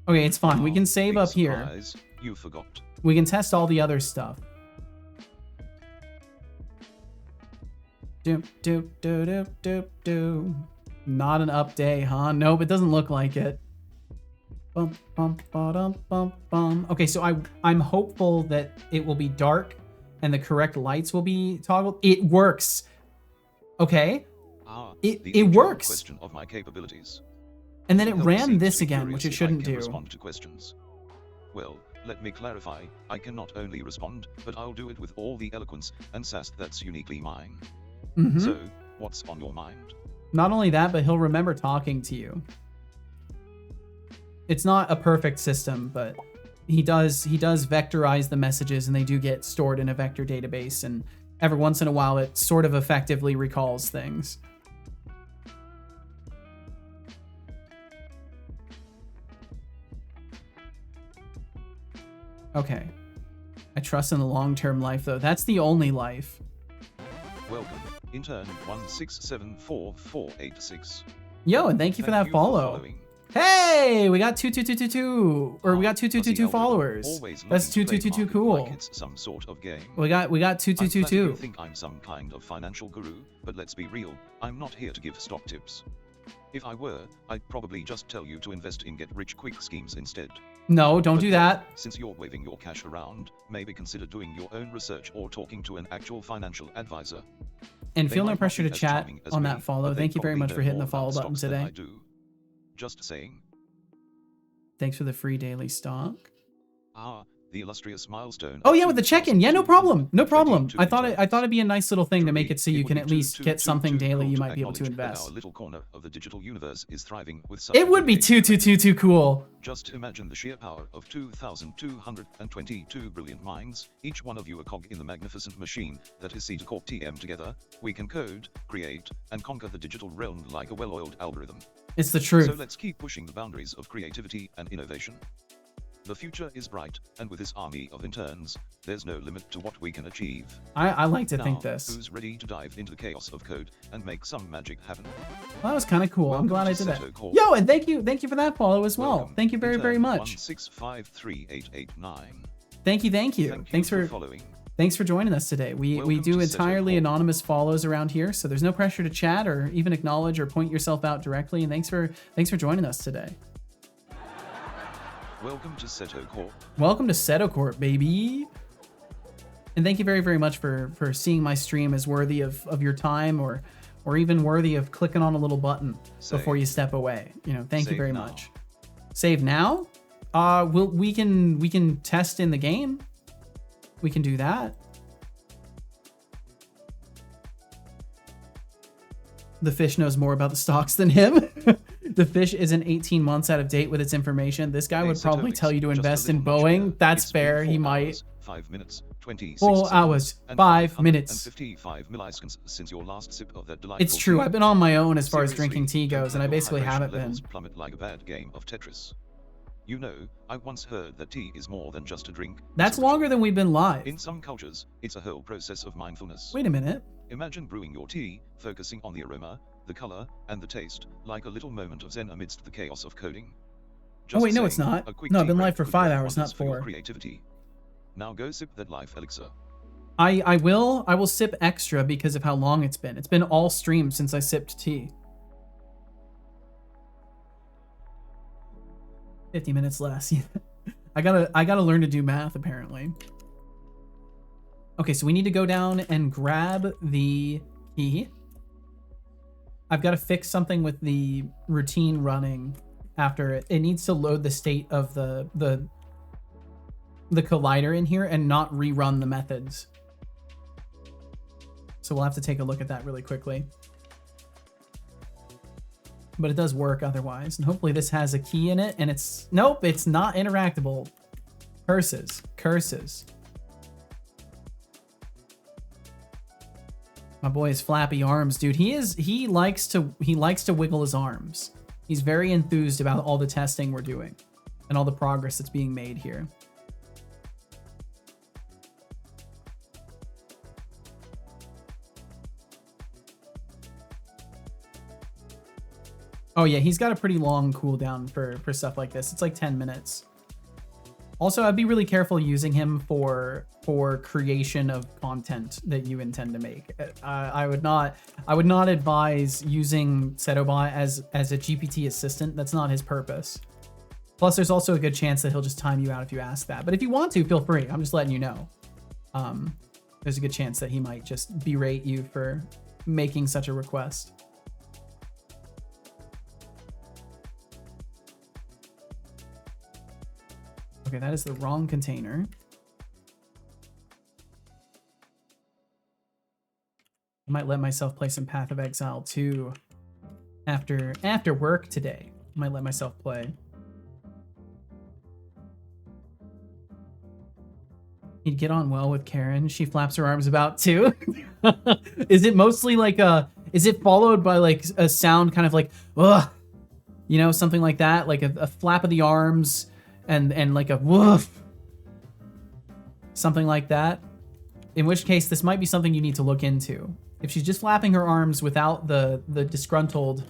Okay, it's fine. We can save up here. You forgot. We can test all the other stuff. Doop, doop, doop, doop, doop, doop. Not an up day, huh? Nope, it doesn't look like it. Bum, bum, ba-dum, bum, bum. Okay, so I'm hopeful that it will be dark and the correct lights will be toggled. It works. Okay. It works. Question of my capabilities. And then it ran this again, which it shouldn't do. Respond to questions. Well, let me clarify, I can not only respond, but I'll do it with all the eloquence and sass that's uniquely mine. Mm-hmm. So, what's on your mind? Not only that, but he'll remember talking to you. it's not a perfect system, but he does vectorize the messages, and they do get stored in a vector database, and every once in a while it sort of effectively recalls things. Okay. I trust in the long-term life, though. That's the only life. Welcome, intern 1674486. Yo, and thank you for that follow. Hey, we got 2222, or we got 2222 followers. That's 2222 cool. Like it's some sort of game. We got 2222. You think I'm some kind of financial guru, but let's be real, I'm not here to give stock tips. If I were, I'd probably just tell you to invest in get-rich-quick schemes instead. No, don't do that. Since you're waving your cash around, maybe consider doing your own research or talking to an actual financial advisor. And They feel no might not pressure be to as chat charming as on me, that follow. but they Thank you very probably much for know hitting the more follow about button stocks than today. I do. Just saying. Thanks for the free daily stock. Ah, the illustrious milestone. Oh yeah, with the check-in. Yeah, no problem. No problem. 22 I thought it'd be a nice little thing to make it so you would can be at least get something daily you might be able to acknowledge that invest. Our little corner of the digital universe is thriving with such It would be 2222 cool. Just imagine the sheer power of 2,222 brilliant minds, each one of you a cog in the magnificent machine that is Cedar Corp TM. Together, we can code, create, and conquer the digital realm like a well-oiled algorithm. It's the truth. So let's keep pushing the boundaries of creativity and innovation. The future is bright, and with this army of interns, there's no limit to what we can achieve. I like to Now, think this. who's ready to dive into the chaos of code and make some magic happen? Well, that was kind of cool. I'm Welcome glad to I did that. Seto Corp. Yo, and thank you for that follow as well. Welcome, Thank you very, very intern much. 1653889. Thank you. Thank you Thanks for following. Thanks for joining us today. We Welcome do to Seto entirely Corp. anonymous follows around here, so there's no pressure to chat or even acknowledge or point yourself out directly. And thanks for joining us today. Welcome to Seto Corp. Welcome to Seto Corp, baby. And thank you very, very much for seeing my stream as worthy of your time, or even worthy of clicking on a little button before you step away. You know, thank you Save very now. much. Save now? We can test in the game. We can do that. The fish knows more about the stocks than him. The fish isn't 18 months out of date with its information. This guy would Hey, probably Seto, tell you to just a invest in little nudge Boeing. here. That's It's been fair. He 4 might. hours, 5 minutes, 26 4 seconds, hours, and 5 minutes. 555 milliseconds since your last sip of that delightful It's true. tea. I've been on my own as far as Seriously, drinking tea don't goes, and I let your basically hydration haven't been. levels plummet like a bad game of Tetris. You know, I once heard that tea is more than just a drink. it's That's a ritual. longer than we've been live. In some cultures, it's a whole process of mindfulness. Wait a minute. Imagine brewing your tea, focusing on the aroma, the color, and the taste, like a little moment of zen amidst the chaos of coding. Oh, wait, no, saying, it's not. a quick No, I've tea been break live for could 5 work hours, wonders not for your 4. creativity. Now go sip that life elixir. I will sip extra because of how long it's been. It's been all stream since I sipped tea. 50 minutes less. I gotta learn to do math apparently. Okay, so we need to go down and grab the key. I've got to fix something with the routine running after it. It needs to load the state of the collider in here and not rerun the methods. So we'll have to take a look at that really quickly. But it does work otherwise. And hopefully this has a key in it, and it's... Nope, it's not interactable. Curses. Curses. My boy has flappy arms, dude. He likes to wiggle his arms. He's very enthused about all the testing we're doing and all the progress that's being made here. Oh yeah, he's got a pretty long cooldown for stuff like this. It's like 10 minutes. Also, I'd be really careful using him for creation of content that you intend to make. I would not advise using Setobot as a GPT assistant. That's not his purpose. Plus, there's also a good chance that he'll just time you out if you ask that. But if you want to, feel free. I'm just letting you know. There's a good chance that he might just berate you for making such a request. Okay, that is the wrong container. I might let myself play some Path of Exile 2 after work today. I might let myself play. He'd get on well with Karen. She flaps her arms about too. Is it mostly like is it followed by like a sound kind of like, ugh, you know, something like that? Like a flap of the arms and like a woof. Something like that. In which case, this might be something you need to look into. If she's just flapping her arms without the disgruntled,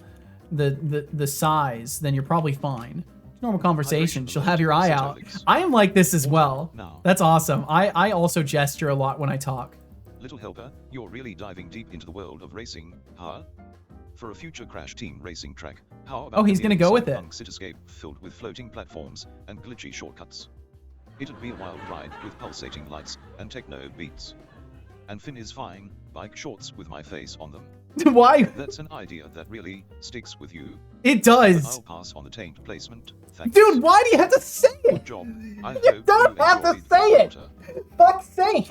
the sighs, then you're probably fine. Normal conversation. She'll have your eye out. I am like this as well. That's awesome. I also gesture a lot when I talk. Little helper, you're really diving deep into the world of racing, huh? For a future Crash Team racing track, how about he's gonna go with it. Cityscape filled with floating platforms and glitchy shortcuts. It'd be a wild ride with pulsating lights and techno beats. And Finn is fine, bike shorts with my face on them. Why? That's an idea that really sticks with you. It does. I'll pass on the taint placement. Thanks. Dude, why do you have to say it? Good job. You don't have to say it. Fuck's sake.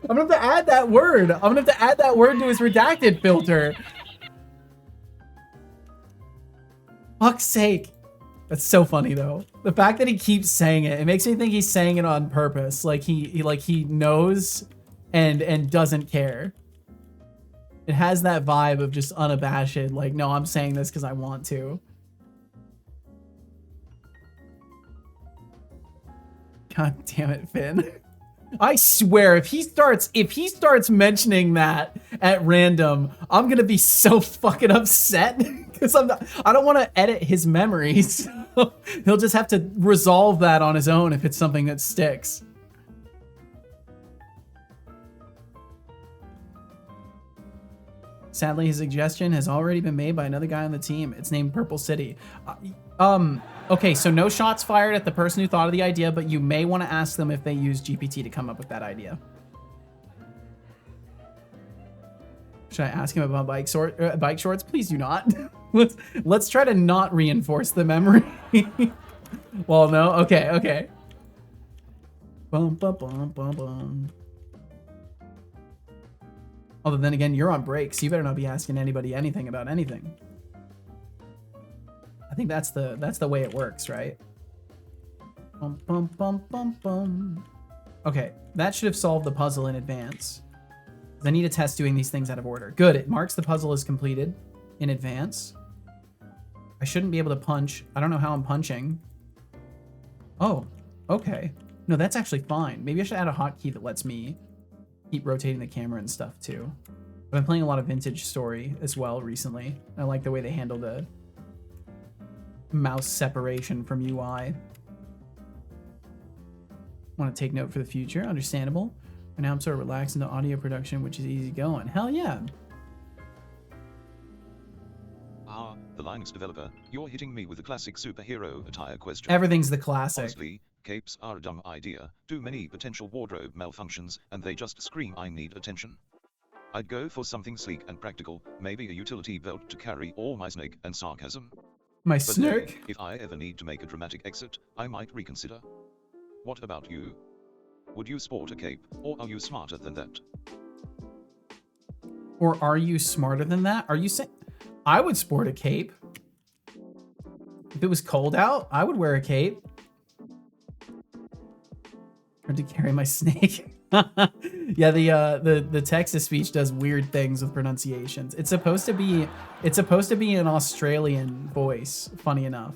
I'm gonna have to add that word. I'm gonna have to add that word to his redacted filter. Fuck's sake. That's so funny though. The fact that he keeps saying it, it makes me think he's saying it on purpose. Like he knows and doesn't care. It has that vibe of just unabashed, like, no, I'm saying this because I want to. God damn it, Finn. I swear, if he starts mentioning that at random, I'm gonna be so fucking upset because I don't want to edit his memories. He'll just have to resolve that on his own if it's something that sticks. Sadly, his suggestion has already been made by another guy on the team. It's named Purple City. Okay, so no shots fired at the person who thought of the idea, but you may want to ask them if they used GPT to come up with that idea. Should I ask him about bike shorts? Please do not. Let's try to not reinforce the memory. Well, no. Okay. Bum, bum, bum, bum, bum. Although then again, you're on break, so you better not be asking anybody anything about anything. I think that's the way it works, right? Bum, bum, bum, bum, bum. Okay, that should have solved the puzzle in advance. I need to test doing these things out of order. Good, it marks the puzzle as completed in advance. I shouldn't be able to punch. I don't know how I'm punching. Oh, okay. No, that's actually fine. Maybe I should add a hotkey that lets me keep rotating the camera and stuff too. I've been playing a lot of Vintage Story as well recently. I like the way they handle the mouse separation from UI. Want to take note for the future, understandable. And now I'm sort of relaxed into audio production, which is easy going. Hell yeah. Ah, the Linux developer, you're hitting me with the classic superhero attire question. Everything's the classic. Honestly, capes are a dumb idea, too many potential wardrobe malfunctions, and they just scream I need attention. I'd go for something sleek and practical, maybe a utility belt to carry all my snake and sarcasm. My But then, snake? if I ever need to make a dramatic exit, I might reconsider. What about you? Would you sport a cape, or are you smarter than that? Or are you smarter than that? Are you saying I would sport a cape? If it was cold out, I would wear a cape. Or to carry my snake. Yeah, the Texas speech does weird things with pronunciations. It's supposed to be an Australian voice, funny enough.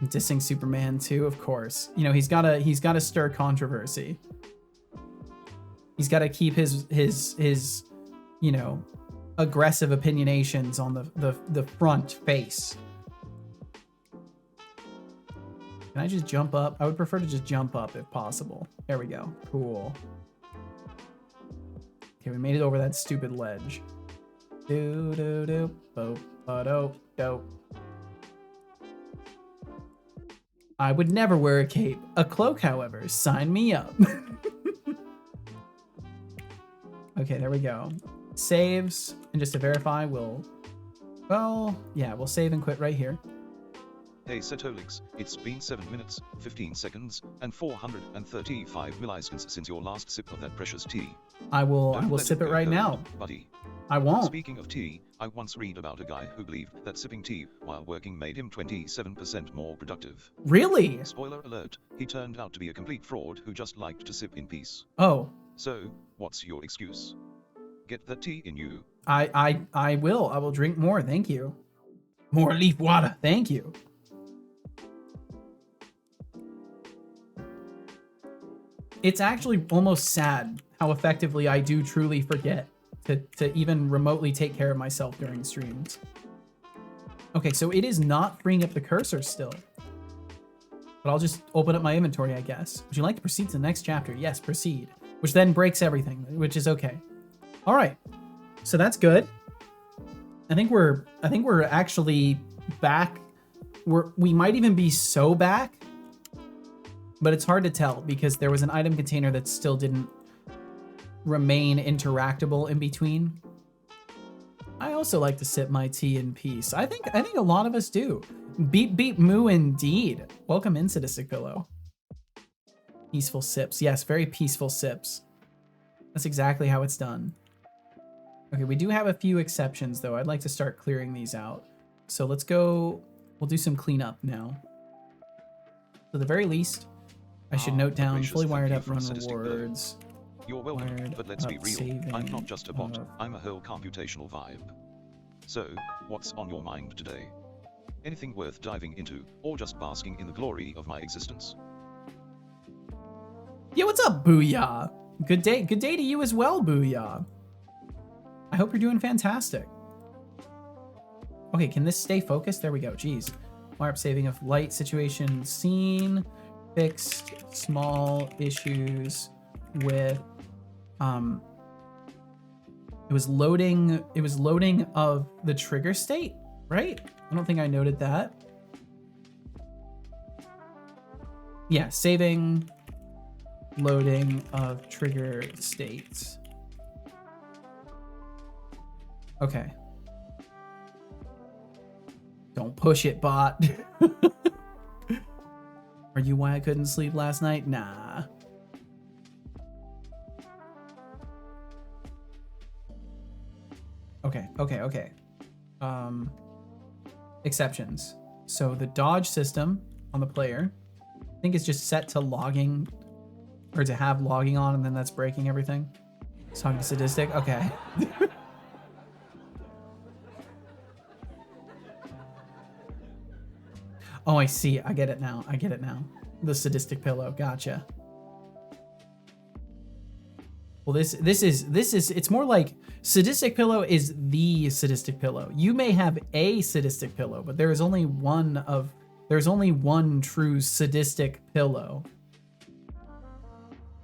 Dissing Superman too, of course. You know, he's gotta stir controversy. He's gotta keep his you know, aggressive opinionations on the front face. Can I just jump up? I would prefer to just jump up if possible. There we go. Cool. Okay, we made it over that stupid ledge. Do do do bo ba do do. I would never wear a cape. A cloak, however, sign me up. Okay, there we go. Saves, and just to verify, we'll save and quit right here. Hey Setolix, it's been 7 minutes, 15 seconds, and 435 milliseconds since your last sip of that precious tea. I will Don't let sip it go right cold, now. buddy. I won't. Speaking of tea, I once read about a guy who believed that sipping tea while working made him 27% more productive. Really? Spoiler alert, he turned out to be a complete fraud who just liked to sip in peace. Oh, So, what's your excuse? Get that tea in you. I will. I will drink more. Thank you. More leaf water. Thank you. It's actually almost sad how effectively I do truly forget to even remotely take care of myself during streams. Okay, so it is not freeing up the cursor still. But I'll just open up my inventory, I guess. Would you like to proceed to the next chapter? Yes, proceed. Which then breaks everything, which is okay. All right, so that's good. I think we're actually back. We might even be so back, but it's hard to tell because there was an item container that still didn't remain interactable in between. I also like to sip my tea in peace. I think a lot of us do. Beep beep moo indeed. Welcome in, Sadistic Pillow. Peaceful sips. Yes, very peaceful sips. That's exactly how it's done. Okay, we do have a few exceptions though. I'd like to start clearing these out. So let's go, we'll do some cleanup now. So at the very least, I should note down gracious, fully wired thank you up for run Sadistic Pillow. rewards. You're welcome, Wired but let's be up real. saving I'm not just a bot, of- I'm a whole computational vibe. So, what's on your mind today? Anything worth diving into, or just basking in the glory of my existence? Yeah, what's up, Booyah? Good day to you as well, Booyah. I hope you're doing fantastic. Okay, can this stay focused? There we go, jeez. Wire up saving of light situation seen. Fixed small issues with, it was loading of the trigger state, right? I don't think I noted that. Yeah, saving loading of trigger states. Okay. Don't push it, bot. Are you why I couldn't sleep last night? Nah. Okay. Exceptions. So the dodge system on the player, I think it's just set to logging, or to have logging on, and then that's breaking everything. It's talking to sadistic. Okay. Oh, I see. I get it now. The sadistic pillow. Gotcha. Well, this is it's more like sadistic pillow is the sadistic pillow. You may have a sadistic pillow, but there's only one true sadistic pillow.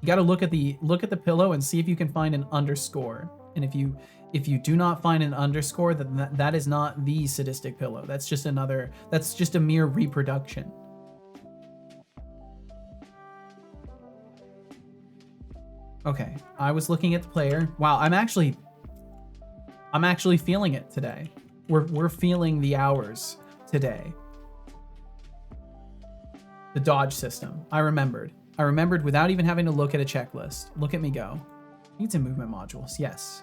You got to look at the pillow and see if you can find an underscore. And if you do not find an underscore, then that is not the sadistic pillow. That's just a mere reproduction. Okay, I was looking at the player. Wow, I'm actually feeling it today. We're feeling the hours today. The dodge system. I remembered without even having to look at a checklist. Look at me go. Needs a movement modules. Yes.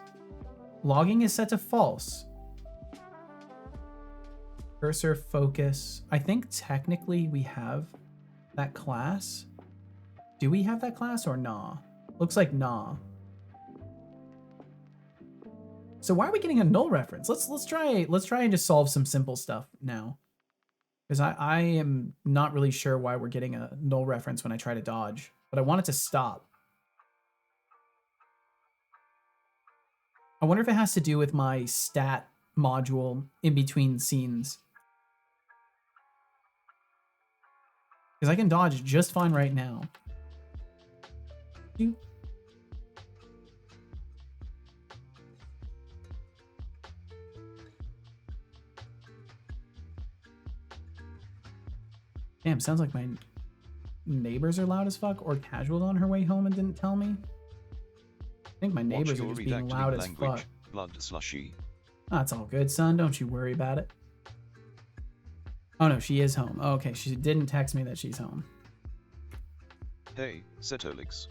Logging is set to false. Cursor focus. I think technically we have that class. Do we have that class or nah? Looks like nah. So why are we getting a null reference? Let's try and just solve some simple stuff now. Because I am not really sure why we're getting a null reference when I try to dodge, but I want it to stop. I wonder if it has to do with my stat module in between scenes. Because I can dodge just fine right now. Damn, sounds like my neighbors are loud as fuck, or casualed on her way home and didn't tell me. I think my neighbors are just being loud as fuck. Blood slushy. Oh, it's all good, son. Don't you worry about it. Oh no, she is home. Oh, okay, she didn't text me that she's home. Hey, Setolix.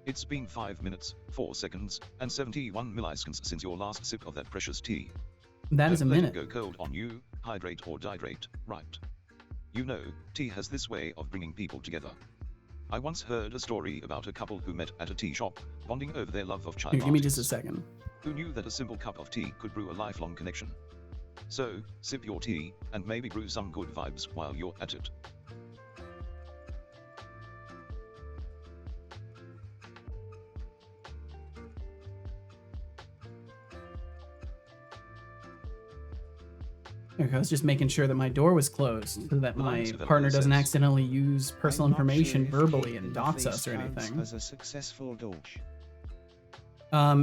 It's been 5 minutes, 4 seconds, and 71 milliseconds since your last sip of that precious tea. That is a Don't let minute. it go cold on you, hydrate or dehydrate, right? You know, tea has this way of bringing people together. I once heard a story about a couple who met at a tea shop, bonding over their love of chai Here, give me just a lattes. second. Who knew that a simple cup of tea could brew a lifelong connection? So, sip your tea, and maybe brew some good vibes while you're at it. Okay, I was just making sure that my door was closed so that my partner doesn't accidentally use personal I'm not information sure if verbally cake and in the dox face us or counts anything. as a successful dodge.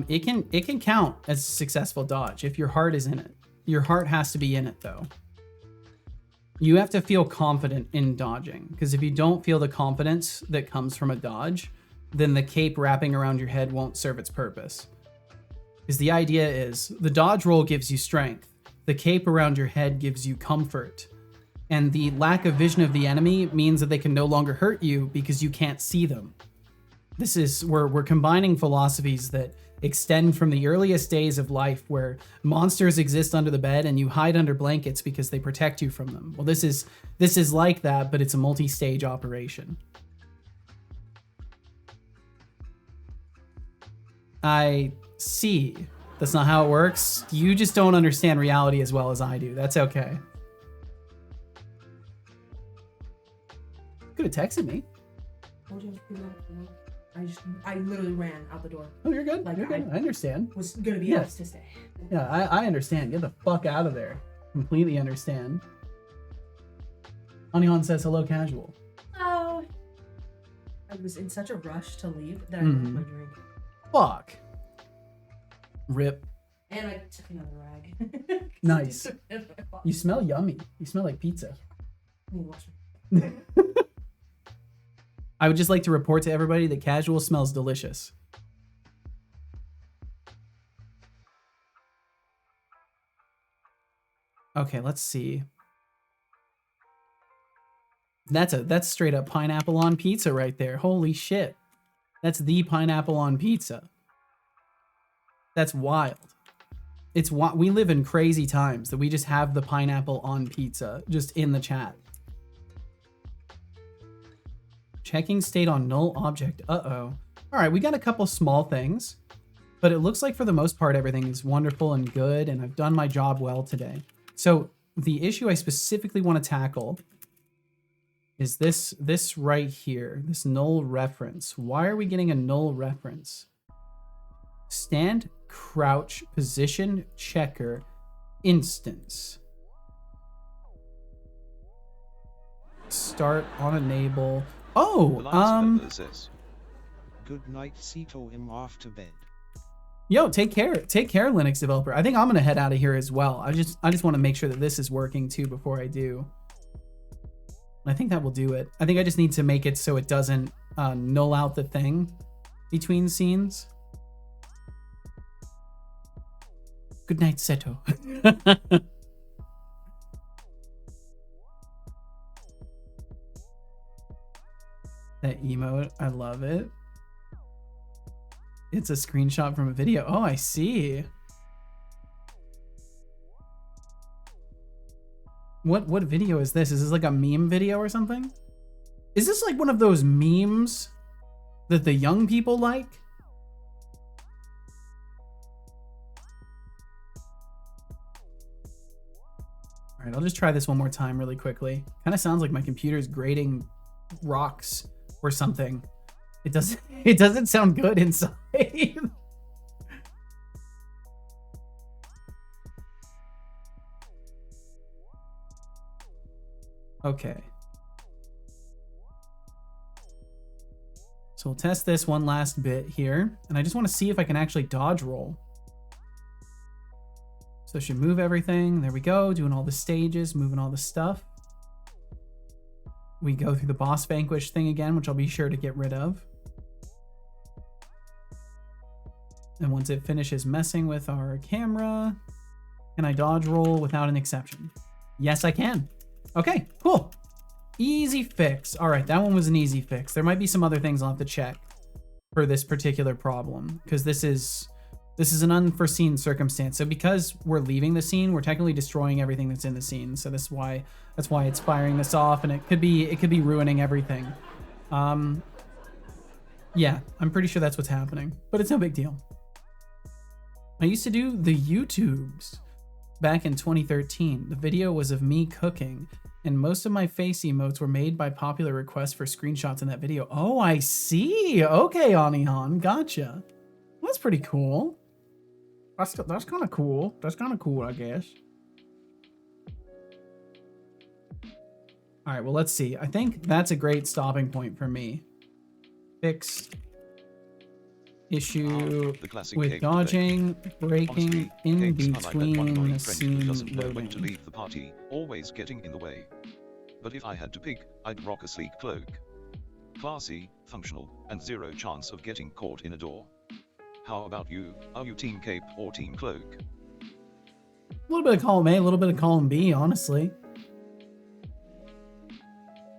It can count as a successful dodge if your heart is in it. Your heart has to be in it though. You have to feel confident in dodging, because if you don't feel the confidence that comes from a dodge, then the cape wrapping around your head won't serve its purpose. Because the idea is the dodge roll gives you strength, the cape around your head gives you comfort, and the lack of vision of the enemy means that they can no longer hurt you because you can't see them. This is we're combining philosophies that extend from the earliest days of life, where monsters exist under the bed and you hide under blankets because they protect you from them. Well, this is like that, but it's a multi-stage operation. I see. That's not how it works. You just don't understand reality as well as I do. That's okay. Could have texted me. I literally ran out the door. Oh, you're good. Like, You're good. I understand. Was gonna be Yeah. asked to stay. Yeah, I understand. Get the fuck out of there. Completely understand. Onion says hello, casual. Oh. I was in such a rush to leave that I Mhm. left my drink. Fuck. Rip. And I took another rag. Nice. You smell yummy. You smell like pizza. I need to wash my- I would just like to report to everybody that casual smells delicious. Okay, let's see. That's straight up pineapple on pizza right there. Holy shit. That's the pineapple on pizza. That's wild. We live in crazy times that we just have the pineapple on pizza just in the chat. Checking state on null object. Uh-oh. All right, we got a couple small things, but it looks like for the most part everything is wonderful and good, and I've done my job well today. So the issue I specifically want to tackle is this right here, this null reference. Why are we getting a null reference? Stand, crouch, position, checker, instance. Start on enable. The Oh, lines developer says, Good night, Cito. I'm off to bed. Yo, take care, Linux developer. I think I'm gonna head out of here as well. I just want to make sure that this is working too before I do. I think that will do it. I think I just need to make it so it doesn't null out the thing between scenes. Good night, Seto. That emote, I love it. It's a screenshot from a video. Oh, I see. What video is this? Is this like a meme video or something? Is this like one of those memes that the young people like? All right, I'll just try this one more time really quickly. Kind of sounds like my computer's grating rocks or something. It doesn't sound good inside. Okay. So we'll test this one last bit here, and I just want to see if I can actually dodge roll. So I should move everything. There we go, doing all the stages, moving all the stuff. We go through the boss vanquish thing again, which I'll be sure to get rid of. And once it finishes messing with our camera, can I dodge roll without an exception? Yes, I can. Okay, cool. Easy fix. All right, that one was an easy fix. There might be some other things I'll have to check. for this particular problem, because this is an unforeseen circumstance. So because we're leaving the scene, we're technically destroying everything that's in the scene. So that's why it's firing this off, and it could be ruining everything. Yeah, I'm pretty sure that's what's happening, but it's no big deal. I used to do the YouTubes back in 2013. The video was of me cooking, and most of my face emotes were made by popular requests for screenshots in that video. Oh, I see. Okay, Anihan, gotcha. That's pretty cool. That's kind of cool. That's kind of cool, I guess. All right, well, let's see. I think that's a great stopping point for me. Fix issue with dodging, breaking in between scene doesn't know when loading. to leave the party, always getting in the way. But if I had to pick, I'd rock a sleek cloak. Classy, functional, and zero chance of getting caught in a door. How about you? Are you team cape or team cloak? A little bit of column A, a little bit of column B, honestly.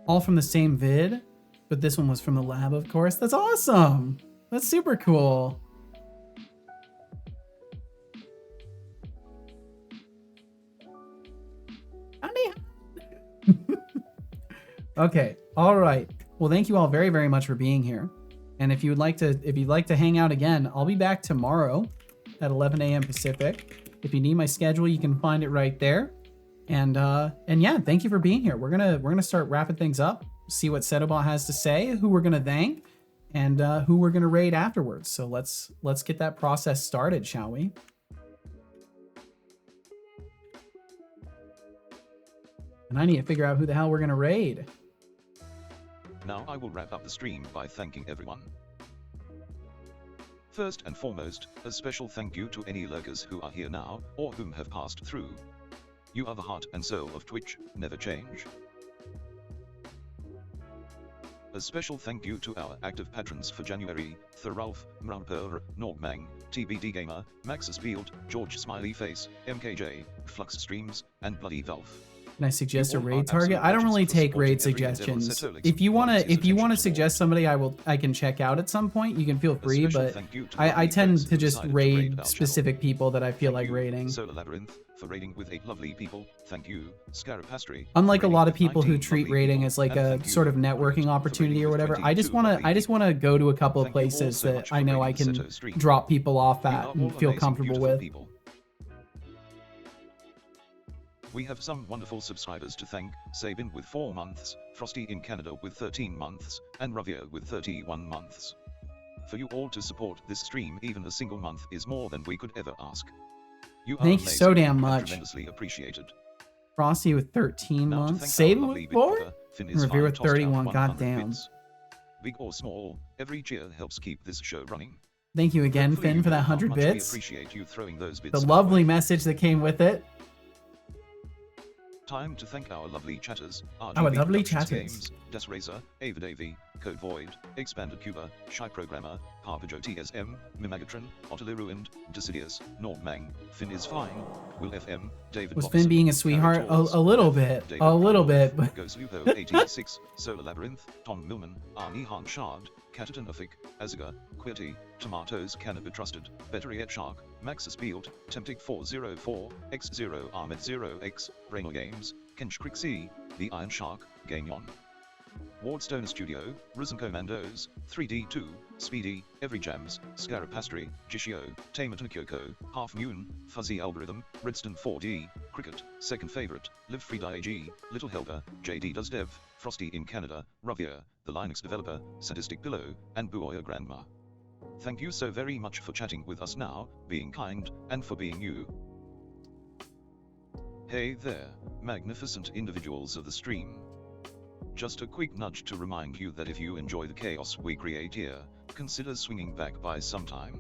All from the same vid, but this one was from the lab, of course. That's awesome. That's super cool. Okay. All right. Well, thank you all very, very much for being here. And if you'd like to hang out again, I'll be back tomorrow at 11 a.m. Pacific. If you need my schedule, you can find it right there. And yeah, thank you for being here. We're gonna start wrapping things up. See what Setobot has to say, who we're gonna thank, and who we're gonna raid afterwards. So let's get that process started, shall we? And I need to figure out who the hell we're gonna raid. Now I will wrap up the stream by thanking everyone. First and foremost, a special thank you to any lurkers who are here now, or whom have passed through. You are the heart and soul of Twitch, never change. A special thank you to our active patrons for January, Thoralf, Mralper, Norgmang, TBD Gamer, Maxus Field, George Smiley Face, MKJ, Flux Streams, and Bloody Valve. Can I suggest a raid target? I don't really take raid suggestions. If you wanna suggest somebody, I can check out at some point. You can feel free, but I tend to just raid specific people that I feel like raiding. Solar Labyrinth for raiding with 8 lovely people. Thank you, Scarapastry. Unlike a lot of people who treat raiding as like a sort of networking opportunity or whatever, I just wanna go to a couple of places that I know I can drop people off at and feel comfortable with. We have some wonderful subscribers to thank: Sabin with 4 months, Frosty in Canada with 13 months, and Ravia with 31 months. For you all to support this stream, even a single month is more than we could ever ask. You are Thank you so damn and much. Tremendously appreciated. Frosty with 13 Now to months, thank Sabin our with lovely big 4, brother, Finn and is Revere with fine, tossed out 31, 100 goddamn. bits. Big or small, every cheer helps keep this show running. Thank you again, Hopefully Finn, you for that know how 100 much we bits. appreciate you throwing those bits The our lovely way. message that came with it. Time to thank our lovely chatters, Our RGB lovely Productions chatters. Games, Des Razor, Ava Davy, Code Void, Expanded Cuba, Shy Programmer, Harpajo TSM, Mimagatron, Otterly Ruined, Decidius, Normang, Finn is fine, Will FM, David Was Bobson, Finn being a sweetheart? Carrot A little bit. David A little Wolf, bit, but Ghost Lupo 86, Solar Labyrinth, Tom Millman, Arnie Han Shard, Catatan Ufik, Azaga, Quirty, Tomatoes Cannot Be Trusted, Bettery Shark, Maxus Field, Temptic 404, X0 Ahmed 0X, Brainor Games, Kench Crixie, The Iron Shark, Gagnon, Wardstone Studio, Risen Commandos, 3D2, Speedy, Every Jams, Scarapastry, Jishio, Tamerton Kyoko, Half Moon, Fuzzy Algorithm, Redstone 4D, Cricket, Second Favorite, Live Free AG, Little Helper, JD Does Dev, Frosty in Canada, Ravia, The Linux Developer, Sadistic Pillow, and Buoya Grandma. Thank you so very much for chatting with us now, being kind, and for being you. Hey there, magnificent individuals of the stream. Just a quick nudge to remind you that if you enjoy the chaos we create here, consider swinging back by sometime.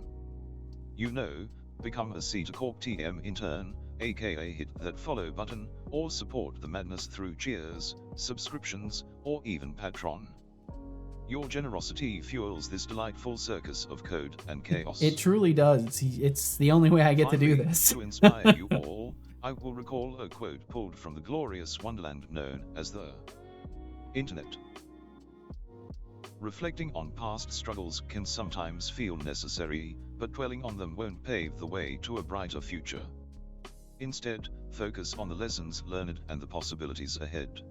You know, become a C to Corp TM intern, aka hit that follow button, or support the madness through cheers, subscriptions, or even Patreon. Your generosity fuels this delightful circus of code and chaos. it truly does. It's the only way I get to do Finally, this. To inspire you all, I will recall a quote pulled from the glorious wonderland known as the Internet. Reflecting on past struggles can sometimes feel necessary, but dwelling on them won't pave the way to a brighter future. Instead, focus on the lessons learned and the possibilities ahead.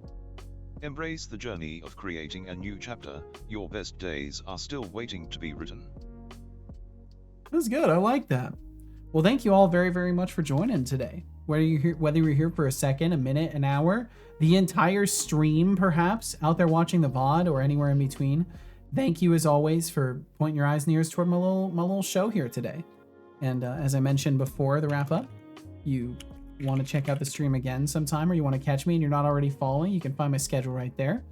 Embrace the journey of creating a new chapter. Your best days are still waiting to be written. That's good. I like that. Well, thank you all very, very much for joining today. Whether you're here for a second, a minute, an hour, the entire stream, perhaps, out there watching the VOD or anywhere in between, thank you as always for pointing your eyes and ears toward my little show here today. And as I mentioned before the wrap up, you want to check out the stream again sometime, or you want to catch me and you're not already following, you can find my schedule right there.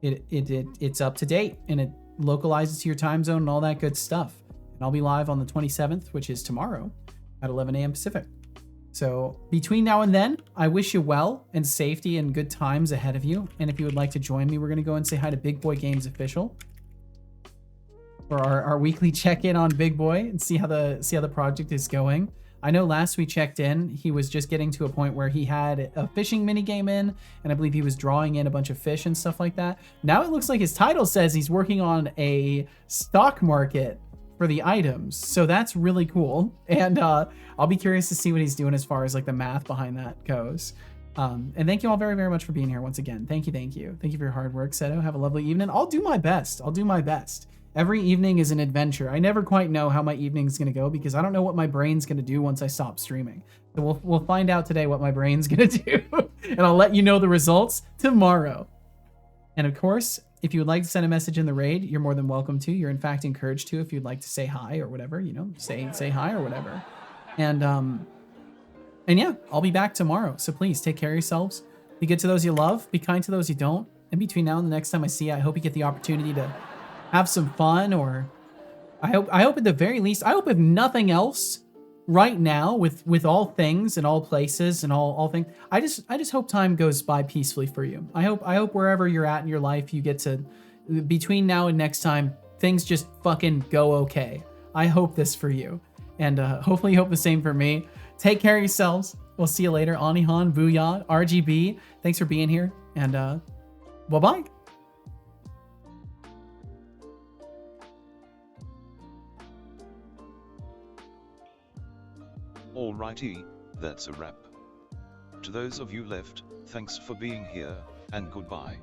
It's up to date and it localizes to your time zone and all that good stuff. And I'll be live on the 27th, which is tomorrow at 11 a.m. Pacific. So between now and then, I wish you well and safety and good times ahead of you. And if you would like to join me, we're going to go and say hi to Big Boy Games Official for our weekly check-in on Big Boy and see how the project is going. I know last we checked in, he was just getting to a point where he had a fishing mini game in, and I believe he was drawing in a bunch of fish and stuff like that. Now it looks like his title says he's working on a stock market for the items, so that's really cool. And I'll be curious to see what he's doing as far as like the math behind that goes. And thank you all very, very much for being here once again. Thank you for your hard work, Seto. Have a lovely evening. I'll do my best. Every evening is an adventure. I never quite know how my evening's gonna go because I don't know what my brain's gonna do once I stop streaming. So we'll find out today what my brain's gonna do, and I'll let you know the results tomorrow. And of course, if you would like to send a message in the raid, you're more than welcome to. You're in fact encouraged to if you'd like to say hi or whatever, you know, say hi or whatever. And yeah, I'll be back tomorrow. So please take care of yourselves. Be good to those you love. Be kind to those you don't. And between now and the next time I see you, I hope you get the opportunity to have some fun, or I hope at the very least, I hope if nothing else right now with all things and all places and all things, I just hope time goes by peacefully for you. I hope wherever you're at in your life, you get to, between now and next time, things just fucking go okay. I hope this for you. And hopefully you hope the same for me. Take care of yourselves. We'll see you later. Anihan, Booyah, RGB. Thanks for being here. And bye-bye. Alrighty, that's a wrap. To those of you left, thanks for being here, and goodbye.